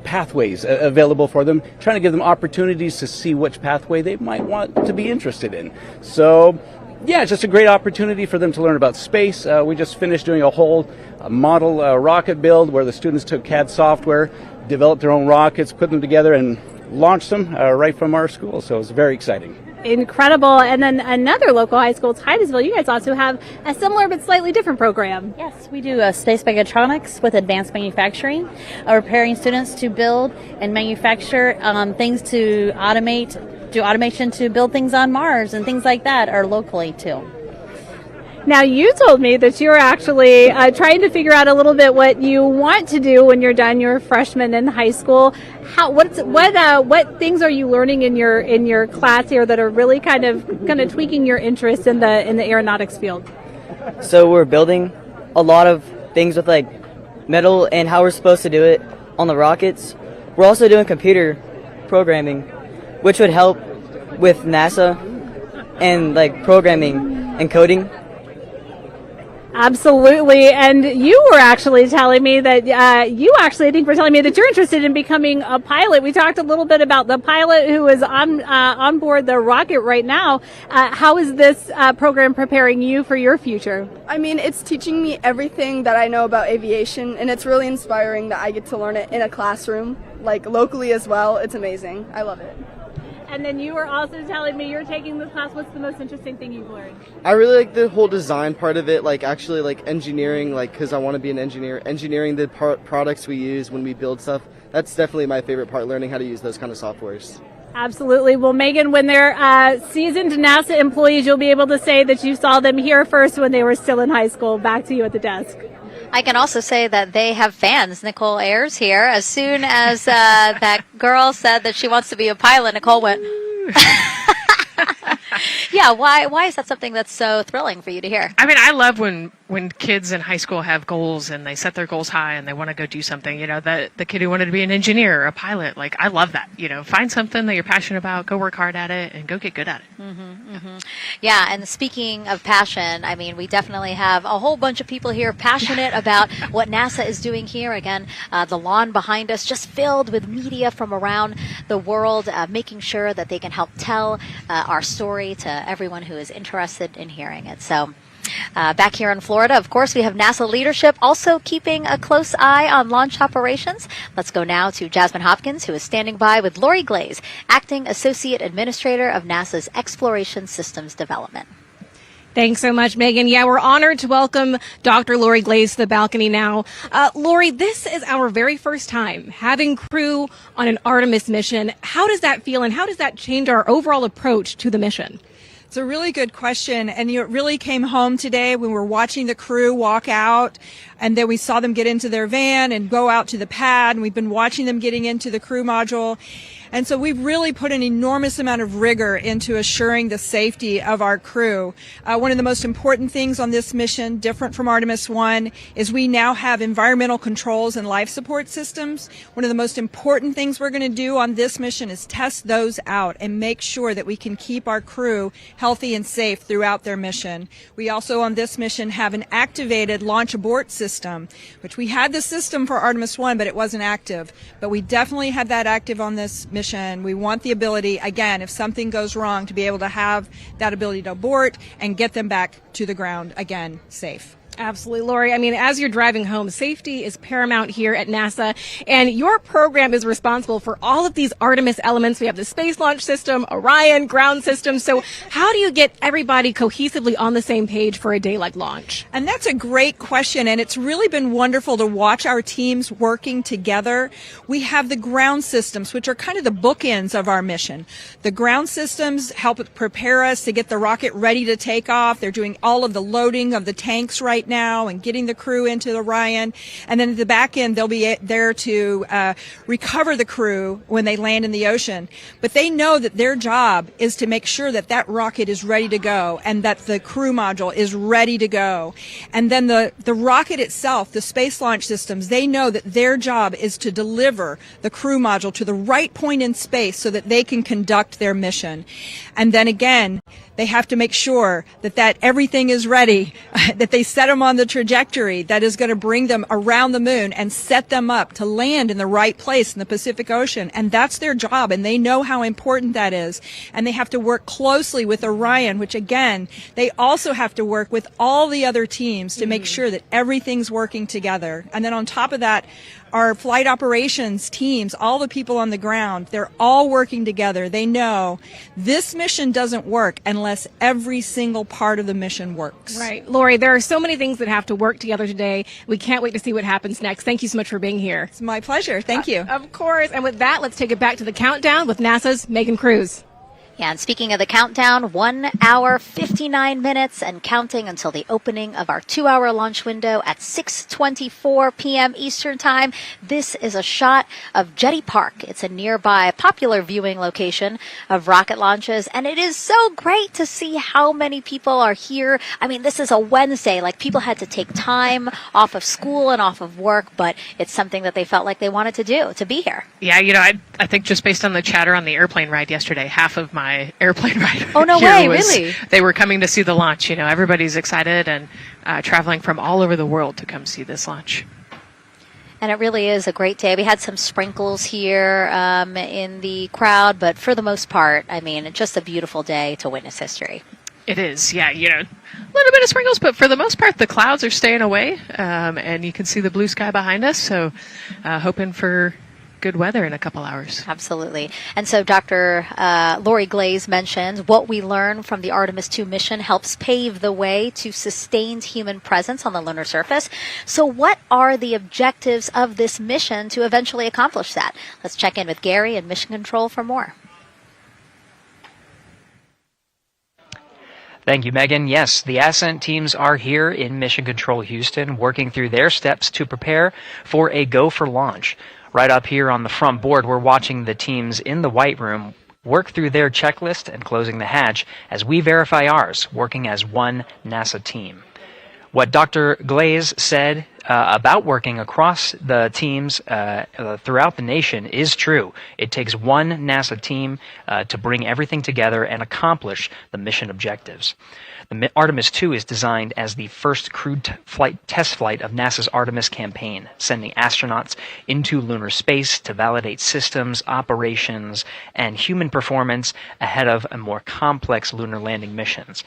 pathways available for them, trying to give them opportunities to see which pathway they might want to be interested in. So, yeah, it's just a great opportunity for them to learn about space. We just finished doing a whole model rocket build where the students took CAD software, developed their own rockets, put them together, and launched them right from our school. So it's very exciting. Incredible. And then another local high school, Titusville, you guys also have a similar but slightly different program. Yes, we do space mechatronics with advanced manufacturing, preparing students to build and manufacture things to do automation to build things on Mars and things like that, or locally too. Now, you told me that you're actually trying to figure out a little bit what you want to do when you're done your freshman in high school. What things are you learning in your class here that are really kind of tweaking your interest in the aeronautics field? So we're building a lot of things with like metal and how we're supposed to do it on the rockets. We're also doing computer programming, which would help with NASA and like programming and coding. Absolutely. And you were actually telling me that I think were telling me that you're interested in becoming a pilot. We talked a little bit about the pilot who is on board the rocket right now. How is this program preparing you for your future? I mean, it's teaching me everything that I know about aviation, and it's really inspiring that I get to learn it in a classroom, like locally as well. It's amazing. I love it. And then you were also telling me you're taking this class. What's the most interesting thing you've learned? I really like the whole design part of it, like actually like engineering, like because I want to be an engineer. Engineering the products we use when we build stuff, that's definitely my favorite part, learning how to use those kind of softwares. Absolutely. Well, Megan, when they're seasoned NASA employees, you'll be able to say that you saw them here first when they were still in high school. Back to you at the desk. I can also say that they have fans. Nicole Ayers here. As soon as that girl said that she wants to be a pilot, Nicole went, yeah, why is that something that's so thrilling for you to hear? I mean, I love when kids in high school have goals and they set their goals high and they want to go do something. You know, the kid who wanted to be an engineer or a pilot, like, I love that. You know, find something that you're passionate about, go work hard at it, and go get good at it. Mm-hmm, mm-hmm. Yeah, and speaking of passion, I mean, we definitely have a whole bunch of people here passionate about what NASA is doing here. Again, the lawn behind us just filled with media from around the world, making sure that they can help tell our story to everyone who is interested in hearing it. So back here in Florida, of course, we have NASA leadership also keeping a close eye on launch operations. Let's go now to Jasmine Hopkins, who is standing by with Lori Glaze, Acting Associate Administrator of NASA's Exploration Systems Development. Thanks so much, Megan. Yeah, we're honored to welcome Dr. Lori Glaze to the balcony now. Lori, this is our very first time having crew on an Artemis mission. How does that feel, and how does that change our overall approach to the mission? It's a really good question, and it really came home today when we were watching the crew walk out, and then we saw them get into their van and go out to the pad, and we've been watching them getting into the crew module. And so we've really put an enormous amount of rigor into assuring the safety of our crew. One of the most important things on this mission, different from Artemis I, is we now have environmental controls and life support systems. One of the most important things we're going to do on this mission is test those out and make sure that we can keep our crew healthy and safe throughout their mission. We also on this mission have an activated launch abort system, which we had the system for Artemis I, but it wasn't active. But we definitely have that active on this mission. We want the ability, again, if something goes wrong, to be able to have that ability to abort and get them back to the ground again safe. Absolutely, Lori. I mean, as you're driving home, safety is paramount here at NASA, and your program is responsible for all of these Artemis elements. We have the Space Launch System, Orion, ground system. So how do you get everybody cohesively on the same page for a day like launch? And that's a great question, and it's really been wonderful to watch our teams working together. We have the ground systems, which are kind of the bookends of our mission. The ground systems help prepare us to get the rocket ready to take off. They're doing all of the loading of the tanks right now and getting the crew into Orion. And then at the back end, they'll be there to recover the crew when they land in the ocean. But they know that their job is to make sure that that rocket is ready to go and that the crew module is ready to go. And then the rocket itself, the space launch systems, they know that their job is to deliver the crew module to the right point in space so that they can conduct their mission. And then again, they have to make sure that everything is ready, that they set them on the trajectory that is going to bring them around the moon and set them up to land in the right place in the Pacific Ocean. And that's their job, and they know how important that is. And they have to work closely with Orion, which again, they also have to work with all the other teams to make sure that everything's working together. And then on top of that, our flight operations teams, all the people on the ground, they're all working together. They know this mission doesn't work unless every single part of the mission works. Right. Lori, there are so many things that have to work together today. We can't wait to see what happens next. Thank you so much for being here. It's my pleasure. Thank you. Of course. And with that, let's take it back to the countdown with NASA's Megan Cruz. Yeah, and speaking of the countdown, 1 hour, 59 minutes and counting until the opening of our 2-hour launch window at 6:24 p.m. Eastern Time. This is a shot of Jetty Park. It's a nearby popular viewing location of rocket launches, and it is so great to see how many people are here. I mean, this is a Wednesday. Like, people had to take time off of school and off of work, but it's something that they felt like they wanted to do, to be here. Yeah, I think just based on the chatter on the airplane ride yesterday, half of my airplane ride. Oh, no way, really? They were coming to see the launch. Everybody's excited and traveling from all over the world to come see this launch. And it really is a great day. We had some sprinkles here in the crowd, but for the most part, I mean, just a beautiful day to witness history. It is, yeah, a little bit of sprinkles, but for the most part, the clouds are staying away, and you can see the blue sky behind us, so hoping for good weather in a couple hours. Absolutely. And so Dr. Lori Glaze mentioned what we learned from the Artemis II mission helps pave the way to sustained human presence on the lunar surface. So what are the objectives of this mission to eventually accomplish that? Let's check in with Gary in Mission Control for more. Thank you, Megan. Yes, the Ascent teams are here in Mission Control Houston, working through their steps to prepare for a go for launch. Right up here on the front board, we're watching the teams in the White Room work through their checklist and closing the hatch as we verify ours, working as one NASA team. What Dr. Glaze said about working across the teams throughout the nation is true. It takes one NASA team to bring everything together and accomplish the mission objectives. The Artemis II is designed as the first crewed test flight of NASA's Artemis campaign, sending astronauts into lunar space to validate systems, operations, and human performance ahead of a more complex lunar landing missions.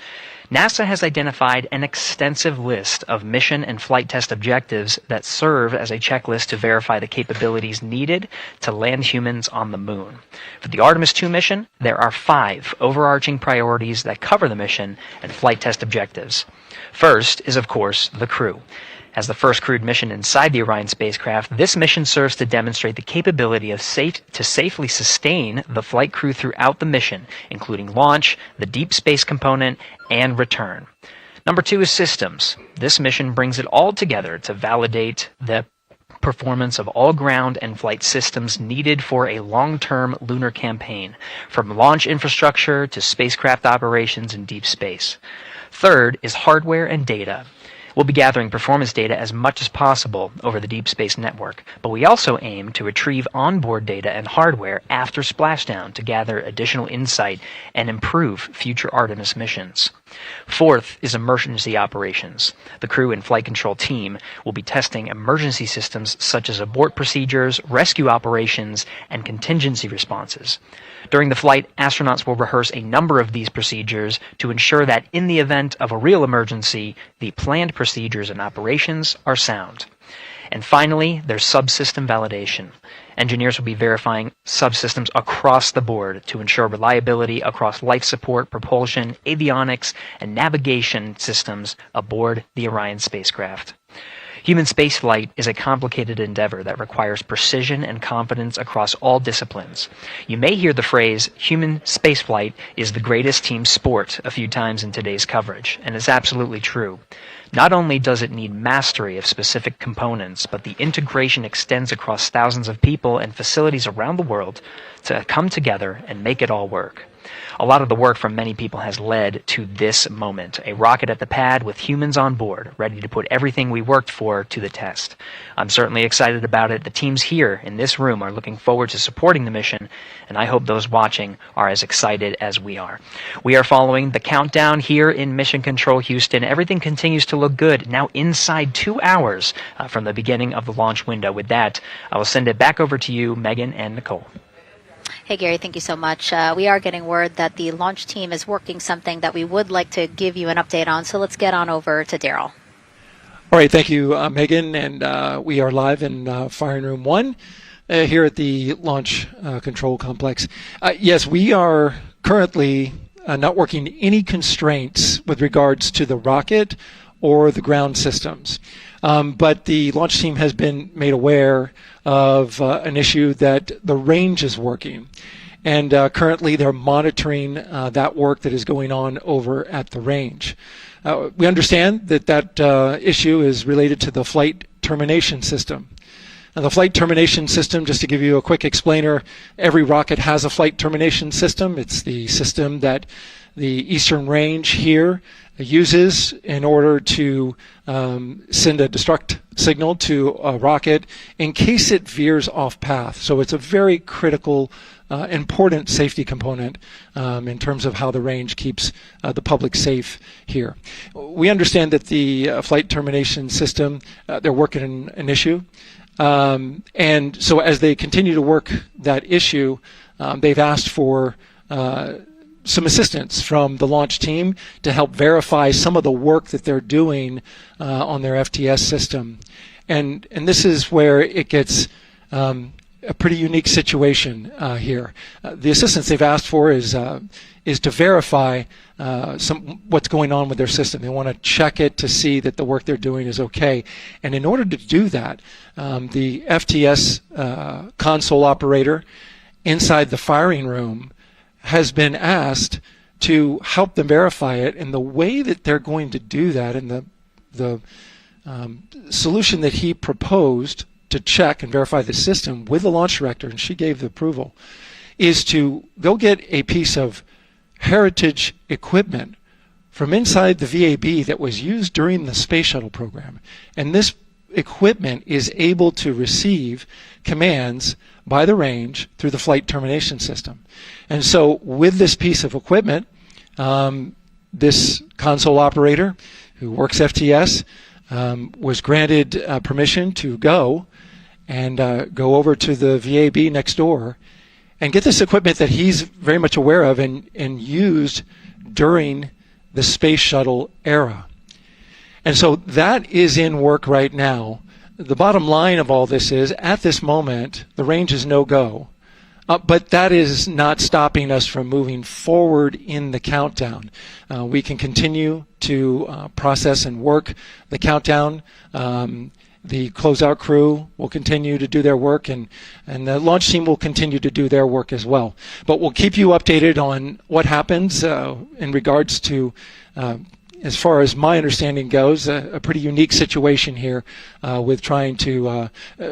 NASA has identified an extensive list of mission and flight test objectives objectives that serve as a checklist to verify the capabilities needed to land humans on the moon. For the Artemis II mission, there are 5 overarching priorities that cover the mission and flight test objectives. First is, of course, the crew. As the first crewed mission inside the Orion spacecraft, this mission serves to demonstrate the capability of safely sustain the flight crew throughout the mission, including launch, the deep space component, and return. Number 2 is systems. This mission brings it all together to validate the performance of all ground and flight systems needed for a long-term lunar campaign, from launch infrastructure to spacecraft operations in deep space. Third is hardware and data. We'll be gathering performance data as much as possible over the deep space network, but we also aim to retrieve onboard data and hardware after splashdown to gather additional insight and improve future Artemis missions. Fourth is emergency operations. The crew and flight control team will be testing emergency systems such as abort procedures, rescue operations, and contingency responses. During the flight, astronauts will rehearse a number of these procedures to ensure that in the event of a real emergency, the planned procedures and operations are sound. And finally, there's subsystem validation. Engineers will be verifying subsystems across the board to ensure reliability across life support, propulsion, avionics, and navigation systems aboard the Orion spacecraft. Human spaceflight is a complicated endeavor that requires precision and confidence across all disciplines. You may hear the phrase, human spaceflight is the greatest team sport, a few times in today's coverage, and it's absolutely true. Not only does it need mastery of specific components, but the integration extends across thousands of people and facilities around the world to come together and make it all work. A lot of the work from many people has led to this moment, a rocket at the pad with humans on board, ready to put everything we worked for to the test. I'm certainly excited about it. The teams here in this room are looking forward to supporting the mission, and I hope those watching are as excited as we are. We are following the countdown here in Mission Control Houston. Everything continues to look good, now inside 2 hours from the beginning of the launch window. With that, I will send it back over to you, Megan and Nicole. Hey, Gary, thank you so much. We are getting word that the launch team is working something that we would like to give you an update on, so let's get on over to Daryl. All right, thank you, Megan, and we are live in Firing Room 1 here at the Launch Control Complex. Yes, we are currently not working any constraints with regards to the rocket or the ground systems. But the launch team has been made aware of an issue that the range is working. And currently they're monitoring that work that is going on over at the range. We understand that that issue is related to the flight termination system. Now, the flight termination system, just to give you a quick explainer, every rocket has a flight termination system. It's the system that the Eastern Range here uses in order to send a destruct signal to a rocket in case it veers off path. So it's a very critical, important safety component in terms of how the range keeps the public safe here. We understand that the flight termination system, they're working an issue. And so as they continue to work that issue, they've asked for some assistance from the launch team to help verify some of the work that they're doing on their FTS system. And this is where it gets a pretty unique situation here. The assistance they've asked for is to verify what's going on with their system. They want to check it to see that the work they're doing is okay. And in order to do that, the FTS console operator inside the firing room has been asked to help them verify it, and the way that they're going to do that, and the solution that he proposed to check and verify the system with the launch director, and she gave the approval, is to go get a piece of heritage equipment from inside the VAB that was used during the space shuttle program. And this equipment is able to receive commands by the range through the flight termination system. And so with this piece of equipment, this console operator who works FTS was granted permission to go and go over to the VAB next door and get this equipment that he's very much aware of and used during the space shuttle era. And so that is in work right now. The bottom line of all this is, at this moment, the range is no-go. But that is not stopping us from moving forward in the countdown. We can continue to process and work the countdown. The closeout crew will continue to do their work, and the launch team will continue to do their work as well. But we'll keep you updated on what happens in regards to, as far as my understanding goes, a pretty unique situation here with trying to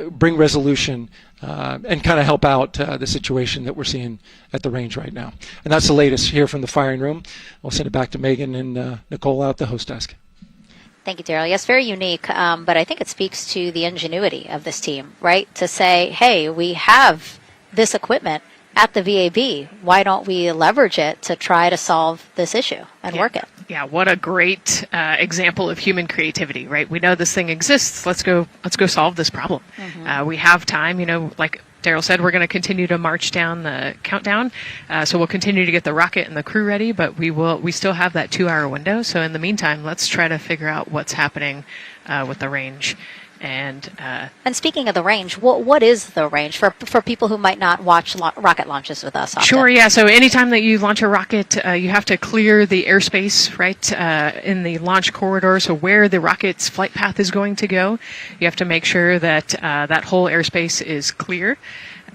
bring resolution and kind of help out the situation that we're seeing at the range right now. And that's the latest here from the firing room. I'll send it back to Megan and Nicole out the host desk. Thank you, Daryl. Yes, very unique, but I think it speaks to the ingenuity of this team, right? To say, hey, we have this equipment at the VAB. Why don't we leverage it to try to solve this issue and work it? Yeah, what a great example of human creativity, right? We know this thing exists. Let's go solve this problem. We have time, like Daryl said, we're going to continue to march down the countdown. So we'll continue to get the rocket and the crew ready, but we still have that 2-hour window. So in the meantime, let's try to figure out what's happening with the range. And speaking of the range, what is the range for people who might not watch rocket launches with us often? Sure, yeah. So anytime that you launch a rocket, you have to clear the airspace, right, in the launch corridor. So where the rocket's flight path is going to go, you have to make sure that that whole airspace is clear.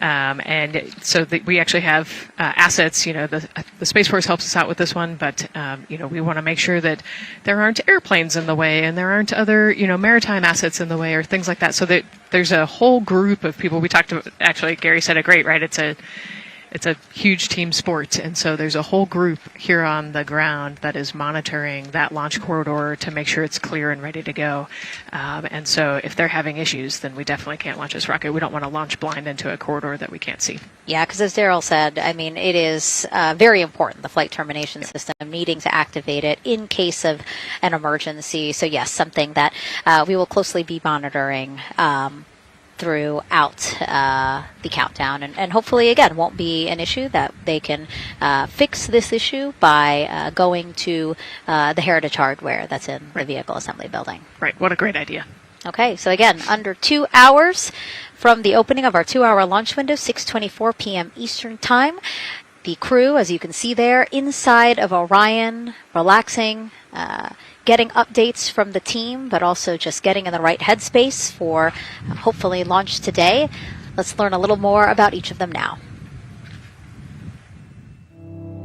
And so we actually have assets. The Space Force helps us out with this one, but we want to make sure that there aren't airplanes in the way and there aren't other maritime assets in the way or things like that. So that there's a whole group of people. We talked to, actually, Gary said it great, right? It's a huge team sport, and so there's a whole group here on the ground that is monitoring that launch corridor to make sure it's clear and ready to go. And so if they're having issues, then we definitely can't launch this rocket. We don't want to launch blind into a corridor that we can't see. Yeah, because as Daryl said, I mean, it is very important, the flight termination system, needing to activate it in case of an emergency. So yes, something that we will closely be monitoring throughout the countdown, and hopefully again won't be an issue, that they can fix this issue by going to the heritage hardware that's in the vehicle assembly building. Right, what a great idea. Okay, so again, under 2 hours from the opening of our 2-hour launch window, 6:24 p.m. Eastern Time. The crew, as you can see there, inside of Orion, relaxing, getting updates from the team, but also just getting in the right headspace for hopefully launch today. Let's learn a little more about each of them now.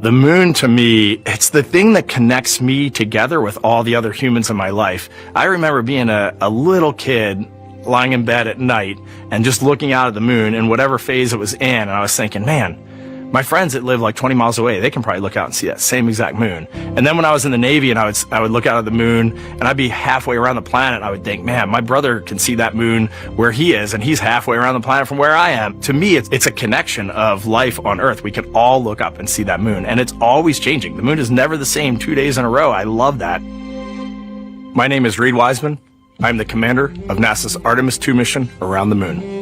The moon, to me, it's the thing that connects me together with all the other humans in my life. I remember being a little kid lying in bed at night and just looking out at the moon in whatever phase it was in, and I was thinking, man, my friends that live like 20 miles away, they can probably look out and see that same exact moon. And then when I was in the Navy and I would look out at the moon and I'd be halfway around the planet, and I would think, man, my brother can see that moon where he is, and he's halfway around the planet from where I am. To me, it's a connection of life on Earth. We can all look up and see that moon, and it's always changing. The moon is never the same 2 days in a row. I love that. My name is Reed Wiseman. I'm the commander of NASA's Artemis II mission around the moon.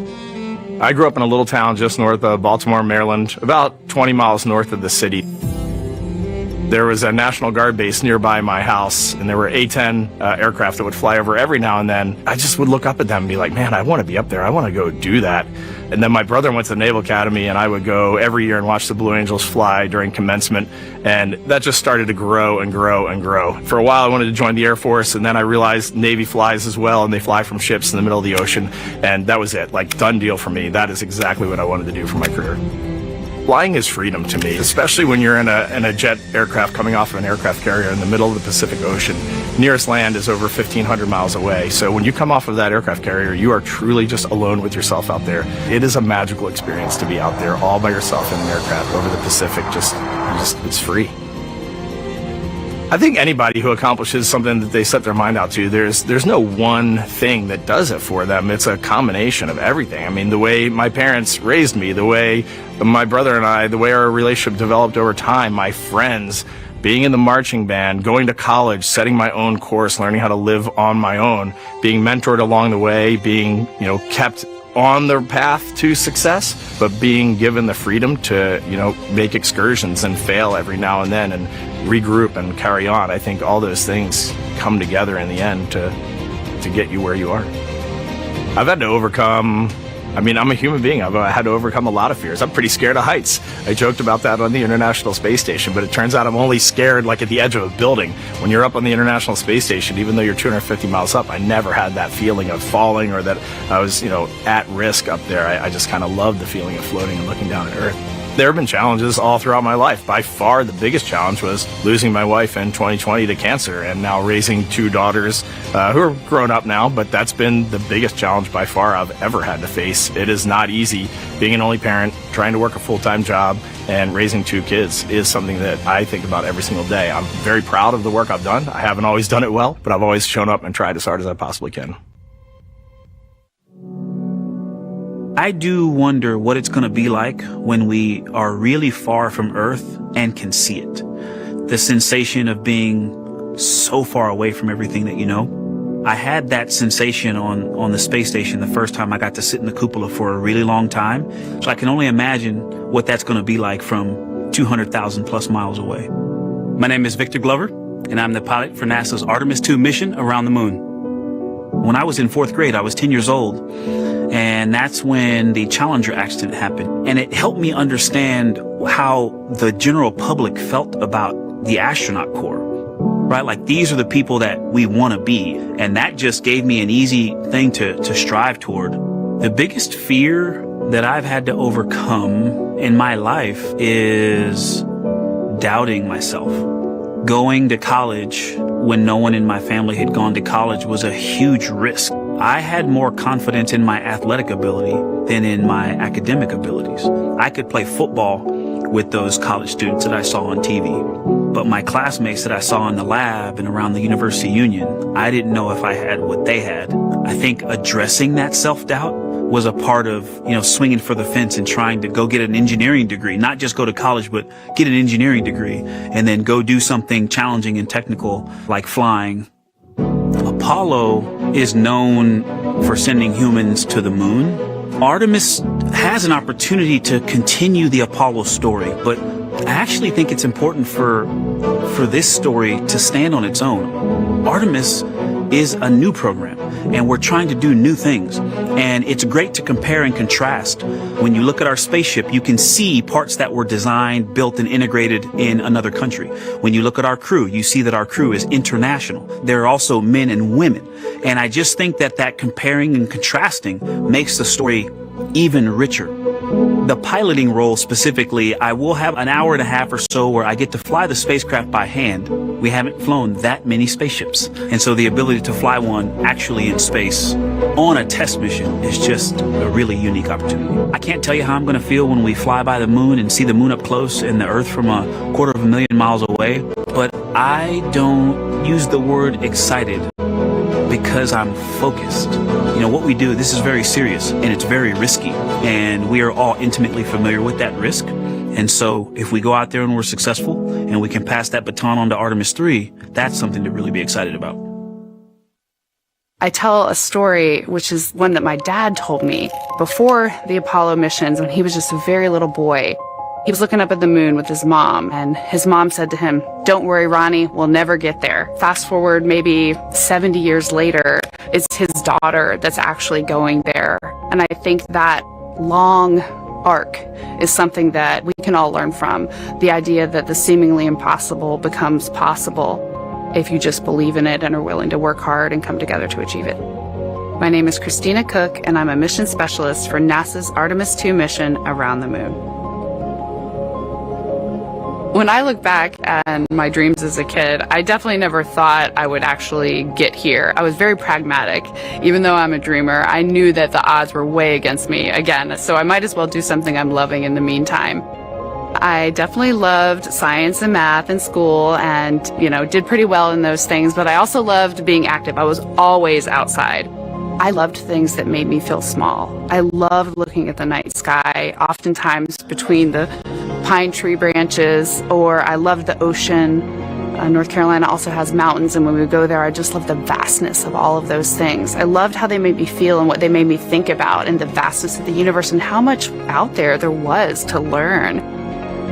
I grew up in a little town just north of Baltimore, Maryland, about 20 miles north of the city. There was a National Guard base nearby my house, and there were A-10 aircraft that would fly over every now and then. I just would look up at them and be like, man, I want to be up there. I want to go do that. And then my brother went to the Naval Academy, and I would go every year and watch the Blue Angels fly during commencement. And that just started to grow and grow and grow. For a while, I wanted to join the Air Force, and then I realized Navy flies as well, and they fly from ships in the middle of the ocean. And that was it, like, done deal for me. That is exactly what I wanted to do for my career. Flying is freedom to me, especially when you're in a jet aircraft coming off of an aircraft carrier in the middle of the Pacific Ocean. Nearest land is over 1,500 miles away. So when you come off of that aircraft carrier, you are truly just alone with yourself out there. It is a magical experience to be out there all by yourself in an aircraft over the Pacific. It's free. I think anybody who accomplishes something that they set their mind out to, there's no one thing that does it for them. It's a combination of everything. I mean, the way my parents raised me, the way my brother and I, the way our relationship developed over time, my friends, being in the marching band, going to college, setting my own course, learning how to live on my own, being mentored along the way, being, kept on the path to success, but being given the freedom to, make excursions and fail every now and then and regroup and carry on. I think all those things come together in the end to get you where you are. I've had to overcome, I'm a human being. I've had to overcome a lot of fears. I'm pretty scared of heights. I joked about that on the International Space Station, but it turns out I'm only scared like at the edge of a building. When you're up on the International Space Station, even though you're 250 miles up, I never had that feeling of falling or that I was, at risk up there. I just kind of loved the feeling of floating and looking down at Earth. There have been challenges all throughout my life. By far, the biggest challenge was losing my wife in 2020 to cancer and now raising two daughters who are grown up now, but that's been the biggest challenge by far I've ever had to face. It is not easy. Being an only parent, trying to work a full-time job, and raising two kids is something that I think about every single day. I'm very proud of the work I've done. I haven't always done it well, but I've always shown up and tried as hard as I possibly can. I do wonder what it's going to be like when we are really far from Earth and can see it. The sensation of being so far away from everything that you know. I had that sensation on the space station the first time I got to sit in the cupola for a really long time. So I can only imagine what that's going to be like from 200,000 plus miles away. My name is Victor Glover, and I'm the pilot for NASA's Artemis II mission around the moon. When I was in 4th grade, I was 10 years old. And that's when the Challenger accident happened. And it helped me understand how the general public felt about the astronaut corps, right? Like, these are the people that we want to be. And that just gave me an easy thing to strive toward. The biggest fear that I've had to overcome in my life is doubting myself. Going to college when no one in my family had gone to college was a huge risk. I had more confidence in my athletic ability than in my academic abilities. I could play football with those college students that I saw on TV. But my classmates that I saw in the lab and around the University Union, I didn't know if I had what they had. I think addressing that self-doubt was a part of, swinging for the fence and trying to go get an engineering degree, not just go to college, but get an engineering degree and then go do something challenging and technical like flying. Apollo is known for sending humans to the moon. Artemis has an opportunity to continue the Apollo story, but I actually think it's important for this story to stand on its own. Artemis is a new program, and we're trying to do new things. And it's great to compare and contrast. When you look at our spaceship, you can see parts that were designed, built, and integrated in another country. When you look at our crew, you see that our crew is international. There are also men and women. And I just think that comparing and contrasting makes the story even richer. The piloting role specifically, I will have an hour and a half or so where I get to fly the spacecraft by hand. We haven't flown that many spaceships. And so the ability to fly one actually in space on a test mission is just a really unique opportunity. I can't tell you how I'm going to feel when we fly by the moon and see the moon up close and the Earth from 250,000 miles away, but I don't use the word excited because I'm focused. What we do, this is very serious and it's very risky, and we are all intimately familiar with that risk. And so if we go out there and we're successful and we can pass that baton on to Artemis III, that's something to really be excited about. I tell a story, which is one that my dad told me before the Apollo missions when he was just a very little boy. He was looking up at the moon with his mom, and his mom said to him, "Don't worry, Ronnie, we'll never get there." Fast forward maybe 70 years later, it's his daughter that's actually going there. And I think that long arc is something that we can all learn from. The idea that the seemingly impossible becomes possible if you just believe in it and are willing to work hard and come together to achieve it. My name is Christina Cook, and I'm a mission specialist for NASA's Artemis II mission around the moon. When I look back at my dreams as a kid, I definitely never thought I would actually get here. I was very pragmatic. Even though I'm a dreamer, I knew that the odds were way against me again, so I might as well do something I'm loving in the meantime. I definitely loved science and math in school and, did pretty well in those things, but I also loved being active. I was always outside. I loved things that made me feel small. I loved looking at the night sky, oftentimes between the pine tree branches, or I loved the ocean. North Carolina also has mountains, and when we go there, I just love the vastness of all of those things. I loved how they made me feel and what they made me think about, and the vastness of the universe and how much out there was to learn.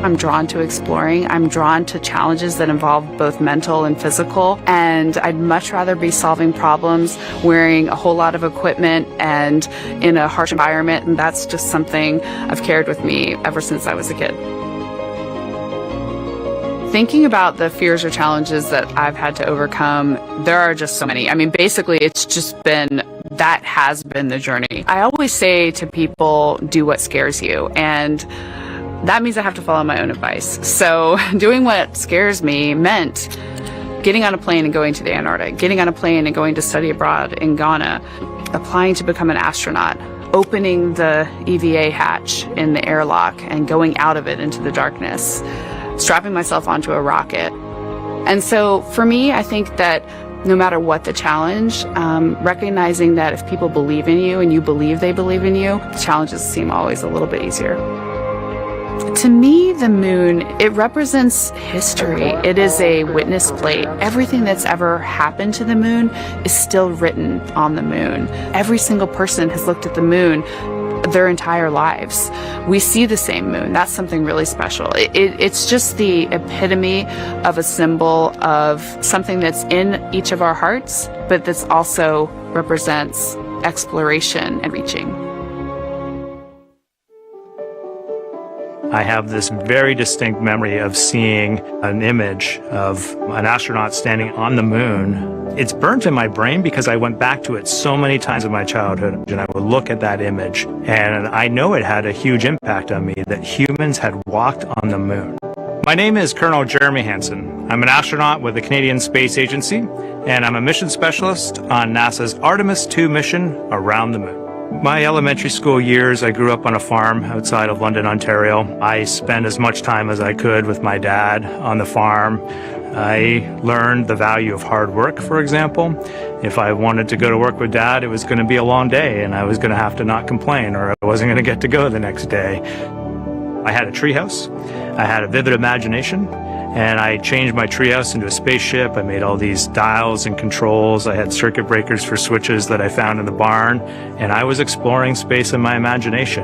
I'm drawn to exploring. I'm drawn to challenges that involve both mental and physical, and I'd much rather be solving problems wearing a whole lot of equipment and in a harsh environment, and that's just something I've carried with me ever since I was a kid. Thinking about the fears or challenges that I've had to overcome, there are just so many. I mean, basically, it's just been, that has been the journey. I always say to people, do what scares you, and that means I have to follow my own advice. So doing what scares me meant getting on a plane and going to the Antarctic, getting on a plane and going to study abroad in Ghana, applying to become an astronaut, opening the EVA hatch in the airlock and going out of it into the darkness, strapping myself onto a rocket. And so for me, I think that no matter what the challenge, recognizing that if people believe in you and you believe they believe in you, the challenges seem always a little bit easier. To me, the moon, it represents history. It is a witness plate. Everything that's ever happened to the moon is still written on the moon. Every single person has looked at the moon their entire lives. We see the same moon. That's something really special. It's just the epitome of a symbol of something that's in each of our hearts, but that's also represents exploration and reaching. I have this very distinct memory of seeing an image of an astronaut standing on the moon. It's burnt in my brain because I went back to it so many times in my childhood, and I would look at that image, and I know it had a huge impact on me that humans had walked on the moon. My name is Colonel Jeremy Hansen. I'm an astronaut with the Canadian Space Agency, and I'm a mission specialist on NASA's Artemis II mission around the moon. My elementary school years, I grew up on a farm outside of London, Ontario. I spent as much time as I could with my dad on the farm. I learned the value of hard work, for example. If I wanted to go to work with Dad, it was going to be a long day, and I was going to have to not complain, or I wasn't going to get to go the next day. I had a treehouse. I had a vivid imagination. And I changed my treehouse into a spaceship. I made all these dials and controls. I had circuit breakers for switches that I found in the barn. And I was exploring space in my imagination.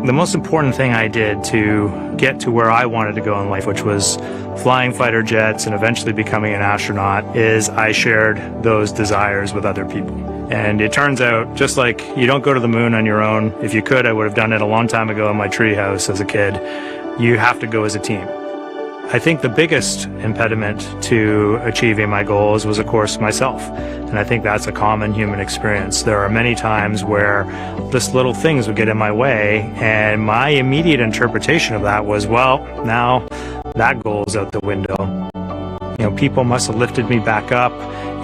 The most important thing I did to get to where I wanted to go in life, which was flying fighter jets and eventually becoming an astronaut, is I shared those desires with other people. And it turns out, just like you don't go to the moon on your own, if you could, I would have done it a long time ago in my treehouse as a kid. You have to go as a team. I think the biggest impediment to achieving my goals was, of course, myself. And I think that's a common human experience. There are many times where just little things would get in my way, and my immediate interpretation of that was, well, now that goal is out the window. You know, people must have lifted me back up,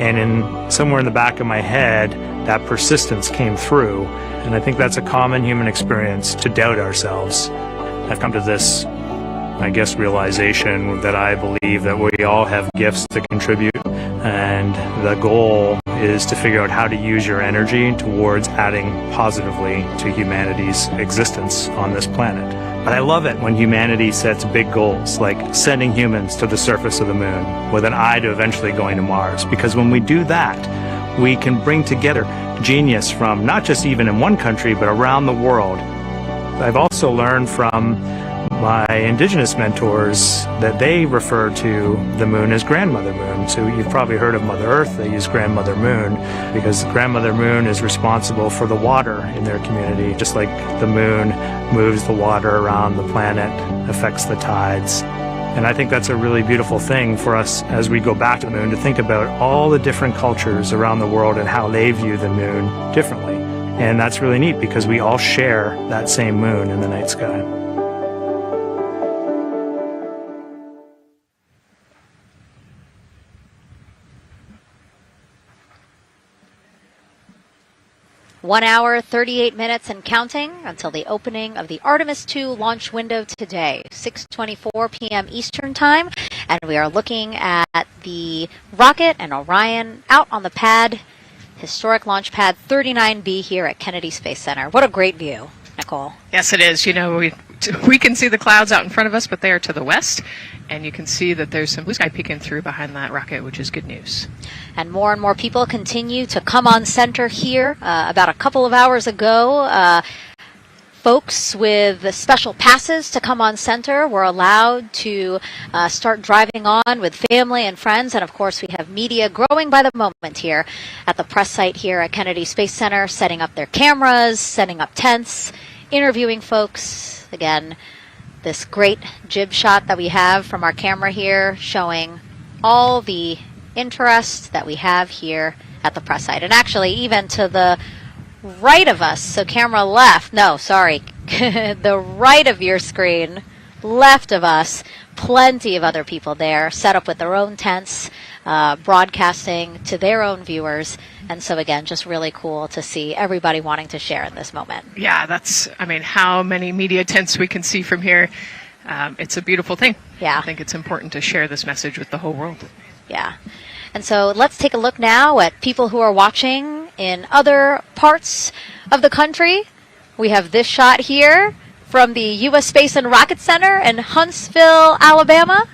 and somewhere in the back of my head, that persistence came through. And I think that's a common human experience, to doubt ourselves. I've come to this, I guess, realization that I believe that we all have gifts to contribute, and the goal is to figure out how to use your energy towards adding positively to humanity's existence on this planet. But I love it when humanity sets big goals, like sending humans to the surface of the moon with an eye to eventually going to Mars, because when we do that, we can bring together genius from not just even in one country, but around the world. I've also learned from my indigenous mentors that they refer to the moon as Grandmother Moon. So you've probably heard of Mother Earth. They use Grandmother Moon because Grandmother Moon is responsible for the water in their community. Just like the moon moves the water around the planet, affects the tides. And I think that's a really beautiful thing for us as we go back to the moon, to think about all the different cultures around the world and how they view the moon differently. And that's really neat because we all share that same moon in the night sky. One hour, 38 minutes and counting until the opening of the Artemis II launch window today, 6:24 p.m. Eastern Time. And we are looking at the rocket and Orion out on the pad, historic launch pad 39B here at Kennedy Space Center. What a great view, Nicole. Yes, it is. You know, we can see the clouds out in front of us, but they are to the west. And you can see that there's some blue sky peeking through behind that rocket, which is good news. And more people continue to come on center here. About a couple of hours ago, folks with special passes to come on center were allowed to start driving on with family and friends. And of course, we have media growing by the moment here at the press site here at Kennedy Space Center, setting up their cameras, setting up tents, interviewing folks. Again, this great jib shot that we have from our camera here showing all the interest that we have here at the press site. And actually, even to the right of us, so camera left, no, sorry, the right of your screen, left of us, plenty of other people there, set up with their own tents, broadcasting to their own viewers. And so again, just really cool to see everybody wanting to share in this moment. Yeah, how many media tents we can see from here. It's a beautiful thing. Yeah. I think it's important to share this message with the whole world. Yeah. And so let's take a look now at people who are watching in other parts of the country. We have this shot here from the U.S. Space and Rocket Center in Huntsville, Alabama.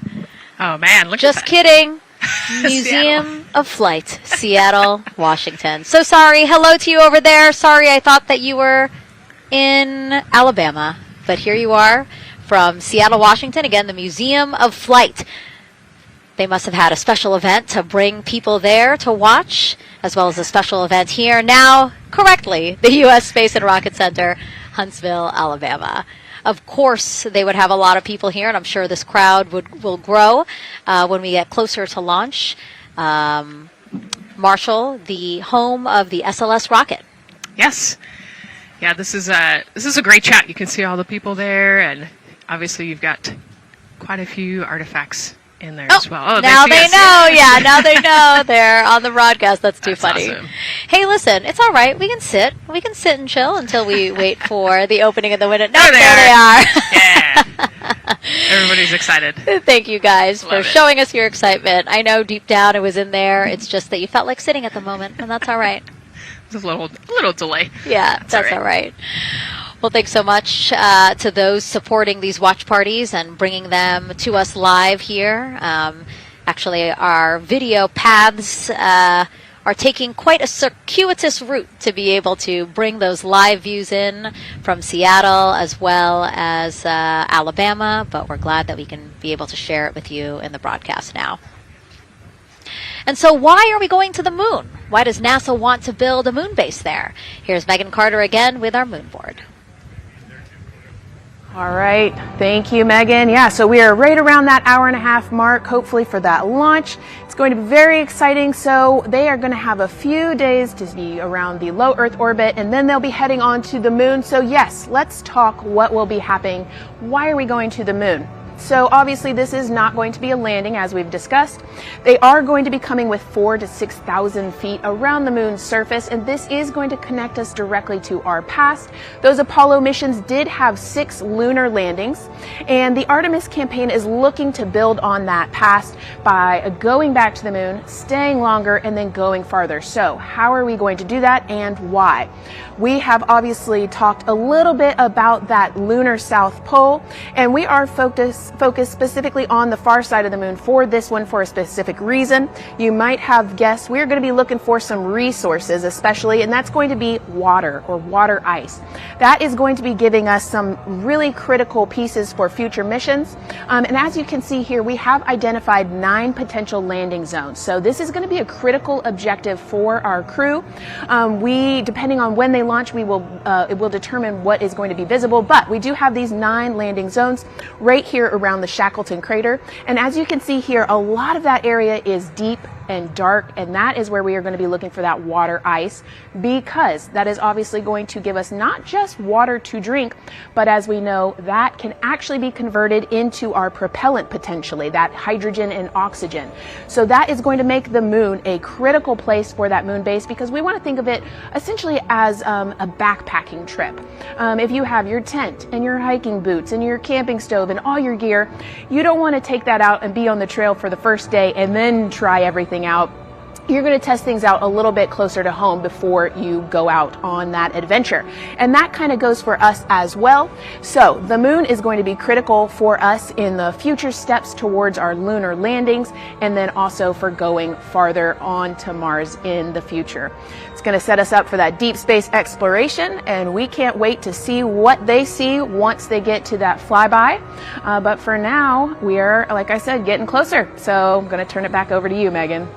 Oh, man, look Just at that. kidding. Museum of Flight, Seattle, Washington. So sorry. Hello to you over there. Sorry, I thought that you were in Alabama. But here you are from Seattle, Washington. Again, the Museum of Flight. They must have had a special event to bring people there to watch, as well as a special event here. Now, correctly, the U.S. Space and Rocket Center, Huntsville, Alabama. Of course, they would have a lot of people here, and I'm sure this crowd will grow when we get closer to launch. Marshall, the home of the SLS rocket. Yes. Yeah, this is a great shot. You can see all the people there, and obviously you've got quite a few artifacts in there as well. Oh, now they know. Yeah, now they know. They're on the broadcast. That's funny. Awesome. Hey, listen, it's all right. We can sit and chill until we wait for the opening of the window. No, There they there they are. Yeah. Everybody's excited. Thank you guys for Love it. showing us your excitement. I know deep down it was in there. It's just that you felt like sitting at the moment, and that's all right. There's a little delay. Yeah, that's all right. Well, thanks so much to those supporting these watch parties and bringing them to us live here. Actually, our video paths are taking quite a circuitous route to be able to bring those live views in from Seattle as well as Alabama, but we're glad that we can be able to share it with you in the broadcast now. And so why are we going to the moon? Why does NASA want to build a moon base there? Here's Megan Carter again with our moon board. All right. Thank you, Megan. Yeah, so we are right around that hour-and-a-half mark, hopefully for that launch. It's going to be very exciting. So they are going to have a few days to be around the low Earth orbit, and then they'll be heading on to the moon. So yes, let's talk what will be happening. Why are we going to the moon? So obviously this is not going to be a landing, as we've discussed. They are going to be coming with 4,000 to 6,000 feet around the moon's surface, and this is going to connect us directly to our past. Those Apollo missions did have 6 lunar landings, and the Artemis campaign is looking to build on that past by going back to the moon, staying longer, and then going farther. So how are we going to do that, and why? We have obviously talked a little bit about that lunar South Pole, and we are focused specifically on the far side of the moon for this one for a specific reason. You might have guessed we're going to be looking for some resources especially, and that's going to be water or water ice. That is going to be giving us some really critical pieces for future missions. And as you can see here, we have identified 9 potential landing zones. So this is going to be a critical objective for our crew. Depending on when they launch, it will determine what is going to be visible, but we do have these 9 landing zones right here around the Shackleton crater. And as you can see here, a lot of that area is deep and dark, and that is where we are going to be looking for that water ice, because that is obviously going to give us not just water to drink, but as we know, that can actually be converted into our propellant potentially, that hydrogen and oxygen. So that is going to make the moon a critical place for that moon base, because we want to think of it essentially as a backpacking trip. If you have your tent and your hiking boots and your camping stove and all your gear, you don't want to take that out and be on the trail for the first day and then try everything out you're going to test things out a little bit closer to home before you go out on that adventure. And that kind of goes for us as well. So the moon is going to be critical for us in the future steps towards our lunar landings, and then also for going farther on to Mars in the future. It's going to set us up for that deep space exploration, and we can't wait to see what they see once they get to that flyby. But for now, we are, like I said, getting closer. So I'm going to turn it back over to you, Megan.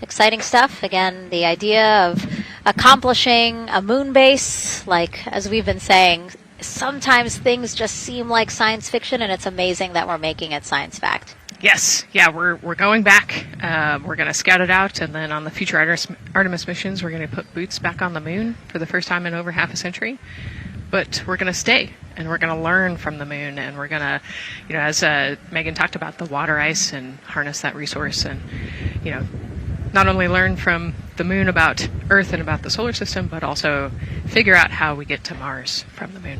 Exciting stuff. Again, the idea of accomplishing a moon base, like as we've been saying, sometimes things just seem like science fiction, and it's amazing that we're making it science fact. Yes, yeah, we're going back. We're going to scout it out, and then on the future Artemis missions, we're going to put boots back on the moon for the first time in over half a century. But we're going to stay, and we're going to learn from the moon, and we're going to, as Megan talked about, the water ice, and harness that resource, and not only learn from the moon about Earth and about the solar system, but also figure out how we get to Mars from the moon.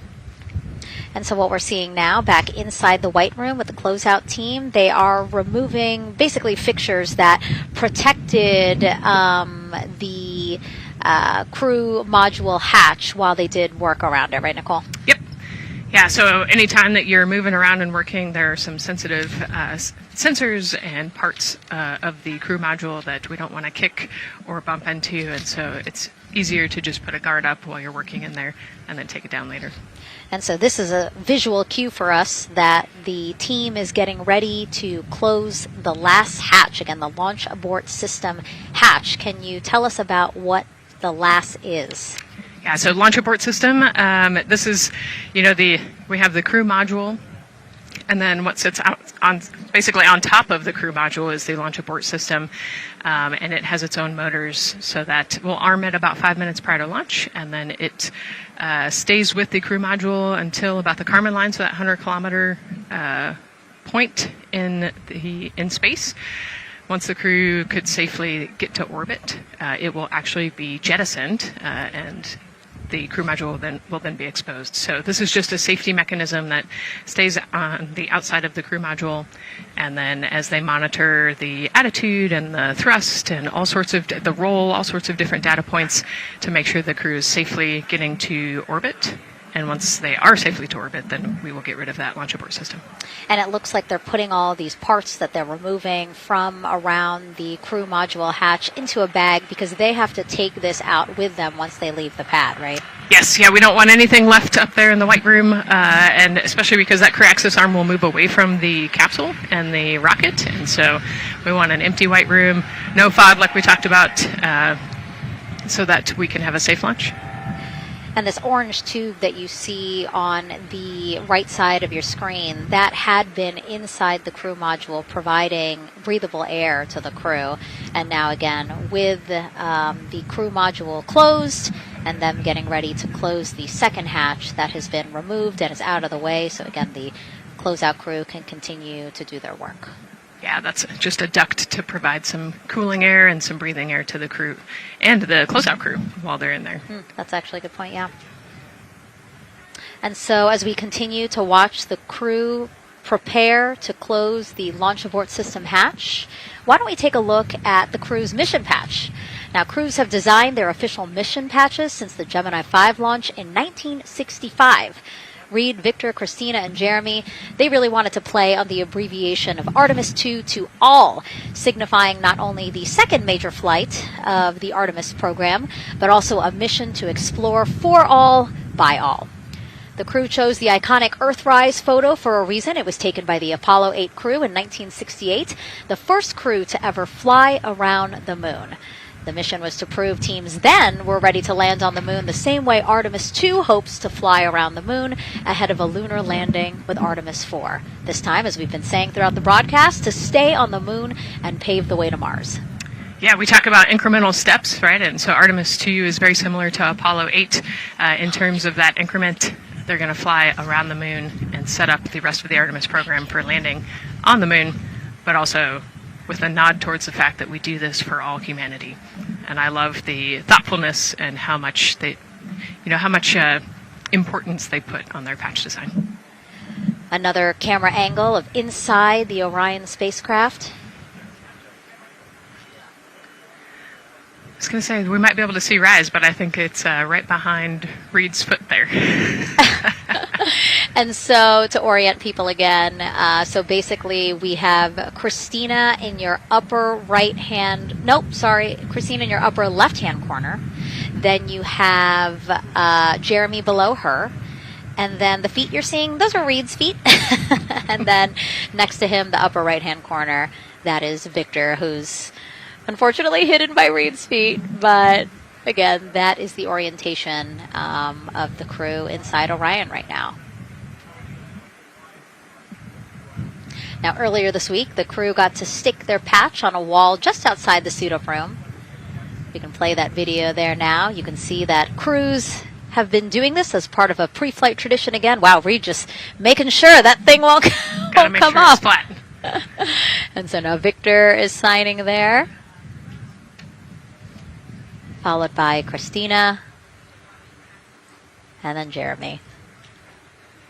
And so what we're seeing now back inside the White Room with the closeout team, they are removing basically fixtures that protected the crew module hatch while they did work around it, right, Nicole? Yep. Yeah, so anytime that you're moving around and working, there are some sensitive sensors and parts of the crew module that we don't want to kick or bump into, and so it's easier to just put a guard up while you're working in there and then take it down later. And so this is a visual cue for us that the team is getting ready to close the last hatch, again, the launch abort system hatch. Can you tell us about what the last is? Yeah, so launch abort system, this is, we have the crew module, and then what sits basically on top of the crew module is the launch abort system, and it has its own motors, so that we'll arm it about 5 minutes prior to launch, and then it stays with the crew module until about the Kármán line, so that 100-kilometer point in space. Once the crew could safely get to orbit, it will actually be jettisoned, and the crew module will then be exposed. So this is just a safety mechanism that stays on the outside of the crew module, and then as they monitor the attitude and the thrust and all sorts of the roll, all sorts of different data points to make sure the crew is safely getting to orbit. And once they are safely to orbit, then we will get rid of that launch abort system. And it looks like they're putting all these parts that they're removing from around the crew module hatch into a bag, because they have to take this out with them once they leave the pad, right? Yes, yeah, we don't want anything left up there in the White Room, and especially because that crew access arm will move away from the capsule and the rocket, and so we want an empty White Room, no FOD like we talked about, so that we can have a safe launch. And this orange tube that you see on the right side of your screen, that had been inside the crew module providing breathable air to the crew. And now again, with the crew module closed and them getting ready to close the second hatch, that has been removed and is out of the way. So again, the closeout crew can continue to do their work. Yeah, that's just a duct to provide some cooling air and some breathing air to the crew and the closeout crew while they're in there. That's actually a good point, yeah. And so as we continue to watch the crew prepare to close the launch abort system hatch, why don't we take a look at the crew's mission patch? Now, crews have designed their official mission patches since the Gemini 5 launch in 1965. Reed, Victor, Christina, and Jeremy, they really wanted to play on the abbreviation of Artemis II to all, signifying not only the second major flight of the Artemis program, but also a mission to explore for all, by all. The crew chose the iconic Earthrise photo for a reason. It was taken by the Apollo 8 crew in 1968, the first crew to ever fly around the moon. The mission was to prove teams then were ready to land on the moon the same way Artemis II hopes to fly around the moon ahead of a lunar landing with Artemis IV. This time, as we've been saying throughout the broadcast, to stay on the moon and pave the way to Mars. Yeah, we talk about incremental steps, right? And so Artemis II is very similar to Apollo 8 in terms of that increment. They're going to fly around the moon and set up the rest of the Artemis program for landing on the moon, but also with a nod towards the fact that we do this for all humanity. And I love the thoughtfulness and how much importance they put on their patch design. Another camera angle of inside the Orion spacecraft. was going to say, we might be able to see Rise, but I think it's right behind Reed's foot there. And so to orient people again, so basically we have Christina in your upper Christina in your upper left-hand corner. Then you have Jeremy below her. And then the feet you're seeing, those are Reed's feet. And then next to him, the upper right-hand corner, that is Victor, who's unfortunately hidden by Reed's feet. But again, that is the orientation of the crew inside Orion right now. Now, earlier this week, the crew got to stick their patch on a wall just outside the suit-up room. You can play that video there now. You can see that crews have been doing this as part of a pre-flight tradition again. Wow, Reed just making sure that thing won't come sure off. It's flat. And so now Victor is signing there, followed by Christina, and then Jeremy.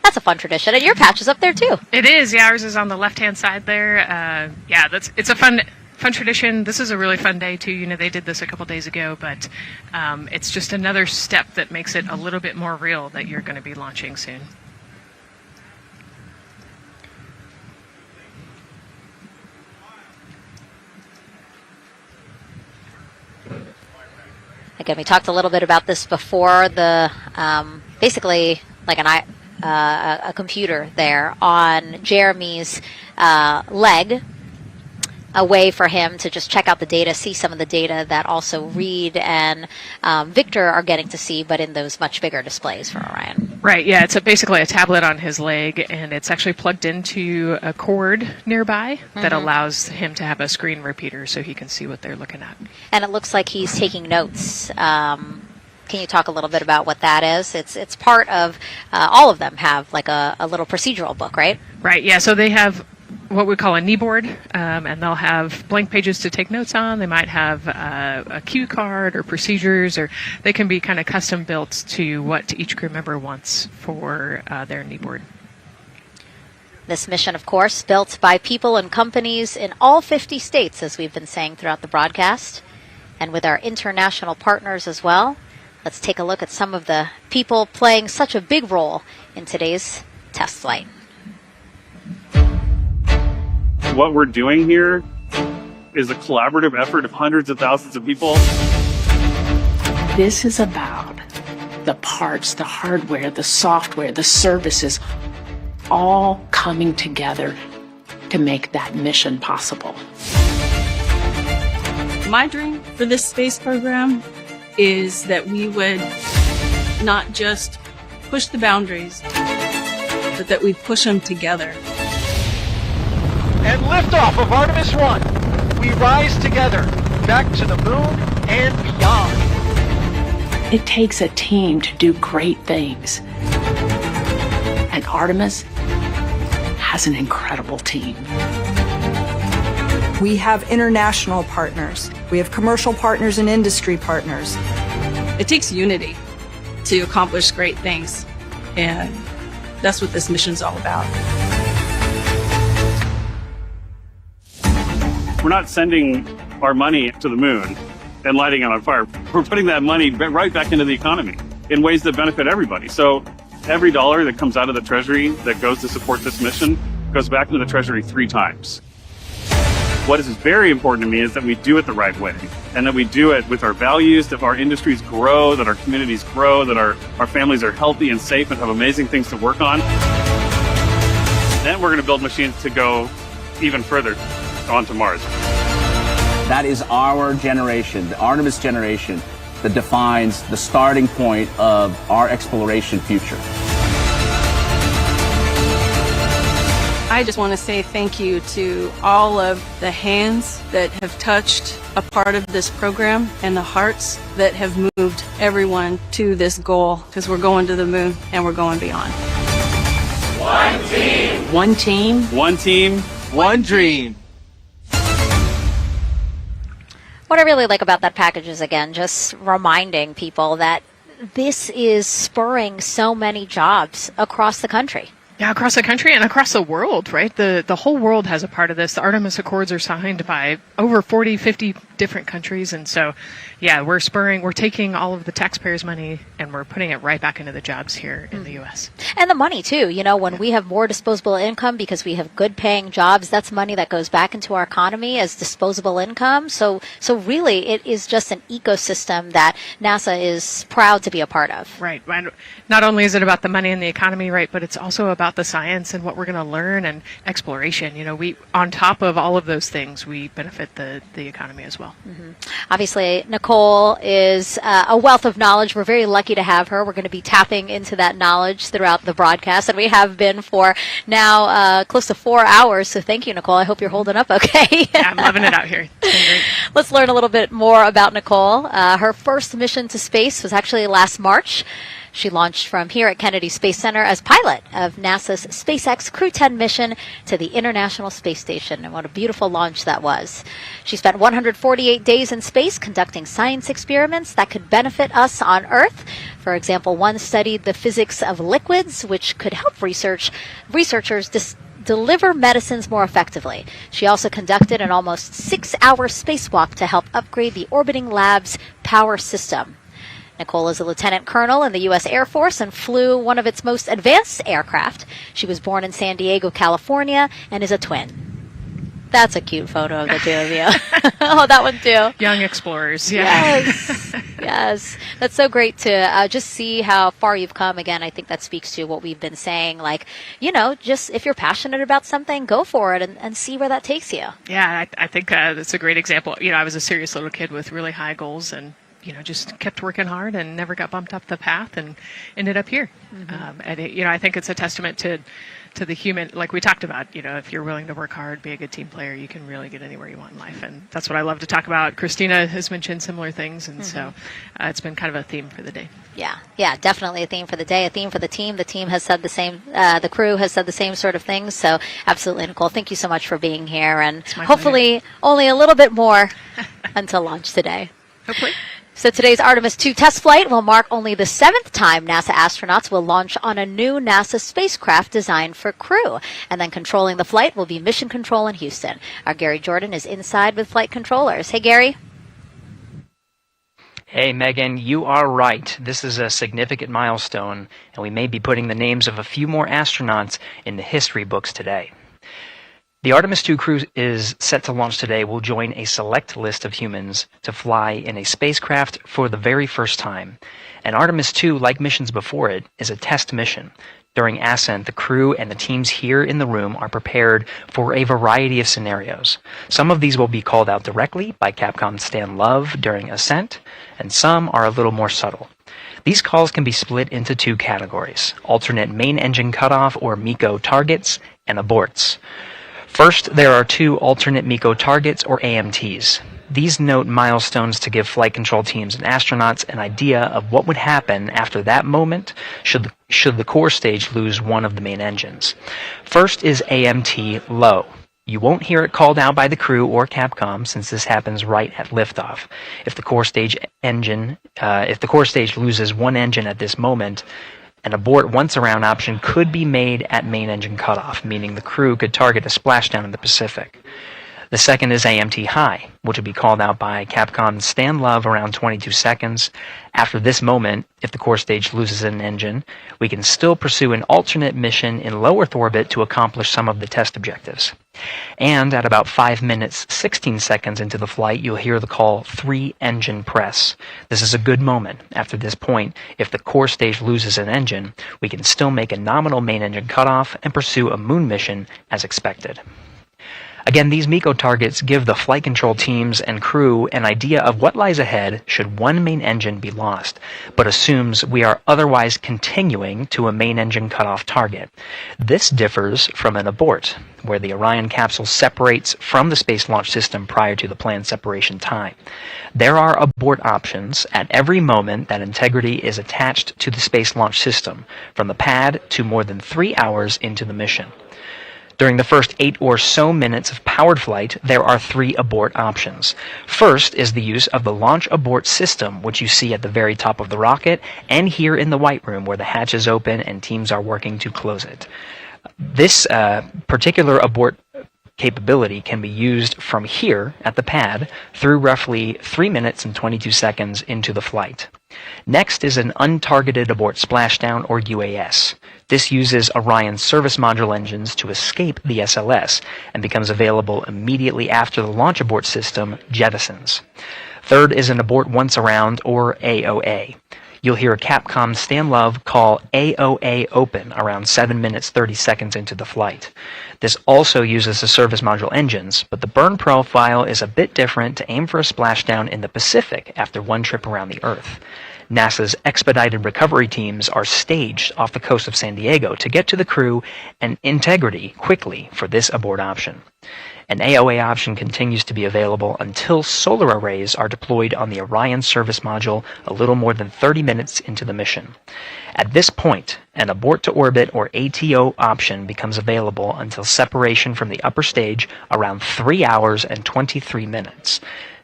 That's a fun tradition, and your patch is up there too. It is. Yeah, ours is on the left-hand side there. It's a fun tradition. This is a really fun day too. You know, they did this a couple days ago, but it's just another step that makes it a little bit more real that you're going to be launching soon. Again, we talked a little bit about this before. The basically like a computer there on Jeremy's leg, a way for him to just check out the data, see some of the data that also Reed and Victor are getting to see, but in those much bigger displays for Orion. Right, yeah, it's basically a tablet on his leg, and it's actually plugged into a cord nearby that allows him to have a screen repeater so he can see what they're looking at. And it looks like he's taking notes. Can you talk a little bit about what that is? It's part of, all of them have like a little procedural book, right? Right, yeah, so they have what we call a knee board, and they'll have blank pages to take notes on. They might have a cue card or procedures, or they can be kind of custom built to what each crew member wants for their knee board. This mission, of course, built by people and companies in all 50 states, as we've been saying throughout the broadcast, and with our international partners as well. Let's take a look at some of the people playing such a big role in today's test flight. What we're doing here is a collaborative effort of hundreds of thousands of people. This is about the parts, the hardware, the software, the services, all coming together to make that mission possible. My dream for this space program is that we would not just push the boundaries, but that we push them together. And liftoff of Artemis I. We rise together, back to the moon and beyond. It takes a team to do great things. And Artemis has an incredible team. We have international partners. We have commercial partners and industry partners. It takes unity to accomplish great things, and that's what this mission's all about. We're not sending our money to the moon and lighting it on fire. We're putting that money right back into the economy in ways that benefit everybody. So every dollar that comes out of the Treasury that goes to support this mission goes back into the Treasury 3 times. What is very important to me is that we do it the right way, and that we do it with our values, that our industries grow, that our communities grow, that our families are healthy and safe and have amazing things to work on. Then we're going to build machines to go even further onto Mars. That is our generation, the Artemis generation, that defines the starting point of our exploration future. I just want to say thank you to all of the hands that have touched a part of this program and the hearts that have moved everyone to this goal, because we're going to the moon and we're going beyond. One team. One team. One team. One dream. What I really like about that package is, again, just reminding people that this is spurring so many jobs across the country. Yeah, across the country and across the world, right? The whole world has a part of this. The Artemis Accords are signed by over 40, 50 different countries. And so, yeah, we're taking all of the taxpayers' money and we're putting it right back into the jobs here in the U.S. And the money too, when we have more disposable income because we have good paying jobs, that's money that goes back into our economy as disposable income. So really it is just an ecosystem that NASA is proud to be a part of. Right. Not only is it about the money and the economy, right, but it's also about the science and what we're going to learn and exploration. We, on top of all of those things, we benefit the economy as well. Mm-hmm. Obviously, Nicole is a wealth of knowledge. We're very lucky to have her. We're going to be tapping into that knowledge throughout the broadcast, and we have been for now close to 4 hours. So thank you, Nicole. I hope you're holding up okay. Yeah, I'm loving it out here. It's been great. Let's learn a little bit more about Nicole. Her first mission to space was actually last March. She launched from here at Kennedy Space Center as pilot of NASA's SpaceX Crew 10 mission to the International Space Station. And what a beautiful launch that was. She spent 148 days in space conducting science experiments that could benefit us on Earth. For example, one studied the physics of liquids, which could help researchers deliver medicines more effectively. She also conducted an almost 6-hour spacewalk to help upgrade the orbiting lab's power system. Nicole is a lieutenant colonel in the U.S. Air Force and flew one of its most advanced aircraft. She was born in San Diego, California, and is a twin. That's a cute photo of the two of you. Oh, that one too. Young explorers. Yeah. Yes. Yes. That's so great to just see how far you've come. Again, I think that speaks to what we've been saying. Just if you're passionate about something, go for it and see where that takes you. Yeah, I think that's a great example. I was a serious little kid with really high goals and just kept working hard and never got bumped up the path and ended up here. Mm-hmm. I think it's a testament to the human, like we talked about, if you're willing to work hard, be a good team player, you can really get anywhere you want in life. And that's what I love to talk about. Christina has mentioned similar things. And so it's been kind of a theme for the day. Yeah, definitely a theme for the day, a theme for the team. The team has said the same, the crew has said the same sort of things. So absolutely, Nicole, thank you so much for being here. And hopefully only a little bit more until launch today. Hopefully. So today's Artemis II test flight will mark only the 7th time NASA astronauts will launch on a new NASA spacecraft designed for crew. And then controlling the flight will be Mission Control in Houston. Our Gary Jordan is inside with flight controllers. Hey, Gary. Hey, Megan, you are right. This is a significant milestone, and we may be putting the names of a few more astronauts in the history books today. The Artemis II crew is set to launch today will join a select list of humans to fly in a spacecraft for the very first time. And Artemis II, like missions before it, is a test mission. During Ascent, the crew and the teams here in the room are prepared for a variety of scenarios. Some of these will be called out directly by Capcom's Stan Love during Ascent, and some are a little more subtle. These calls can be split into 2 categories: alternate main engine cutoff or MECO targets and aborts. First, there are 2 alternate MECO targets, or AMTs. These note milestones to give flight control teams and astronauts an idea of what would happen after that moment should the core stage lose one of the main engines. First is AMT low. You won't hear it called out by the crew or Capcom since this happens right at liftoff. If the core stage loses one engine at this moment, an abort once around option could be made at main engine cutoff, meaning the crew could target a splashdown in the Pacific. The second is AMT high, which would be called out by Capcom's Stan Love around 22 seconds. After this moment, if the core stage loses an engine, we can still pursue an alternate mission in low Earth orbit to accomplish some of the test objectives. And at about 5 minutes, 16 seconds into the flight, you'll hear the call 3-engine press. This is a good moment. After this point, if the core stage loses an engine, we can still make a nominal main engine cutoff and pursue a moon mission as expected. Again, these MECO targets give the flight control teams and crew an idea of what lies ahead should one main engine be lost, but assumes we are otherwise continuing to a main engine cutoff target. This differs from an abort, where the Orion capsule separates from the Space Launch System prior to the planned separation time. There are abort options at every moment that integrity is attached to the Space Launch System, from the pad to more than 3 hours into the mission. During the first 8 or so minutes of powered flight, there are 3 abort options. First is the use of the launch abort system, which you see at the very top of the rocket, and here in the White Room where the hatch is open and teams are working to close it. This particular abort capability can be used from here at the pad through roughly 3 minutes and 22 seconds into the flight. Next is an untargeted abort splashdown, or UAS. This uses Orion's service module engines to escape the SLS and becomes available immediately after the launch abort system jettisons. Third is an abort once around, or AOA. You'll hear a Capcom Stan Love call AOA open around 7 minutes 30 seconds into the flight. This also uses the service module engines, but the burn profile is a bit different to aim for a splashdown in the Pacific after one trip around the Earth. NASA's expedited recovery teams are staged off the coast of San Diego to get to the crew and integrity quickly for this abort option. An AOA option continues to be available until solar arrays are deployed on the Orion service module a little more than 30 minutes into the mission. At this point, an abort to orbit, or ATO option, becomes available until separation from the upper stage around 3 hours and 23 minutes.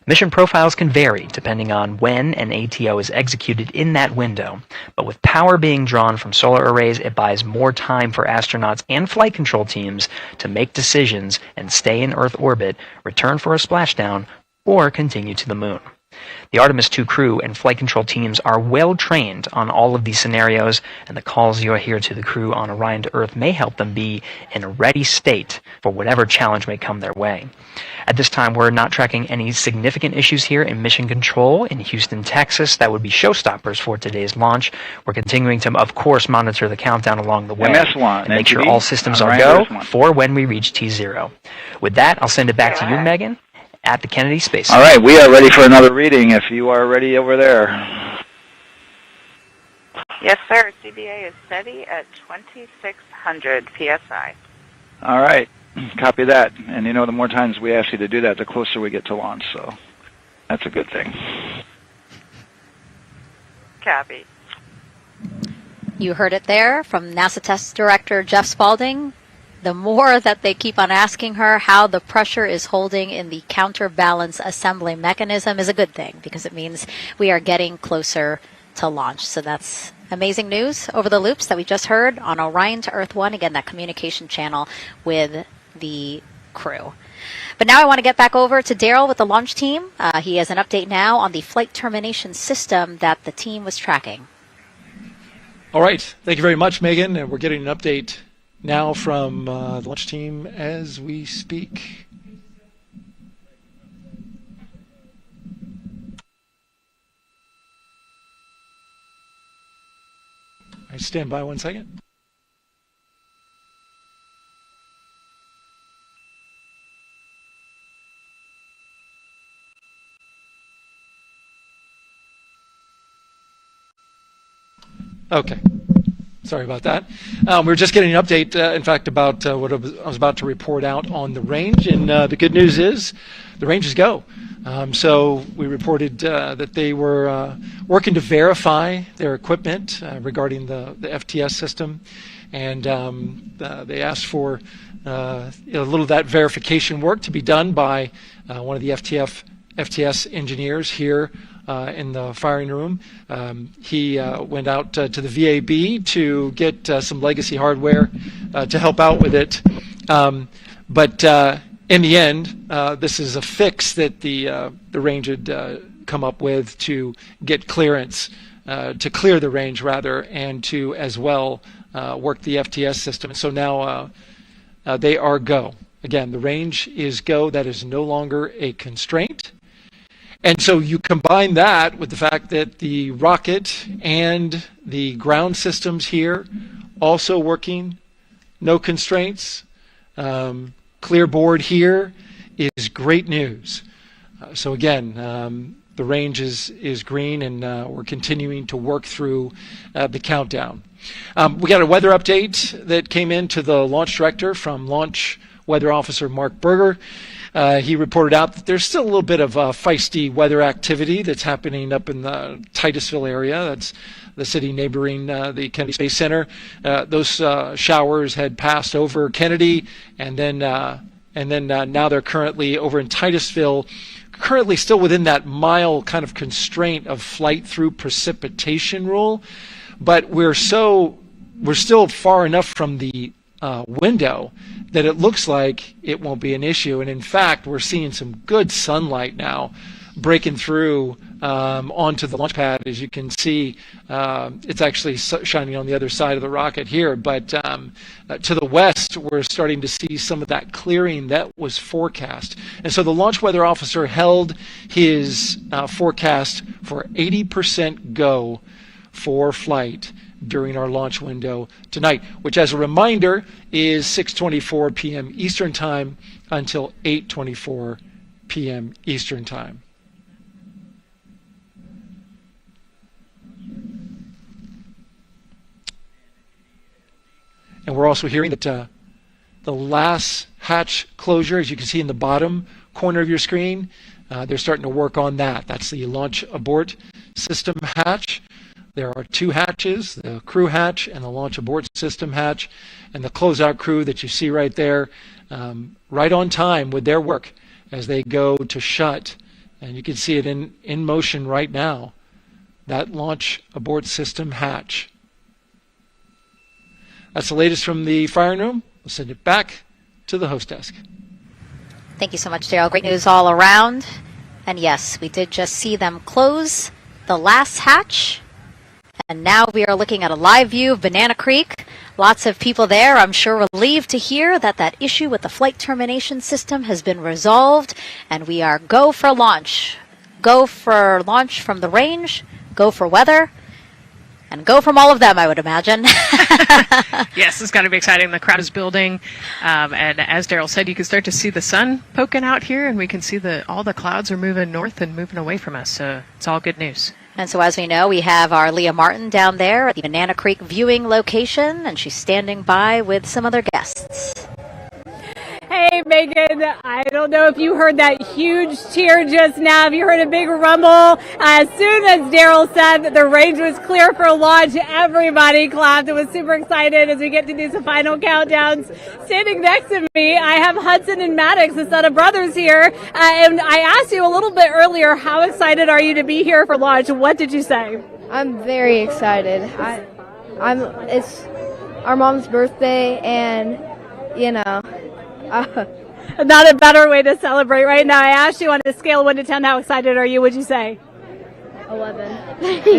Mission profiles can vary depending on when an ATO is executed in that window, but with power being drawn from solar arrays, it buys more time for astronauts and flight control teams to make decisions and stay in Earth orbit, return for a splashdown, or continue to the Moon. The Artemis II crew and flight control teams are well trained on all of these scenarios, and the calls you'll hear to the crew on Orion to Earth may help them be in a ready state for whatever challenge may come their way. At this time, we're not tracking any significant issues here in mission control in Houston, Texas. That would be showstoppers for today's launch. We're continuing to, of course, monitor the countdown along the way MS1, and make sure NTV, all systems are Orion go MS1. for when we reach T0. With that, I'll send it back to you, Megan, at the Kennedy Space All Center. right, we are ready for another reading if you are ready over there. Yes, sir. CBA is steady at 2,600 PSI. All right, copy that. And you know, the more times we ask you to do that, the closer we get to launch, so that's a good thing. Copy. You heard it there from NASA Test Director Jeff Spaulding. The more that they keep on asking her how the pressure is holding in the counterbalance assembly mechanism is a good thing, because it means we are getting closer to launch. So that's amazing news over the loops that we just heard on Orion to Earth 1. Again, that communication channel with the crew. But now I want to get back over to Daryl with the launch team. He has an update now on the flight termination system that the team was tracking. All right. Thank you very much, Megan. And we're getting an update now from the launch team as we speak. All right, stand by 1 second. Okay. Sorry about that. We were just getting an update, in fact, about what I was about to report out on the range. And the good news is the range is go. So we reported that they were working to verify their equipment regarding the FTS system. And they asked for a little of that verification work to be done by one of the FTS engineers here in the firing room. He went out to the VAB to get some legacy hardware to help out with it. But in the end, this is a fix that the range had come up with to get clearance, to clear the range rather, and to as well work the FTS system. So now they are go. Again, the range is go. That is no longer a constraint. And so you combine that with the fact that the rocket and the ground systems here also working, no constraints, clear board here is great news. So again, the range is green, and we're continuing to work through the countdown. We got a weather update that came in to the launch director from Launch Weather Officer Mark Berger. He reported out that there's still a little bit of feisty weather activity that's happening up in the Titusville area. That's the city neighboring the Kennedy Space Center. Those showers had passed over Kennedy, and then now they're currently over in Titusville, currently still within that mile kind of constraint of flight through precipitation rule. But we're still far enough from the window that it looks like it won't be an issue. And in fact, we're seeing some good sunlight now breaking through onto the launch pad. As you can see, it's actually shining on the other side of the rocket here, but to the west we're starting to see some of that clearing that was forecast. And so the launch weather officer held his forecast for 80% go for flight during our launch window tonight, which, as a reminder, is 6:24 p.m. Eastern Time until 8:24 p.m. Eastern Time. And we're also hearing that the last hatch closure, as you can see in the bottom corner of your screen, they're starting to work on that. That's the launch abort system hatch. There are two hatches, the crew hatch and the launch abort system hatch. And the closeout crew that you see right there, right on time with their work as they go to shut. And you can see it in motion right now, that launch abort system hatch. That's the latest from the firing room. We'll send it back to the host desk. Thank you so much, Daryl. Great news all around. And yes, we did just see them close the last hatch. And now we are looking at a live view of Banana Creek. Lots of people there, I'm sure, relieved to hear that that issue with the flight termination system has been resolved. And we are go for launch. Go for launch from the range. Go for weather. And go from all of them, I would imagine. Yes, it's going to be exciting. The crowd is building. And as Daryl said, you can start to see the sun poking out here, and we can see all the clouds are moving north and moving away from us. So it's all good news. And so as we know, we have our Leah Martin down there at the Banana Creek viewing location, and she's standing by with some other guests. Hey, Megan, I don't know if you heard that huge cheer just now. Have you heard a big rumble? As soon as Daryl said that the range was clear for launch, everybody clapped. It was super excited as we get to these final countdowns. Standing next to me, I have Hudson and Maddox, the son of brothers here. And I asked you a little bit earlier, how excited are you to be here for launch? What did you say? I'm very excited. It's our mom's birthday, and, you know, not a better way to celebrate right now. I asked you on a scale of 1 to 10, how excited are you? Would you say? 11.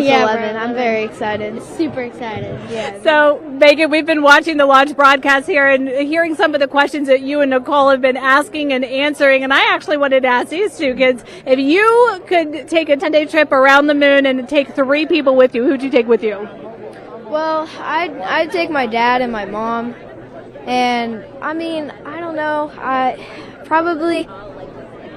Yeah, 11. I'm very excited. Super excited. Yeah. So, Megan, we've been watching the launch broadcast here and hearing some of the questions that you and Nicole have been asking and answering. And I actually wanted to ask these two kids, if you could take a 10-day trip around the moon and take 3 people with you, who'd you take with you? Well, I'd take my dad and my mom. And, I mean, I don't know. Probably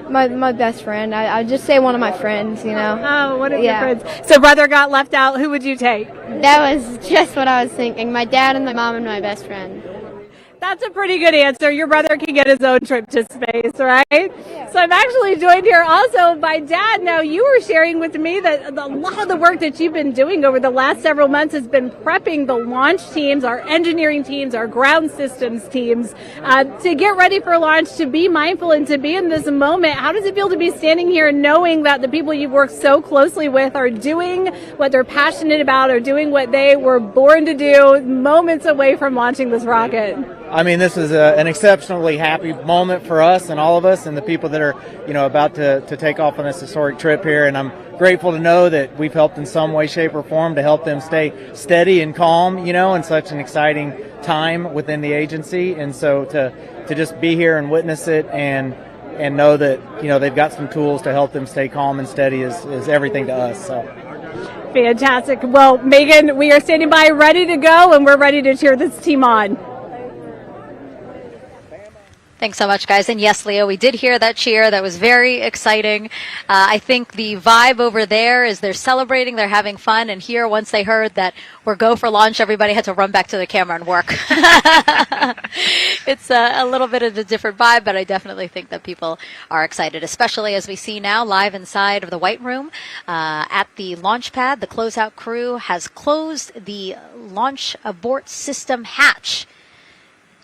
my best friend. I'd just say one of my friends, you know. Oh, one of your friends. So brother got left out. Who would you take? That was just what I was thinking. My dad and my mom and my best friend. That's a pretty good answer. Your brother can get his own trip to space, right? Yeah. So I'm actually joined here also by Dad. Now, you were sharing with me that a lot of the work that you've been doing over the last several months has been prepping the launch teams, our engineering teams, our ground systems teams to get ready for launch, to be mindful and to be in this moment. How does it feel to be standing here knowing that the people you've worked so closely with are doing what they're passionate about, or doing what they were born to do, moments away from launching this rocket? I mean, this is an exceptionally happy moment for us and all of us and the people that are, you know, about to take off on this historic trip here. And I'm grateful to know that we've helped in some way, shape, or form to help them stay steady and calm, you know, in such an exciting time within the agency. And so to just be here and witness it and know that, you know, they've got some tools to help them stay calm and steady is everything to us. So. Fantastic. Well, Megan, we are standing by ready to go, and we're ready to cheer this team on. Thanks so much, guys. And yes, Leo, we did hear that cheer. That was very exciting. I think the vibe over there is they're celebrating, they're having fun. And here, once they heard that we're go for launch, everybody had to run back to the camera and work. It's a little bit of a different vibe, but I definitely think that people are excited, especially as we see now live inside of the White Room at the launch pad. The closeout crew has closed the launch abort system hatch.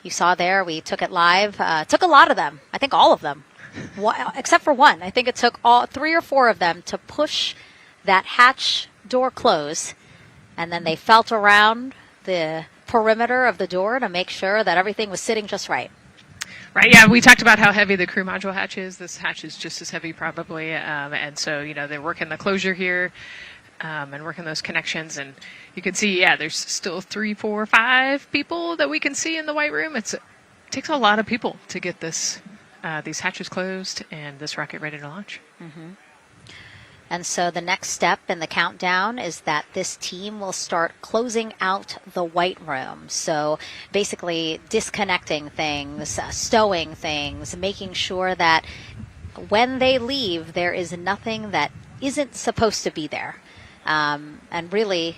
You saw there, we took it live. Took a lot of them. I think all of them, except for one. I think it took 3 or 4 of them to push that hatch door close. And then they felt around the perimeter of the door to make sure that everything was sitting just right. Right, yeah, we talked about how heavy the crew module hatch is. This hatch is just as heavy probably, and so, they're working the closure here and working those connections, and you can see, there's still 3, 4, 5 people that we can see in the white room. It takes a lot of people to get these hatches closed and this rocket ready to launch. Mm-hmm. And so the next step in the countdown is that this team will start closing out the white room. So basically disconnecting things, stowing things, making sure that when they leave, there is nothing that isn't supposed to be there. And really,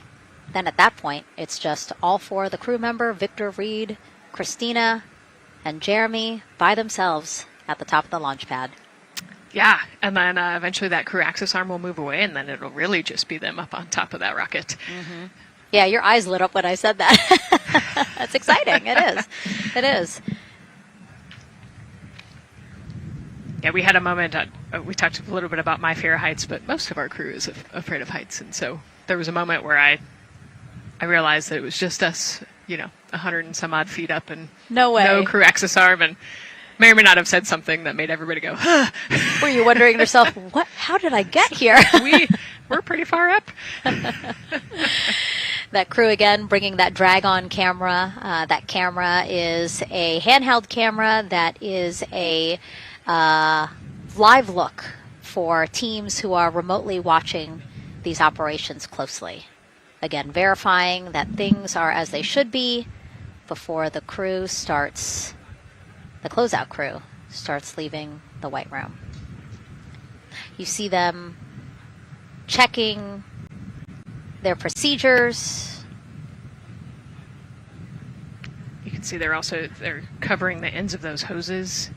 then at that point, it's just all 4 of the crew member, Victor, Reed, Christina, and Jeremy by themselves at the top of the launch pad. Yeah, and then eventually that crew access arm will move away, and then it'll really just be them up on top of that rocket. Mm-hmm. Yeah, your eyes lit up when I said that. That's exciting. It is. It is. Yeah, we had a moment, we talked a little bit about my fear of heights, but most of our crew is afraid of heights. And so there was a moment where I realized that it was just us, 100 and some odd feet up and no way. No crew access arm, and may or may not have said something that made everybody go, huh. Were you wondering to yourself, how did I get here? We're pretty far up. That crew again bringing that drag-on camera. That camera is a handheld camera that is a live look for teams who are remotely watching these operations closely. Again, verifying that things are as they should be before the crew starts, the closeout crew starts leaving the white room. You see them checking their procedures. You can see they're covering the ends of those hoses.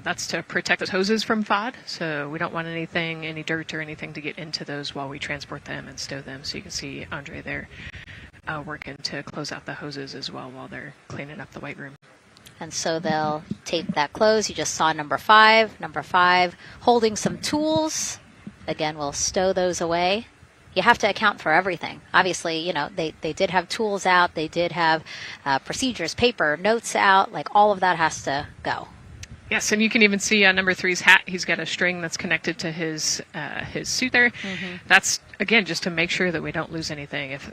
That's to protect those hoses from FOD, so we don't want any dirt or anything to get into those while we transport them and stow them. So you can see Andre there working to close out the hoses as well while they're cleaning up the white room. And so they'll tape that close. You just saw number 5. Number 5 holding some tools. Again, we'll stow those away. You have to account for everything. Obviously, they did have tools out. They did have procedures, paper, notes out. Like all of that has to go. Yes, and you can even see on number 3's hat, he's got a string that's connected to his suit there. Mm-hmm. That's, again, just to make sure that we don't lose anything. If,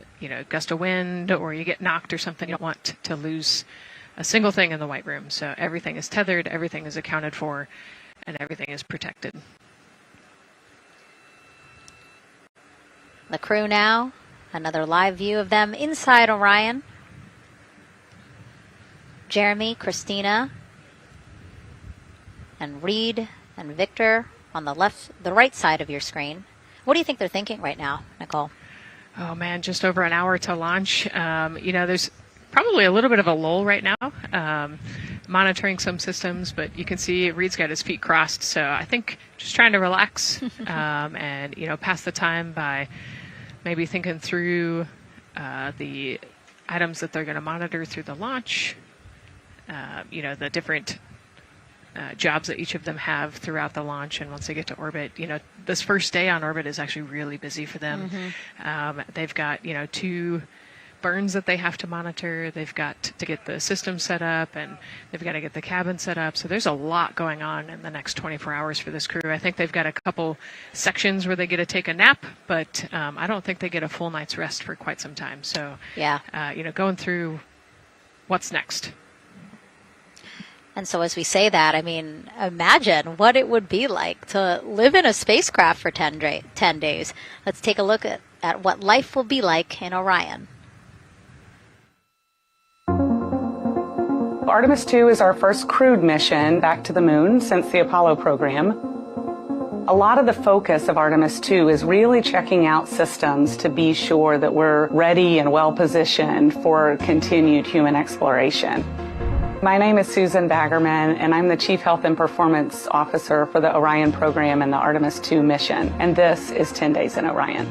gust of wind or you get knocked or something, you don't want to lose a single thing in the white room. So everything is tethered, everything is accounted for, and everything is protected. The crew now, another live view of them inside Orion. Jeremy, Christina, and Reed and Victor on the right side of your screen. What do you think they're thinking right now, Nicole? Oh man, just over an hour to launch. There's probably a little bit of a lull right now, monitoring some systems, but you can see Reed's got his feet crossed. So I think just trying to relax and, pass the time by maybe thinking through the items that they're going to monitor through the launch, the different jobs that each of them have throughout the launch, and once they get to orbit, this first day on orbit is actually really busy for them. Mm-hmm. They've got 2 burns that they have to monitor. They've got to get the system set up, and they've got to get the cabin set up. So there's a lot going on in the next 24 hours for this crew. I think they've got a couple sections where they get to take a nap, but I don't think they get a full night's rest for quite some time. So yeah, going through what's next. And so as we say that, imagine what it would be like to live in a spacecraft for 10 days. Let's take a look at what life will be like in Orion. Artemis II is our first crewed mission back to the moon since the Apollo program. A lot of the focus of Artemis II is really checking out systems to be sure that we're ready and well positioned for continued human exploration. My name is Susan Baggerman, and I'm the Chief Health and Performance Officer for the Orion program and the Artemis II mission. And this is 10 Days in Orion.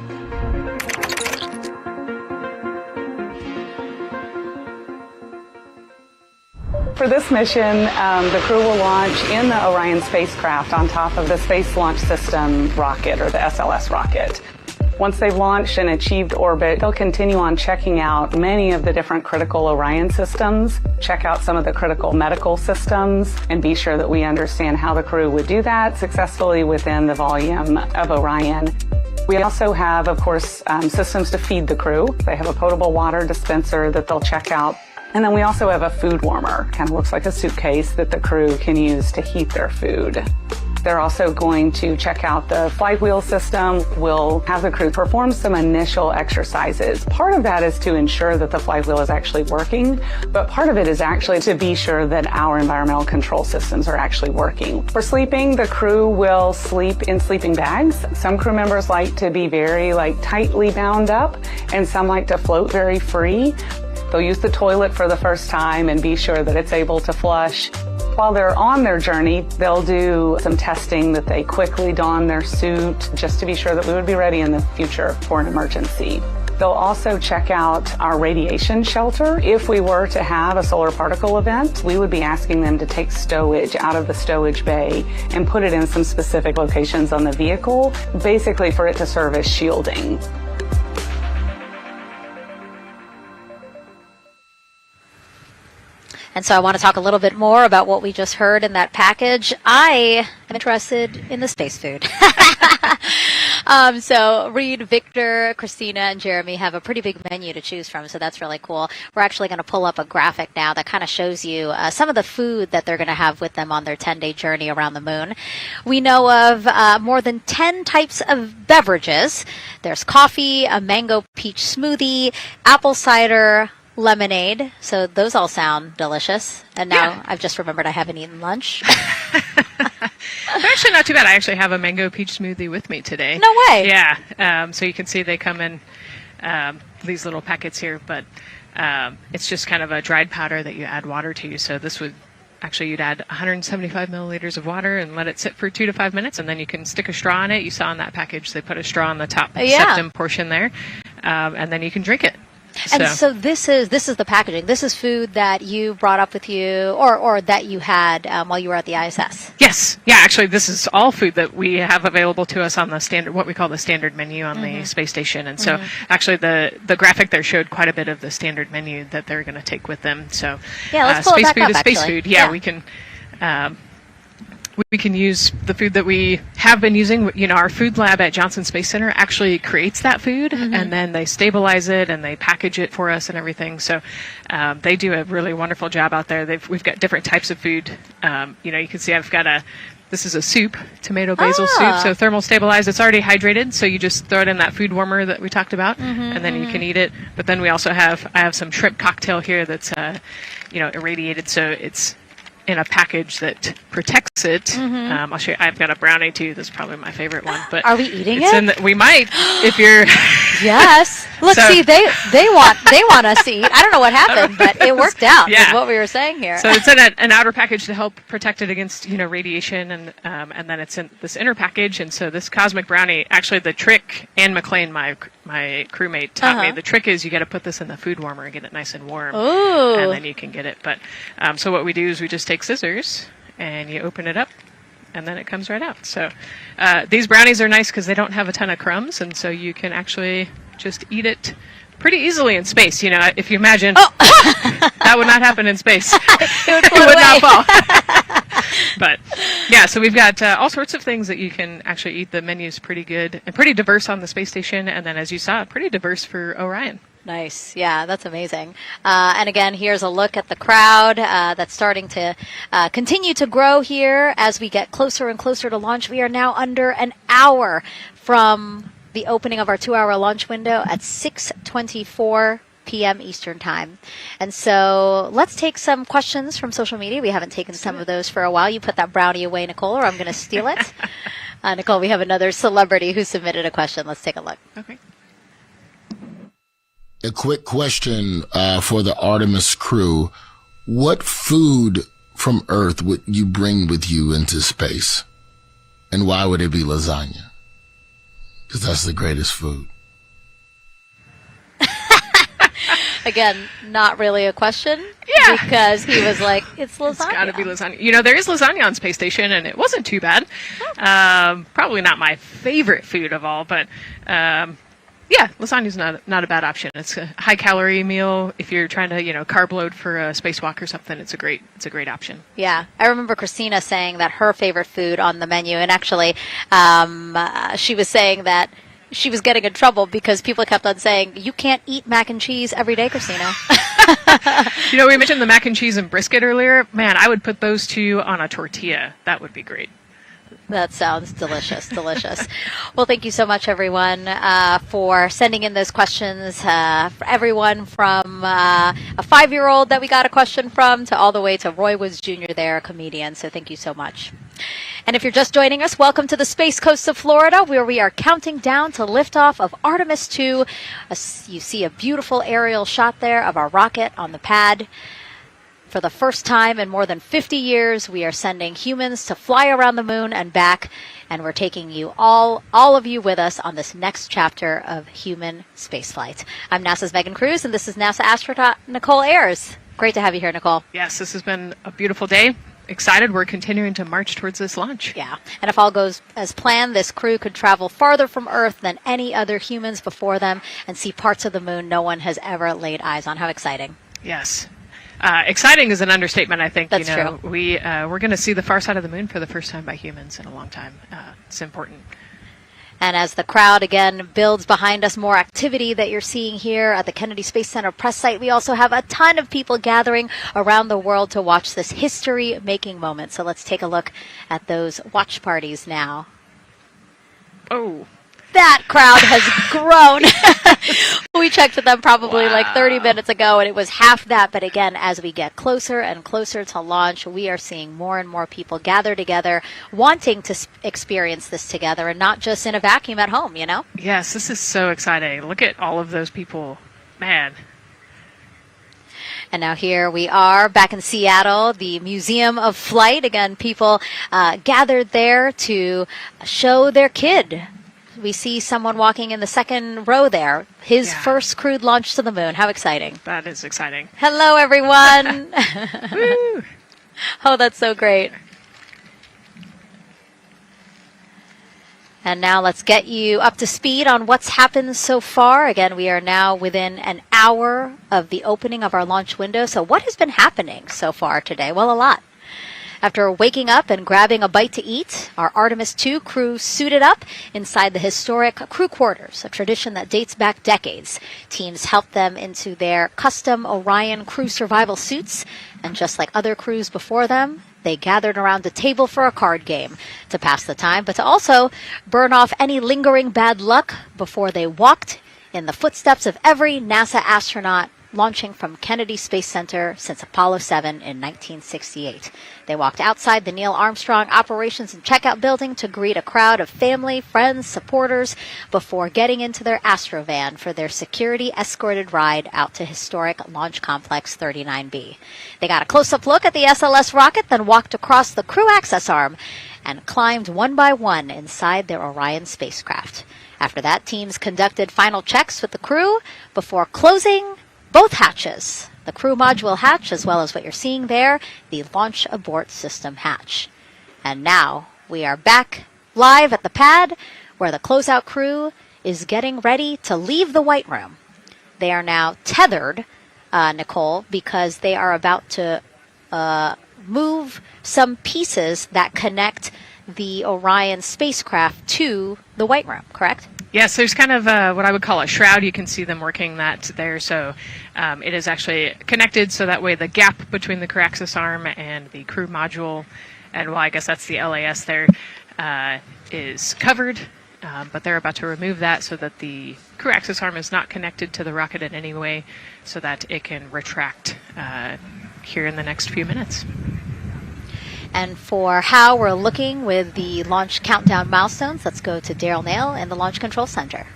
For this mission, the crew will launch in the Orion spacecraft on top of the Space Launch System rocket, or the SLS rocket. Once they've launched and achieved orbit, they'll continue on checking out many of the different critical Orion systems, check out some of the critical medical systems, and be sure that we understand how the crew would do that successfully within the volume of Orion. We also have, of course, systems to feed the crew. They have a potable water dispenser that they'll check out. And then we also have a food warmer, kind of looks like a suitcase that the crew can use to heat their food. They're also going to check out the flywheel system. We'll have the crew perform some initial exercises. Part of that is to ensure that the flywheel is actually working, but part of it is actually to be sure that our environmental control systems are actually working. For sleeping, the crew will sleep in sleeping bags. Some crew members like to be very tightly bound up, and some like to float very free. They'll use the toilet for the first time and be sure that it's able to flush. While they're on their journey, they'll do some testing that they quickly don their suit just to be sure that we would be ready in the future for an emergency. They'll also check out our radiation shelter. If we were to have a solar particle event, we would be asking them to take stowage out of the stowage bay and put it in some specific locations on the vehicle, basically for it to serve as shielding. And so I want to talk a little bit more about what we just heard in that package. I am interested in the space food. So Reed, Victor, Christina, and Jeremy have a pretty big menu to choose from, so that's really cool. We're actually going to pull up a graphic now that kind of shows you some of the food that they're going to have with them on their 10-day journey around the moon. We know of more than 10 types of beverages. There's coffee, a mango peach smoothie, apple cider, lemonade. So those all sound delicious. And now I've just remembered I haven't eaten lunch. They're actually not too bad. I actually have a mango peach smoothie with me today. No way. Yeah. So you can see they come in these little packets here, but it's just kind of a dried powder that you add water to. So this would actually, you'd add 175 milliliters of water and let it sit for 2 to 5 minutes, and then you can stick a straw in it. You saw in that package they put a straw on the top septum portion there, and then you can drink it. And so this is the packaging. This is food that you brought up with you, or that you had while you were at the ISS. Yes, yeah. Actually, this is all food that we have available to us on the standard, what we call the standard menu on the space station. And so, actually, the graphic there showed quite a bit of the standard menu that they're going to take with them. So, yeah, let's pull space it back food up, is space actually. food. Yeah, we can. We can use the food that we have been using. You know, our food lab at Johnson Space Center actually creates that food, and then they stabilize it and they package it for us and everything. So they do a really wonderful job out there. We've got different types of food. You know, you can see I've got this is a soup, tomato basil soup, so thermal stabilized. It's already hydrated, so you just throw it in that food warmer that we talked about, and then you can eat it. But then we also I have some shrimp cocktail here that's, you know, irradiated, so it's in a package that protects it. I'll show you. I've got a brownie too. That's probably my favorite one. But are we eating it? We might, if you're. Yes. Look, see, they want us to eat. I don't know what happened, but it worked out. Is what we were saying here. So it's in an outer package to help protect it against, you know, radiation, and then it's in this inner package. And so this cosmic brownie, actually, the trick, Anne McLean, my crewmate, taught me. The trick is you got to put this in the food warmer and get it nice and warm, and then you can get it. But so what we do is we just take scissors and you open it up, and then it comes right out. So these brownies are nice because they don't have a ton of crumbs, and so you can actually just eat it pretty easily in space. You know, if you imagine, that would not happen in space. It would not fall. But yeah, so we've got all sorts of things that you can actually eat. The menu's pretty good and pretty diverse on the space station, and then as you saw, pretty diverse for Orion. Nice. Yeah, that's amazing. And again, here's a look at the crowd that's starting to continue to grow here as we get closer and closer to launch. We are now under an hour from the opening of our 2-hour launch window at 6:24 p.m. Eastern Time. And so let's take some questions from social media. We haven't taken some of those for a while. You put that brownie away, Nicole, or I'm going to steal it. Nicole, we have another celebrity who submitted a question. Let's take a look. Okay. A quick question for the Artemis crew. What food from Earth would you bring with you into space? And why would it be lasagna? Because that's the greatest food. Again, not really a question. Yeah. Because he was like, it's lasagna. It's got to be lasagna. You know, there is lasagna on Space Station, and it wasn't too bad. Probably not my favorite food of all, but Yeah, lasagna's not a bad option. It's a high calorie meal. If you're trying to, carb load for a spacewalk or something, it's a great option. Yeah, I remember Christina saying that her favorite food on the menu, and actually, she was saying that she was getting in trouble because people kept on saying, "You can't eat mac and cheese every day, Christina." We mentioned the mac and cheese and brisket earlier. Man, I would put those two on a tortilla. That would be great. That sounds delicious, delicious. Well, thank you so much, everyone, for sending in those questions. For everyone from a 5-year-old that we got a question from to all the way to Roy Woods Jr. there, a comedian. So thank you so much. And if you're just joining us, welcome to the Space Coast of Florida, where we are counting down to liftoff of Artemis II. You see a beautiful aerial shot there of our rocket on the pad. For the first time in more than 50 years, we are sending humans to fly around the moon and back, and we're taking you all of you with us on this next chapter of human spaceflight. I'm NASA's Megan Cruz, and this is NASA astronaut Nicole Ayers. Great to have you here, Nicole. Yes, this has been a beautiful day. Excited. We're continuing to march towards this launch. Yeah, and if all goes as planned, this crew could travel farther from Earth than any other humans before them and see parts of the moon no one has ever laid eyes on. How exciting. Yes. Exciting is an understatement, I think. That's true. We're going to see the far side of the moon for the first time by humans in a long time. It's important. And as the crowd again builds behind us, more activity that you're seeing here at the Kennedy Space Center press site. We also have a ton of people gathering around the world to watch this history-making moment. So let's take a look at those watch parties now. Oh. That crowd has grown. We checked with them probably like 30 minutes ago, and it was half that. But again, as we get closer and closer to launch, we are seeing more and more people gather together, wanting to experience this together and not just in a vacuum at home, Yes, this is so exciting. Look at all of those people. Man. And now here we are back in Seattle, the Museum of Flight. Again, people gathered there to show their kid. We see someone walking in the second row there. His first crewed launch to the moon. How exciting. That is exciting. Hello, everyone. Woo. Oh, that's so great. And now let's get you up to speed on what's happened so far. Again, we are now within an hour of the opening of our launch window. So what has been happening so far today? Well, a lot. After waking up and grabbing a bite to eat, our Artemis II crew suited up inside the historic crew quarters, a tradition that dates back decades. Teams helped them into their custom Orion crew survival suits, and just like other crews before them, they gathered around a table for a card game to pass the time, but to also burn off any lingering bad luck before they walked in the footsteps of every NASA astronaut launching from Kennedy Space Center since Apollo 7 in 1968. They walked outside the Neil Armstrong Operations and Checkout Building to greet a crowd of family, friends, supporters before getting into their Astrovan for their security-escorted ride out to historic Launch Complex 39B. They got a close-up look at the SLS rocket, then walked across the crew access arm and climbed one by one inside their Orion spacecraft. After that, teams conducted final checks with the crew before closing both hatches, the crew module hatch, as well as what you're seeing there, the launch abort system hatch. And now we are back live at the pad where the closeout crew is getting ready to leave the White Room. They are now tethered, Nicole, because they are about to move some pieces that connect the Orion spacecraft to the White Room, correct? Yes, there's kind of what I would call a shroud. You can see them working that there. So it is actually connected so that way the gap between the crew access arm and the crew module, and well, I guess that's the LAS there, is covered. But they're about to remove that so that the crew access arm is not connected to the rocket in any way so that it can retract here in the next few minutes. And for how we're looking with the launch countdown milestones, let's go to Daryl Nail in the Launch Control Center.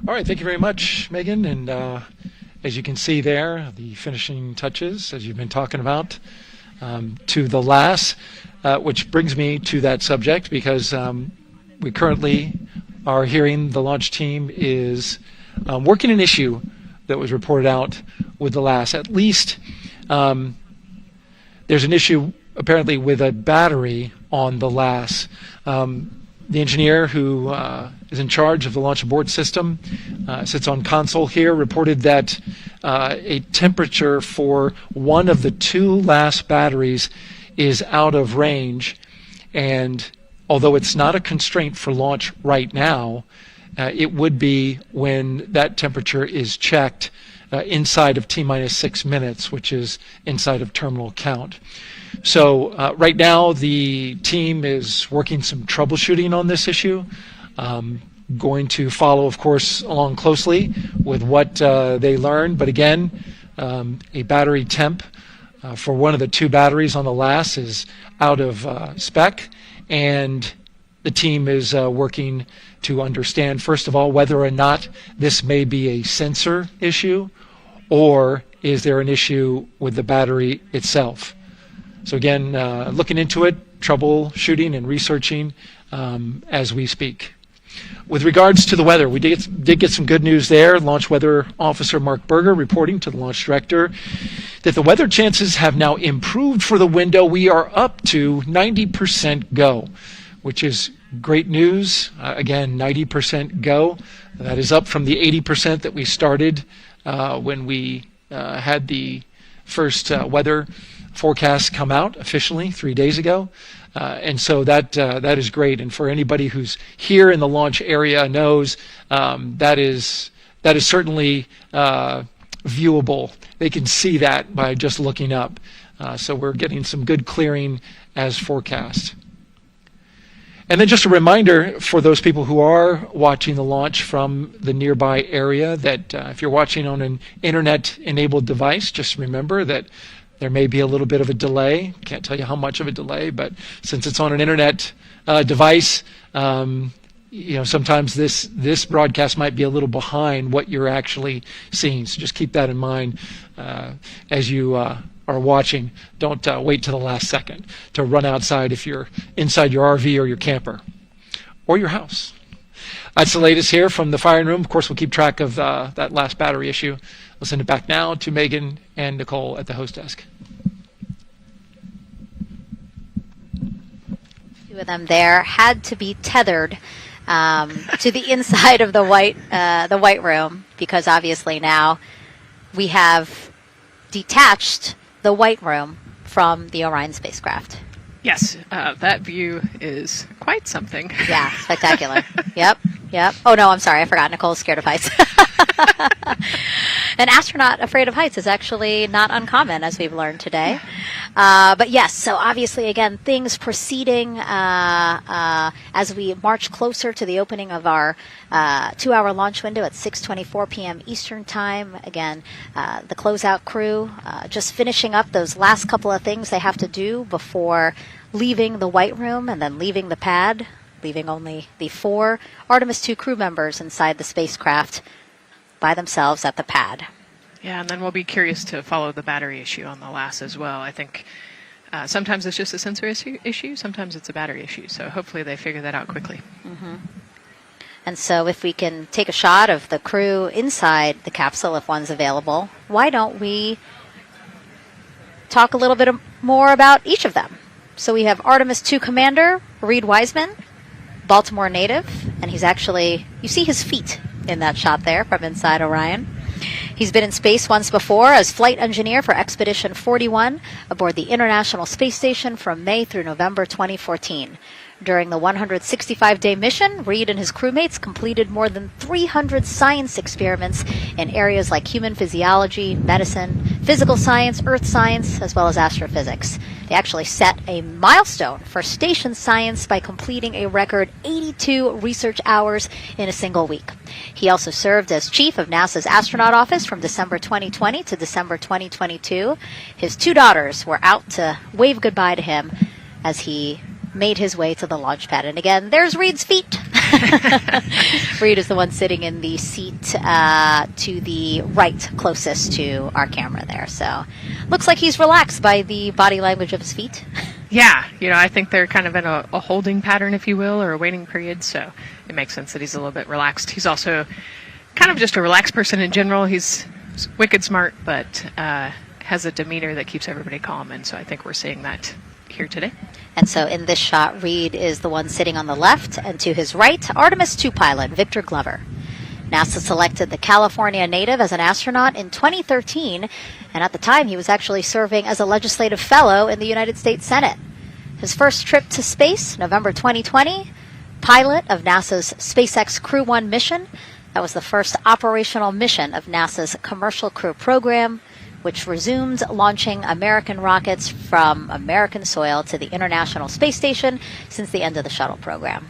All right, thank you very much, Megan. And as you can see there, the finishing touches, as you've been talking about, to the LAS, which brings me to that subject because we currently are hearing the launch team is working an issue that was reported out with the LAS. At least there's an issue apparently with a battery on the LAS. the engineer who is in charge of the launch abort system, sits on console here, reported that a temperature for one of the 2 last batteries is out of range. And although it's not a constraint for launch right now, it would be when that temperature is checked inside of T-minus 6 minutes, which is inside of terminal count. So right now the team is working some troubleshooting on this issue. Going to follow, of course, along closely with what they learn. But again, a battery temp for one of the 2 batteries on the LAS is out of spec, and the team is working to understand, first of all, whether or not this may be a sensor issue, or is there an issue with the battery itself. So again, looking into it, troubleshooting and researching as we speak. With regards to the weather, we did get some good news there. Launch Weather Officer Mark Berger reporting to the launch director that the weather chances have now improved for the window. We are up to 90% go, which is great news. Again, 90% go. That is up from the 80% that we started when we had the first weather forecast come out officially 3 days ago. And so that is great. And for anybody who's here in the launch area knows that is certainly viewable. They can see that by just looking up. So we're getting some good clearing as forecast. And then just a reminder for those people who are watching the launch from the nearby area that if you're watching on an internet-enabled device, just remember that there may be a little bit of a delay. Can't tell you how much of a delay, but since it's on an internet device, sometimes this broadcast might be a little behind what you're actually seeing. So just keep that in mind as you are watching. Don't wait till the last second to run outside if you're inside your RV or your camper or your house. That's the latest here from the firing room. Of course, we'll keep track of that last battery issue. We'll send it back now to Megan and Nicole at the host desk. 2 of them there had to be tethered to the inside of the white room, because obviously now we have detached the white room from the Orion spacecraft. Yes, that view is quite something. Yeah, spectacular. Yep. Oh, no, I'm sorry. I forgot. Nicole's scared of heights. An astronaut afraid of heights is actually not uncommon, as we've learned today. But yes, so obviously, again, things proceeding as we march closer to the opening of our 2-hour launch window at 6:24 p.m. Eastern Time. Again, the closeout crew just finishing up those last couple of things they have to do before leaving the white room and then leaving the pad, leaving only the 4 Artemis II crew members inside the spacecraft by themselves at the pad. Yeah, and then we'll be curious to follow the battery issue on the LAS as well. I think sometimes it's just a sensor issue, sometimes it's a battery issue. So hopefully they figure that out quickly. Mm-hmm. And so if we can take a shot of the crew inside the capsule, if one's available, why don't we talk a little bit more about each of them? So we have Artemis II Commander Reed Wiseman, Baltimore native, and he's actually, you see his feet in that shot there from inside Orion. He's been in space once before as flight engineer for Expedition 41 aboard the International Space Station from May through November 2014. During the 165-day mission, Reed and his crewmates completed more than 300 science experiments in areas like human physiology, medicine, physical science, earth science, as well as astrophysics. They actually set a milestone for station science by completing a record 82 research hours in a single week. He also served as chief of NASA's astronaut office from December 2020 to December 2022. His 2 daughters were out to wave goodbye to him as he made his way to the launch pad. And again, there's Reed's feet. Reed is the one sitting in the seat to the right, closest to our camera there. So looks like he's relaxed by the body language of his feet. Yeah, I think they're kind of in a holding pattern, if you will, or a waiting period. So it makes sense that he's a little bit relaxed. He's also kind of just a relaxed person in general. He's wicked smart, but has a demeanor that keeps everybody calm. And so I think we're seeing that here today. And so in this shot, Reed is the one sitting on the left, and to his right, Artemis II pilot Victor Glover. NASA selected the California native as an astronaut in 2013, and at the time he was actually serving as a legislative fellow in the United States Senate. His first trip to space, November 2020, pilot of NASA's SpaceX Crew 1 mission. That was the first operational mission of NASA's Commercial Crew program, which resumed launching American rockets from American soil to the International Space Station since the end of the shuttle program.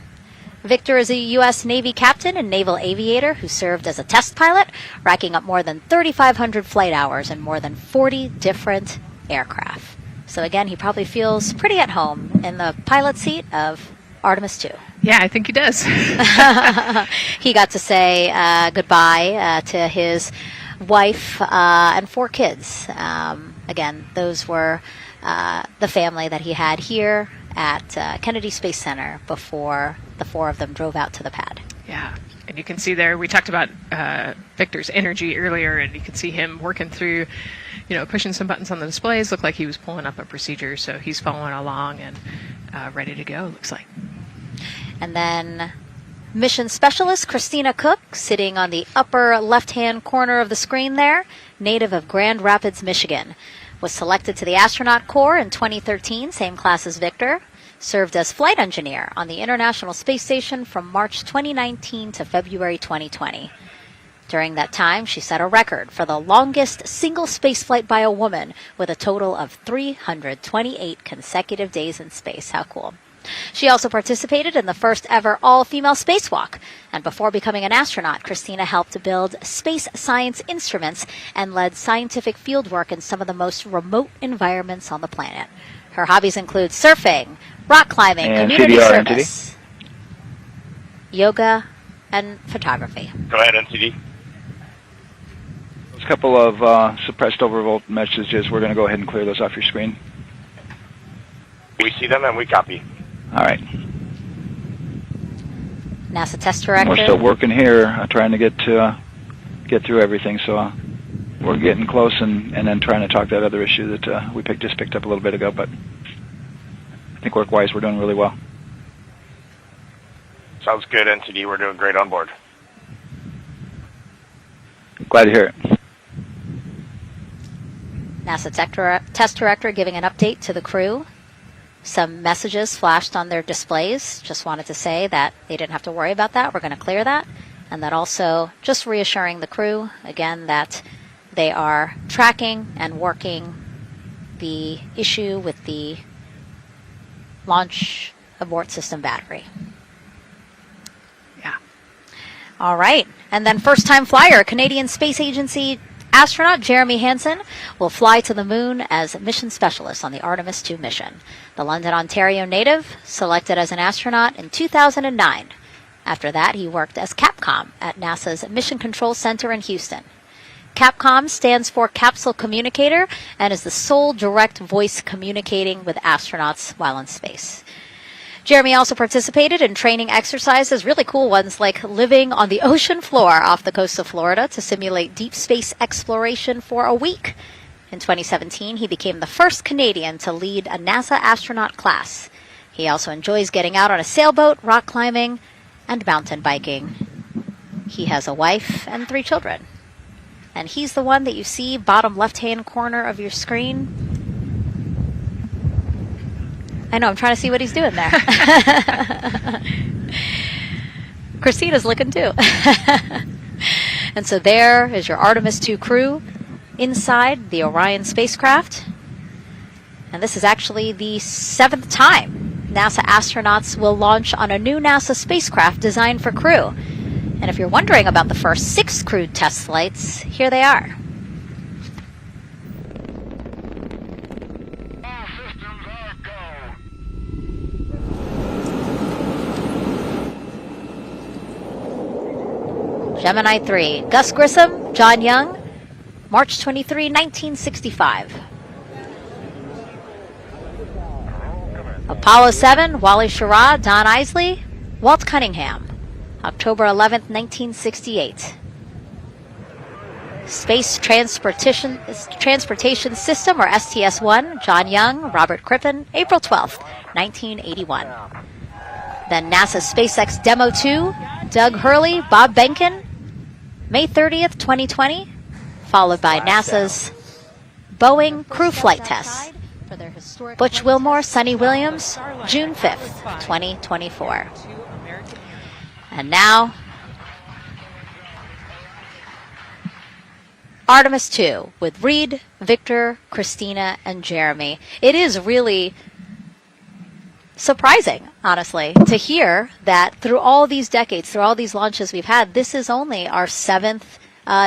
Victor is a U.S. Navy captain and naval aviator who served as a test pilot, racking up more than 3,500 flight hours in more than 40 different aircraft. So again, he probably feels pretty at home in the pilot seat of Artemis II. Yeah, I think he does. He got to say goodbye to his wife and 4 kids. Again, those were the family that he had here at Kennedy Space Center before the 4 of them drove out to the pad. Yeah, and you can see there, we talked about Victor's energy earlier, and you can see him working through, pushing some buttons on the displays. Looked like he was pulling up a procedure, so he's following along and ready to go, looks like. And then mission specialist Christina Cook, sitting on the upper left-hand corner of the screen there, native of Grand Rapids, Michigan, was selected to the Astronaut Corps in 2013, same class as Victor, served as flight engineer on the International Space Station from March 2019 to February 2020. During that time, she set a record for the longest single spaceflight by a woman with a total of 328 consecutive days in space. How cool. She also participated in the first ever all-female spacewalk. And before becoming an astronaut, Christina helped build space science instruments and led scientific fieldwork in some of the most remote environments on the planet. Her hobbies include surfing, rock climbing, and community CDR, service, yoga, and photography. Go ahead, NCD. There's a couple of suppressed overvolt messages. We're going to go ahead and clear those off your screen. We see them and we copy. All right. NASA test director. We're still working here, trying to get through everything. So we're getting close, and then trying to talk that other issue that we just picked up a little bit ago. But I think work-wise, we're doing really well. Sounds good, NCD. We're doing great on board. Glad to hear it. NASA test director giving an update to the crew. Some messages flashed on their displays. Just wanted to say that they didn't have to worry about that. We're going to clear that. And that also just reassuring the crew, again, that they are tracking and working the issue with the launch abort system battery. Yeah. All right. And then first-time flyer, Canadian Space Agency astronaut Jeremy Hansen will fly to the moon as mission specialist on the Artemis II mission. The London, Ontario native, selected as an astronaut in 2009. After that, he worked as Capcom at NASA's Mission Control Center in Houston. Capcom stands for Capsule Communicator and is the sole direct voice communicating with astronauts while in space. Jeremy also participated in training exercises, really cool ones, like living on the ocean floor off the coast of Florida to simulate deep space exploration for a week. In 2017, he became the first Canadian to lead a NASA astronaut class. He also enjoys getting out on a sailboat, rock climbing, and mountain biking. He has a wife and 3 children. And he's the one that you see bottom left-hand corner of your screen. I know, I'm trying to see what he's doing there. Christina's looking too. And so there is your Artemis II crew inside the Orion spacecraft. And this is actually the 7th time NASA astronauts will launch on a new NASA spacecraft designed for crew. And if you're wondering about the first 6 crewed test flights, here they are. Gemini 3, Gus Grissom, John Young, March 23, 1965. Apollo 7, Wally Schirra, Don Isley, Walt Cunningham, October 11, 1968. Space Transportation System, or STS-1, John Young, Robert Crippen, April 12th, 1981. Then NASA's SpaceX Demo 2, Doug Hurley, Bob Behnken, May 30th, 2020, followed by NASA's Boeing crew flight tests. Butch Wilmore, Sonny Williams, June 5th, 2024. And now, Artemis II with Reed, Victor, Christina, and Jeremy. It is really surprising, honestly, to hear that through all these decades, through all these launches we've had, this is only our 7th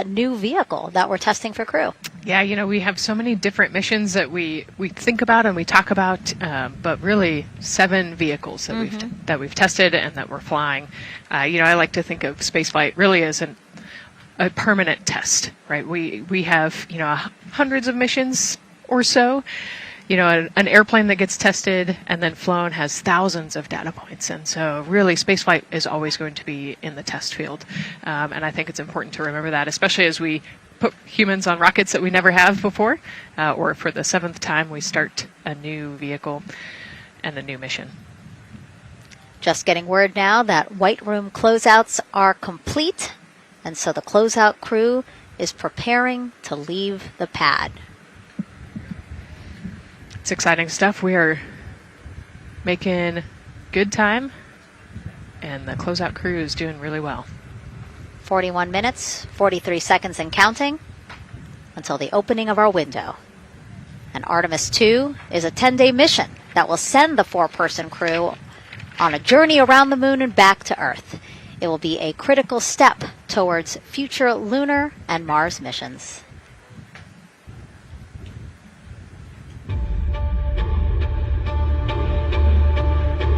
new vehicle that we're testing for crew. Yeah, you know, we have so many different missions that we think about and we talk about, but really 7 vehicles that we've tested and that we're flying. You know, I like to think of spaceflight really as a permanent test, right? We have, you know, hundreds of missions or so. You know, an airplane that gets tested and then flown has thousands of data points. And so really spaceflight is always going to be in the test field. And I think it's important to remember that, especially as we put humans on rockets that we never have before, or for the 7th time we start a new vehicle and a new mission. Just getting word now that White Room closeouts are complete. And so the closeout crew is preparing to leave the pad. It's exciting stuff. We are making good time, and the closeout crew is doing really well. 41 minutes, 43 seconds and counting until the opening of our window. And Artemis II is a 10-day mission that will send the 4-person crew on a journey around the moon and back to Earth. It will be a critical step towards future lunar and Mars missions.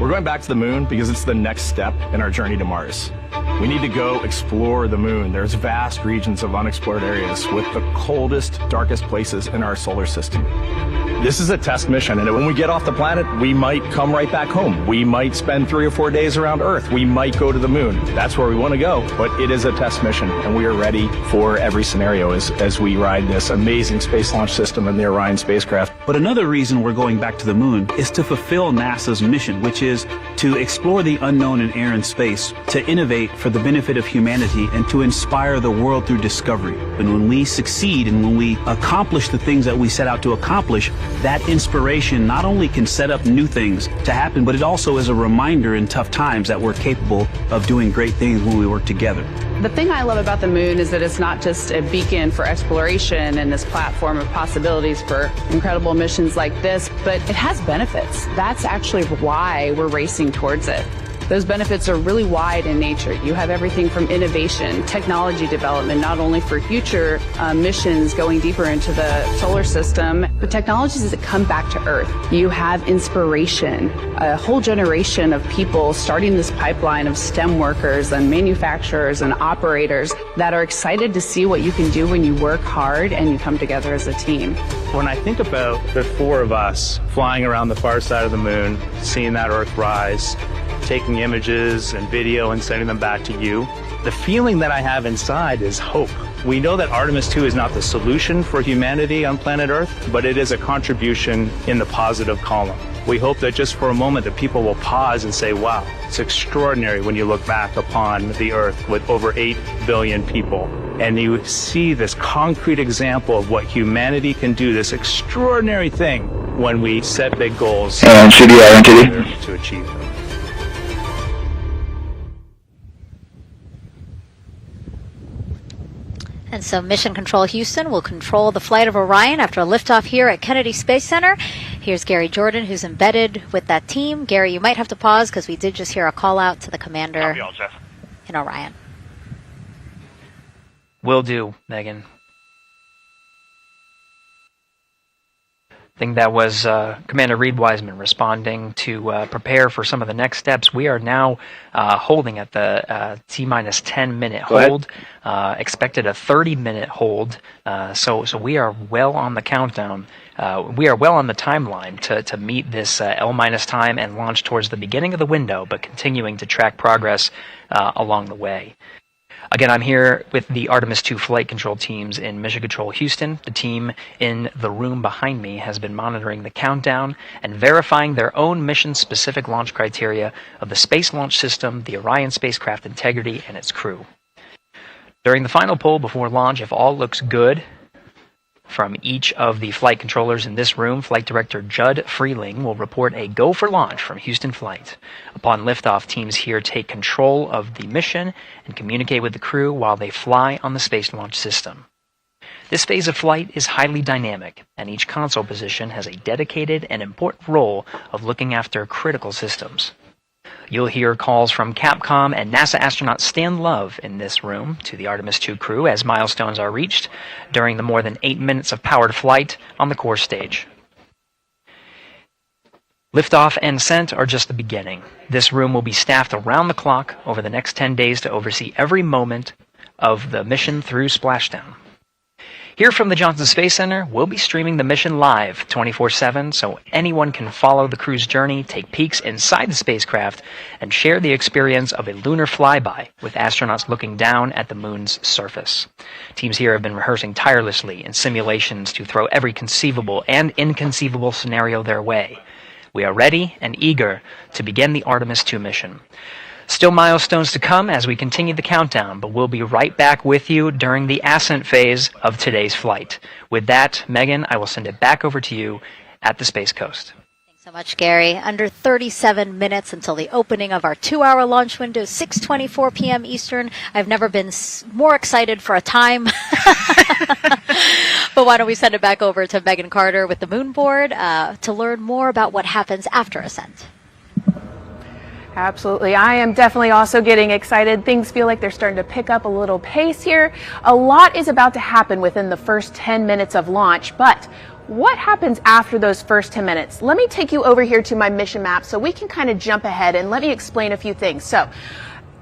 We're going back to the moon because it's the next step in our journey to Mars. We need to go explore the moon. There's vast regions of unexplored areas with the coldest, darkest places in our solar system. This is a test mission, and when we get off the planet, we might come right back home. We might spend 3 or 4 days around Earth. We might go to the moon. That's where we want to go, but it is a test mission, and we are ready for every scenario as we ride this amazing space launch system and the Orion spacecraft. But another reason we're going back to the moon is to fulfill NASA's mission, which is to explore the unknown in air and space, to innovate for the benefit of humanity, and to inspire the world through discovery. And when we succeed and when we accomplish the things that we set out to accomplish, that inspiration not only can set up new things to happen, but it also is a reminder in tough times that we're capable of doing great things when we work together. The thing I love about the moon is that it's not just a beacon for exploration and this platform of possibilities for incredible missions like this, but it has benefits. That's actually why we're racing towards it. Those benefits are really wide in nature. You have everything from innovation, technology development, not only for future missions going deeper into the solar system, but technologies that come back to Earth. You have inspiration, a whole generation of people starting this pipeline of STEM workers and manufacturers and operators that are excited to see what you can do when you work hard and you come together as a team. When I think about the 4 of us flying around the far side of the moon, seeing that Earth rise, taking images and video and sending them back to you, the feeling that I have inside is hope. We know that Artemis II is not the solution for humanity on planet Earth, but it is a contribution in the positive column. We hope that just for a moment that people will pause and say, wow, it's extraordinary when you look back upon the Earth with over 8 billion people. And you see this concrete example of what humanity can do, this extraordinary thing when we set big goals to achieve them. And so Mission Control Houston will control the flight of Orion after a liftoff here at Kennedy Space Center. Here's Gary Jordan, who's embedded with that team. Gary, you might have to pause because we did just hear a call out to the commander in Orion. Will do, Megan. I think that was Commander Reed Wiseman responding to prepare for some of the next steps. We are now holding at the T-minus 10-minute hold. Expected a 30-minute hold. So we are well on the countdown. We are well on the timeline to meet this L- time and launch towards the beginning of the window, but continuing to track progress along the way. Again, I'm here with the Artemis II flight control teams in Mission Control Houston. The team in the room behind me has been monitoring the countdown and verifying their own mission-specific launch criteria of the Space Launch System, the Orion spacecraft integrity, and its crew. During the final poll before launch, if all looks good from each of the flight controllers in this room, Flight Director Judd Freeling will report a go for launch from Houston Flight. Upon liftoff, teams here take control of the mission and communicate with the crew while they fly on the Space Launch System. This phase of flight is highly dynamic, and each console position has a dedicated and important role of looking after critical systems. You'll hear calls from Capcom and NASA astronaut Stan Love in this room to the Artemis II crew as milestones are reached during the more than 8 minutes of powered flight on the core stage. Liftoff and Ascent are just the beginning. This room will be staffed around the clock over the next 10 days to oversee every moment of the mission through splashdown. Here from the Johnson Space Center, we'll be streaming the mission live 24/7 so anyone can follow the crew's journey, take peeks inside the spacecraft, and share the experience of a lunar flyby with astronauts looking down at the moon's surface. Teams here have been rehearsing tirelessly in simulations to throw every conceivable and inconceivable scenario their way. We are ready and eager to begin the Artemis II mission. Still milestones to come as we continue the countdown, but we'll be right back with you during the ascent phase of today's flight. With that, Megan, I will send it back over to you at the Space Coast. Thanks so much, Gary. Under 37 minutes until the opening of our 2-hour launch window, 6:24 p.m. Eastern. I've never been more excited for a time. But why don't we send it back over to Megan Carter with the Moon Board to learn more about what happens after ascent. Absolutely. I am definitely also getting excited. Things feel like they're starting to pick up a little pace here. A lot is about to happen within the first 10 minutes of launch, but what happens after those first 10 minutes? Let me take you over here to my mission map so we can kind of jump ahead and let me explain a few things. So,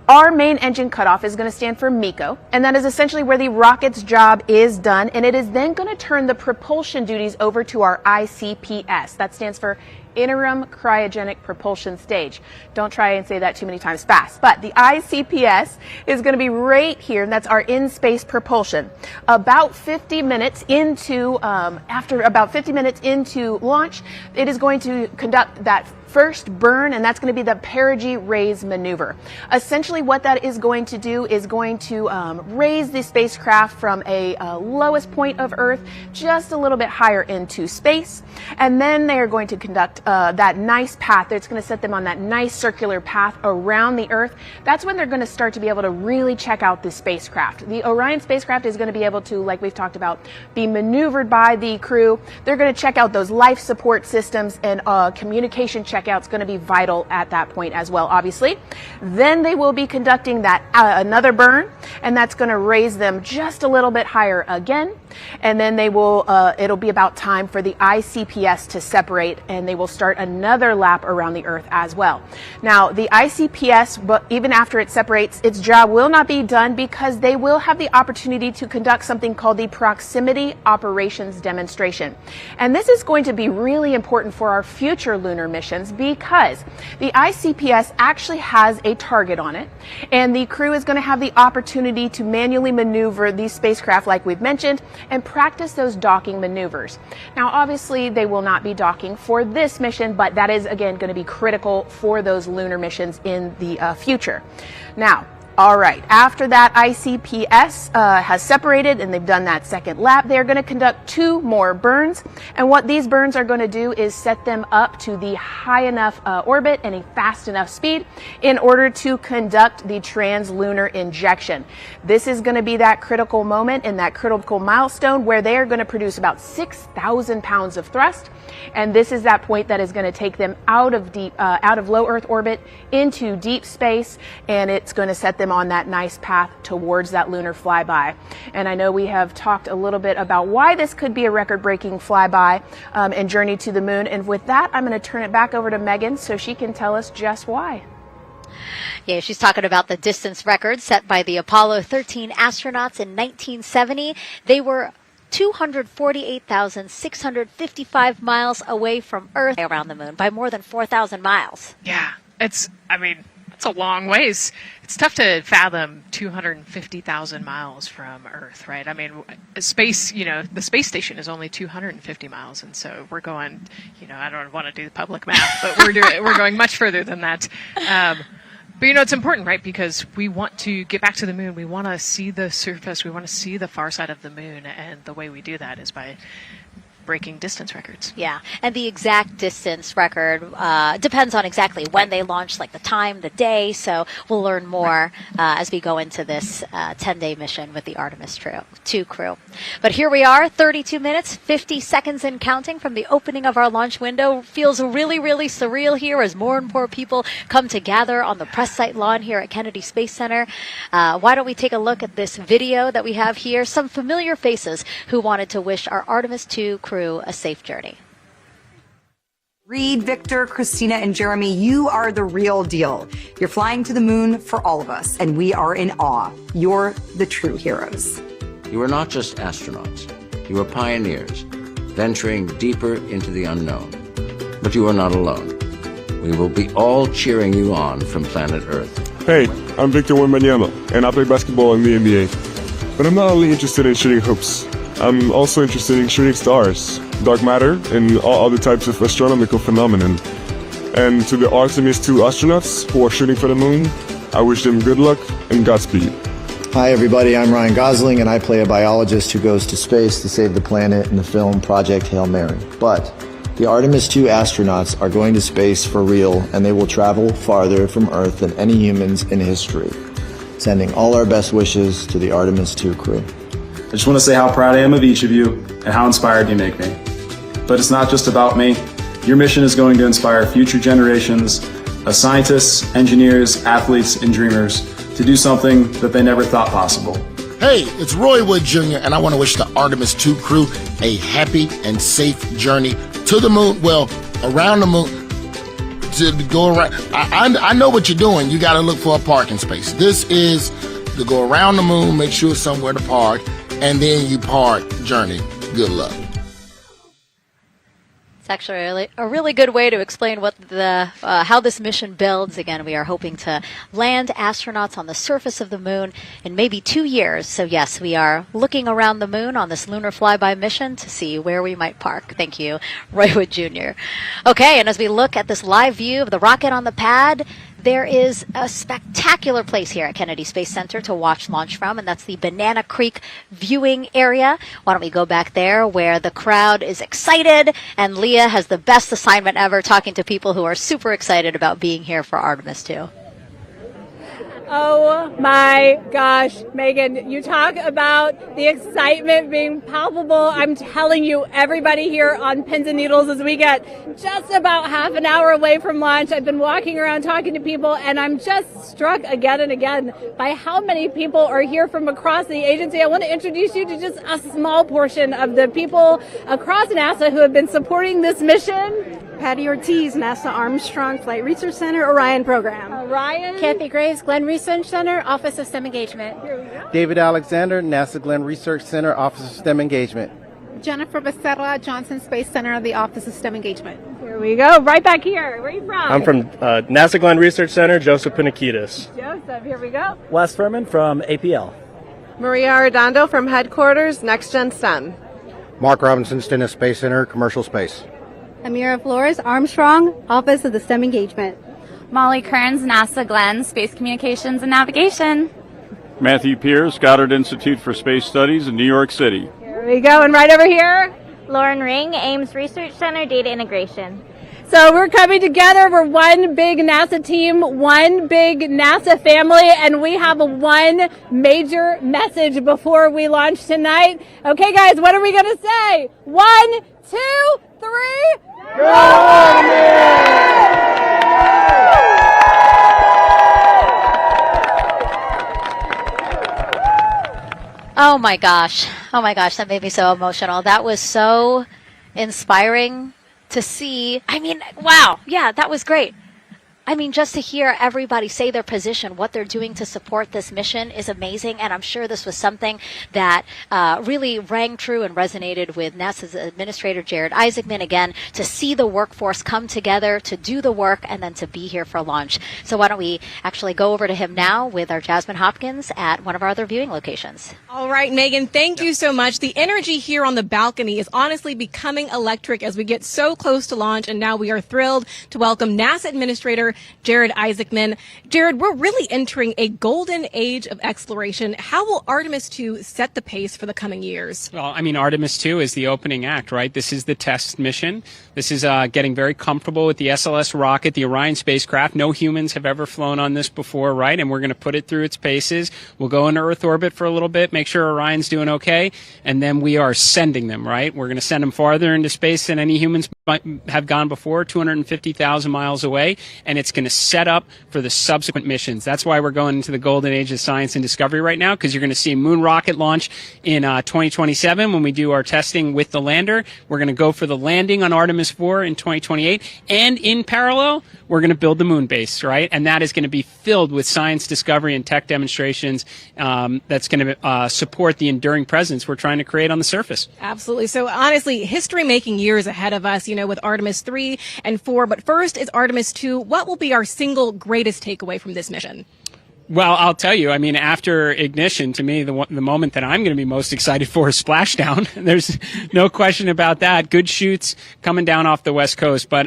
our main engine cutoff is going to stand for MECO, and that is essentially where the rocket's job is done, and it is then going to turn the propulsion duties over to our ICPS. That stands for Interim Cryogenic Propulsion Stage. Don't try and say that too many times fast. But the ICPS is going to be right here, and that's our in-space propulsion. About 50 minutes into, after about 50 minutes into launch, it is going to conduct that first burn, and that's going to be the perigee raise maneuver. Essentially what that is going to do is going to raise the spacecraft from a lowest point of Earth just a little bit higher into space, and then they are going to conduct that nice path. It's going to set them on that nice circular path around the Earth. That's when they're going to start to be able to really check out the spacecraft. The Orion spacecraft is going to be able to, like we've talked about, be maneuvered by the crew. They're going to check out those life support systems, and communication checkout's going to be vital at that point as well, obviously. Then they will be conducting that another burn, and that's going to raise them just a little bit higher again. And then they will, it'll be about time for the ICPS to separate, and they will start another lap around the Earth as well. Now, the ICPS, but even after it separates, its job will not be done because they will have the opportunity to conduct something called the Proximity Operations Demonstration. And this is going to be really important for our future lunar missions because the ICPS actually has a target on it, and the crew is going to have the opportunity to manually maneuver these spacecraft like we've mentioned and practice those docking maneuvers. Now, obviously, they will not be docking for this mission, but that is, again, going to be critical for those lunar missions in the future. Now, all right, after that ICPS has separated and they've done that second lap, they're going to conduct 2 more burns. And what these burns are going to do is set them up to the high enough orbit and a fast enough speed in order to conduct the translunar injection. This is going to be that critical moment and that critical milestone where they are going to produce about 6,000 pounds of thrust. And this is that point that is going to take them out of low Earth orbit into deep space, and it's going to set them on that nice path towards that lunar flyby. And I know we have talked a little bit about why this could be a record-breaking flyby and journey to the moon. And with that, I'm going to turn it back over to Megan so she can tell us just why. Yeah, she's talking about the distance record set by the Apollo 13 astronauts in 1970. They were 248,655 miles away from Earth around the moon by more than 4,000 miles. Yeah, That's a long ways. It's tough to fathom 250,000 miles from Earth, right? I mean, space, the space station is only 250 miles, and so we're going, I don't want to do the public math, but we're going much further than that. But it's important, right? Because we want to get back to the moon. We want to see the surface. We want to see the far side of the moon, and the way we do that is by breaking distance records. Yeah, and the exact distance record depends on exactly when they launched, like the time, the day. So we'll learn more as we go into this 10-day mission with the Artemis II crew. But here we are, 32 minutes, 50 seconds and counting from the opening of our launch window. Feels really, really surreal here as more and more people come to gather on the press site lawn here at Kennedy Space Center. Why don't we take a look at this video that we have here? Some familiar faces who wanted to wish our Artemis II crew a safe journey. Reed, Victor, Christina, and Jeremy, you are the real deal. You're flying to the moon for all of us, and we are in awe. You're the true heroes. You are not just astronauts. You are pioneers, venturing deeper into the unknown. But you are not alone. We will be all cheering you on from planet Earth. Hey, I'm Victor Wembanyama, and I play basketball in the NBA. But I'm not only interested in shooting hoops. I'm also interested in shooting stars, dark matter, and all other types of astronomical phenomenon. And to the Artemis II astronauts who are shooting for the moon, I wish them good luck and Godspeed. Hi everybody, I'm Ryan Gosling and I play a biologist who goes to space to save the planet in the film Project Hail Mary. But the Artemis II astronauts are going to space for real, and they will travel farther from Earth than any humans in history. Sending all our best wishes to the Artemis II crew. I just want to say how proud I am of each of you and how inspired you make me. But it's not just about me. Your mission is going to inspire future generations of scientists, engineers, athletes, and dreamers to do something that they never thought possible. Hey, it's Roy Wood Jr., and I want to wish the Artemis II crew a happy and safe journey to the moon, well, around the moon, to go around. I know what you're doing. You got to look for a parking space. This is to go around the moon, make sure somewhere to park, and then you park journey. Good luck. It's actually a really good way to explain what how this mission builds. Again, we are hoping to land astronauts on the surface of the moon in maybe 2 years. So yes, we are looking around the moon on this lunar flyby mission to see where we might park. Thank you, Roy Wood Jr. Okay, and as we look at this live view of the rocket on the pad, there is a spectacular place here at Kennedy Space Center to watch launch from, and that's the Banana Creek viewing area. Why don't we go back there where the crowd is excited, and Leah has the best assignment ever talking to people who are super excited about being here for Artemis II. Oh my gosh, Megan, you talk about the excitement being palpable. I'm telling you, everybody here on pins and needles as we get just about half an hour away from launch. I've been walking around talking to people, and I'm just struck again and again by how many people are here from across the agency. I want to introduce you to just a small portion of the people across NASA who have been supporting this mission. Patty Ortiz, NASA Armstrong Flight Research Center, Orion Program. Orion. Kathy Graves, Glenn Research Center, Office of STEM Engagement. Here we go. David Alexander, NASA Glenn Research Center, Office of STEM Engagement. Jennifer Becerra, Johnson Space Center, the Office of STEM Engagement. Here we go. Right back here. Where are you from? I'm from NASA Glenn Research Center, Joseph Panakitis. Joseph, here we go. Wes Furman from APL. Maria Arredondo from Headquarters, Next Gen STEM. Mark Robinson, Stennis Space Center, Commercial Space. Amira Flores, Armstrong, Office of the STEM Engagement. Molly Kearns, NASA Glenn, Space Communications and Navigation. Matthew Pierce, Goddard Institute for Space Studies in New York City. Here we go, and right over here. Lauren Ring, Ames Research Center, Data Integration. So we're coming together. We're one big NASA team, one big NASA family, and we have one major message before we launch tonight. Okay, guys, what are we going to say? 1, 2, 3. Go Oh my gosh, that made me so emotional. That was so inspiring to see. I mean, wow, yeah, that was great. I mean, just to hear everybody say their position, what they're doing to support this mission is amazing. And I'm sure this was something that really rang true and resonated with NASA's Administrator Jared Isaacman, again, to see the workforce come together to do the work and then to be here for launch. So why don't we actually go over to him now with our Jasmine Hopkins at one of our other viewing locations. All right, Megan, thank you so much. The energy here on the balcony is honestly becoming electric as we get so close to launch, and now we are thrilled to welcome NASA Administrator Jared Isaacman. Jared, we're really entering a golden age of exploration. How will Artemis II set the pace for the coming years? Well, I mean, Artemis II is the opening act, right? This is the test mission. This is getting very comfortable with the SLS rocket, the Orion spacecraft. No humans have ever flown on this before, right? And we're going to put it through its paces. We'll go into Earth orbit for a little bit, make sure Orion's doing okay, and then we are sending them, right? We're going to send them farther into space than any humans might have gone before, 250,000 miles away, and it's going to set up for the subsequent missions. That's why we're going into the golden age of science and discovery right now, because you're going to see a moon rocket launch in 2027 when we do our testing with the lander. We're going to go for the landing on Artemis IV in 2028, and in parallel, we're going to build the moon base, right? And that is going to be filled with science discovery and tech demonstrations that's going to support the enduring presence we're trying to create on the surface. Absolutely. So honestly, history-making years ahead of us, with Artemis 3 and 4. But first is Artemis 2. What will be our single greatest takeaway from this mission? Well, I'll tell you, I mean, after ignition, to me, the moment that I'm going to be most excited for is splashdown. There's no question about that. Good shoots coming down off the West Coast. But,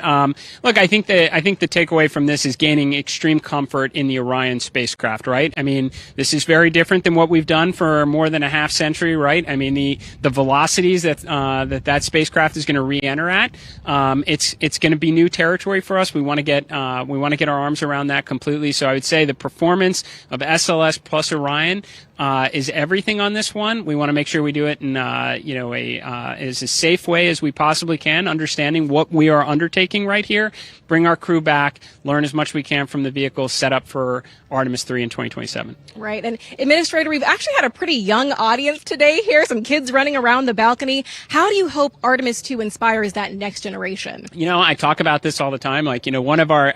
look, I think the takeaway from this is gaining extreme comfort in the Orion spacecraft, right? I mean, this is very different than what we've done for more than a half century, right? I mean, the velocities that spacecraft is going to re-enter at, it's going to be new territory for us. We want to get our arms around that completely. So I would say the performance of SLS plus Orion is everything on this one. We want to make sure we do it in as a safe way as we possibly can, understanding what we are undertaking right here. Bring our crew back, learn as much we can from the vehicle, set up for Artemis 3 in 2027. Right. And Administrator, we've actually had a pretty young audience today here, some kids running around the balcony. How do you hope Artemis 2 inspires that next generation? I talk about this all the time. One of our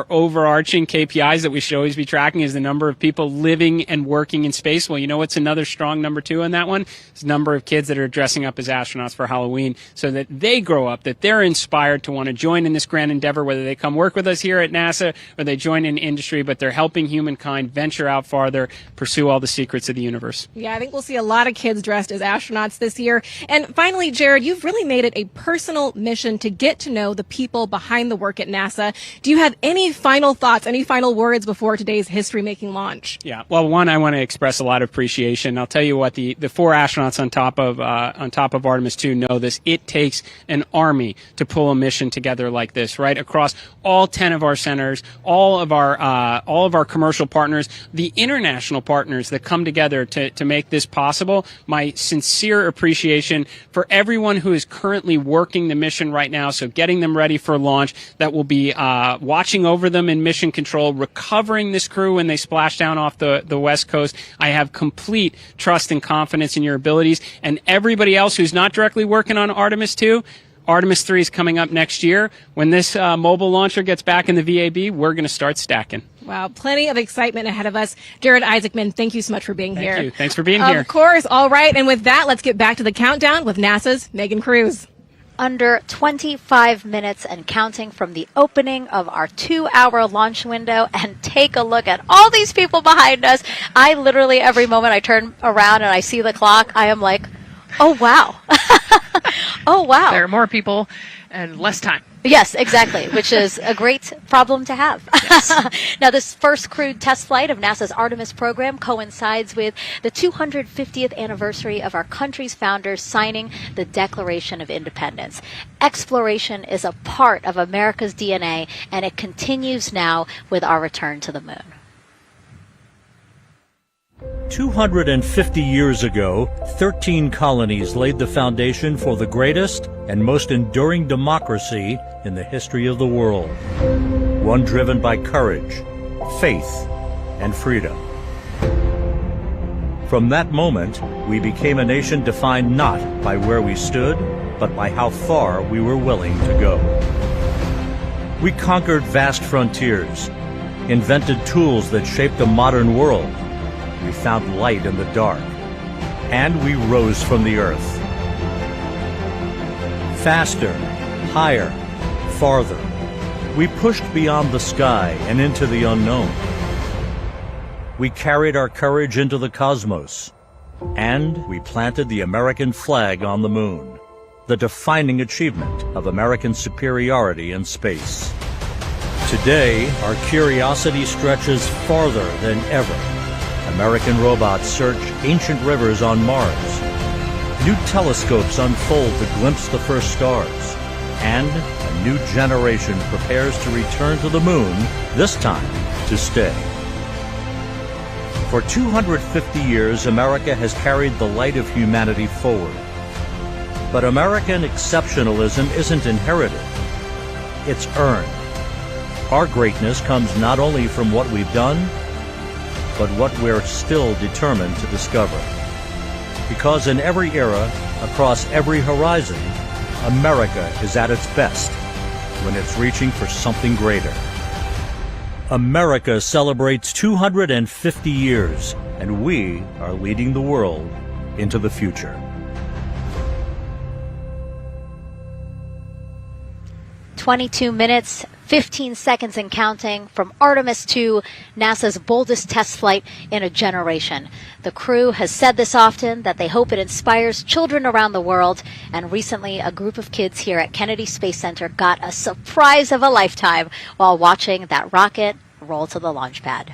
overarching KPIs that we should always be tracking is the number of people living and working in space. Well, what's another strong number 2 on that one? It's the number of kids that are dressing up as astronauts for Halloween, so that they grow up, that they're inspired to want to join in this grand endeavor, whether they come work with us here at NASA or they join in industry, but they're helping humankind venture out farther, pursue all the secrets of the universe. Yeah, I think we'll see a lot of kids dressed as astronauts this year. And finally, Jared, you've really made it a personal mission to get to know the people behind the work at NASA. Do you have any final thoughts, any final words before today's history-making launch? Yeah, well, one, I want to express a lot of appreciation. I'll tell you what, the 4 astronauts on top of Artemis II know this. It takes an army to pull a mission together like this, right? Across all 10 of our centers, all of our commercial partners, the international partners that come together to make this possible. My sincere appreciation for everyone who is currently working the mission right now, so getting them ready for launch, that will be watching over them in mission control, recovering this crew when they splash down off the West Coast. I have complete trust and confidence in your abilities. And everybody else who's not directly working on Artemis 2, Artemis 3 is coming up next year. When this mobile launcher gets back in the VAB, we're going to start stacking. Wow, plenty of excitement ahead of us. Jared Isaacman, thank you so much for being here. Thank you. Thanks for being here. Of course. All right. And with that, let's get back to the countdown with NASA's Megan Cruz. Under 25 minutes and counting from the opening of our 2-hour launch window, and take a look at all these people behind us. I literally, every moment I turn around and I see the clock, I am like, oh, wow. Oh, wow. There are more people and less time. Yes, exactly, which is a great problem to have. Yes. Now, this first crewed test flight of NASA's Artemis program coincides with the 250th anniversary of our country's founders signing the Declaration of Independence. Exploration is a part of America's DNA, and it continues now with our return to the moon. 250 years ago, 13 colonies laid the foundation for the greatest and most enduring democracy in the history of the world. One driven by courage, faith, and freedom. From that moment, we became a nation defined not by where we stood, but by how far we were willing to go. We conquered vast frontiers, invented tools that shaped a modern world. We found light in the dark, and we rose from the earth. Faster, higher, farther. We pushed beyond the sky and into the unknown. We carried our courage into the cosmos, and we planted the American flag on the moon, the defining achievement of American superiority in space. Today, our curiosity stretches farther than ever. American robots search ancient rivers on Mars. New telescopes unfold to glimpse the first stars. And a new generation prepares to return to the moon, this time to stay. For 250 years, America has carried the light of humanity forward. But American exceptionalism isn't inherited. It's earned. Our greatness comes not only from what we've done, but what we're still determined to discover. Because in every era, across every horizon, America is at its best when it's reaching for something greater. America celebrates 250 years, and we are leading the world into the future. "22 minutes, 15 seconds and counting from Artemis II, NASA's boldest test flight in a generation. The crew has said this often, that they hope it inspires children around the world. And recently, a group of kids here at Kennedy Space Center got a surprise of a lifetime while watching that rocket roll to the launch pad.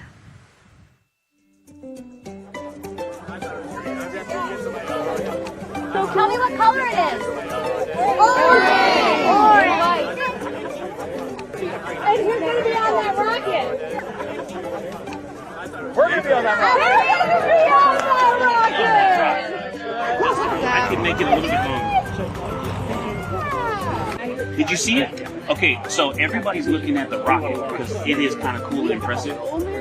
So tell me what color it is. Orange! Orange! And who's going to be on that rocket? We're going to be on that rocket. We're going to be on that rocket! I can make it a little bit longer. Did you see it? Okay, so everybody's looking at the rocket because it is kind of cool and impressive.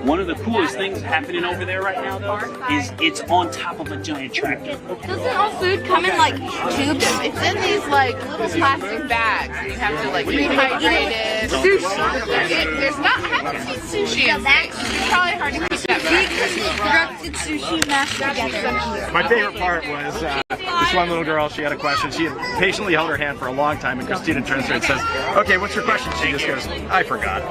One of the coolest things happening over there right now, though, is it's on top of a giant tractor. Doesn't all food come in like tubes? It's in these like little plastic bags. You have to like rehydrate it. Sushi. There's not. I haven't seen sushi in space. It's probably hard to keep that back. Constructed sushi mashed together. My favorite part was this one little girl. She had a question. She had patiently held her hand for a long time, and Christina turns to her and says, "Okay, what's your question?" She just goes, "I forgot."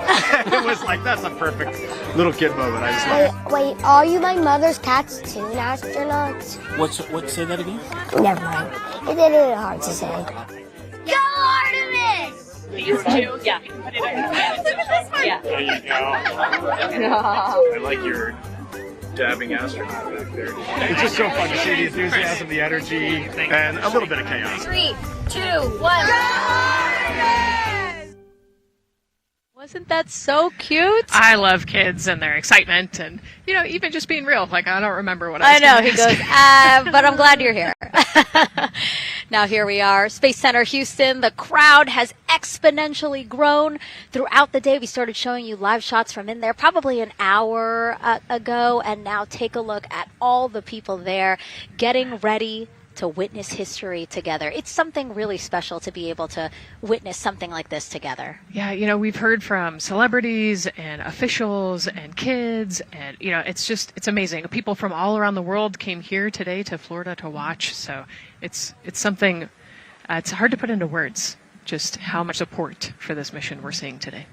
It was like, that's a perfect little kid moment. I just love it. Wait, are you my mother's cartoon astronauts? What? Say that again? Never mind. It's a little hard to say. Go Artemis! These two? Yeah. Put it on your hand. Look at this one. Yeah. There you go. I like your dabbing astronaut back there. It's just so fun to see the enthusiasm, the energy, and a little bit of chaos. 3, 2, 1. Wasn't that so cute? I love kids and their excitement and, you know, even just being real. Like, I don't remember what I was I know, gonna he ask. goes, but I'm glad you're here. Now here we are, Space Center Houston. The crowd has exponentially grown throughout the day. We started showing you live shots from in there probably an hour ago. And now take a look at all the people there getting ready to witness history together. It's something really special to be able to witness something like this together. Yeah, you know, we've heard from celebrities and officials and kids, and, you know, it's amazing. People from all around the world came here today to Florida to watch, so it's something, it's hard to put into words, just how much support for this mission we're seeing today.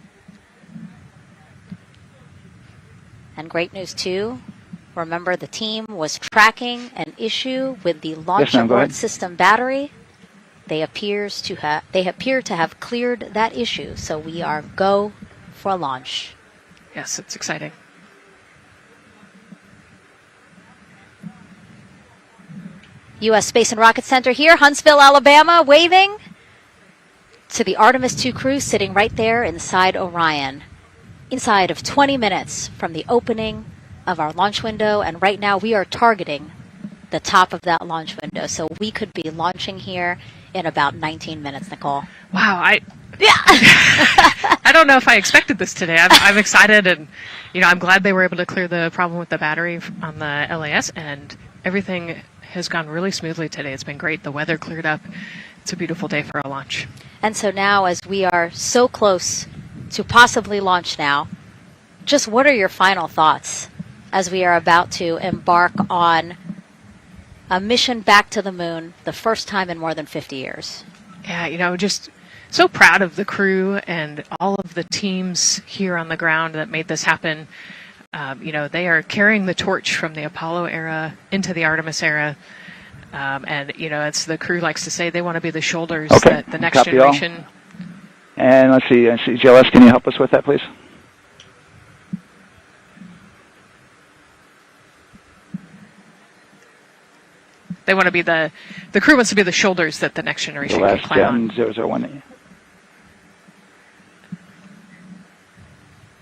And great news, too. Remember, the team was tracking an issue with the launch abort system battery. They appear to have cleared that issue, so we are go for launch. Yes, it's exciting. U.S. Space and Rocket Center here, Huntsville, Alabama, waving to the Artemis II crew sitting right there inside Orion. Inside of 20 minutes from the opening of our launch window, and right now we are targeting the top of that launch window, so we could be launching here in about 19 minutes, Nicole. Wow, I don't know if I expected this today. I'm excited, and you know, I'm glad they were able to clear the problem with the battery on the LAS, and everything has gone really smoothly today. It's been great. The weather cleared up. It's a beautiful day for a launch. And so now, as we are so close to possibly launch now. Just what are your final thoughts as we are about to embark on a mission back to the moon, the first time in more than 50 years? Yeah, just so proud of the crew and all of the teams here on the ground that made this happen. They are carrying the torch from the Apollo era into the Artemis era. And it's the crew likes to say they want to be the shoulders that the next generation. And let's see, JLS, can you help us with that, please? They want to be the crew wants to be the shoulders that the next generation can climb on. 001.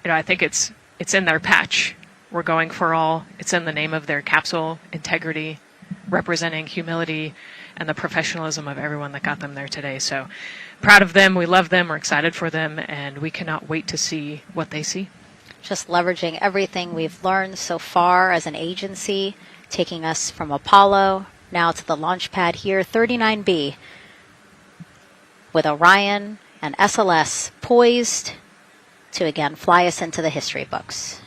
I think it's in their patch. We're going for all. It's in the name of their capsule, integrity, representing humility and the professionalism of everyone that got them there today. So proud of them. We love them. We're excited for them. And we cannot wait to see what they see. Just leveraging everything we've learned so far as an agency, taking us from Apollo now to the launch pad here, 39B, with Orion and SLS poised to again fly us into the history books.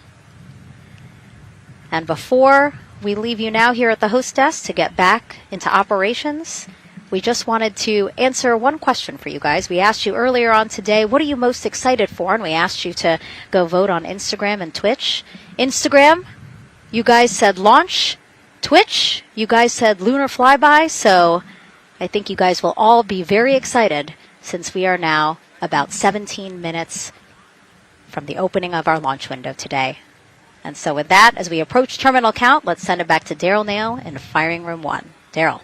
And before we leave you now here at the host desk to get back into operations, we just wanted to answer one question for you guys. We asked you earlier on today, what are you most excited for? And we asked you to go vote on Instagram and Twitch. Instagram, you guys said launch. Twitch, you guys said lunar flyby. So I think you guys will all be very excited since we are now about 17 minutes from the opening of our launch window today. And so with that, as we approach terminal count, let's send it back to Daryl Nail in firing room 1. Daryl.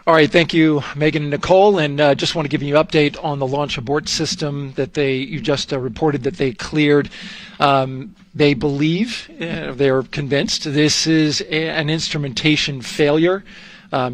All right, thank you, Megan and Nicole, and just want to give you an update on the launch abort system that you just reported that they cleared. They believe, they're convinced, this is an instrumentation failure.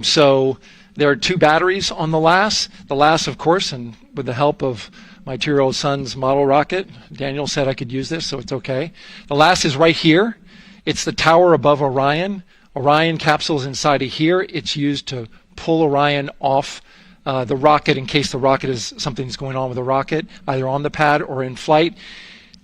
So there are 2 batteries on the LAS. The LAS, of course, and with the help of my 2-year-old son's model rocket, Daniel said I could use this, so it's okay. The LAS is right here. It's the tower above Orion. Orion capsule's inside of here. It's used to pull Orion off the rocket in case the rocket is something's going on with the rocket, either on the pad or in flight.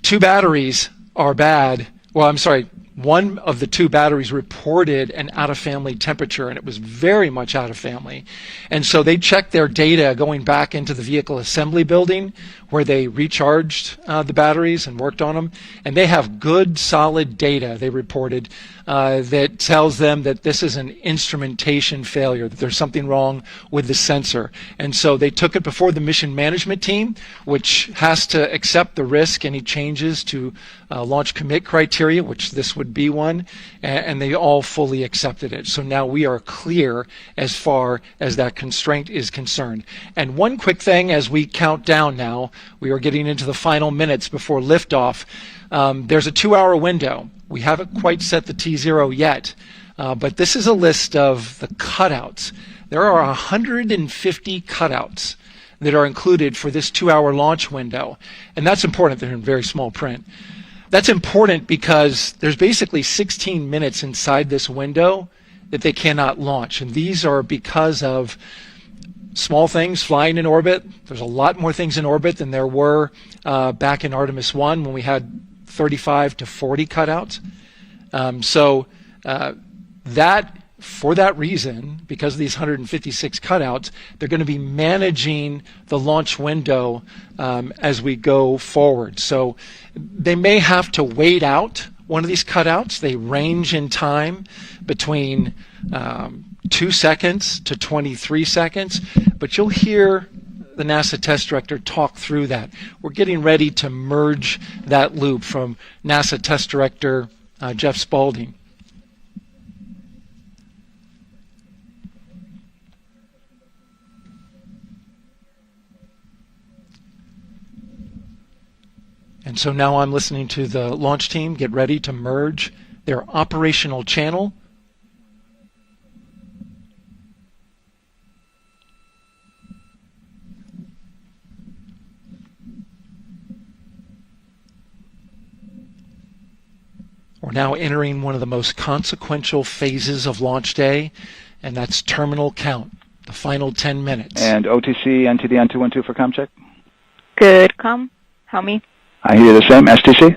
2 batteries are bad. Well, I'm sorry. One of the 2 batteries reported an out-of-family temperature, and it was very much out of family. And so they checked their data going back into the vehicle assembly building where they recharged the batteries and worked on them. And they have good, solid data, they reported, that tells them that this is an instrumentation failure, that there's something wrong with the sensor. And so they took it before the mission management team, which has to accept the risk, any changes to launch commit criteria, which this would be one, and they all fully accepted it. So now we are clear as far as that constraint is concerned. And one quick thing as we count down now, we are getting into the final minutes before liftoff. There's a 2-hour window. We haven't quite set the T0 yet, but this is a list of the cutouts. There are 150 cutouts that are included for this 2-hour launch window, and that's important. They're in very small print. That's important because there's basically 16 minutes inside this window that they cannot launch, and these are because of small things flying in orbit. There's a lot more things in orbit than there were back in Artemis 1 when we had 35 to 40 cutouts. For that reason, because of these 156 cutouts, they're going to be managing the launch window as we go forward. So they may have to wait out one of these cutouts. They range in time between 2 seconds to 23 seconds, but you'll hear the NASA test director talk through that. We're getting ready to merge that loop from NASA test director Jeff Spaulding. And so now I'm listening to the launch team get ready to merge their operational channel We're now entering one of the most consequential phases of launch day, and that's terminal count, the final 10 minutes. And OTC NTD N212 for comm check. Good comm. Help me. I hear the same. STC?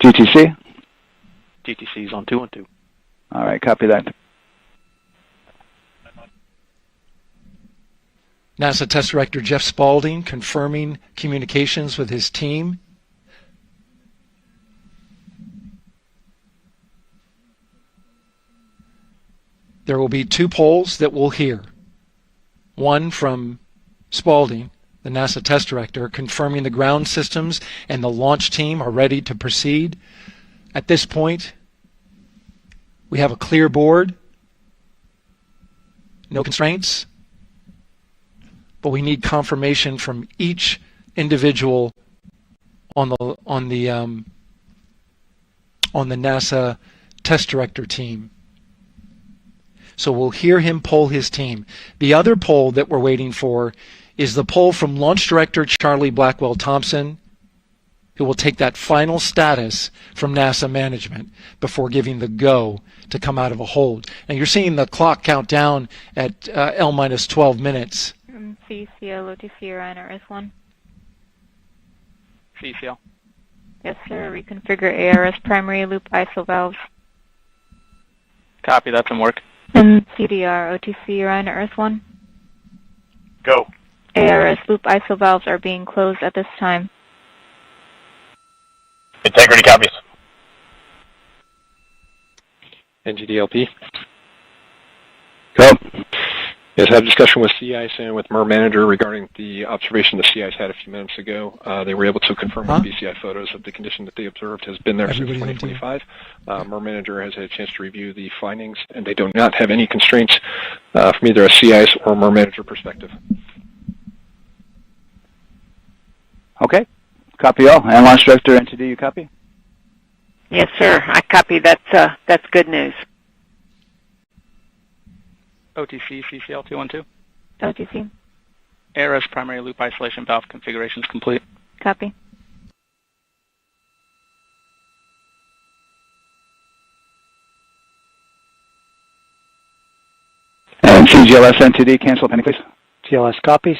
GTC? GTC is on 212. All right, copy that. NASA Test Director Jeff Spaulding confirming communications with his team. There will be 2 polls that we'll hear. One from Spaulding, the NASA Test Director, confirming the ground systems and the launch team are ready to proceed. At this point, we have a clear board, no constraints, but we need confirmation from each individual on the NASA Test Director team. So we'll hear him poll his team. The other poll that we're waiting for is the poll from Launch Director Charlie Blackwell Thompson, who will take that final status from NASA management before giving the go to come out of a hold. And you're seeing the clock count down at L minus 12 minutes. CCL, OTC, Orion, RS1. CCL. Yes, sir. Reconfigure ARS primary loop ISO valves. Copy, that's in work. And CDR, OTC, Orion, RS1. Go. ARS loop ISO valves are being closed at this time. Integrity copies. NGDLP. Go. Yes, I have a discussion with sea ice and with MER manager regarding the observation the sea ice had a few minutes ago. They were able to confirm with BCI photos that the condition that they observed has been there since 2025. MER manager has had a chance to review the findings, and they do not have any constraints from either a sea ice or MER manager perspective. Okay. Copy all. And Launch Director NTD, you copy? Yes, sir. I copy. That's good news. OTC, CCL 212. OTC. ARS primary loop isolation valve configuration is complete. Copy. And CGLS NTD, cancel pending, please. TLS copies,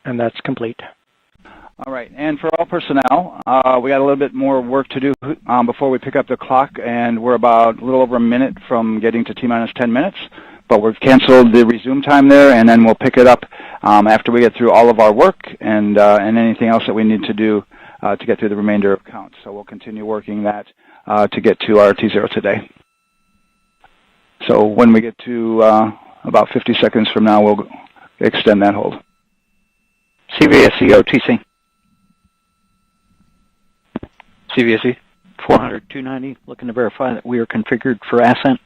and that's complete. All right, and for all personnel, we got a little bit more work to do before we pick up the clock, and we're about a little over a minute from getting to T-minus 10 minutes. But we've canceled the resume time there, and then we'll pick it up after we get through all of our work and anything else that we need to do to get through the remainder of count. So we'll continue working that to get to our T0 today. So when we get to about 50 seconds from now, we'll extend that hold. CVSE OTC. CVSE 400-290, looking to verify that we are configured for Ascent.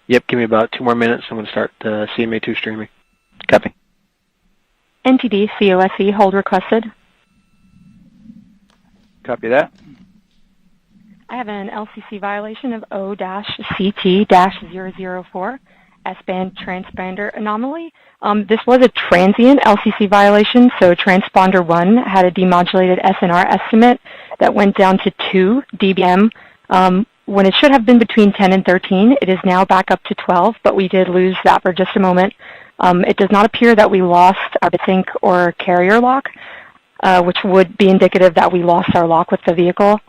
Yep, give me about 2 more minutes. I'm going to start CMA2 streaming. Copy. NTD, COSE, hold requested. Copy that. I have an LCC violation of O-CT-004, S-band transponder anomaly. This was a transient LCC violation, so transponder 1 had a demodulated SNR estimate that went down to 2 dBm. When it should have been between 10 and 13, it is now back up to 12, but we did lose that for just a moment. It does not appear that we lost our sync or carrier lock, which would be indicative that we lost our lock with the vehicle.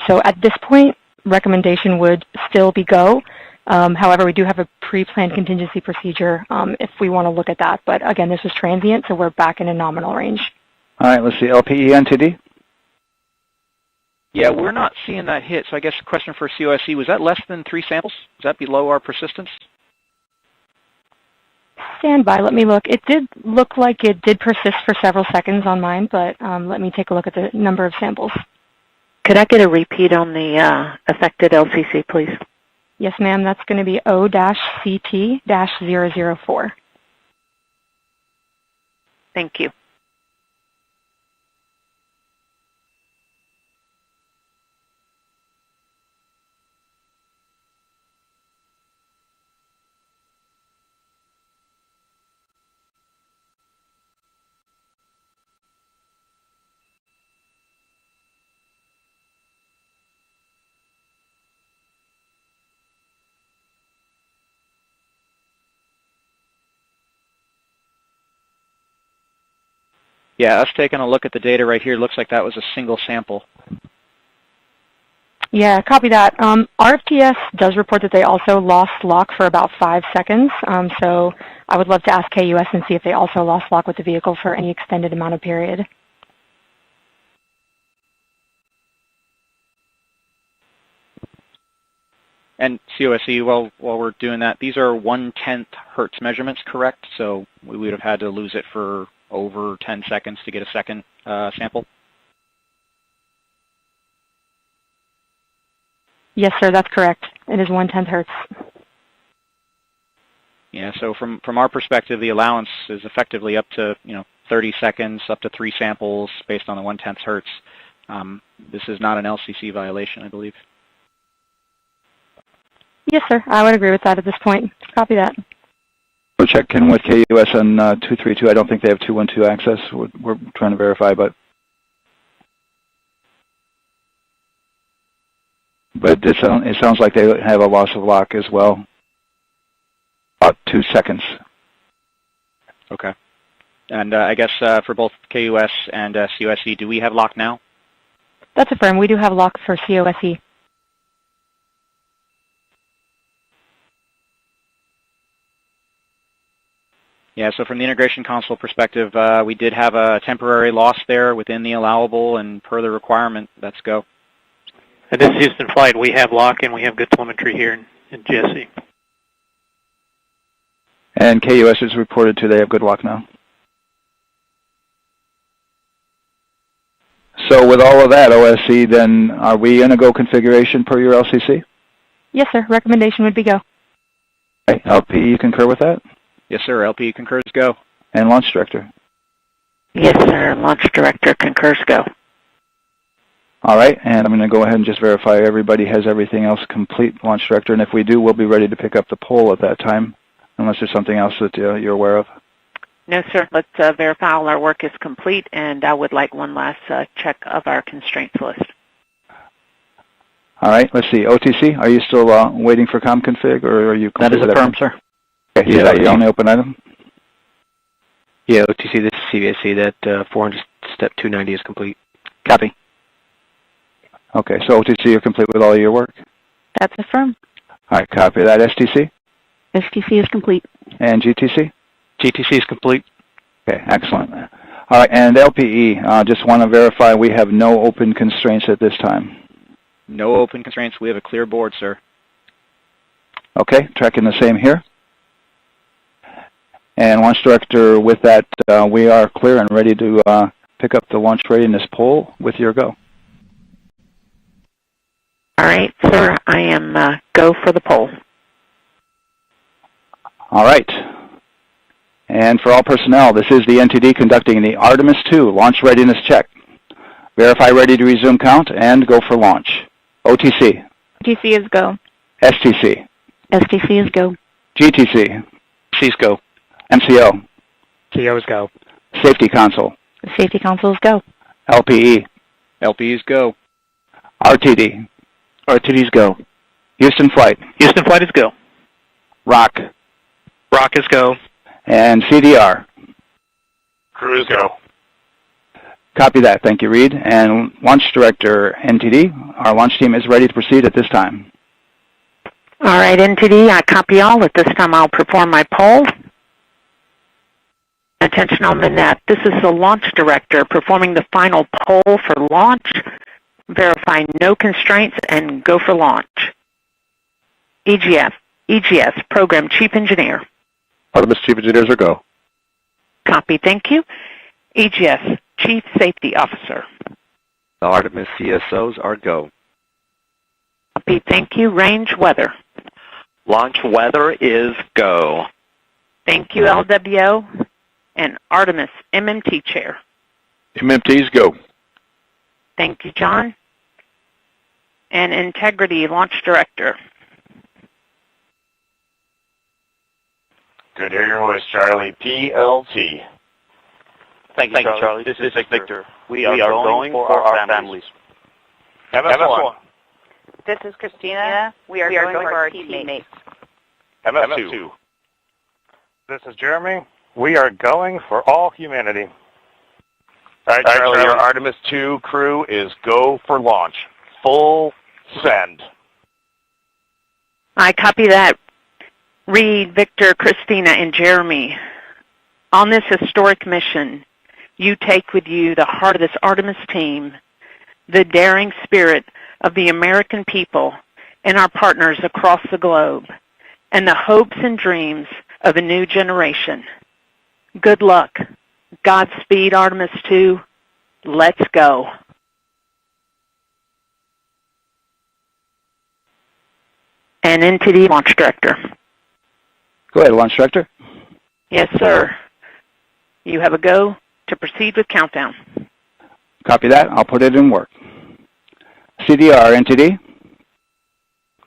So at this point, recommendation would still be go. However, we do have a pre-planned contingency procedure if we want to look at that. But again, this was transient, so we're back in a nominal range. All right, let's see. LPE NTD? Yeah, we're not seeing that hit. So I guess the question for COSE, was that less than 3 samples? Is that below our persistence? Stand by. Let me look. It did look like it did persist for several seconds on mine, but let me take a look at the number of samples. Could I get a repeat on the affected LCC, please? Yes, ma'am. That's going to be O-CT-004. Thank you. Yeah, us taking a look at the data right here, looks like that was a single sample. Yeah, copy that. RFTS does report that they also lost lock for about 5 seconds. So I would love to ask KUS and see if they also lost lock with the vehicle for any extended amount of period. And COSE, while we're doing that, these are 1/10 hertz measurements, correct? So we would have had to lose it for over 10 seconds to get a second sample? Yes, sir, that's correct. It is 1/10 hertz. Yeah, so from our perspective, the allowance is effectively up to 30 seconds, up to 3 samples based on the 1/10 hertz. This is not an LCC violation, I believe. Yes, sir, I would agree with that at this point. Copy that. We'll check in with KUS on 232. I don't think they have 212 access. We're trying to verify, but it sounds like they have a loss of lock as well. About 2 seconds. Okay. And I guess for both KUS and COSE, do we have lock now? That's affirmed. We do have lock for COSE. Yeah, so from the integration console perspective, we did have a temporary loss there within the allowable, and per the requirement, let's go. And this is Houston Flight. We have lock and we have good telemetry here in GSE. And KUS is reported to, they have good lock now. So with all of that, OSC, then are we in a go configuration per your LCC? Yes, sir. Recommendation would be go. Okay. LP, you concur with that? Yes, sir. LP concurs go. And Launch Director? Yes, sir. Launch Director concurs go. All right, and I'm going to go ahead and just verify everybody has everything else complete, Launch Director, and if we do, we'll be ready to pick up the poll at that time, unless there's something else that you're aware of. No, sir. Let's verify all our work is complete, and I would like one last check of our constraints list. All right, let's see. OTC, are you still waiting for ComConfig, or are you... That is affirmed, sir. Okay, is that your only open item? Yeah, OTC, this is CVSC, that 400 step 290 is complete. Copy. Okay, so OTC, you're complete with all of your work? That's affirmed. All right, copy that. STC? STC is complete. And GTC? GTC is complete. Okay, excellent. All right, and LPE, just want to verify we have no open constraints at this time. No open constraints. We have a clear board, sir. Okay, tracking the same here. And Launch Director, with that, we are clear and ready to pick up the launch readiness poll with your go. All right, sir. I am go for the poll. All right. And for all personnel, this is the NTD conducting the Artemis II launch readiness check. Verify ready to resume count and go for launch. OTC. OTC is go. STC. STC is go. GTC. C's go. MCO. CO's go. Safety Console. The safety console is go. LPE. LPE's go. RTD. RTD's go. Houston Flight. Houston Flight is go. ROC. ROC is go. And CDR. Crew is go. Copy that. Thank you, Reed. And Launch Director, NTD, our launch team is ready to proceed at this time. All right, NTD, I copy all. At this time, I'll perform my poll. Attention on the net. This is the Launch Director performing the final poll for launch. Verify no constraints and go for launch. EGS, Program Chief Engineer. Artemis Chief Engineers are go. Copy, thank you. EGS, Chief Safety Officer. The Artemis CSOs are go. Copy, thank you. Range Weather. Launch weather is go. Thank you, LWO. And Artemis MMT Chair. MMT's go. Thank you, John. And Integrity Launch Director. Good to hear your voice, Charlie. PLT. Thank you, Charlie. This is Victor. We are going for our families. MS1. This is Christina. We are going for our teammates. MS2. This is Jeremy. We are going for all humanity. All right, Charlie, your Artemis II crew is go for launch. Full send. I copy that. Reed, Victor, Christina, and Jeremy, on this historic mission, you take with you the heart of this Artemis team, the daring spirit of the American people and our partners across the globe, and the hopes and dreams of a new generation. Good luck. Godspeed, Artemis II. Let's go. And into the launch director. Go ahead, Launch Director. Yes, sir. You have a go to proceed with countdown. Copy that. I'll put it in work. CDR NTD.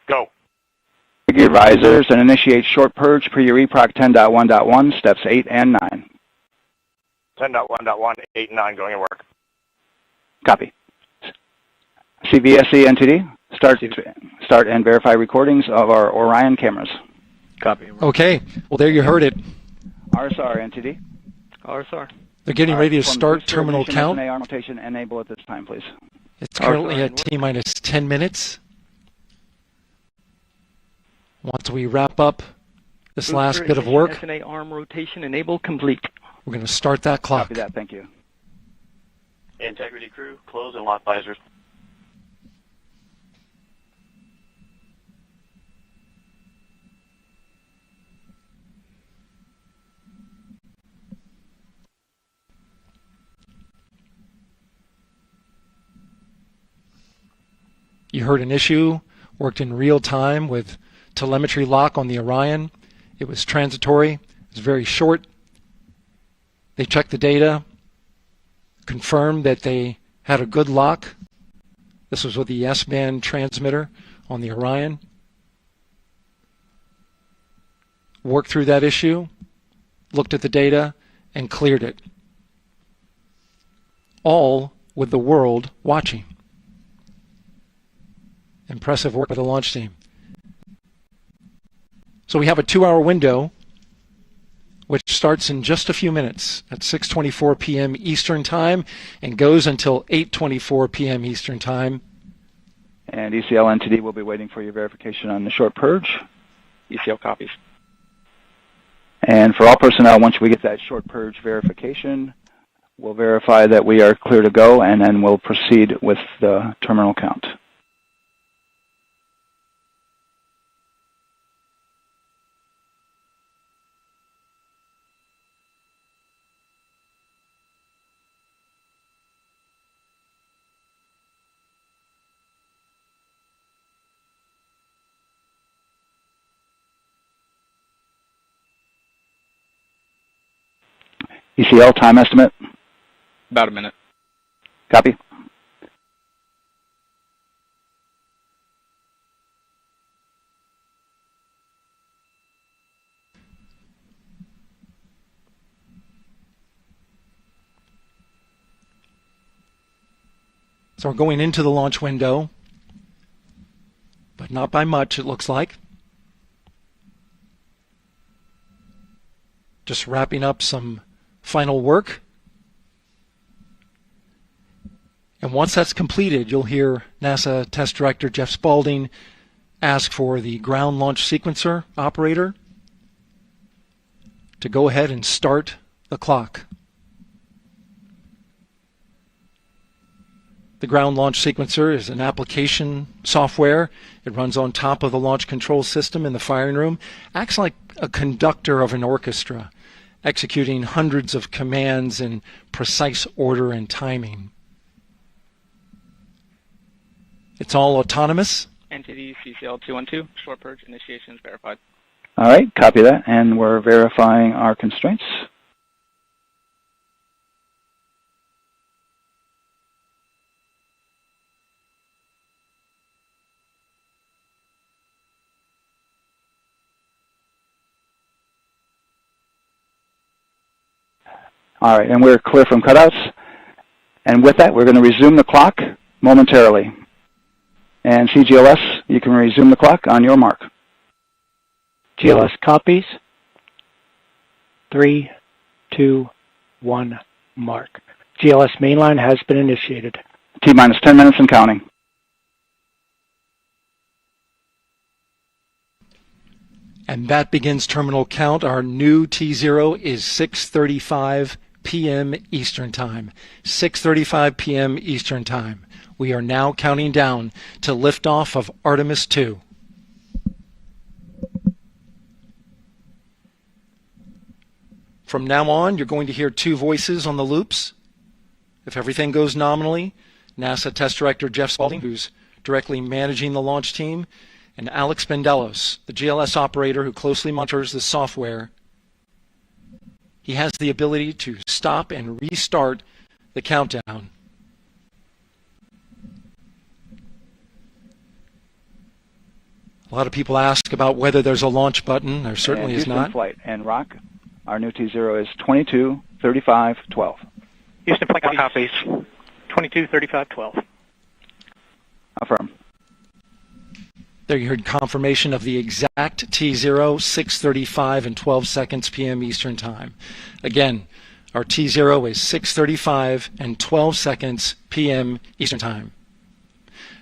Go. Your risers and initiate short purge per your EPROC 10.1.1, steps 8 and 9. 10.1.1, 8 and 9 going to work. Copy. CVSE NTD. Start and verify recordings of our Orion cameras. Copy. Okay. Well, there you heard it. RSR NTD. RSR. They're getting ready to start terminal count. SNAR rotation enable at this time, please. It's currently at T-minus 10 minutes. Once we wrap up this last bit of work, SNA arm rotation enable complete. We're going to start that clock. Copy that. Thank you. Integrity crew, close and lock visors. You heard an issue, worked in real time with telemetry lock on the Orion. It was transitory. It was very short. They checked the data, confirmed that they had a good lock. This was with the S-band transmitter on the Orion. Worked through that issue, looked at the data, and cleared it. All with the world watching. Impressive work by the launch team. So we have a 2-hour window, which starts in just a few minutes at 6:24 p.m. Eastern Time and goes until 8:24 p.m. Eastern Time. And ECL NTD will be waiting for your verification on the short purge. ECL copies. And for all personnel, once we get that short purge verification, we'll verify that we are clear to go, and then we'll proceed with the terminal count. ECL time estimate? About a minute. Copy. So we're going into the launch window, but not by much, it looks like. Just wrapping up some final work. And once that's completed, you'll hear NASA Test Director Jeff Spaulding ask for the ground launch sequencer operator to go ahead and start the clock. The ground launch sequencer is an application software. It runs on top of the launch control system in the firing room, acts like a conductor of an orchestra, executing hundreds of commands in precise order and timing. It's all autonomous. NTD CCL 212, short purge initiation is verified. All right, copy that, and we're verifying our constraints. All right, and we're clear from cutouts. And with that, we're going to resume the clock momentarily. And CGLS, you can resume the clock on your mark. GLS copies. 3, 2, 1, mark. GLS mainline has been initiated. T-minus 10 minutes and counting. And that begins terminal count. Our new T0 is 6:35 p.m. Eastern Time. 6:35 p.m. Eastern Time. We are now counting down to liftoff of Artemis II. From now on, you're going to hear two voices on the loops. If everything goes nominally, NASA Test Director Jeff Spalding, who's directly managing the launch team, and Alex Bendelos, the GLS operator who closely monitors the software. He has the ability to stop and restart the countdown. A lot of people ask about whether there's a launch button. There certainly is not. Flight and rock. Our new T0 is 22:35:12. Houston flight copies. 22:35:12. Affirm. There you heard confirmation of the exact T0, 6:35 and 12 seconds p.m. Eastern Time. Again, our T0 is 6:35 and 12 seconds p.m. Eastern Time.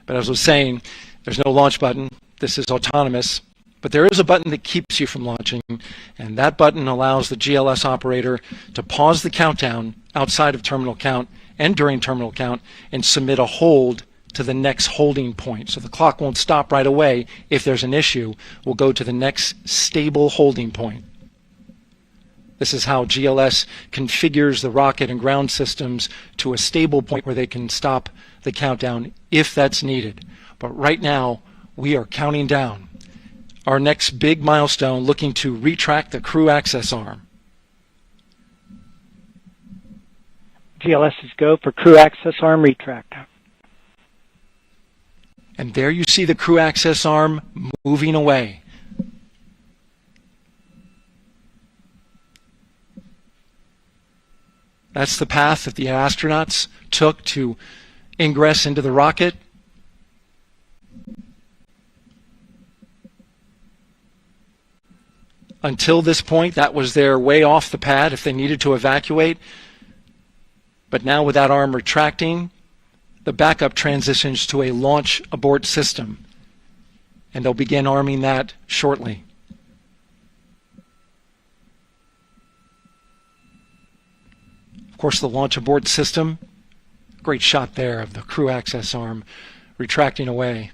But as I was saying, there's no launch button. This is autonomous. But there is a button that keeps you from launching, and that button allows the GLS operator to pause the countdown outside of terminal count and during terminal count and submit a hold to the next holding point. So the clock won't stop right away. If there's an issue, we'll go to the next stable holding point. This is how GLS configures the rocket and ground systems to a stable point where they can stop the countdown if that's needed. But right now, we are counting down. Our next big milestone, looking to retract the crew access arm. GLS is go for crew access arm retract. And there you see the crew access arm moving away. That's the path that the astronauts took to ingress into the rocket. Until this point, that was their way off the pad if they needed to evacuate. But now with that arm retracting, the backup transitions to a launch abort system. And they'll begin arming that shortly. Of course, the launch abort system, great shot there of the crew access arm retracting away.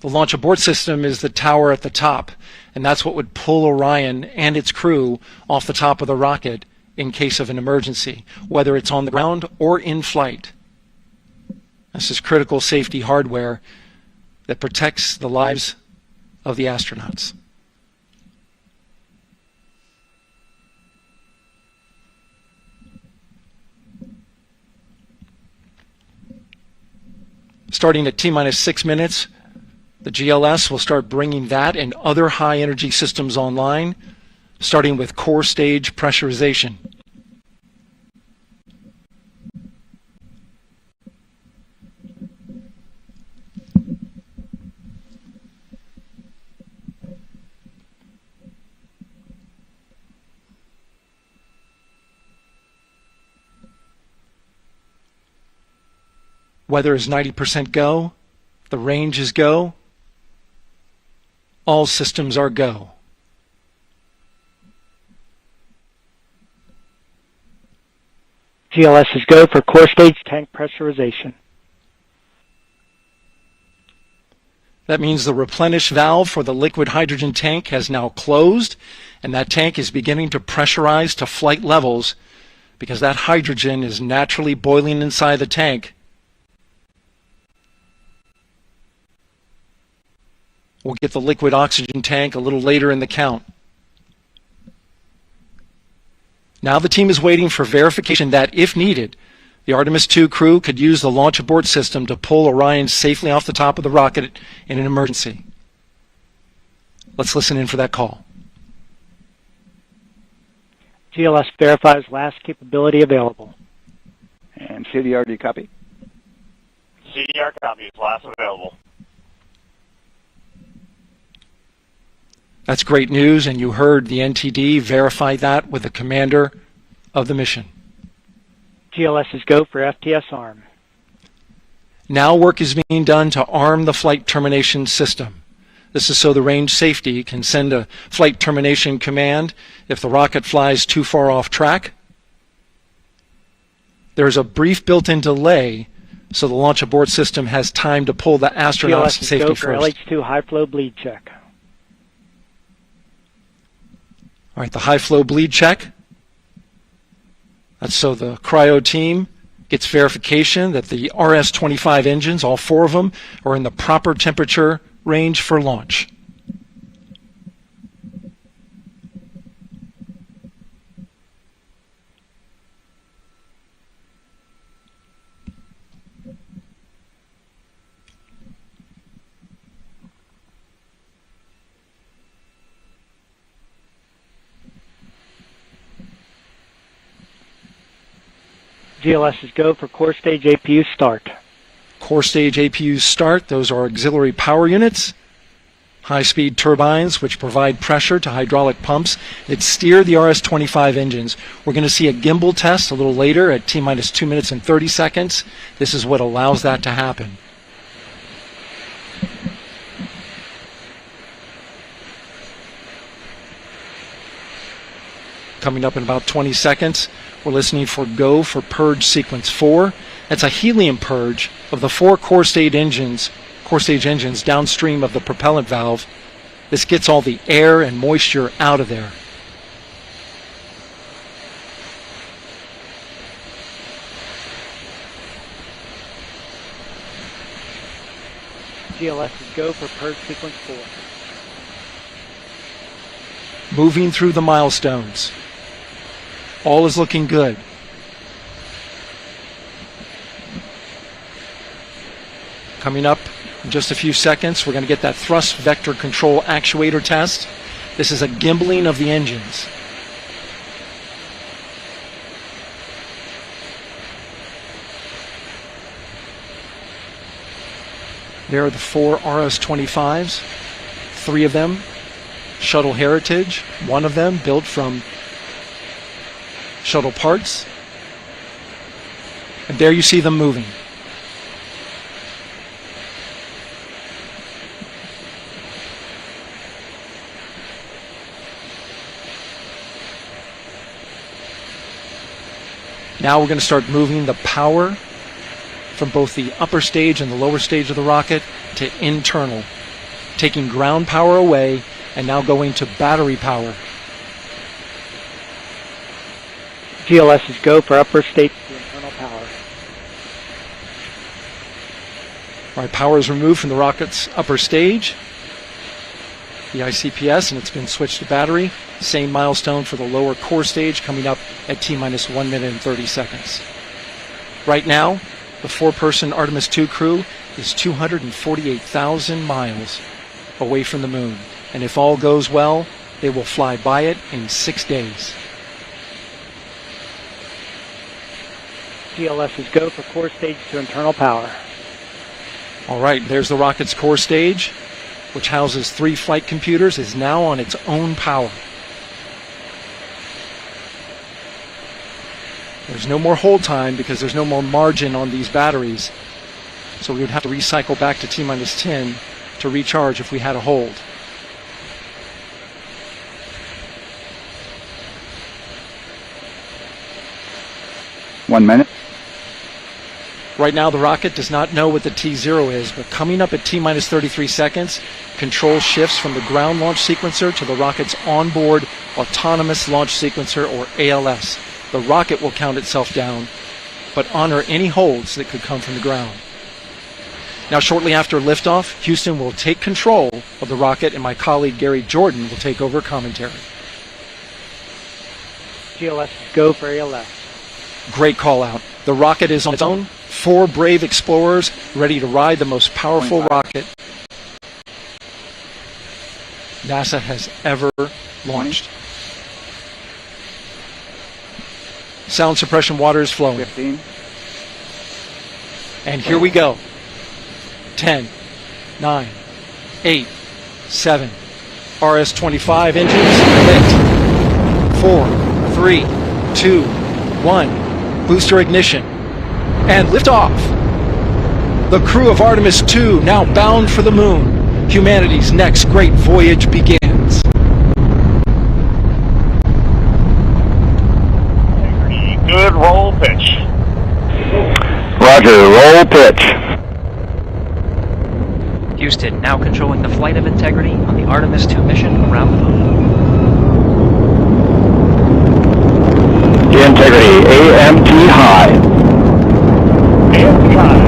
The launch abort system is the tower at the top, and that's what would pull Orion and its crew off the top of the rocket in case of an emergency, whether it's on the ground or in flight. This is critical safety hardware that protects the lives of the astronauts. Starting at T-minus 6 minutes, the GLS will start bringing that and other high-energy systems online, starting with core stage pressurization. Weather is 90% go. The range is go. All systems are go. GLS is go for core stage tank pressurization. That means the replenish valve for the liquid hydrogen tank has now closed, and that tank is beginning to pressurize to flight levels because that hydrogen is naturally boiling inside the tank. We'll get the liquid oxygen tank a little later in the count. Now the team is waiting for verification that, if needed, the Artemis II crew could use the launch abort system to pull Orion safely off the top of the rocket in an emergency. Let's listen in for that call. GLS verifies last capability available. And CDR, copy? CDR copies, last available. That's great news, and you heard the NTD verify that with the commander of the mission. GLS is go for FTS arm. Now work is being done to arm the flight termination system. This is so the range safety can send a flight termination command if the rocket flies too far off track. There's a brief built-in delay so the launch abort system has time to pull the astronauts to safety go for first. LH2 high flow bleed check. All right, the high flow bleed check. That's so the cryo team gets verification that the RS-25 engines, all 4 of them, are in the proper temperature range for launch. GLS is go for core stage APU start. Core stage APUs start. Those are auxiliary power units, high-speed turbines which provide pressure to hydraulic pumps that steer the RS-25 engines. We're going to see a gimbal test a little later at T-minus 2 minutes and 30 seconds. This is what allows that to happen. Coming up in about 20 seconds, we're listening for go for purge sequence 4. That's a helium purge of the 4 core stage engines downstream of the propellant valve. This gets all the air and moisture out of there. GLS is go for purge sequence 4. Moving through the milestones. All is looking good. Coming up in just a few seconds, we're going to get that thrust vector control actuator test. This is a gimbaling of the engines. There are the 4 RS-25s, 3 of them shuttle heritage, 1 of them built from shuttle parts. And there you see them moving. Now we're going to start moving the power from both the upper stage and the lower stage of the rocket to internal, taking ground power away and now going to battery power. GLS is go for upper stage to internal power. All right, power is removed from the rocket's upper stage, the ICPS, and it's been switched to battery. Same milestone for the lower core stage coming up at T-minus 1 minute and 30 seconds. Right now, the 4-person Artemis II crew is 248,000 miles away from the moon. And if all goes well, they will fly by it in 6 days. GLS is go for core stage to internal power. All right, there's the rocket's core stage, which houses 3 flight computers, is now on its own power. There's no more hold time because there's no more margin on these batteries. So we would have to recycle back to T-minus 10 to recharge if we had a hold. One minute. Right now the rocket does not know what the T0 is, but coming up at T-minus 33 seconds, control shifts from the ground launch sequencer to the rocket's onboard autonomous launch sequencer, or ALS. The rocket will count itself down, but honor any holds that could come from the ground. Now, shortly after liftoff, Houston will take control of the rocket, and my colleague Gary Jordan will take over commentary. GLS is go for ALS. Great call out. The rocket is on its own. 4 brave explorers ready to ride the most powerful rocket NASA has ever launched. Sound suppression water is flowing. 15. And here we go. 10, 9, 8, 7. RS-25 engines lit. 4, 3, 2, 1. Booster ignition. And liftoff. The crew of Artemis II now bound for the moon. Humanity's next great voyage begins. Good roll pitch. Roger, roll pitch. Houston now controlling the flight of Integrity on the Artemis II mission around the moon. Integrity, AMT high. AMT high.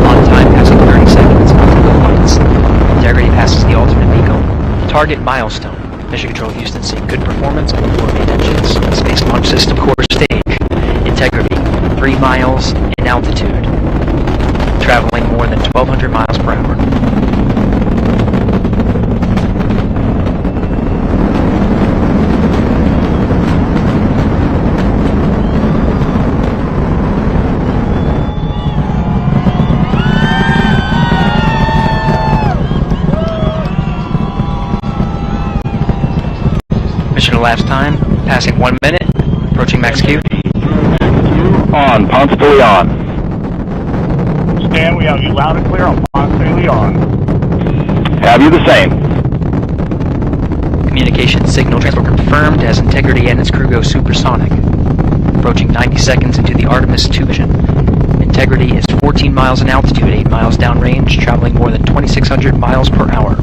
On time passing 30 seconds after the flights. Integrity passes the alternate MECO. Target milestone. Mission Control Houston seeing good performance on the 4 main engines. Space Launch System core stage. Integrity, 3 miles in altitude. Traveling more than 1,200 miles per hour. Mission elapsed time, passing 1 minute, approaching max Q. On, Ponce de Leon. Stan, we have you loud and clear on Ponce de Leon. Have you the same? Communication signal transport confirmed as Integrity and its crew go supersonic. Approaching 90 seconds into the Artemis II mission. Integrity is 14 miles in altitude, 8 miles downrange, traveling more than 2,600 miles per hour.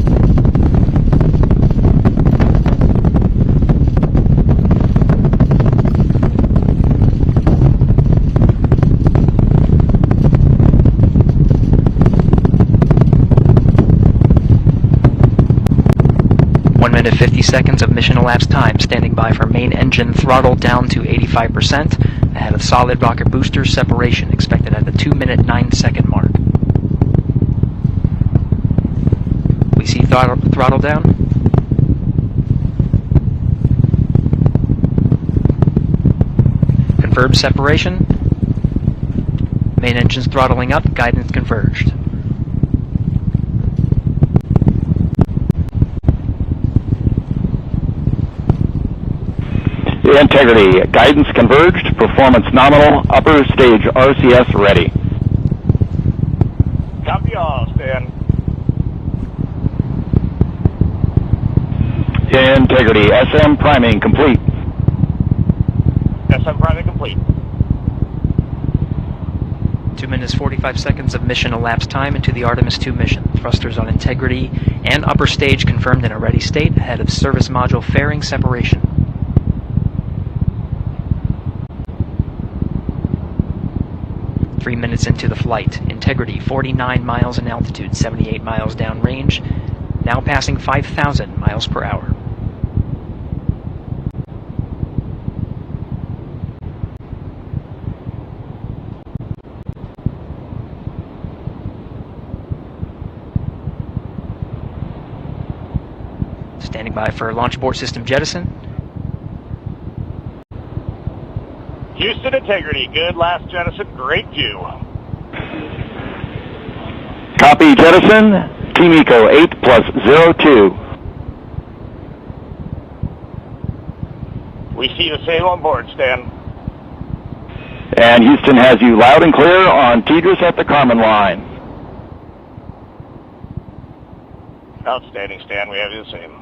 Minute 50 seconds of mission elapsed time, standing by for main engine throttle down to 85%, ahead of solid rocket booster separation, expected at the 2-minute 9-second mark. We see throttle down. Confirmed separation. Main engines throttling up, guidance converged. Integrity, guidance converged, performance nominal, upper stage RCS ready. Copy all, Stan. Integrity, SM priming complete. SM priming complete. 2 minutes 45 seconds of mission elapsed time into the Artemis II mission. Thrusters on Integrity and upper stage confirmed in a ready state, ahead of service module fairing separation. 3 minutes into the flight. Integrity, 49 miles in altitude, 78 miles downrange, now passing 5,000 miles per hour. Standing by for launch abort system jettison. Houston Integrity, good last jettison, great view. Copy jettison, Team Eco 8+02. We see the same on board, Stan. And Houston has you loud and clear on Tidris at the Kármán line. Outstanding, Stan, we have you the same.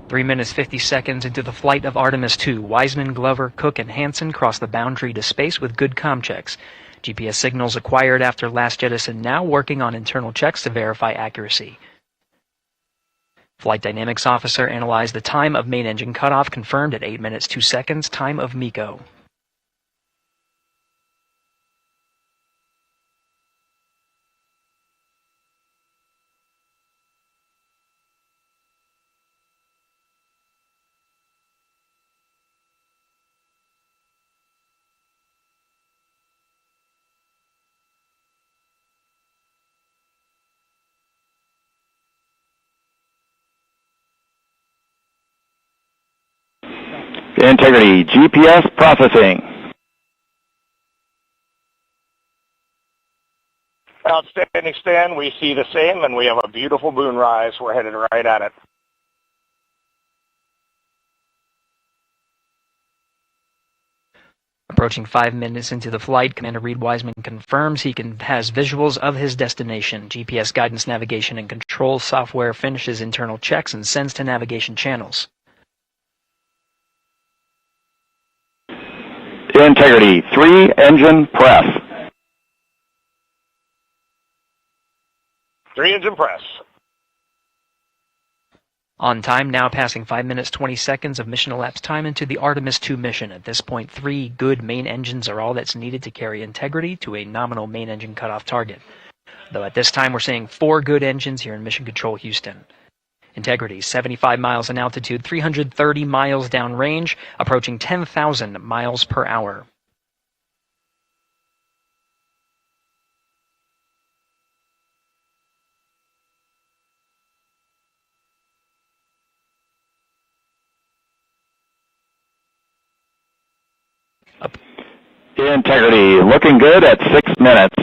3 minutes 50 seconds into the flight of Artemis II, Wiseman, Glover, Cook, and Hansen cross the boundary to space with good comm checks. GPS signals acquired after last jettison now working on internal checks to verify accuracy. Flight Dynamics Officer analyzed the time of main engine cutoff, confirmed at 8 minutes 2 seconds, time of MECO. Integrity, GPS processing. Outstanding, Stan. We see the same, and we have a beautiful moonrise. We're headed right at it. Approaching 5 minutes into the flight, Commander Reed Wiseman confirms he has visuals of his destination. GPS guidance, navigation, and control software finishes internal checks and sends to navigation channels. Integrity, 3 engine press. 3 engine press. On time, now passing 5 minutes 20 seconds of mission elapsed time into the Artemis II mission. At this point, 3 good main engines are all that's needed to carry Integrity to a nominal main engine cutoff target. Though at this time, we're seeing 4 good engines here in Mission Control Houston. Integrity, 75 miles in altitude, 330 miles downrange, approaching 10,000 miles per hour. Integrity, looking good at 6 minutes.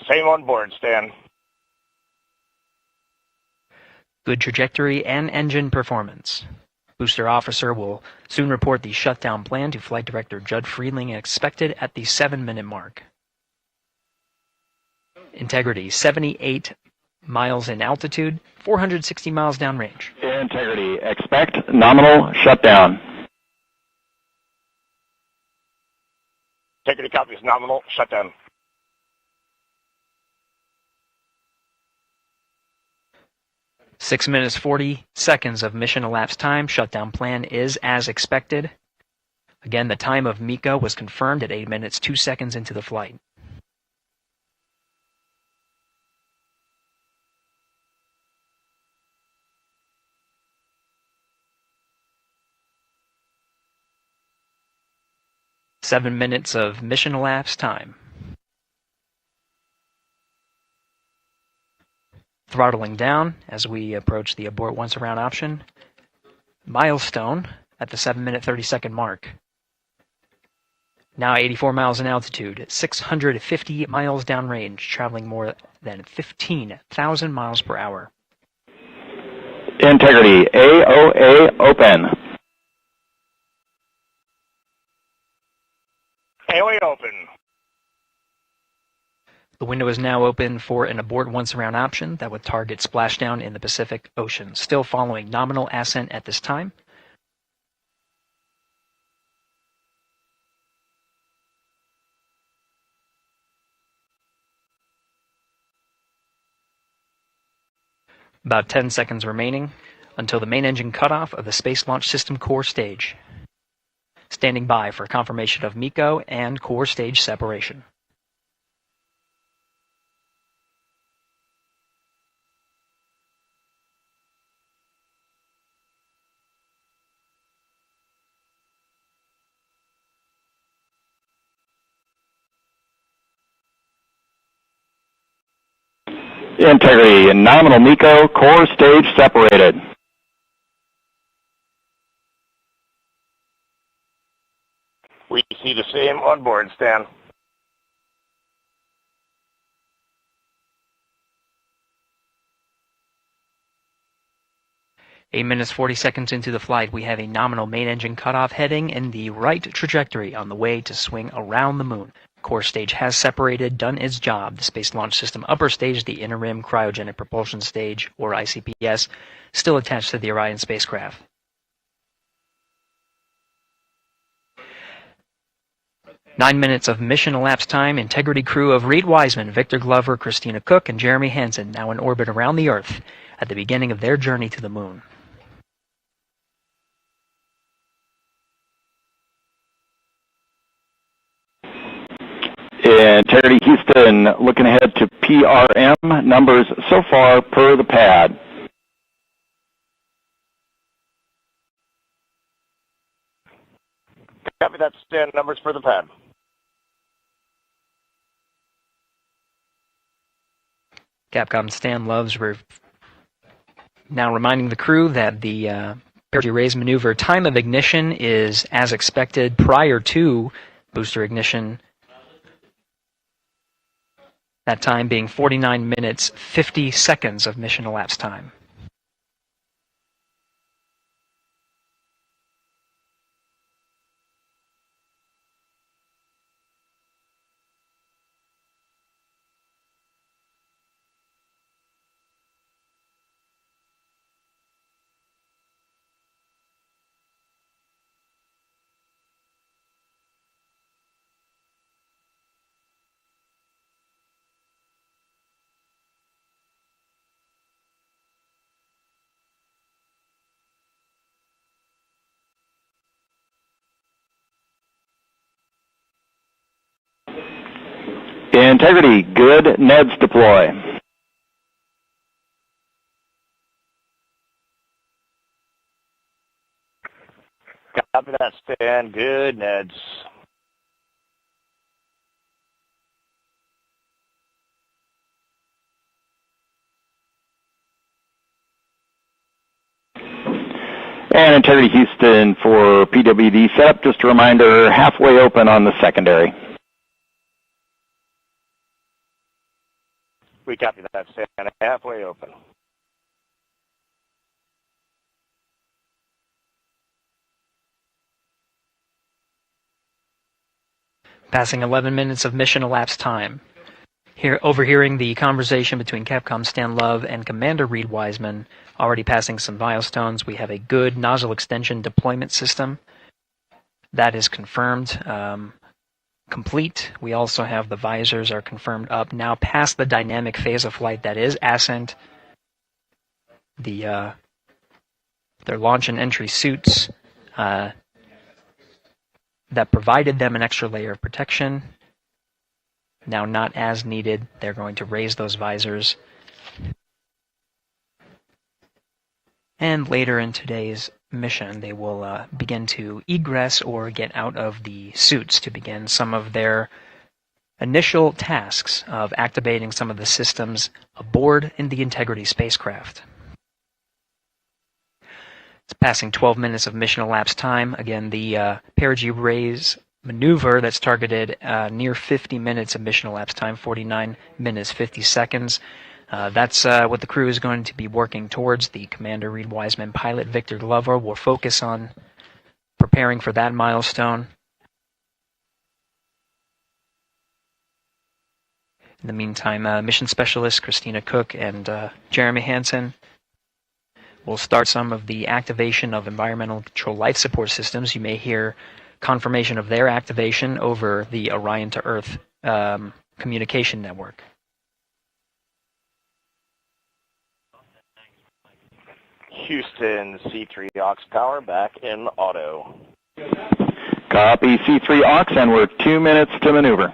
Same on board, Stan. Good trajectory and engine performance. Booster officer will soon report the shutdown plan to Flight Director Judd Friedling, expected at the 7-minute mark. Integrity, 78 miles in altitude, 460 miles downrange. Integrity, expect nominal shutdown. Integrity copies nominal shutdown. Six minutes 40 seconds of mission elapsed time. Shutdown plan is as expected. Again, the time of MECO was confirmed at 8 minutes 2 seconds into the flight. Seven minutes of mission elapsed time. Throttling down as we approach the abort once around option. Milestone at the 7-minute 30-second mark. Now 84 miles in altitude, 650 miles downrange, traveling more than 15,000 miles per hour. Integrity, AOA open. AOA open. The window is now open for an abort once around option that would target splashdown in the Pacific Ocean. Still following nominal ascent at this time. About 10 seconds remaining until the main engine cutoff of the Space Launch System core stage. Standing by for confirmation of MECO and core stage separation. Integrity, nominal MECO, core stage separated. We see the same on board, Stan. Eight minutes 40 seconds into the flight, we have a nominal main engine cutoff heading in the right trajectory on the way to swing around the moon. Core stage has separated, done its job. The Space Launch System upper stage, the interim cryogenic propulsion stage, or ICPS, still attached to the Orion spacecraft. Nine minutes of mission elapsed time. Integrity crew of Reed Wiseman, Victor Glover, Christina Cook, and Jeremy Hansen now in orbit around the Earth at the beginning of their journey to the moon. Integrity Houston, looking ahead to PRM numbers so far per the pad. Copy that, Stan. Numbers for the pad. Capcom Stan Loves now reminding the crew that the parachute raise maneuver time of ignition is as expected prior to booster ignition. That time being 49 minutes, 50 seconds of mission elapsed time. Integrity, good. Neds deploy. Copy that, Stan. Good, Neds. And Integrity Houston for PWD setup. Just a reminder, halfway open on the secondary. We copy that, Stan. Halfway open. Passing 11 minutes of mission elapsed time. Here, overhearing the conversation between Capcom Stan Love and Commander Reed Wiseman, already passing some milestones. We have a good nozzle extension deployment system. That is confirmed, complete. We also have the visors are confirmed up, now past the dynamic phase of flight that is Ascent. Their launch and entry suits that provided them an extra layer of protection. Now not as needed. They're going to raise those visors. And later in today's mission, they will begin to egress or get out of the suits to begin some of their initial tasks of activating some of the systems aboard in the Integrity spacecraft. It's passing 12 minutes of mission elapsed time. Again, the perigee raise maneuver that's targeted near 50 minutes of mission elapsed time, 49 minutes, 50 seconds. That's what the crew is going to be working towards. The Commander Reed Wiseman, pilot Victor Glover will focus on preparing for that milestone. In the meantime, mission specialist Christina Cook and Jeremy Hansen will start some of the activation of environmental control life support systems. You may hear confirmation of their activation over the Orion to Earth communication network. Houston, C3 aux power back in auto. Copy C3 aux, and we're 2 minutes to maneuver.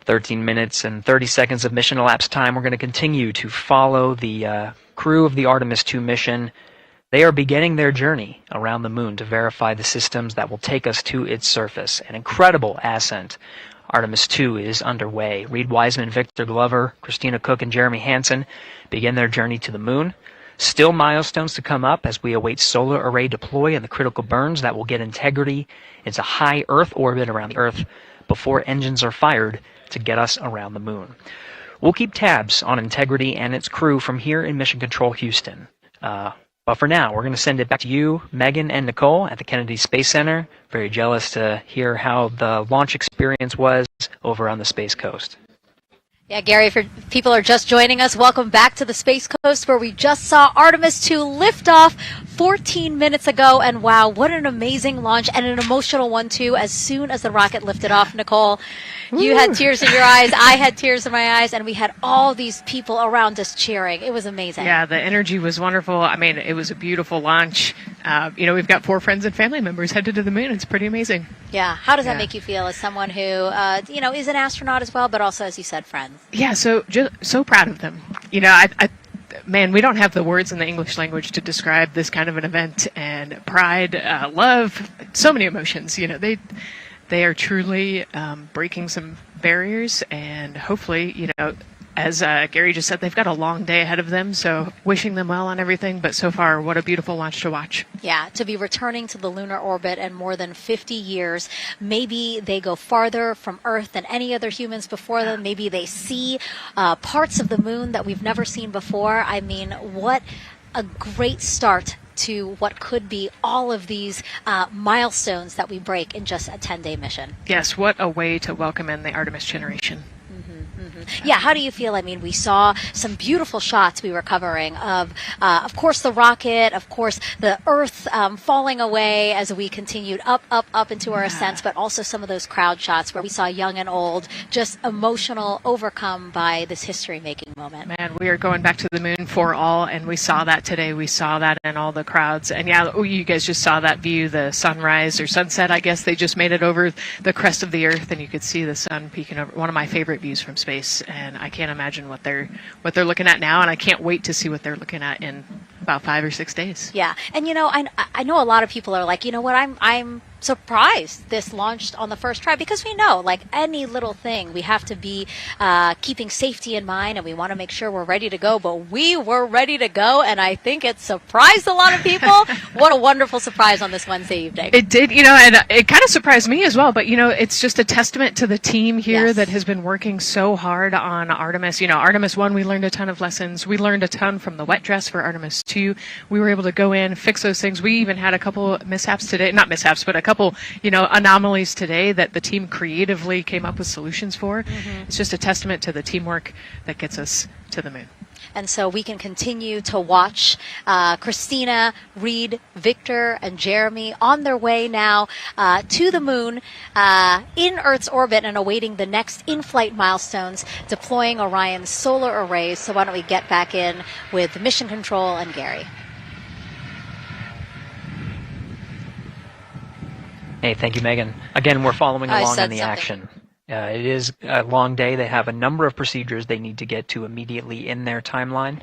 $13 minutes and 30 seconds of mission elapsed time. We're going to continue to follow the crew of the Artemis II mission. They are beginning their journey around the moon to verify the systems that will take us to its surface. An incredible ascent. Artemis II is underway. Reed Wiseman, Victor Glover, Christina Cook, and Jeremy Hansen begin their journey to the moon. Still milestones to come up as we await solar array deploy and the critical burns that will get Integrity into high Earth orbit around the Earth before engines are fired to get us around the moon. We'll keep tabs on Integrity and its crew from here in Mission Control Houston. But for now, we're going to send it back to you, Megan and Nicole at the Kennedy Space Center. Very jealous to hear how the launch experience was over on the Space Coast. Yeah, Gary, if people are just joining us, welcome back to the Space Coast, where we just saw Artemis II lift off 14 minutes ago. And wow, what an amazing launch, and an emotional one, too. As soon as the rocket lifted off, Nicole, you had tears in your eyes, I had tears in my eyes, and we had all these people around us cheering. It was amazing. Yeah, the energy was wonderful. I mean, it was a beautiful launch. We've got 4 friends and family members headed to the moon. It's pretty amazing. Yeah. How does that make you feel as someone who, is an astronaut as well, but also, as you said, friends? Yeah, so proud of them. Man, we don't have the words in the English language to describe this kind of an event, and pride, love, so many emotions. They are truly breaking some barriers, and hopefully, as Gary just said, they've got a long day ahead of them, so wishing them well on everything, but so far, what a beautiful launch to watch. Yeah, to be returning to the lunar orbit in more than 50 years. Maybe they go farther from Earth than any other humans before them. Maybe they see parts of the moon that we've never seen before. I mean, what a great start to what could be all of these milestones that we break in just a 10-day mission. Yes, what a way to welcome in the Artemis generation. Yeah, how do you feel? I mean, we saw some beautiful shots we were covering of course, the rocket, of course, the Earth falling away as we continued up into our ascents, but also some of those crowd shots where we saw young and old, just emotional, overcome by this history-making moment. Man, we are going back to the moon for all, and we saw that today. We saw that in all the crowds. And yeah, you guys just saw that view, the sunrise or sunset, I guess. They just made it over the crest of the Earth, and you could see the sun peeking over. One of my favorite views from space, and I can't imagine what they're looking at now, and I can't wait to see what they're looking at in about 5 or 6 days. Yeah, and I know a lot of people are like, you know what, I'm surprised this launched on the first try, because we know, like any little thing, we have to be keeping safety in mind, and we want to make sure we're ready to go. But we were ready to go, and I think it surprised a lot of people. What a wonderful surprise on this Wednesday evening. It did, and it kind of surprised me as well. But it's just a testament to the team here that has been working so hard on Artemis. Artemis 1, we learned a ton of lessons. We learned a ton from the wet dress for Artemis 2. We were able to go in, fix those things. We even had a couple mishaps today, not mishaps, but a couple anomalies today that the team creatively came up with solutions for. It's just a testament to the teamwork that gets us to the moon. And so we can continue to watch Christina, Reed, Victor, and Jeremy on their way now to the moon in Earth's orbit and awaiting the next in-flight milestones, deploying Orion's solar arrays. So why don't we get back in with Mission Control and Gary. Hey, thank you, Megan. Again, we're following along on the action. It is a long day. They have a number of procedures they need to get to immediately in their timeline.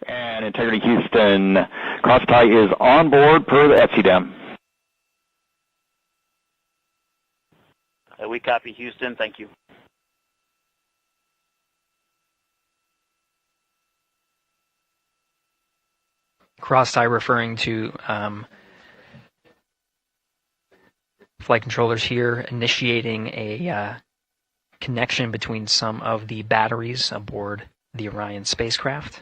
And Integrity Houston, CrossTie is on board per the FCDEM. We copy Houston. Thank you. CrossTie referring to flight controllers here initiating a connection between some of the batteries aboard the Orion spacecraft,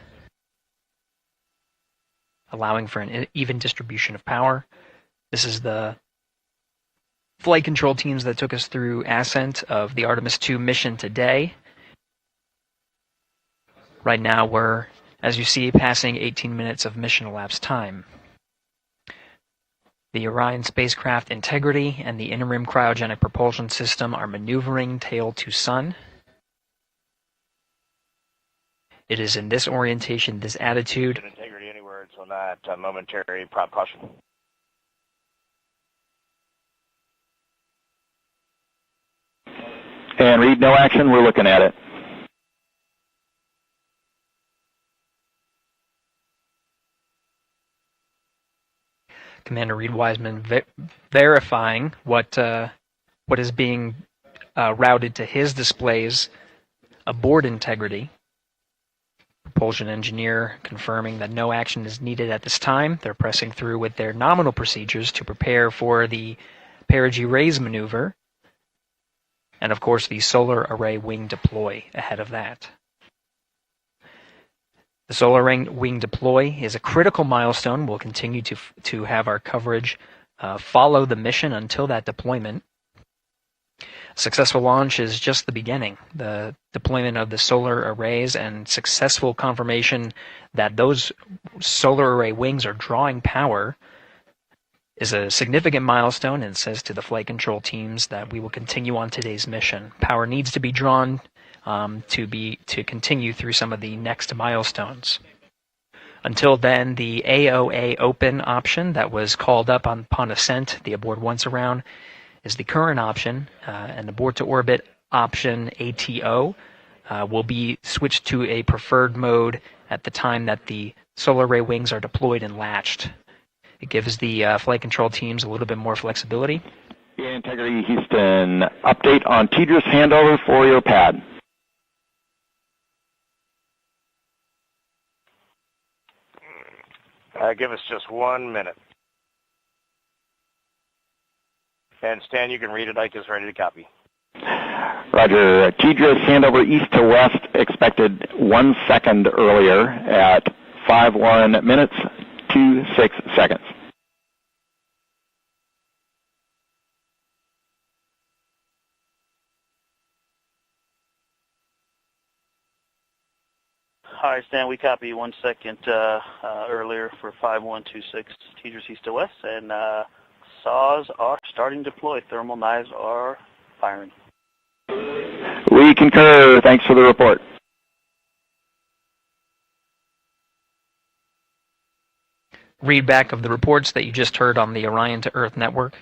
allowing for an even distribution of power. This is the flight control teams that took us through Ascent of the Artemis II mission today. Right now we're, as you see, passing 18 minutes of mission elapsed time. The Orion spacecraft integrity and the interim cryogenic propulsion system are maneuvering tail to sun. It is in this orientation, this attitude. Integrity anywhere, so not momentary prop caution. And Reed, no action, we're looking at it. Commander Reed Wiseman verifying what is being routed to his displays aboard Integrity. Propulsion engineer confirming that no action is needed at this time. They're pressing through with their nominal procedures to prepare for the perigee raise maneuver, and of course the solar array wing deploy ahead of that. The solar wing deploy is a critical milestone. We'll continue to have our coverage follow the mission until that deployment. Successful launch is just the beginning. The deployment of the solar arrays and successful confirmation that those solar array wings are drawing power is a significant milestone, and says to the flight control teams that we will continue on today's mission. Power needs to be drawn to continue through some of the next milestones. Until then, the AOA open option that was called up upon ascent, the aboard once around, is the current option, and aboard to orbit option ATO will be switched to a preferred mode at the time that the solar array wings are deployed and latched. It gives the flight control teams a little bit more flexibility. Integrity Houston, update on TDRS handover for your pad. Give us just 1 minute. And Stan, you can read it. Ike is ready to copy. Roger. TDRS handover east to west expected 1 second earlier at 5:1 minutes 26 seconds. Hi, Stan. We copy 1 second earlier for 5126 Tejas east to west, and saws are starting to deploy. Thermal knives are firing. We concur. Thanks for the report. Readback of the reports that you just heard on the Orion to Earth network.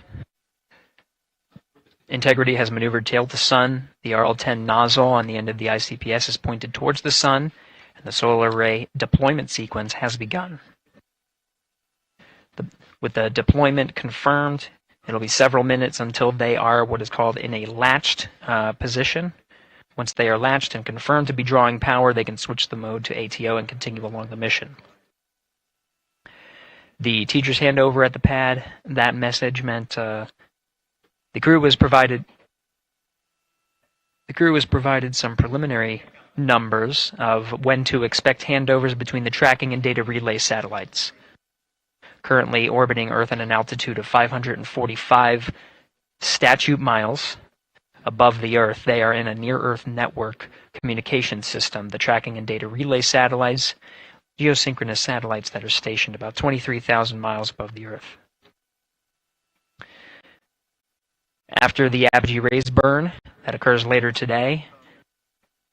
Integrity has maneuvered tail to sun. The RL-10 nozzle on the end of the ICPS is pointed towards the sun, and the solar array deployment sequence has begun. With the deployment confirmed, it'll be several minutes until they are what is called in a latched position. Once they are latched and confirmed to be drawing power, they can switch the mode to ATO and continue along the mission. The teacher's handover at the pad, that message meant the crew was provided some preliminary numbers of when to expect handovers between the tracking and data relay satellites. Currently orbiting Earth at an altitude of 545 statute miles above the Earth, they are in a near-Earth network communication system. The tracking and data relay satellites, geosynchronous satellites that are stationed about 23,000 miles above the Earth. After the apogee rays burn, that occurs later today,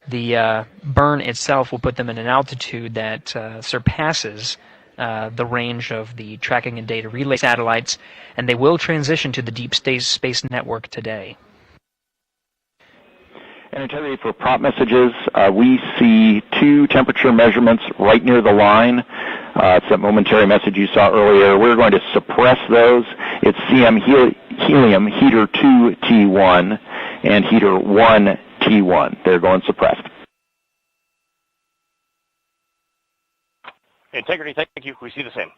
the burn itself will put them in an altitude that surpasses the range of the tracking and data relay satellites, and they will transition to the deep space network today. And Integrity, for prompt messages, we see 2 temperature measurements right near the line. It's that momentary message you saw earlier. We're going to suppress those. It's CM helium heater 2 T1 and heater 1 T1. They're going suppressed. Integrity, thank you. We see the same.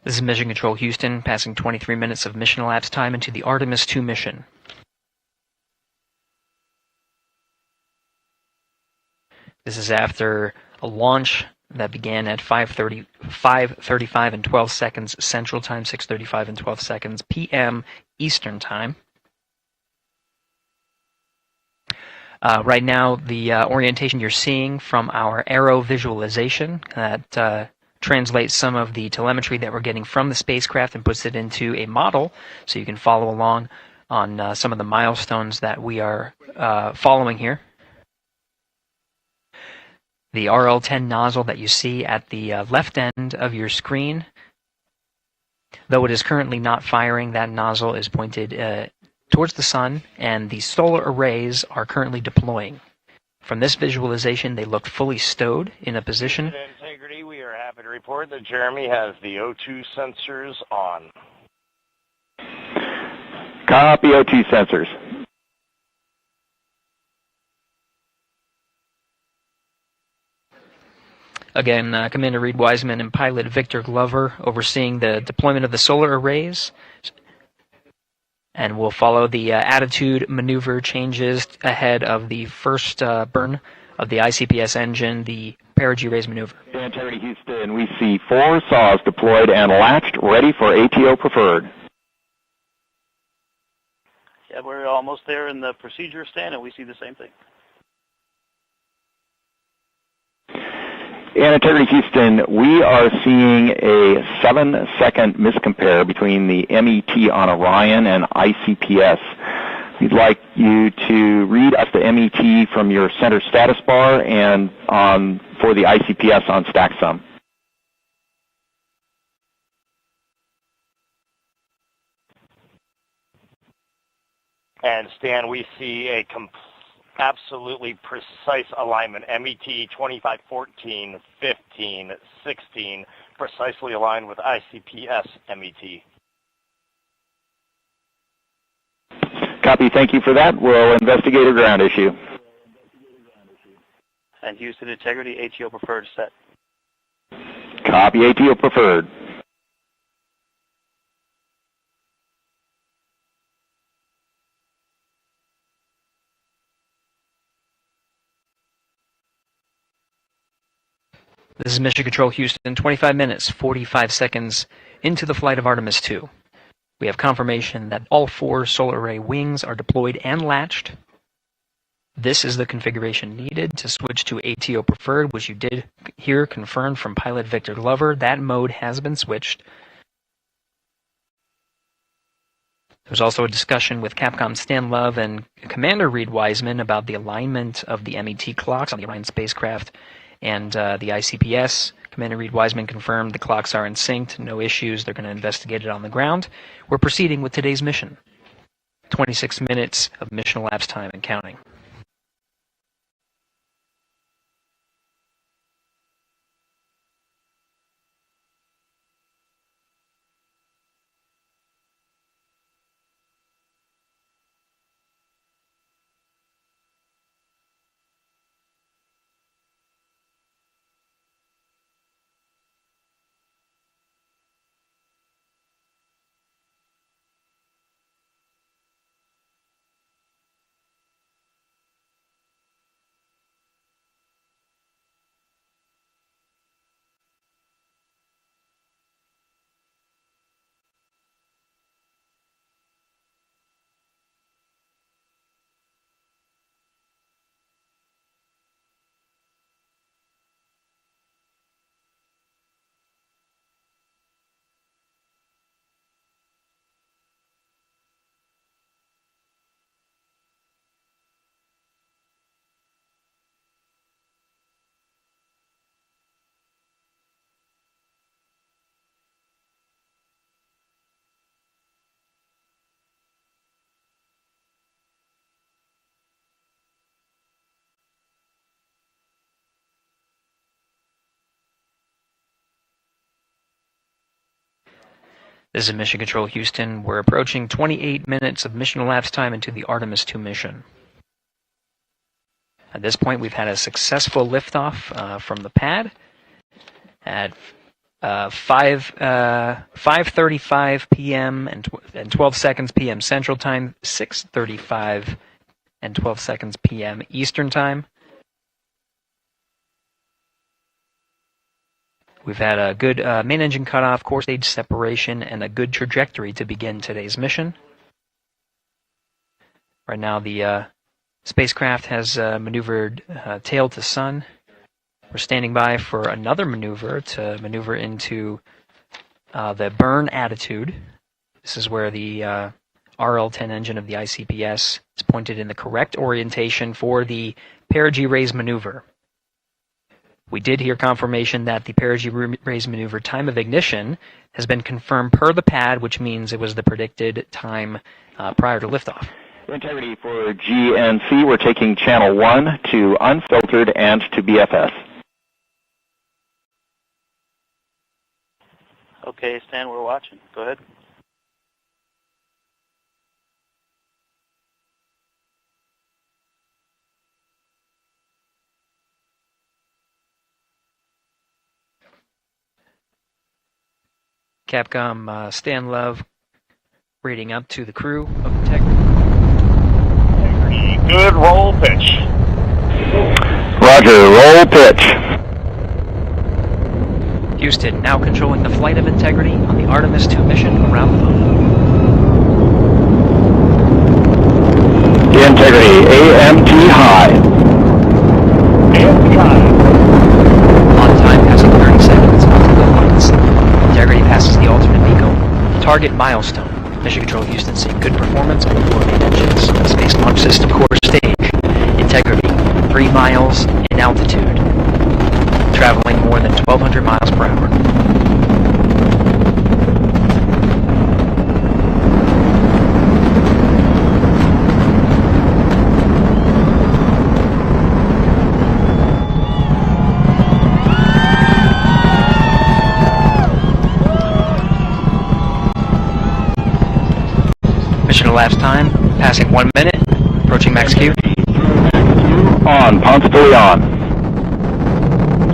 This is Mission Control Houston, passing 23 minutes of mission elapsed time into the Artemis II mission. This is after a launch that began at 5:35 and 12 seconds Central Time, 6:35 and 12 seconds p.m. Eastern Time. Right now, the orientation you're seeing from our arrow visualization that translates some of the telemetry that we're getting from the spacecraft and puts it into a model so you can follow along on some of the milestones that we are following here. The RL-10 nozzle that you see at the left end of your screen, though it is currently not firing, that nozzle is pointed towards the sun, and the solar arrays are currently deploying. From this visualization, they look fully stowed in a position. Integrity, we are happy to report that Jeremy has the O2 sensors on. Copy O2 sensors. Again, Commander Reed Wiseman and pilot Victor Glover overseeing the deployment of the solar arrays. And we'll follow the attitude maneuver changes ahead of the first burn of the ICPS engine, the perigee raise maneuver. Integrity Houston, we see 4 saws deployed and latched, ready for ATO preferred. Yeah, we're almost there in the procedure stand, and we see the same thing. And Integrity Houston, we are seeing a 7-second miscompare between the MET on Orion and ICPS. We'd like you to read us the MET from your center status bar and for the ICPS on StackSum. And Stan, we see a absolutely precise alignment. MET 25, 14, 15, 16, precisely aligned with ICPS MET. Copy. Thank you for that. We'll investigate a ground issue. And Houston Integrity, ATO preferred set. Copy. ATO preferred. This is Mission Control Houston, 25 minutes, 45 seconds into the flight of Artemis II. We have confirmation that all 4 solar array wings are deployed and latched. This is the configuration needed to switch to ATO preferred, which you did hear confirmed from pilot Victor Glover. That mode has been switched. There was also a discussion with Capcom Stan Love and Commander Reed Wiseman about the alignment of the MET clocks on the Orion spacecraft and the ICPS. Commander Reed Wiseman confirmed the clocks are in sync, no issues, they're going to investigate it on the ground. We're proceeding with today's mission. 26 minutes of mission elapsed time and counting. This is Mission Control Houston. We're approaching 28 minutes of mission elapsed time into the Artemis II mission. At this point, we've had a successful liftoff from the pad at 5:35 p.m. and 12 seconds p.m. Central Time, 6:35 and 12 seconds p.m. Eastern Time. We've had a good main engine cutoff, core stage separation, and a good trajectory to begin today's mission. Right now, the spacecraft has maneuvered tail to sun. We're standing by for another maneuver to maneuver into the burn attitude. This is where the RL-10 engine of the ICPS is pointed in the correct orientation for the perigee raise maneuver. We did hear confirmation that the perigee raise maneuver time of ignition has been confirmed per the pad, which means it was the predicted time prior to liftoff. Integrity for GNC, we're taking channel 1 to unfiltered and to BFS. Okay, Stan, we're watching. Go ahead. Capcom Stan Love reading up to the crew of Integrity. Good roll pitch. Roger, roll pitch. Houston now controlling the flight of Integrity on the Artemis II mission around the moon. Integrity, AMT high. AMT high. On time passing 30 seconds onto the lights. Integrity passes the alternate beacon. Target milestone. Mission Control Houston seeing good performance on the 4 main engines. Space Launch System core stage. Integrity, 3 miles in altitude. Traveling more than 1,200 miles per hour. Mission elapsed time, passing 1 minute, approaching max Q. On, Ponce de Leon.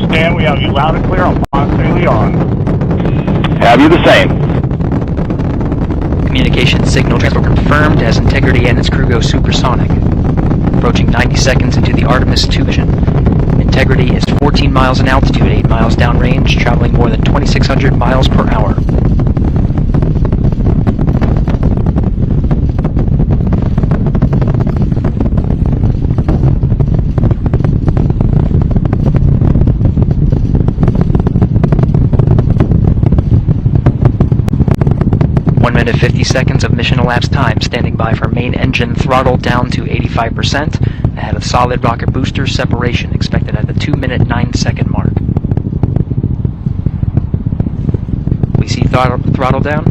Stan, we have you loud and clear on Ponce de Leon. Have you the same? Communication signal transport confirmed as Integrity and its crew go supersonic. Approaching 90 seconds into the Artemis II mission. integrity is 14 miles in altitude, 8 miles downrange, traveling more than 2,600 miles per hour. Minute 50 seconds of mission elapsed time, standing by for main engine throttle down to 85%, ahead of solid rocket booster separation, expected at the 2-minute 9-second mark. We see throttle down.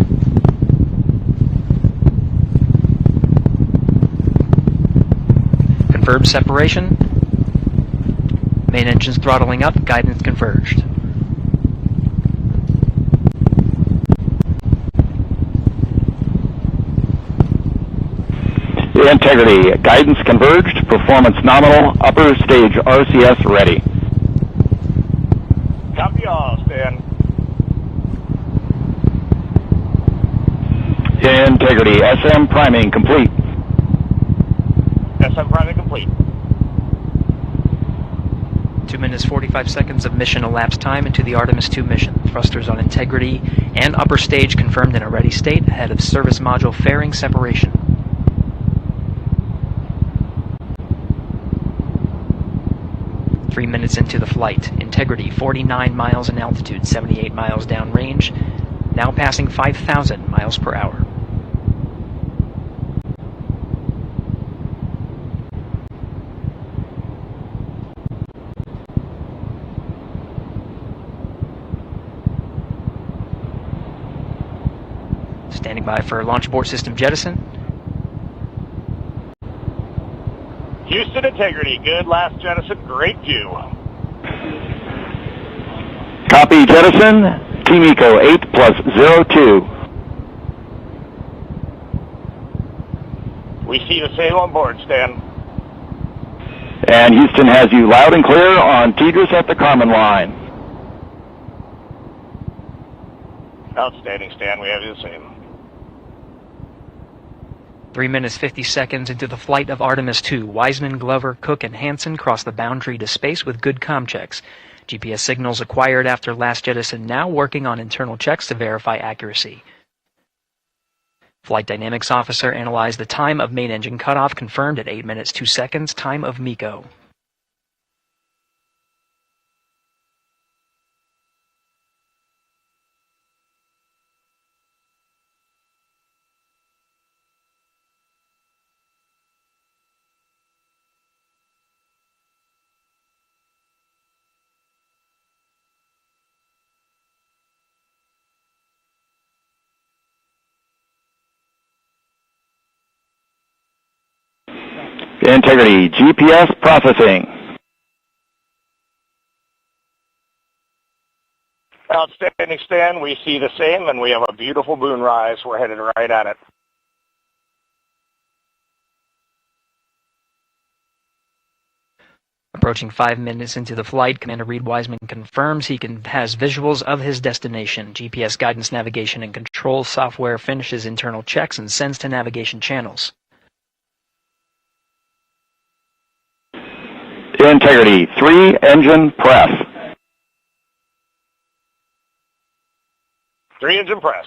Confirmed separation. Main engine's throttling up, guidance converged. Integrity, guidance converged, performance nominal, upper stage RCS ready. Copy all, Stan. Integrity, SM priming complete. SM priming complete. 2 minutes 45 seconds of mission elapsed time into the Artemis II mission. Thrusters on integrity and upper stage confirmed in a ready state, ahead of service module fairing separation. 3 minutes into the flight. Integrity, 49 miles in altitude, 78 miles downrange, now passing 5,000 miles per hour. Standing by for launch abort system jettison. Houston integrity, good last jettison, great view. Copy jettison, Team Eco 8+02. We see the same on board, Stan. And Houston has you loud and clear on TDRS at the Kármán line. Outstanding, Stan, we have you the same. 3 minutes 50 seconds into the flight of Artemis II, Wiseman, Glover, Cook, and Hansen cross the boundary to space with good comm checks. GPS signals acquired after last jettison, now working on internal checks to verify accuracy. Flight Dynamics Officer analyzed the time of main engine cutoff, confirmed at 8 minutes 2 seconds, time of MECO. Integrity, GPS processing. Outstanding, Stan. We see the same, and we have a beautiful moonrise. We're headed right at it. Approaching 5 minutes into the flight, Commander Reed Wiseman confirms he has visuals of his destination. GPS guidance, navigation, and control software finishes internal checks and sends to navigation channels. Integrity, 3 engine press. 3 engine press.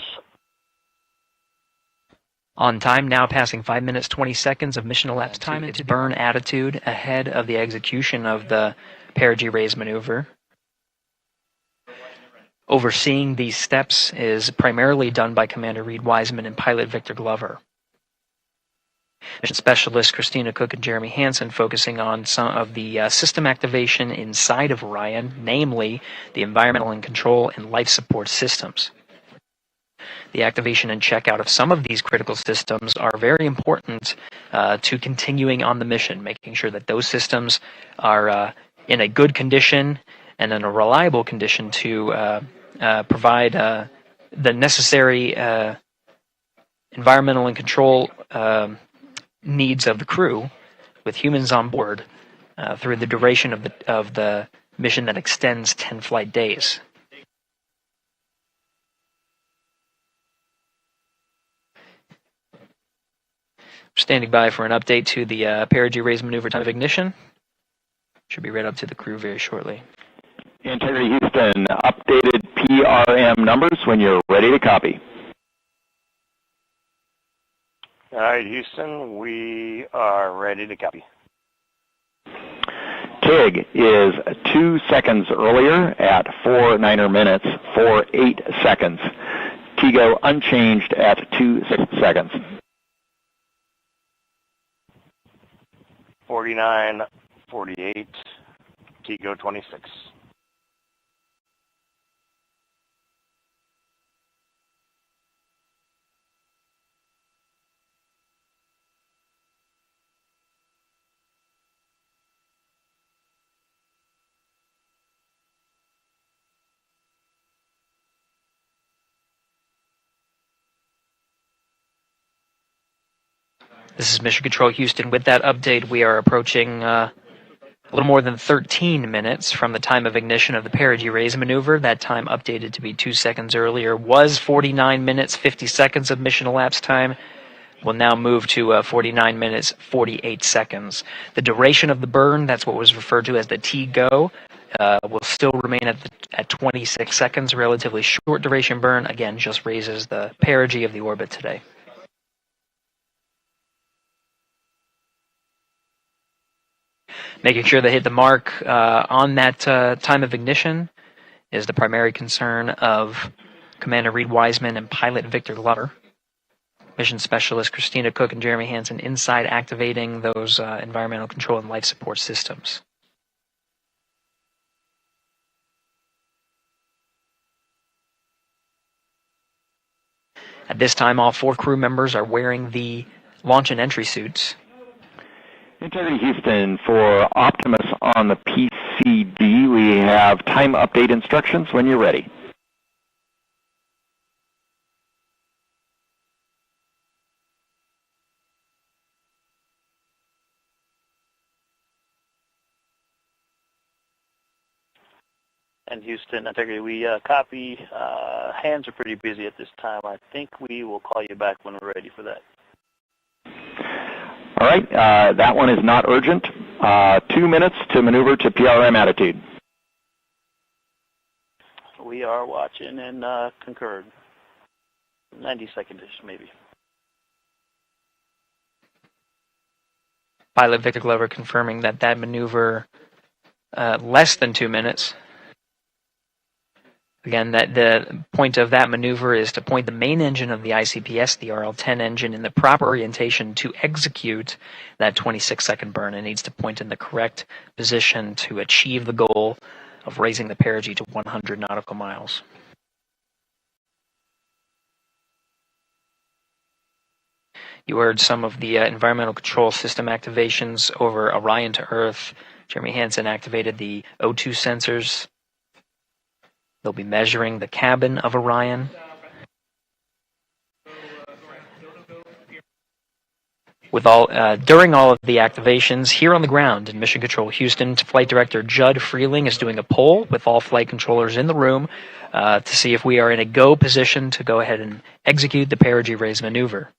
On time, now passing 5 minutes 20 seconds of mission elapsed time into burn attitude ahead of the execution of the perigee raise maneuver. Overseeing these steps is primarily done by Commander Reed Wiseman and pilot Victor Glover. Mission specialists Christina Cook and Jeremy Hansen focusing on some of the system activation inside of Orion, namely the environmental and control and life support systems. The activation and checkout of some of these critical systems are very important to continuing on the mission, making sure that those systems are in a good condition and in a reliable condition to provide the necessary environmental and control needs of the crew, with humans on board through the duration of the mission that extends 10 flight days. Standing by for an update to the perigee raise maneuver time of ignition. Should be read up to the crew very shortly. Integrity Houston, updated PRM numbers when you're ready to copy. All right, Houston, we are ready to copy. TIG is 2 seconds earlier at 4 minutes, 48 seconds. TIGO unchanged at 2 seconds. 49, 48, TIGO 26. This is Mission Control Houston. With that update, we are approaching a little more than 13 minutes from the time of ignition of the perigee raise maneuver. That time updated to be 2 seconds earlier was 49 minutes, 50 seconds of mission elapsed time. We'll now move to 49 minutes, 48 seconds. The duration of the burn, that's what was referred to as the TGO, will still remain at 26 seconds, relatively short duration burn. Again, just raises the perigee of the orbit today. Making sure they hit the mark on that time of ignition is the primary concern of Commander Reed Wiseman and pilot Victor Glover. Mission Specialist Christina Cook and Jeremy Hansen inside activating those environmental control and life support systems. At this time, all 4 crew members are wearing the launch and entry suits. Integrity Houston, for Optimus on the PCD, we have time update instructions when you're ready. And Houston, Integrity, we copy. Hands are pretty busy at this time. I think we will call you back when we're ready for that. All right, that one is not urgent. 2 minutes to maneuver to PRM attitude. We are watching and concurred. 90 seconds-ish, maybe. Pilot Victor Glover confirming that that maneuver less than 2 minutes. Again, that the point of that maneuver is to point the main engine of the ICPS, the RL-10 engine, in the proper orientation to execute that 26-second burn. It needs to point in the correct position to achieve the goal of raising the perigee to 100 nautical miles. You heard some of the environmental control system activations over Orion to Earth. Jeremy Hansen activated the O2 sensors. They'll be measuring the cabin of Orion. During all of the activations here on the ground in Mission Control Houston, Flight Director Judd Freeling is doing a poll with all flight controllers in the room to see if we are in a go position to go ahead and execute the perigee raise maneuver.